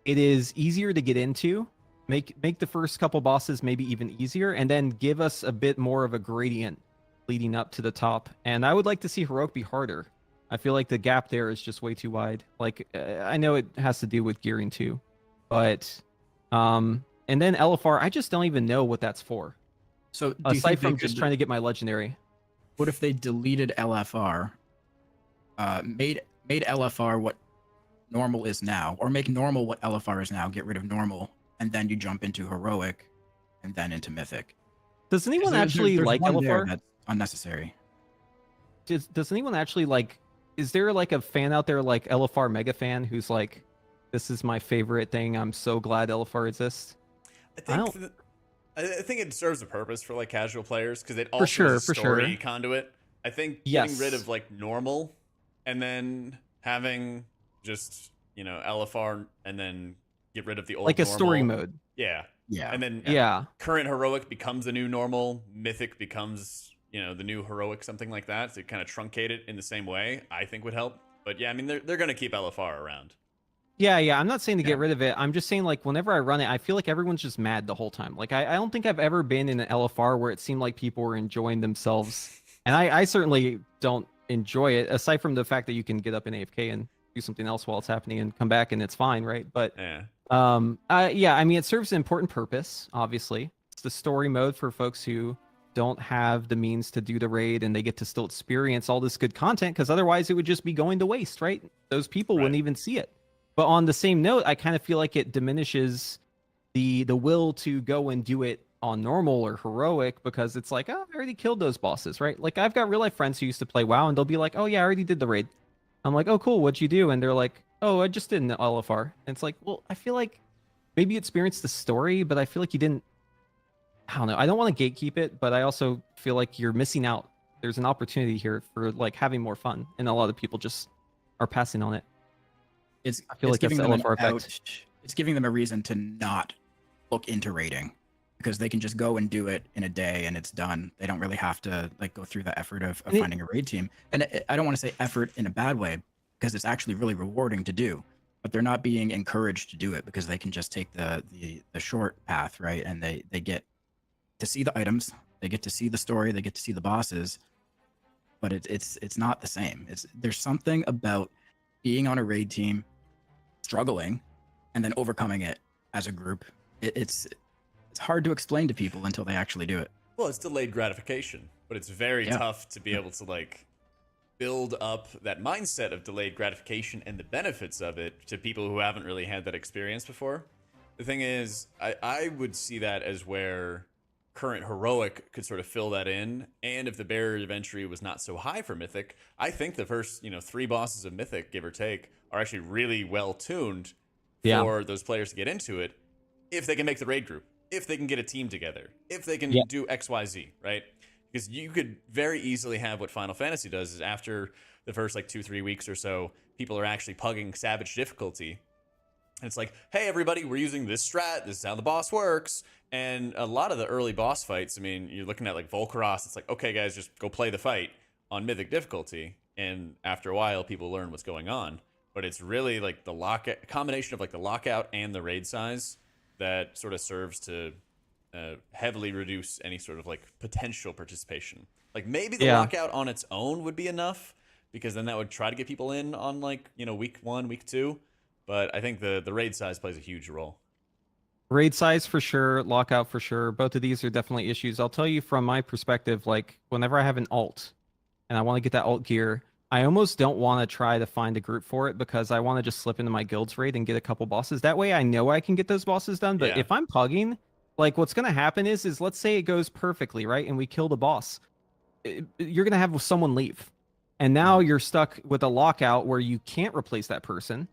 it is easier to get into, make the first couple bosses maybe even easier, and then give us a bit more of a gradient leading up to the top. And I would like to see Heroic be harder. I feel like the gap there is just way too wide. Like, I know it has to do with gearing too, but and then LFR, I just don't even know what that's for. So aside from just trying to get my legendary. What if they deleted LFR, made LFR what normal is now, or make normal what LFR is now, get rid of normal, and then you jump into Heroic and then into Mythic? Does anyone actually like LFR? That's unnecessary. Does anyone actually like, is there like a fan out there like LFR mega fan who's like, this is my favorite thing, I'm so glad LFR exists? I think it serves a purpose for like casual players because it also is a story conduit. I think getting rid of like normal and then having just, you know, LFR and then get rid of the old like a normal. story mode. Yeah. And then current Heroic becomes the new normal. Mythic becomes, you know, the new Heroic, something like that. To kind of truncate it in the same way, I think would help. But yeah, I mean, they're going to keep LFR around. Yeah, I'm not saying to get rid of it. I'm just saying, like, whenever I run it, I feel like everyone's just mad the whole time. Like, I don't think I've ever been in an LFR where it seemed like people were enjoying themselves. And I certainly don't enjoy it, aside from the fact that you can get up in AFK and do something else while it's happening and come back and it's fine, right? But, I mean, it serves an important purpose, obviously. It's the story mode for folks who don't have the means to do the raid, and they get to still experience all this good content, because otherwise it would just be going to waste, right? Those people wouldn't even see it. But on the same note, I kind of feel like it diminishes the will to go and do it on normal or Heroic, because it's like, oh, I already killed those bosses, right? Like, I've got real life friends who used to play WoW, and they'll be like, oh yeah, I already did the raid. I'm like, oh cool, what'd you do? And they're like, oh, I just did an LFR. And it's like, well, I feel like maybe you experienced the story, but I feel like you didn't. I don't know. I don't want to gatekeep it, but I also feel like you're missing out. There's an opportunity here for like having more fun, and a lot of people just are passing on it. I feel like that's the LFR effect. It's giving them a reason to not look into raiding, because they can just go and do it in a day and it's done. They don't really have to like go through the effort of finding a raid team. And I don't want to say effort in a bad way, because it's actually really rewarding to do. But they're not being encouraged to do it because they can just take the short path, right? And they get to see the items, they get to see the story, they get to see the bosses. But it's not the same. There's something about being on a raid team, struggling, and then overcoming it as a group. It's hard to explain to people until they actually do it. Well, it's delayed gratification, but it's very tough to be able to like build up that mindset of delayed gratification and the benefits of it to people who haven't really had that experience before. The thing is, I would see that as where current Heroic could sort of fill that in, and if the barrier of entry was not so high for Mythic, I think the first 3 bosses of Mythic, give or take, are actually really well tuned for those players to get into it, if they can make the raid group, if they can get a team together, if they can do XYZ, right? Because you could very easily have what Final Fantasy does is after the first like 2-3 weeks or so, people are actually pugging Savage difficulty. And it's like, hey, everybody, we're using this strat. This is how the boss works. And a lot of the early boss fights, I mean, you're looking at like Volcaros. It's like, okay, guys, just go play the fight on Mythic difficulty. And after a while, people learn what's going on. But it's really like the combination of like the lockout and the raid size that sort of serves to heavily reduce any sort of like potential participation. Like maybe the lockout on its own would be enough because then that would try to get people in on like, week 1, week 2. But I think the raid size plays a huge role. Raid size for sure, lockout for sure. Both of these are definitely issues. I'll tell you from my perspective, like whenever I have an alt and I want to get that alt gear, I almost don't want to try to find a group for it because I want to just slip into my guild's raid and get a couple bosses. That way I know I can get those bosses done. But Yeah. if I'm pugging, like what's going to happen is let's say it goes perfectly, right? And we kill the boss. You're going to have someone leave. And now you're stuck with a lockout where you can't replace that person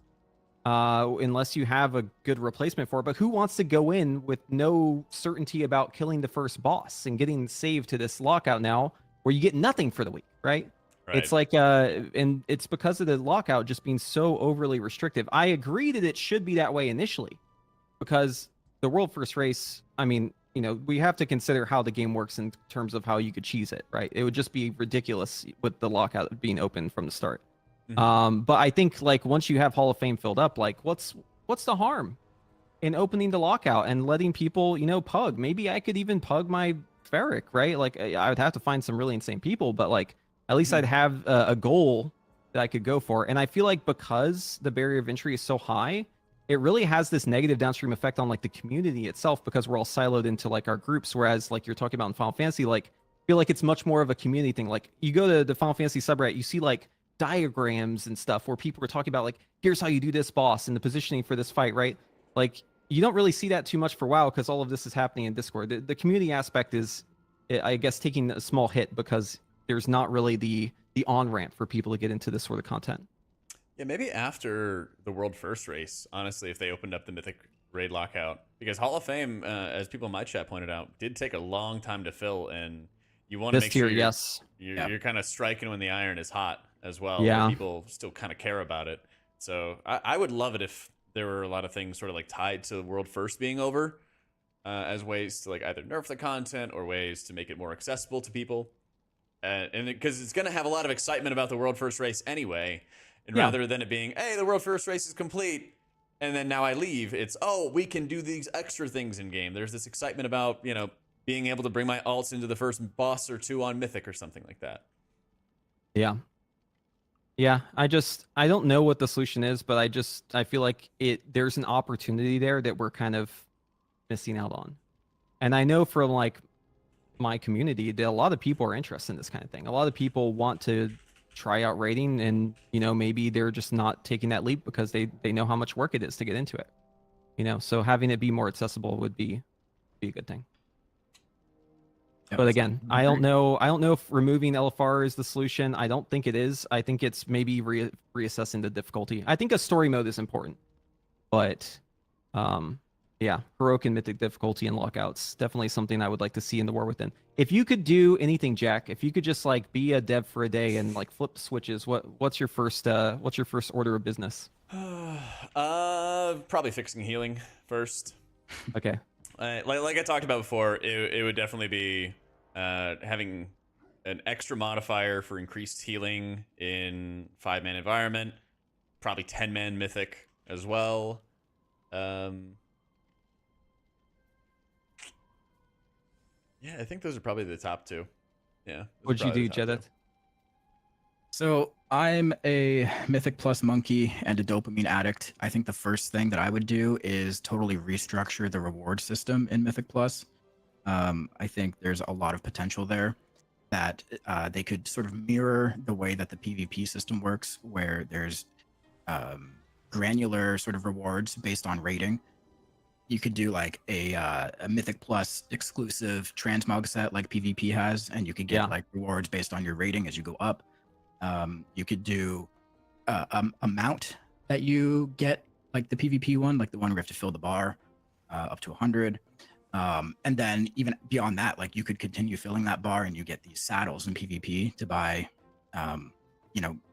unless you have a good replacement for it. But who wants to go in with no certainty about killing the first boss and getting saved to this lockout now where you get nothing for the week, right? It's like, and it's because of the lockout just being so overly restrictive. I agree that it should be that way initially because the world first race, I mean, we have to consider how the game works in terms of how you could cheese it, right? It would just be ridiculous with the lockout being open from the start. But I think like once you have Hall of Fame filled up, like what's the harm in opening the lockout and letting people, pug? Maybe I could even pug my Ferric, right? Like I would have to find some really insane people, but like at least I'd have a goal that I could go for. And I feel like because the barrier of entry is so high, it really has this negative downstream effect on like the community itself because we're all siloed into like our groups. Whereas like you're talking about in Final Fantasy, like I feel like it's much more of a community thing. Like you go to the Final Fantasy subreddit, you see like diagrams and stuff where people are talking about like, here's how you do this boss and the positioning for this fight, right? Like you don't really see that too much for WoW because all of this is happening in Discord. The community aspect is, I guess, taking a small hit because there's not really the on-ramp for people to get into this sort of content. Yeah, maybe after the world first race, honestly, if they opened up the Mythic raid lockout, because Hall of Fame, as people in my chat pointed out, did take a long time to fill, and you want to make sure you're kind of striking when the iron is hot as well. Yeah, people still kind of care about it. So I would love it if there were a lot of things sort of like tied to the world first being over, as ways to like either nerf the content or ways to make it more accessible to people. And because it's going to have a lot of excitement about the world first race anyway. And rather than it being, hey, the world first race is complete, and then now I leave, it's, oh, we can do these extra things in game. There's this excitement about, being able to bring my alts into the first boss or 2 on Mythic or something like that. Yeah. Yeah, I don't know what the solution is, but I feel like there's an opportunity there that we're kind of missing out on. And I know from like my community that a lot of people are interested in this kind of thing. A lot of people want to try out raiding, and maybe they're just not taking that leap because they know how much work it is to get into it. So having it be more accessible would be a good thing. Yep. But again, I don't know if removing LFR is the solution. I don't think it is. I think it's maybe reassessing the difficulty. I think a story mode is important, but yeah, heroic and mythic difficulty and lockouts definitely something I would like to see in the War Within. If you could do anything, Jack, if you could just like be a dev for a day and like flip switches, what's your first order of business? Probably fixing healing first. Okay. Like I talked about before, it would definitely be having an extra modifier for increased healing in 5-man environment, probably 10-man mythic as well. Yeah, I think those are probably the top 2. Yeah. What'd you do, Jedith? So I'm a Mythic Plus monkey and a dopamine addict. I think the first thing that I would do is totally restructure the reward system in Mythic Plus. I think there's a lot of potential there that they could sort of mirror the way that the PvP system works, where there's granular sort of rewards based on rating. You could do like a Mythic Plus exclusive transmog set like PvP has, and you could get like rewards based on your rating as you go up. You could do a mount that you get, like the PvP one, like the one where you have to fill the bar up to 100. And then even beyond that, like you could continue filling that bar and you get these saddles in PvP to buy,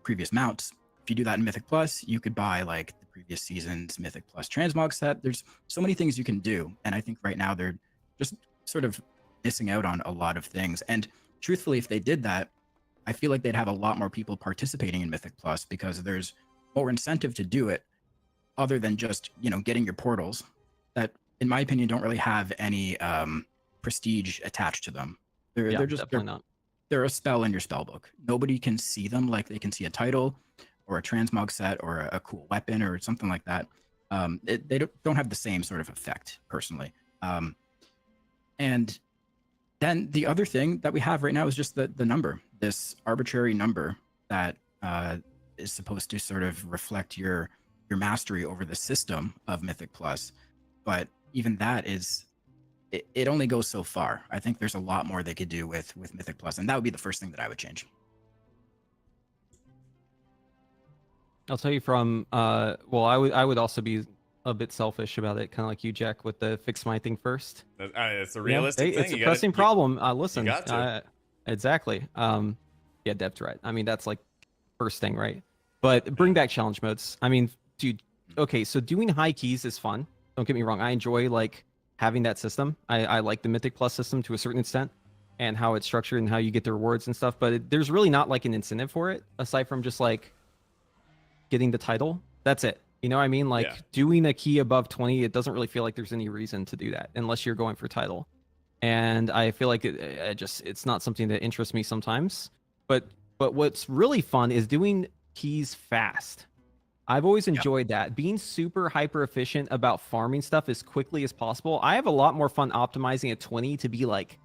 previous mounts. If you do that in Mythic Plus, you could buy like the previous season's Mythic Plus transmog set. There's so many things you can do. And I think right now they're just sort of missing out on a lot of things. And truthfully, if they did that, I feel like they'd have a lot more people participating in Mythic Plus because there's more incentive to do it other than just, getting your portals that, in my opinion, don't really have any prestige attached to them. They're just definitely not. they're a spell in your spell book. Nobody can see them like they can see a title or a transmog set or a cool weapon or something like that. They don't have the same sort of effect personally. And then the other thing that we have right now is just the number, this arbitrary number that is supposed to sort of reflect your mastery over the system of Mythic Plus. But even that is, it only goes so far. I think there's a lot more they could do with Mythic Plus, and that would be the first thing that I would change. I'll tell you from well, I would also be a bit selfish about it, kind of like you, Jack, with the fix my thing first. It's a realistic thing. It's a pressing problem. Listen, you got to. Exactly. Yeah, Dev's right. I mean, that's like first thing, right? But bring back challenge modes. I mean, dude. Okay, so doing high keys is fun. Don't get me wrong. I enjoy like having that system. I like the Mythic Plus system to a certain extent, and how it's structured and how you get the rewards and stuff. But there's really not like an incentive for it aside from just like getting the title. That's it. You know what I mean? Like doing a key above 20, it doesn't really feel like there's any reason to do that unless you're going for title. And I feel like it's not something that interests me sometimes. But what's really fun is doing keys fast. I've always enjoyed that. Being super hyper efficient about farming stuff as quickly as possible. I have a lot more fun optimizing at 20 to be like,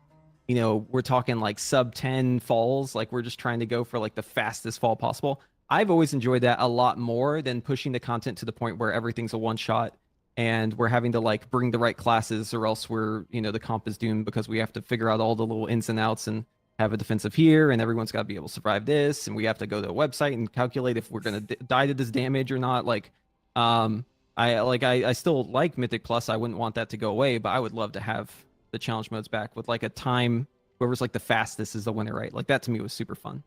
you know, we're talking like sub 10 falls. Like we're just trying to go for like the fastest fall possible. I've always enjoyed that a lot more than pushing the content to the point where everything's a one shot and we're having to like bring the right classes or else we're, you know, the comp is doomed because we have to figure out all the little ins and outs and have a defensive here and everyone's got to be able to survive this and we have to go to a website and calculate if we're going to die to this damage or not. Like I still like Mythic Plus. I wouldn't want that to go away, but I would love to have the challenge modes back with like a time, whoever's like the fastest is the winner, right? Like that to me was super fun.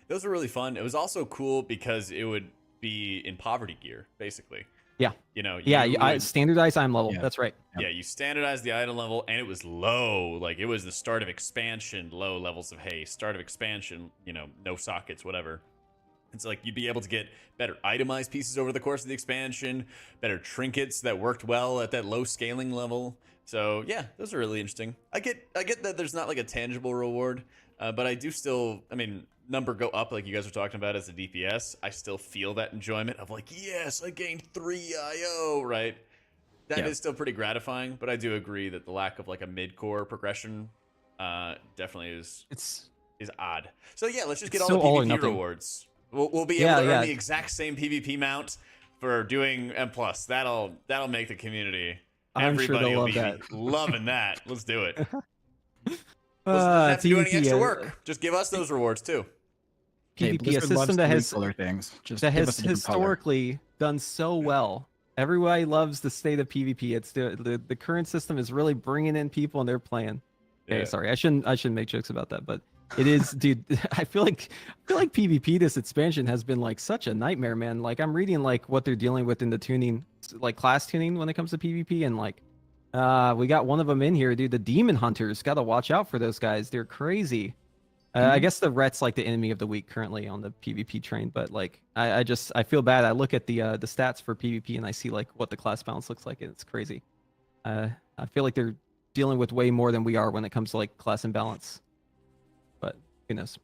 Those were really fun. It was also cool because it would be in poverty gear, basically. Yeah. You know. I standardize item level. Yeah. That's right. Yeah, you standardized the item level, and it was low. Like it was the start of expansion, low levels of haste. Start of expansion, you know, no sockets, whatever. It's like you'd be able to get better itemized pieces over the course of the expansion, better trinkets that worked well at that low scaling level. So yeah, those are really interesting. I get that there's not like a tangible reward, but I do still. I mean, number go up like you guys were talking about as a DPS. I still feel that enjoyment of like, yes, I gained 3 IO, right? That is still pretty gratifying, but I do agree that the lack of like a mid-core progression definitely is odd. So yeah, let's just get all the PvP rewards. We'll be able to earn the exact same PvP mount for doing M+. That'll make the community. Everybody will be loving that. Let's do it. Let's not have to do any extra work. Just give us those rewards too. PvP, a system that has things. Just that has historically done so well. Everybody loves the state of PvP. It's the current system is really bringing in people and they're playing. Okay, sorry, I shouldn't make jokes about that, but it is, dude. I feel like PvP this expansion has been like such a nightmare, man. Like I'm reading like what they're dealing with in the tuning, like class tuning when it comes to PvP, and like we got one of them in here, dude. The demon hunters, gotta watch out for those guys. They're crazy. I guess the Ret's like the enemy of the week currently on the PvP train, but like I feel bad. I look at the stats for PvP and I see like what the class balance looks like, and it's crazy. I feel like they're dealing with way more than we are when it comes to like class imbalance. But who knows?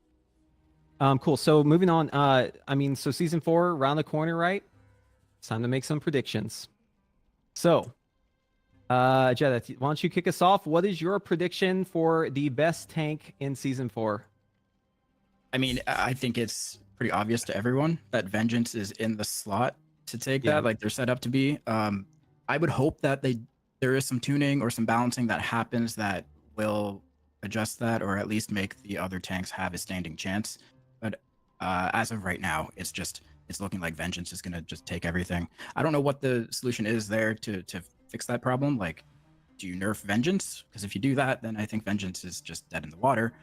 Cool. So moving on. I mean, so season 4 around the corner, right? It's time to make some predictions. So, Jedith, why don't you kick us off? What is your prediction for the best tank in season 4? I mean, I think it's pretty obvious to everyone that Vengeance is in the slot to take that, like they're set up to be. I would hope that there is some tuning or some balancing that happens that will adjust that, or at least make the other tanks have a standing chance. But as of right now, it's looking like Vengeance is going to just take everything. I don't know what the solution is there to fix that problem. Like, do you nerf Vengeance? Because if you do that, then I think Vengeance is just dead in the water.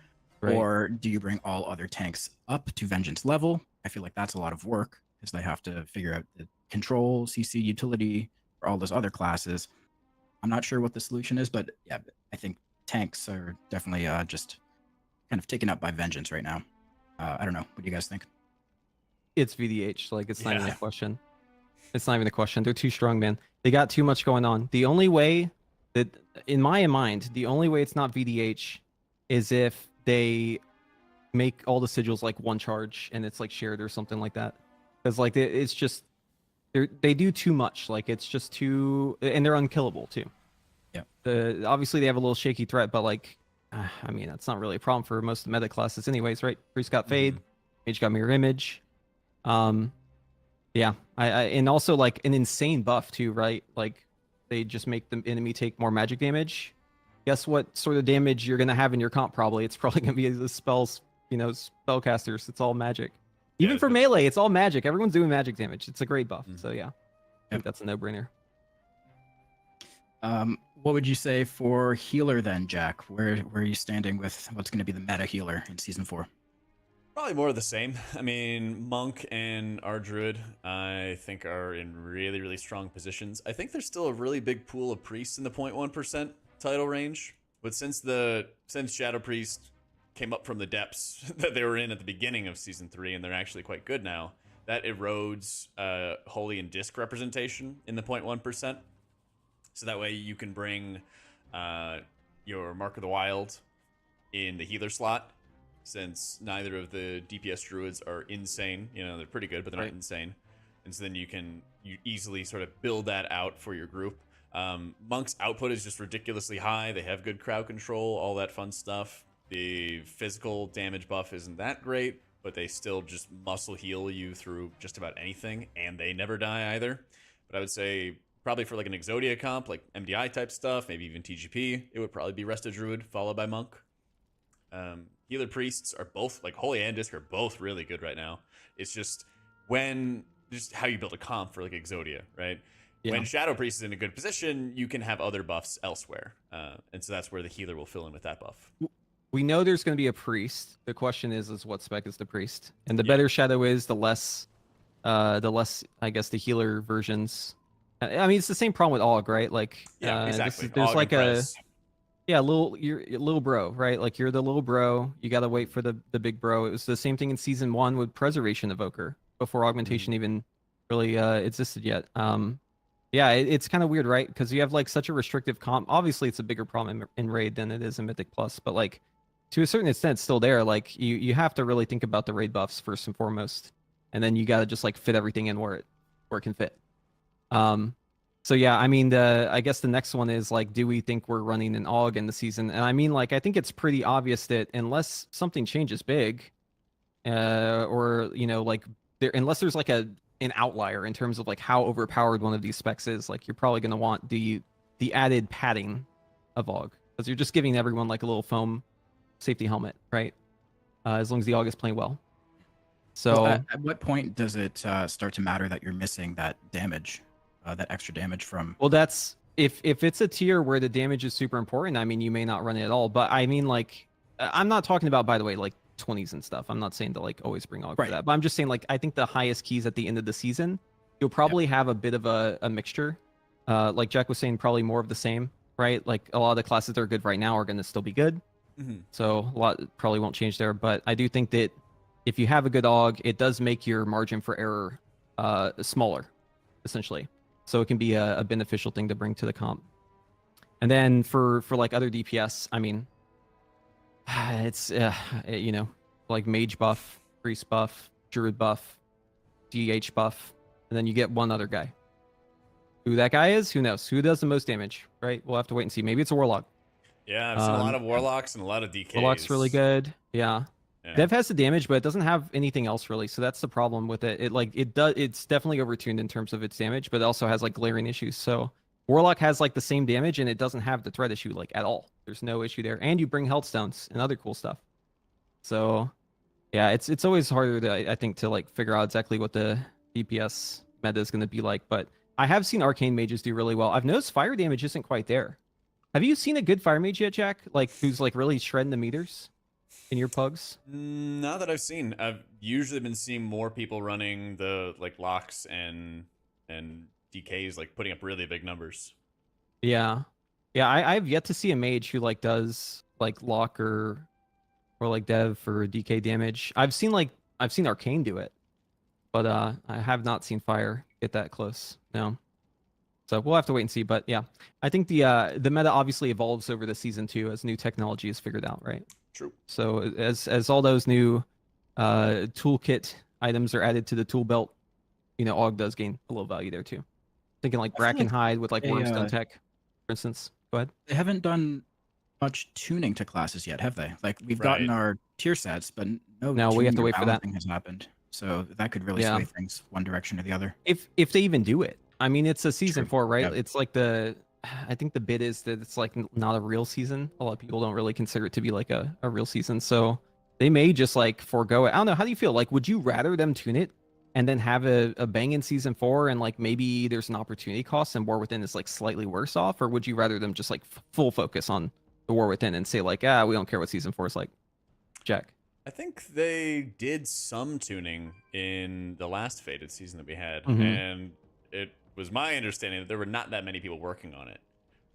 Right. Or do you bring all other tanks up to Vengeance level? I feel like that's a lot of work because they have to figure out the control, CC, utility, or all those other classes. I'm not sure what the solution is, but yeah, I think tanks are definitely just kind of taken up by Vengeance right now. I don't know. What do you guys think? It's VDH. Like, it's not even a question. It's not even a question. They're too strong, man. They got too much going on. The only way that, in my mind, the only way it's not VDH is if they make all the sigils like one charge and it's like shared or something like that. Because like it's just they do too much. Like it's just too, and they're unkillable too. Yeah. Obviously they have a little shaky threat, but like, I mean that's not really a problem for most of the meta classes, anyways, right? Priest got Fade, Mage got Mirror Image. Yeah, I and also like an insane buff too, right? Like they just make the enemy take more magic damage. Guess what sort of damage you're gonna have in your comp? Probably it's probably gonna be the spells, spellcasters. It's all magic. Even for melee, it's all magic. Everyone's doing magic damage. It's a great buff. So yeah, I think that's a no-brainer. What would you say for healer then, Jack? Where are you standing with what's going to be the meta healer in season 4? Probably more of the same. I mean, Monk and our Druid, I think, are in really, really strong positions. I think there's still a really big pool of priests in the 0.1% title range. But since Shadow Priest came up from the depths that they were in at the beginning of season 3, and they're actually quite good now, that erodes Holy and Disc representation in the 0.1%. So that way you can bring your Mark of the Wild in the healer slot, since neither of the DPS druids are insane. They're pretty good, but they're not insane. And so then you easily sort of build that out for your group. Monk's output is just ridiculously high. They have good crowd control, all that fun stuff. The physical damage buff isn't that great, but they still just muscle heal you through just about anything, and they never die either. But I would say probably for like an Exodia comp, like MDI type stuff, maybe even TGP, it would probably be Resto Druid followed by Monk. Healer Priests are both, like Holy and Disc are both really good right now. It's just how you build a comp for like Exodia, right? Yeah. When Shadow Priest is in a good position, you can have other buffs elsewhere. And so that's where the healer will fill in with that buff. We know there's going to be a priest. The question is what spec is the priest? And the better Shadow is, the less, I guess, the healer versions. I mean, it's the same problem with AUG, right? Like, exactly. There's AUG like you're a little bro, right? Like you're the little bro. You got to wait for the big bro. It was the same thing in season 1 with Preservation Evoker before augmentation even really existed yet. It's kind of weird, right? Because you have like such a restrictive comp. Obviously, it's a bigger problem in Raid than it is in Mythic Plus, but like to a certain extent, it's still there. Like you have to really think about the Raid buffs first and foremost, and then you got to just like fit everything in where it can fit. So yeah, I mean, I guess the next one is like, do we think we're running an AUG in the season? And I mean, like, I think it's pretty obvious that unless something changes big, or like unless there's like an outlier in terms of like how overpowered one of these specs is, like you're probably going to want the added padding of AUG, because you're just giving everyone like a little foam safety helmet, right? As long as the AUG is playing well. So at what point does it start to matter that you're missing that damage? That extra damage from... Well, that's if it's a tier where the damage is super important, I mean, you may not run it at all. But I mean, like, I'm not talking about, by the way, like 20s and stuff. I'm not saying to like always bring AUG for that, but I'm just saying, like, I think the highest keys at the end of the season, you'll probably have a bit of a mixture. Like Jack was saying, probably more of the same, right? Like a lot of the classes that are good right now are going to still be good. So a lot probably won't change there. But I do think that if you have a good AUG, it does make your margin for error smaller, essentially. So it can be a beneficial thing to bring to the comp. And then for like other DPS, I mean, it's like mage buff, priest buff, druid buff, DH buff, and then you get one other guy. Who that guy is, who knows? Who does the most damage, right? We'll have to wait and see. Maybe it's a warlock. Yeah, I've seen a lot of warlocks and a lot of DKs. Warlock's really good. Yeah. Dev has the damage, but it doesn't have anything else really. So that's the problem with it. It's definitely overtuned in terms of its damage, but it also has like glaring issues. So Warlock has like the same damage, and it doesn't have the threat issue like at all. There's no issue there, and you bring health stones and other cool stuff. So yeah, it's always harder to, I think, to like figure out exactly what the DPS meta is going to be like. But I have seen arcane mages do really well. I've noticed fire damage isn't quite there. Have you seen a good fire mage yet, Jack? Like who's like really shredding the meters in your pugs? Not that I've seen. I've usually been seeing more people running the like locks and DKs, like putting up really big numbers. Yeah, I've yet to see a mage who like does like lock or like dev for DK damage. I've seen arcane do it, but I have not seen fire get that close. No. So we'll have to wait and see. But yeah, I think the meta obviously evolves over the season too as new technology is figured out, right? True. So as all those new toolkit items are added to the tool belt, Og does gain a little value there too. Thinking like I feel like Brackenhide with like they, Wormstone Tech, for instance. Go ahead. They haven't done much tuning to classes yet, have they? Like we've Right. gotten our tier sets, but no No, we have tuning to or wait for that. balancing has happened. So that could really Yeah. sway things one direction or the other. If they even do it, I mean, it's a season True. 4, right? Yep. It's like I think the bit is that it's like not a real season. A lot of people don't really consider it to be like a real season, so they may just like forego it. I don't know. How do you feel? Like, would you rather them tune it and then have a bang in season 4 and like maybe there's an opportunity cost and War Within is like slightly worse off, or would you rather them just like full focus on the War Within and say like, we don't care what season 4 is like? Jack. I think they did some tuning in the last Fated season that we had, Mhm. and it was my understanding that there were not that many people working on it.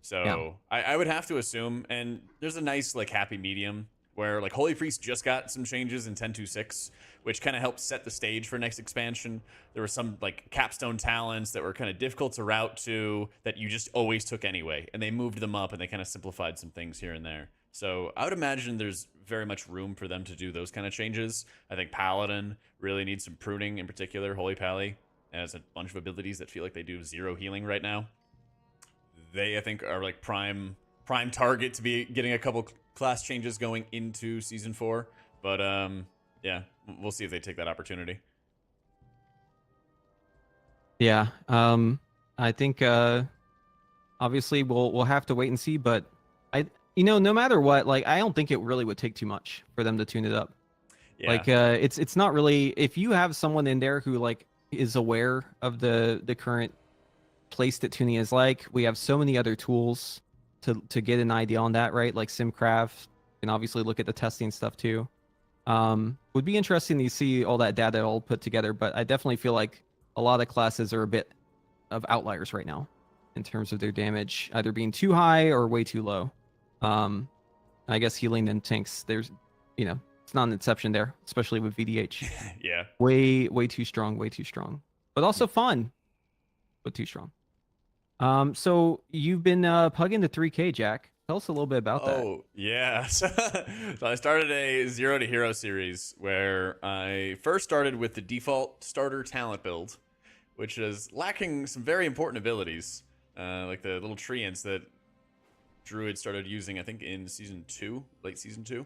So Yeah. I would have to assume, and there's a nice like happy medium where like Holy Priest just got some changes in 10.2.6, which kind of helped set the stage for next expansion. There were some like capstone talents that were kind of difficult to route to that you just always took anyway, and they moved them up and they kind of simplified some things here and there. So I would imagine there's very much room for them to do those kind of changes. I think Paladin really needs some pruning, in particular. Holy Pally has a bunch of abilities that feel like they do 0 healing right now. They, I think, are like prime target to be getting a couple class changes going into season 4. But yeah, we'll see if they take that opportunity. Yeah. I think obviously we'll have to wait and see, but no matter what, like I don't think it really would take too much for them to tune it up. Yeah. Like it's not really, if you have someone in there who like is aware of the current place that tuning is like, we have so many other tools to get an idea on that, right? Like Simcraft, and obviously look at the testing stuff too. Would be interesting to see all that data all put together, but I definitely feel like a lot of classes are a bit of outliers right now in terms of their damage either being too high or way too low. I guess healing and tanks, there's it's not an exception there, especially with VDH. Yeah. Way too strong, but also fun, but too strong. So you've been pugging the 3K, Jack. Tell us a little bit about that. Oh, yeah. So I started a 0 to Hero series where I first started with the default starter talent build, which is lacking some very important abilities, like the little treants that Druid started using, I think, in season 2, late season 2.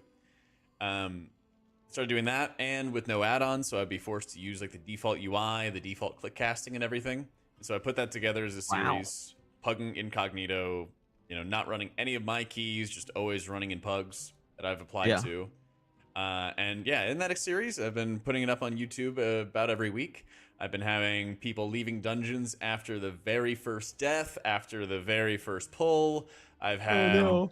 Started doing that, and with no add-ons, so I'd be forced to use like the default UI, the default click casting, and everything. And so I put that together as a series, pugging incognito, not running any of my keys, just always running in pugs that I've applied to. And yeah, in that series, I've been putting it up on YouTube about every week. I've been having people leaving dungeons after the very first death, after the very first pull. I've had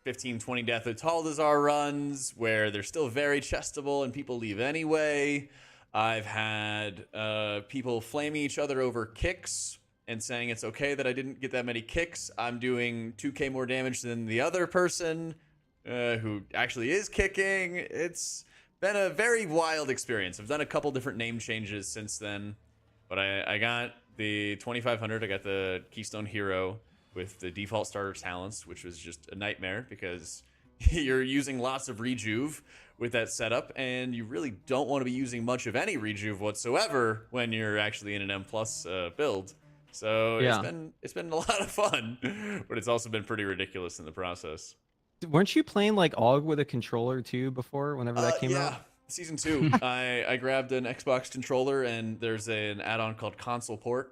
15, 20 Death of Taldazar runs where they're still very chestable and people leave anyway. I've had people flaming each other over kicks and saying it's okay that I didn't get that many kicks. I'm doing 2k more damage than the other person who actually is kicking. It's been a very wild experience. I've done a couple different name changes since then, but I got the 2500. I got the Keystone Hero with the default starter talents, which was just a nightmare because you're using lots of rejuve with that setup, and you really don't want to be using much of any rejuve whatsoever when you're actually in an M+ build. So it's been a lot of fun, but it's also been pretty ridiculous in the process. Weren't you playing like AUG with a controller too before, whenever that came out? Season 2, I grabbed an Xbox controller, and there's an add-on called Console Port.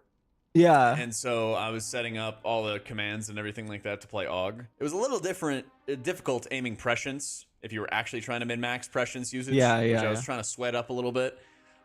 Yeah. And so I was setting up all the commands and everything like that to play AUG. It was a little difficult aiming prescience if you were actually trying to min-max prescience usage. Yeah. I was trying to sweat up a little bit.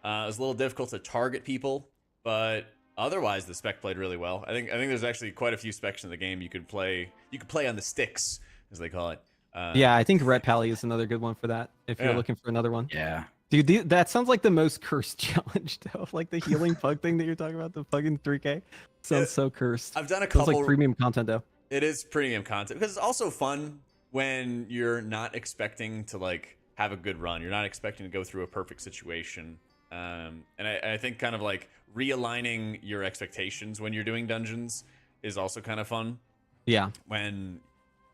It was a little difficult to target people, but otherwise the spec played really well. I think there's actually quite a few specs in the game you could play. You could play on the sticks, as they call it. I think Ret Pally is another good one for that if you're looking for another one. Yeah. Dude, that sounds like the most cursed challenge, though. Like the healing pug thing that you're talking about, the pugging 3K. Sounds so cursed. I've done a couple. Sounds like premium content, though. It is premium content because it's also fun when you're not expecting to like have a good run. You're not expecting to go through a perfect situation. And I think kind of like realigning your expectations when you're doing dungeons is also kind of fun. Yeah. When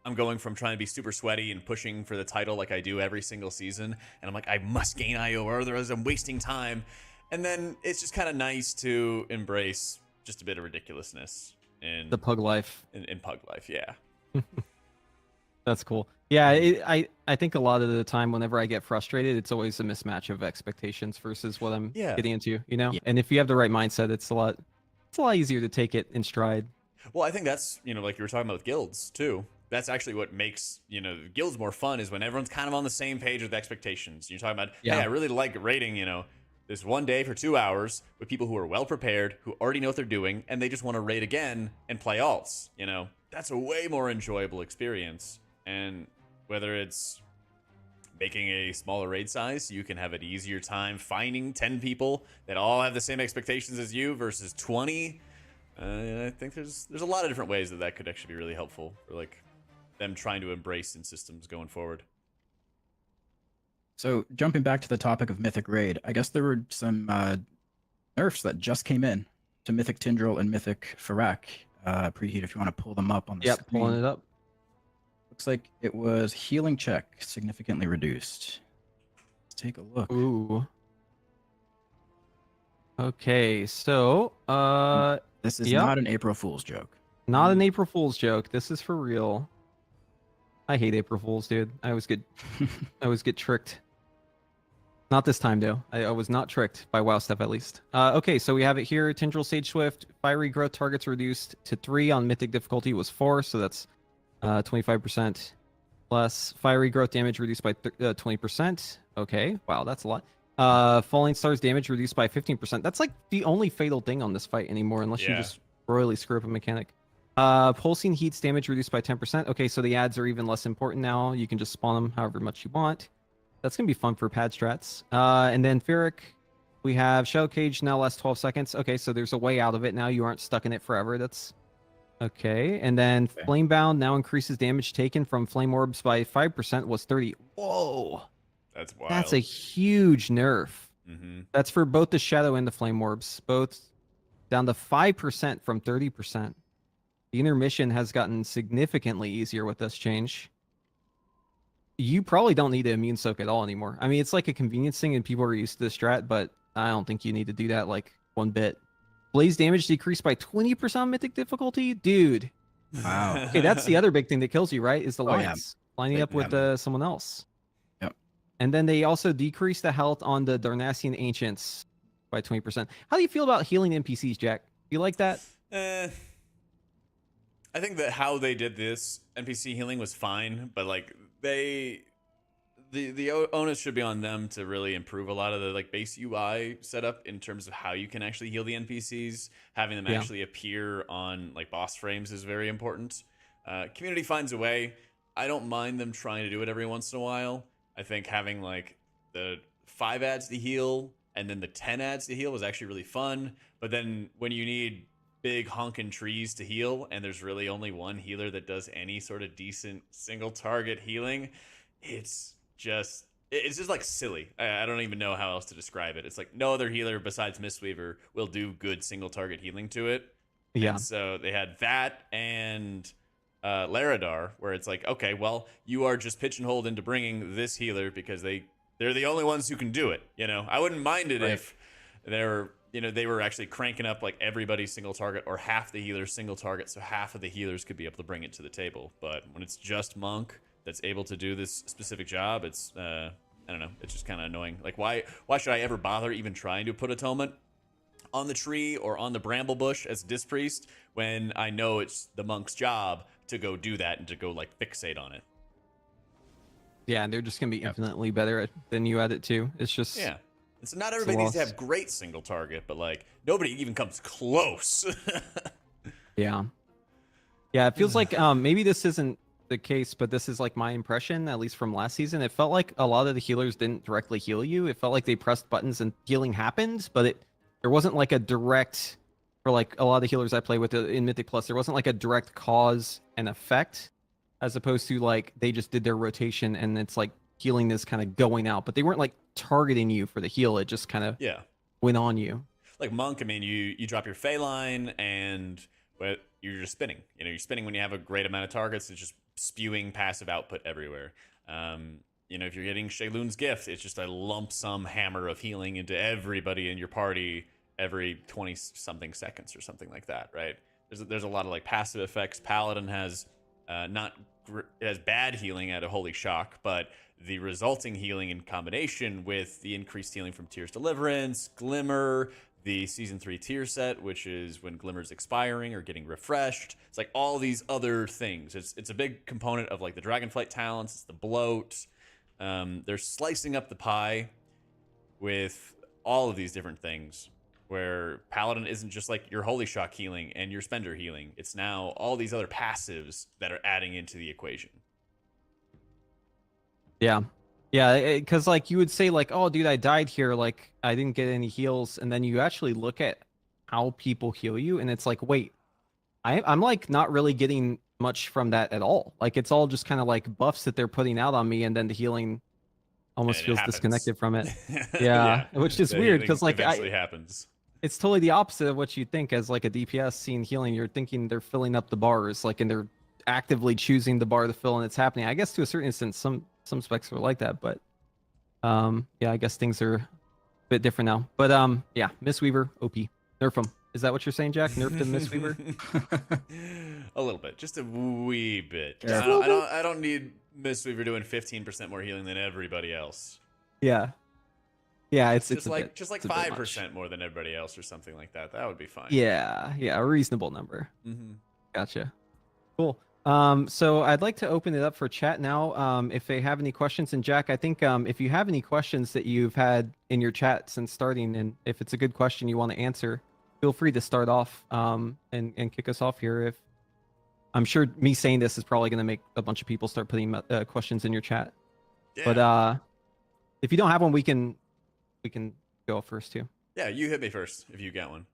I'm going from trying to be super sweaty and pushing for the title like I do every single season, and I'm like, I must gain IO or otherwise I'm wasting time. And then it's just kind of nice to embrace just a bit of ridiculousness in The pug life. in pug life. Yeah. That's cool. Yeah, I think a lot of the time, whenever I get frustrated, it's always a mismatch of expectations versus what I'm Yeah. getting into. You know, Yeah. and if you have the right mindset, it's a lot easier to take it in stride. Well, I think that's, like you were talking about with guilds too. That's actually what makes, guilds more fun is when everyone's kind of on the same page with expectations. You're talking about, Yeah. hey, I really like raiding, this one day for 2 hours with people who are well prepared, who already know what they're doing, and they just want to raid again and play alts. That's a way more enjoyable experience. And whether it's making a smaller raid size, you can have an easier time finding 10 people that all have the same expectations as you versus 20. I think there's a lot of different ways that could actually be really helpful for like them trying to embrace in systems going forward. So jumping back to the topic of Mythic Raid, I guess there were some nerfs that just came in to Mythic Tindril and Mythic Farak. Preheat, if you want to pull them up on the screen. Pulling it up. Looks like it was healing check significantly reduced. Let's take a look. Ooh. Okay, so This is yep. not an April Fool's joke. Not an April Fool's joke. This is for real. I hate April Fools, dude. I always get tricked. Not this time, though. I was not tricked by WoW stuff, at least. Okay, so we have it here. Tendril Sage Swift. Fiery growth targets reduced to 3 on Mythic difficulty was 4, so that's 25% plus. Fiery growth damage reduced by 20%. Okay, wow, that's a lot. Falling Stars damage reduced by 15%. That's like the only fatal thing on this fight anymore, unless you just royally screw up a mechanic. Pulsing Heat's damage reduced by 10%. Okay, so the ads are even less important now. You can just spawn them however much you want. That's going to be fun for pad strats. And then Ferric, we have Shadow Cage now lasts 12 seconds. Okay, so there's a way out of it now. You aren't stuck in it forever. That's okay. And then Flamebound now increases damage taken from Flame Orbs by 5% was 30. Whoa. That's wild. That's a huge nerf. Mm-hmm. That's for both the Shadow and the Flame Orbs. Both down to 5% from 30%. The intermission has gotten significantly easier with this change. You probably don't need to immune soak at all anymore. I mean, it's like a convenience thing and people are used to the strat, but I don't think you need to do that like one bit. Blaze damage decreased by 20% on Mythic difficulty? Dude. Wow. Okay, that's the other big thing that kills you, right? Is the Oh, yeah. lines. Lining up with someone else. Yep. And then they also decrease the health on the Darnassian Ancients by 20%. How do you feel about healing NPCs, Jack? You like that? I think that how they did this NPC healing was fine, but like the onus should be on them to really improve a lot of the like base UI setup in terms of how you can actually heal the NPCs. Having them actually appear on like boss frames is very important. Community finds a way. I don't mind them trying to do it every once in a while. I think having like the 5 ads to heal and then the 10 ads to heal was actually really fun. But then when you need big honking trees to heal and there's really only one healer that does any sort of decent single target healing, it's just like silly. I don't even know how else to describe it. It's like no other healer besides Mistweaver will do good single target healing to it. Yeah. And so they had that and Laradar, where it's like, okay, well, you are just pitch and hold into bringing this healer because they're the only ones who can do it. I wouldn't mind it if they were actually cranking up like everybody's single target or half the healers single target, so half of the healers could be able to bring it to the table. But when it's just Monk that's able to do this specific job, it's I don't know, it's just kind of annoying. Like why should I ever bother even trying to put Atonement on the tree or on the bramble bush as Disc Priest when I know it's the Monk's job to go do that and to go like fixate on it? Yeah, and they're just gonna be infinitely better than you at it too. It's just And so not everybody needs to have great single target, but like nobody even comes close. Yeah, it feels like maybe this isn't the case, but this is like my impression, at least from last season. It felt like a lot of the healers didn't directly heal you. It felt like they pressed buttons and healing happened, but there wasn't like a direct, for like a lot of the healers I play with in Mythic Plus, there wasn't like a direct cause and effect, as opposed to like they just did their rotation and it's like healing is kind of going out, but they weren't like targeting you for the heal. It just kind of went on you. Like Monk, I mean, you drop your Phaline and you're just spinning. You're spinning when you have a great amount of targets. It's just spewing passive output everywhere. You know, if you're getting Shaylun's gift, it's just a lump sum hammer of healing into everybody in your party every 20 something seconds or something like that, right? There's a lot of like passive effects. Paladin has it has bad healing at a Holy Shock, but the resulting healing in combination with the increased healing from Tears Deliverance, Glimmer, the Season 3 tier set, which is when Glimmer's expiring or getting refreshed. It's like all these other things. It's a big component of like the Dragonflight talents. It's the bloat. They're slicing up the pie with all of these different things, where Paladin isn't just like your Holy Shock healing and your Spender healing. It's now all these other passives that are adding into the equation. Yeah. Yeah, because like you would say like, oh, dude, I died here. Like I didn't get any heals. And then you actually look at how people heal you. And it's like, wait, I'm like not really getting much from that at all. Like it's all just kind of like buffs that they're putting out on me. And then the healing almost And it feels happens. disconnected from it. Yeah, which is The weird healing because like eventually happens. it's totally the opposite of what you think as like a DPS seeing healing. You're thinking they're filling up the bars, like, and they're actively choosing the bar to fill, and it's happening. I guess to a certain extent, some specs are like that, but yeah, I guess things are a bit different now. But yeah, Mistweaver, OP, nerf him. Is that what you're saying, Jack? Nerfed him, Mistweaver? A little bit, just a wee bit. Yeah. I don't need Mistweaver doing 15% more healing than everybody else. Yeah. Yeah, it's just a like bit, just like it's a bit much. 5% more than everybody else or something like that. That would be fine. Yeah, a reasonable number. Mm-hmm. Gotcha. Cool. So I'd like to open it up for chat now. If they have any questions, and Jack, I think if you have any questions that you've had in your chat since starting, and if it's a good question you want to answer, feel free to start off and kick us off here. If I'm sure me saying this is probably going to make a bunch of people start putting questions in your chat. Yeah. But if you don't have one, we can go first too. Yeah, you hit me first if you got one.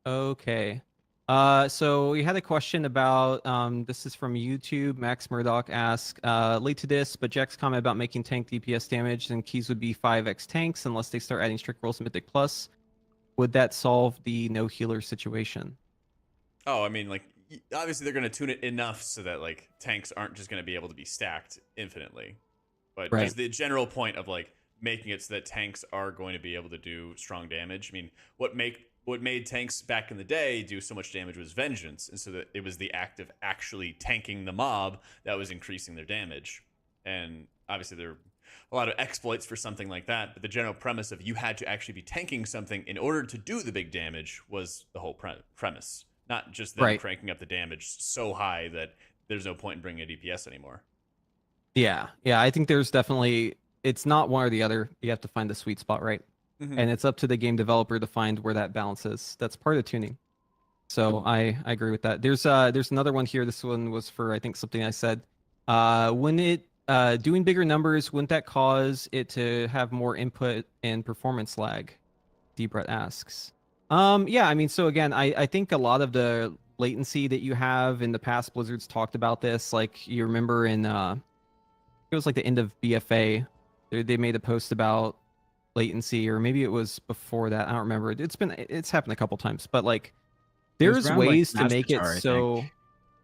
Okay. So we had a question about this is from YouTube. Max Murdoch asked, late to this, but Jack's comment about making tank DPS damage and keys would be 5x tanks unless they start adding strict rolls to Mythic Plus. Would that solve the no healer situation? Oh, I mean, like, obviously they're going to tune it enough so that like tanks aren't just going to be able to be stacked infinitely. But Right. just the general point of like making it so that tanks are going to be able to do strong damage. I mean, what made tanks back in the day do so much damage was vengeance, and so that it was the act of actually tanking the mob that was increasing their damage. And obviously there are a lot of exploits for something like that, but the general premise of you had to actually be tanking something in order to do the big damage was the whole premise, not just them Right. cranking up the damage so high that there's no point in bringing a DPS anymore. Yeah, I think there's definitely, it's not one or the other. You have to find the sweet spot, right? Mm-hmm. And it's up to the game developer to find where that balance is. That's part of tuning. So I agree with that. There's another one here. This one was for, I think, something I said. When it doing bigger numbers, wouldn't that cause it to have more input and performance lag? Deep Brett asks. Yeah, I mean, so again, I think a lot of the latency that you have in the past, Blizzard's talked about this. Like you remember in it was like the end of BFA, they made a post about latency, or maybe it was before that. I don't remember. It's happened a couple times, but like there's around, like, ways to Master make it Jar, I so think.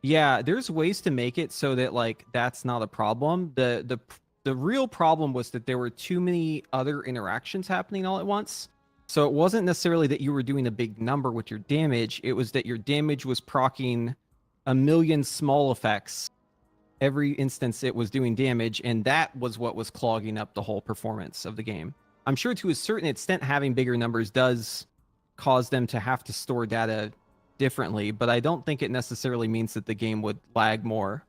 yeah, there's ways to make it so that like that's not a problem. The real problem was that there were too many other interactions happening all at once. So it wasn't necessarily that you were doing a big number with your damage, it was that your damage was proccing a million small effects every instance it was doing damage, and that was what was clogging up the whole performance of the game. I'm sure to a certain extent having bigger numbers does cause them to have to store data differently, but I don't think it necessarily means that the game would lag more.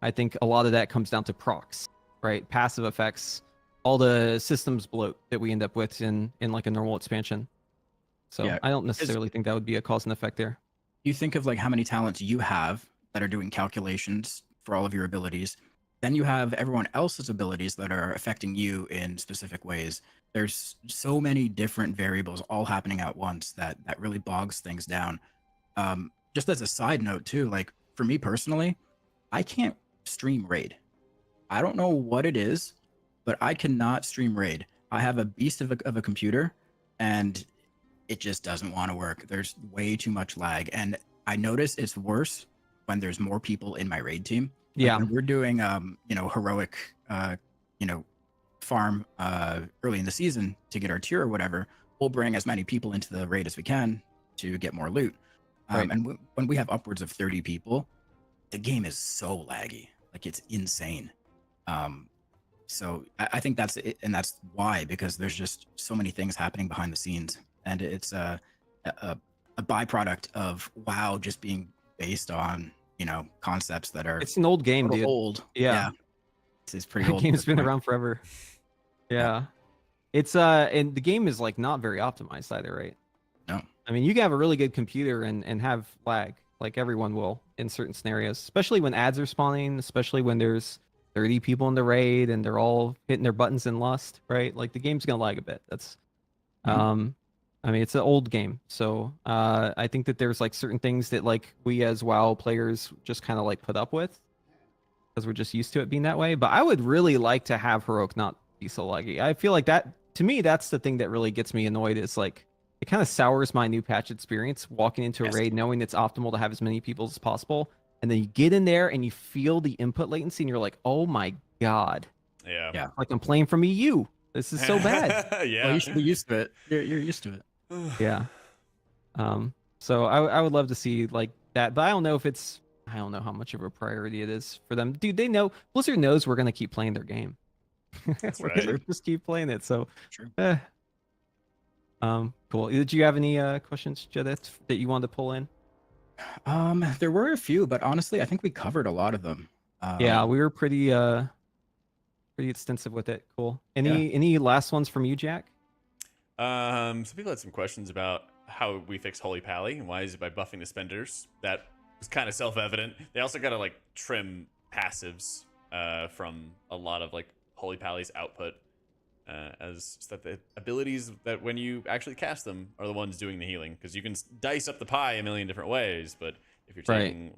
I think a lot of that comes down to procs, right? Passive effects, all the systems bloat that we end up with in like a normal expansion. So Yeah, I don't necessarily think that would be a cause and effect there. You think of like how many talents you have that are doing calculations for all of your abilities. Then you have everyone else's abilities that are affecting you in specific ways. There's so many different variables all happening at once that really bogs things down. Just as a side note too, like for me personally, I can't stream raid. I don't know what it is, but I cannot stream raid. I have a beast of a computer, and it just doesn't want to work. There's way too much lag, and I notice it's worse when there's more people in my raid team, Yeah. When we're doing heroic farm early in the season to get our tier or whatever, we'll bring as many people into the raid as we can to get more loot. Right. And when we have upwards of 30 people, the game is so laggy, like it's insane. So I think that's it, and that's why, because there's just so many things happening behind the scenes, and it's a byproduct of WoW just being based on concepts that are It's an old game, dude. old. Yeah. It's pretty The old. game's been around forever. Yeah. It's and the game is like not very optimized either, right? No. I mean, you can have a really good computer and have lag, like everyone will in certain scenarios, especially when ads are spawning, especially when there's 30 people in the raid and they're all hitting their buttons in lust, right? Like the game's gonna lag a bit. That's I mean, it's an old game, so I think that there's like certain things that like we as WoW players just kind of like put up with because we're just used to it being that way. But I would really like to have heroic not be so laggy. I feel like that, to me, that's the thing that really gets me annoyed. Is like it kind of sours my new patch experience walking into a raid knowing it's optimal to have as many people as possible, and then you get in there and you feel the input latency and you're like, oh my god, Yeah. like I'm playing from EU. This is so bad. Yeah. Well, you should be used to it. You're used to it. Yeah. So I would love to see like that, but I don't know if it's, I don't know how much of a priority it is for them. Dude, they know, Blizzard knows we're gonna keep playing their game. That's We're right. gonna just keep playing it. So True. Cool. Did you have any questions, Jedith, that you wanted to pull in? There were a few, but honestly, I think we covered a lot of them. Yeah, we were pretty extensive with it. Cool. Any last ones from you, Jack? Some people had some questions about how we fix Holy Pally and why is it by buffing the spenders. That was kind of self-evident. They also got to like trim passives from a lot of like Holy Pally's output, as so that the abilities that when you actually cast them are the ones doing the healing, because you can dice up the pie a million different ways, but if you're taking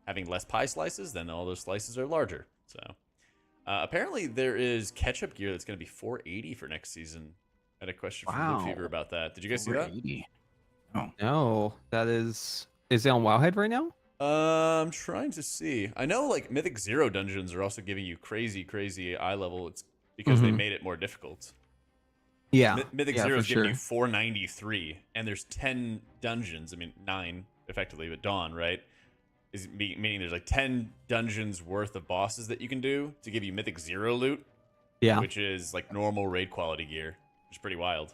having less pie slices, then all those slices are larger. So apparently there is catch-up gear that's going to be 480 for next season. I had a question from Blue Fever about that. Did you guys see that? Oh. No, that is it on Wowhead right now? I'm trying to see. I know like Mythic 0 dungeons are also giving you crazy eye level. It's because they made it more difficult. Yeah. Mythic 0 is giving you 493, and there's 10 dungeons. I mean, 9 effectively, but Dawn, right? Meaning there's like 10 dungeons worth of bosses that you can do to give you Mythic 0 loot. Yeah. Which is like normal raid quality gear, which is pretty wild.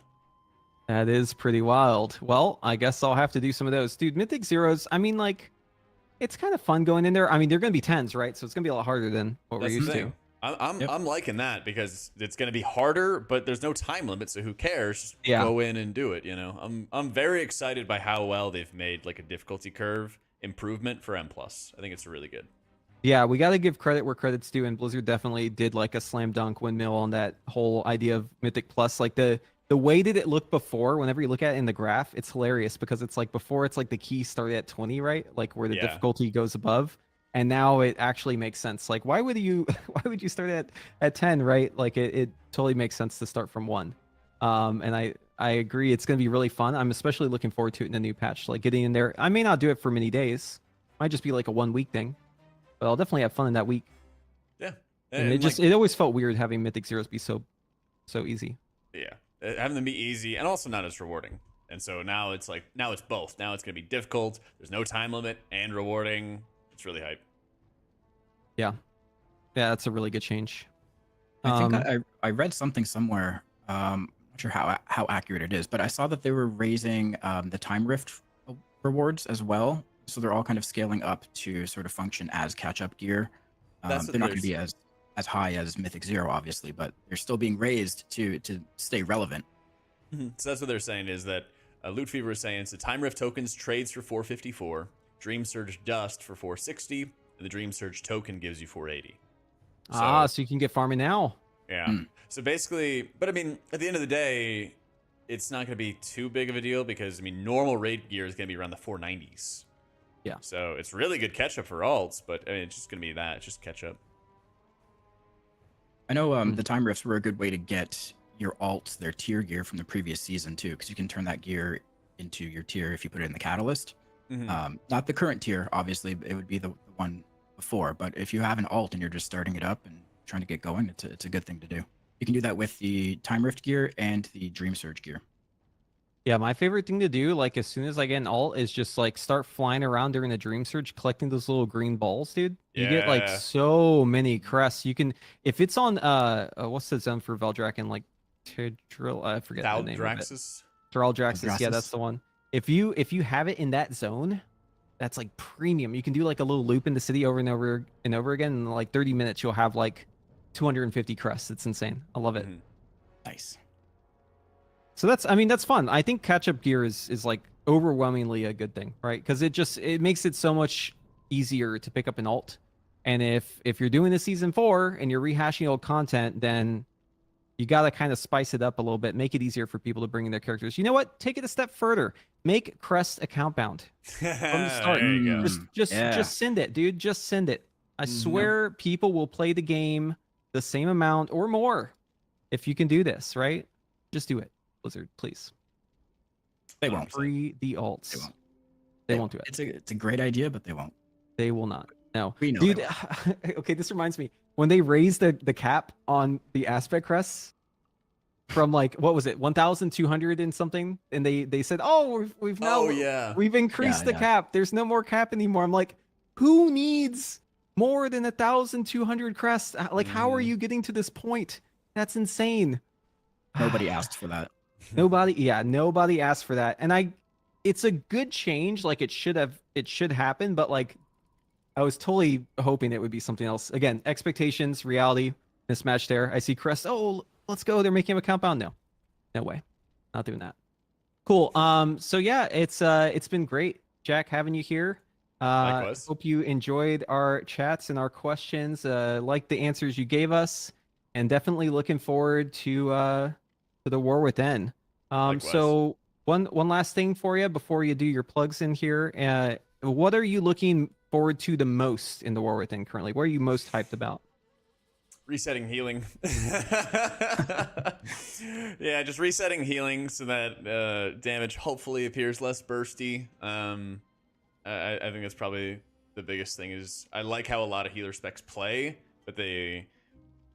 That is pretty wild. Well, I guess I'll have to do some of those. Dude, Mythic Zeros, I mean, like, it's kind of fun going in there. I mean, they're going to be 10s, right? So it's going to be a lot harder than what we're used to. I'm liking that because it's going to be harder, but there's no time limit, so who cares? Just go in and do it, you know? I'm very excited by how well they've made like a difficulty curve improvement for M+. I think it's really good. Yeah, we got to give credit where credit's due, and Blizzard definitely did like a slam dunk windmill on that whole idea of Mythic Plus. Like the way that it looked before, whenever you look at it in the graph, it's hilarious because it's like before it's like the key started at 20, right? Like where the difficulty goes above. And now it actually makes sense. Like why would you start at 10, right? Like it totally makes sense to start from 1. And I agree it's going to be really fun. I'm especially looking forward to it in the new patch. Like getting in there. I may not do it for many days. Might just be like a 1 week thing. But I'll definitely have fun in that week. Yeah. And it always felt weird having Mythic Zeros be so easy. Yeah. Having them be easy and also not as rewarding. And so now it's both. Now it's going to be difficult. There's no time limit and rewarding. It's really hype. Yeah. Yeah, that's a really good change. I think I read something somewhere. I'm not sure how accurate it is, but I saw that they were raising the time rift rewards as well. So they're all kind of scaling up to sort of function as catch-up gear. They're not going to be as high as Mythic 0, obviously, but they're still being raised to stay relevant. So that's what they're saying is that Loot Fever is saying, so Time Rift tokens trades for 454, Dream Surge Dust for 460, and the Dream Surge token gives you 480. So you can get farming now. Yeah. So basically, but I mean, at the end of the day, it's not going to be too big of a deal because, I mean, normal raid gear is going to be around the 490s. Yeah. So it's really good catch-up for alts, but I mean, it's just going to be that. It's just catch-up. I know the time rifts were a good way to get your alts, their tier gear from the previous season, too, because you can turn that gear into your tier if you put it in the catalyst. Not the current tier, obviously. It would be the one before, but if you have an alt and you're just starting it up and trying to get going, it's a good thing to do. You can do that with the Time Rift gear and the Dream Surge gear. Yeah, my favorite thing to do, like as soon as I get an alt, is just like start flying around during the Dream Surge, collecting those little green balls, dude. You get like Yeah. so many crests. You can, if it's on what's the zone for Veldraken, like Tidril, I forget the name of it. Valdraxis. Draldraxis, yeah, that's Valdraxis. the one. If you have it in that zone, that's like premium. You can do like a little loop in the city over and over and over again. In like 30 minutes, you'll have like 250 crests. It's insane. I love it. Mhm. Nice. So that's, I mean, that's fun. I think catch-up gear is like overwhelmingly a good thing, right? Because it makes it so much easier to pick up an alt. And if you're doing the season 4 and you're rehashing old content, then you got to kind of spice it up a little bit, make it easier for people to bring in their characters. You know what? Take it a step further. Make Crest account bound from the start. There you go. Just send it, dude. Just send it. I swear people will play the game the same amount or more if you can do this, right? Just do it, Blizzard, please. They won't. Free the alts. They won't. They won't do it. It's a great idea, but they won't. They will not. No. We know they Dude, okay, this reminds me. When they raised the cap on the aspect crests from like, what was it, 1,200 and something? And they said, oh, we've now Oh, yeah. we've increased the yeah. cap. There's no more cap anymore. I'm like, who needs more than 1,200 crests? Like, how are you getting to this point? That's insane. Nobody asked for that. Nobody asked for that. And it's a good change. Like it should happen, but like I was totally hoping it would be something else. Again, expectations, reality, mismatch there. I see Crest. Oh, let's go. They're making him account bound. No way. Not doing that. Cool. So yeah, it's been great, Jack, having you here. Likewise. Hope you enjoyed our chats and our questions. Like the answers you gave us, and definitely looking forward to the War Within. Likewise. So one last thing for you before you do your plugs in here. What are you looking forward to the most in the War Within currently? What are you most hyped about? Resetting healing. Yeah, just resetting healing so that damage hopefully appears less bursty. I think that's probably the biggest thing. Is I like how a lot of healer specs play, but the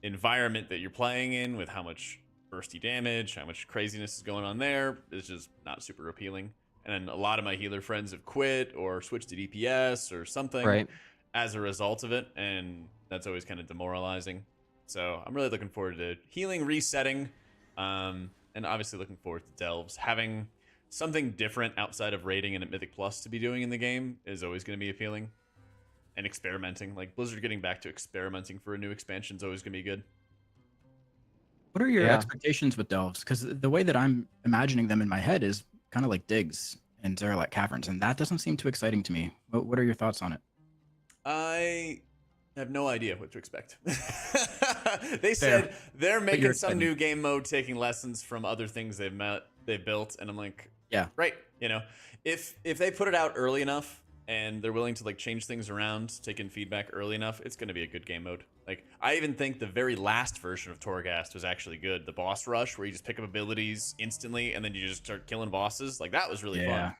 environment that you're playing in with how much bursty damage, how much craziness is going on there is just not super appealing. And a lot of my healer friends have quit or switched to DPS or something as a result of it, and that's always kind of demoralizing. So I'm really looking forward to healing, resetting, and obviously looking forward to Delves. Having something different outside of raiding and at Mythic Plus to be doing in the game is always going to be appealing. And experimenting. Like, Blizzard getting back to experimenting for a new expansion is always going to be good. What are your expectations with Delves? Because the way that I'm imagining them in my head is kind of like digs and Zeralek Caverns, and that doesn't seem too exciting to me. What are your thoughts on it? I have no idea what to expect. They said they're making some new game mode, taking lessons from other things they've built, and I'm like, yeah, right. You know, if they put it out early enough and they're willing to like change things around, take in feedback early enough, it's going to be a good game mode. Like, I even think the very last version of Torghast was actually good. The boss rush, where you just pick up abilities instantly and then you just start killing bosses, like that was really fun.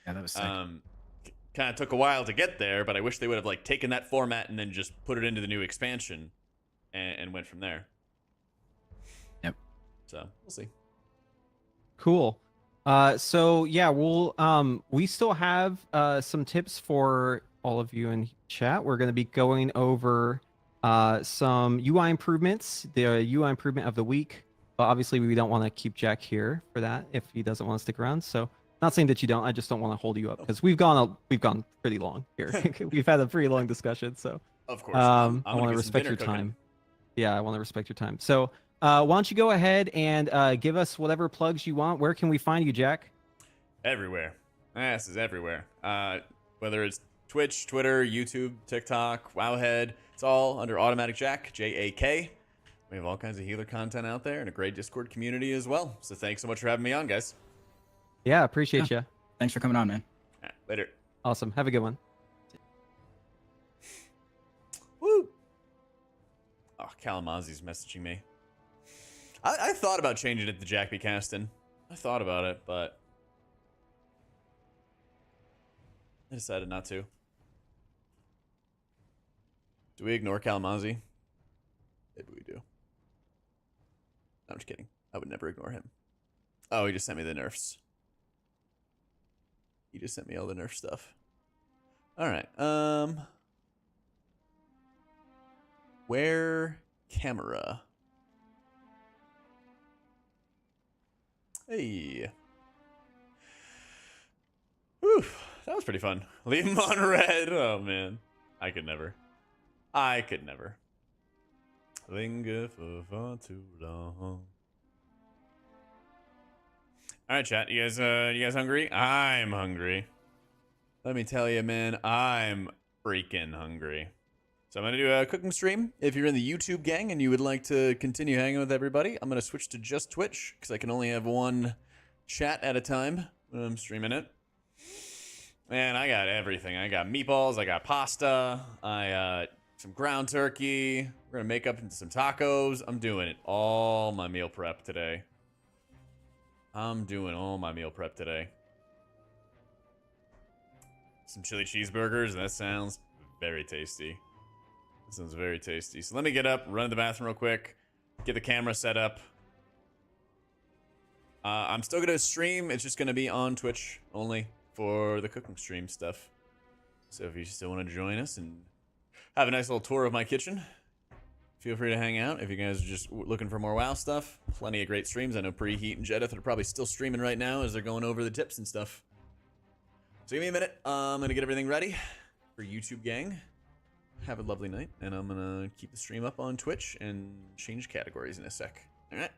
Yeah, that was sick. Kind of took a while to get there, but I wish they would have like taken that format and then just put it into the new expansion and went from there. Yep. So we'll see. Cool. So yeah, we still have some tips for all of you in chat. We're going to be going over some UI improvements, the UI improvement of the week. But obviously, we don't want to keep Jack here for that if he doesn't want to stick around. So, not saying that you don't. I just don't want to hold you up because we've gone pretty long here. We've had a pretty long discussion. So, of course, I want to respect your time. Yeah, I want to respect your time. So, why don't you go ahead and give us whatever plugs you want? Where can we find you, Jack? Everywhere. This is everywhere. Whether it's Twitch, Twitter, YouTube, TikTok, Wowhead, it's all under AutomaticJak, JAK. We have all kinds of healer content out there and a great Discord community as well. So thanks so much for having me on, guys. Yeah, appreciate you. Thanks for coming on, man. Right, later. Awesome. Have a good one. Woo! Oh, Kalamazi's messaging me. I thought about changing it to Jack B. Caston. I thought about it, but I decided not to. Do we ignore Kalamazoo? Maybe we do. No, I'm just kidding. I would never ignore him. Oh, he just sent me the nerfs. He just sent me all the nerf stuff. All right. Where camera? Hey. Whew, that was pretty fun. Leave him on red. Oh man, I could never. I could never. Linger for far too long. All right, chat. You guys hungry? I'm hungry. Let me tell you, man, I'm freaking hungry. So I'm gonna do a cooking stream. If you're in the YouTube gang and you would like to continue hanging with everybody, I'm gonna switch to just Twitch because I can only have one chat at a time when I'm streaming it. Man, I got everything. I got meatballs. I got pasta. I got some ground turkey. We're gonna make up into some tacos. I'm doing all my meal prep today. I'm doing all my meal prep today. Some chili cheeseburgers. That sounds very tasty. That sounds very tasty. So let me get up, run to the bathroom real quick, get the camera set up. I'm still gonna stream. It's just gonna be on Twitch only for the cooking stream stuff. So if you still want to join us and have a nice little tour of my kitchen, feel free to hang out. If you guys are just looking for more WoW stuff, plenty of great streams. I know Preheat and Jedith are probably still streaming right now as they're going over the tips and stuff. So give me a minute. I'm going to get everything ready for YouTube gang. Have a lovely night. And I'm going to keep the stream up on Twitch and change categories in a sec. All right.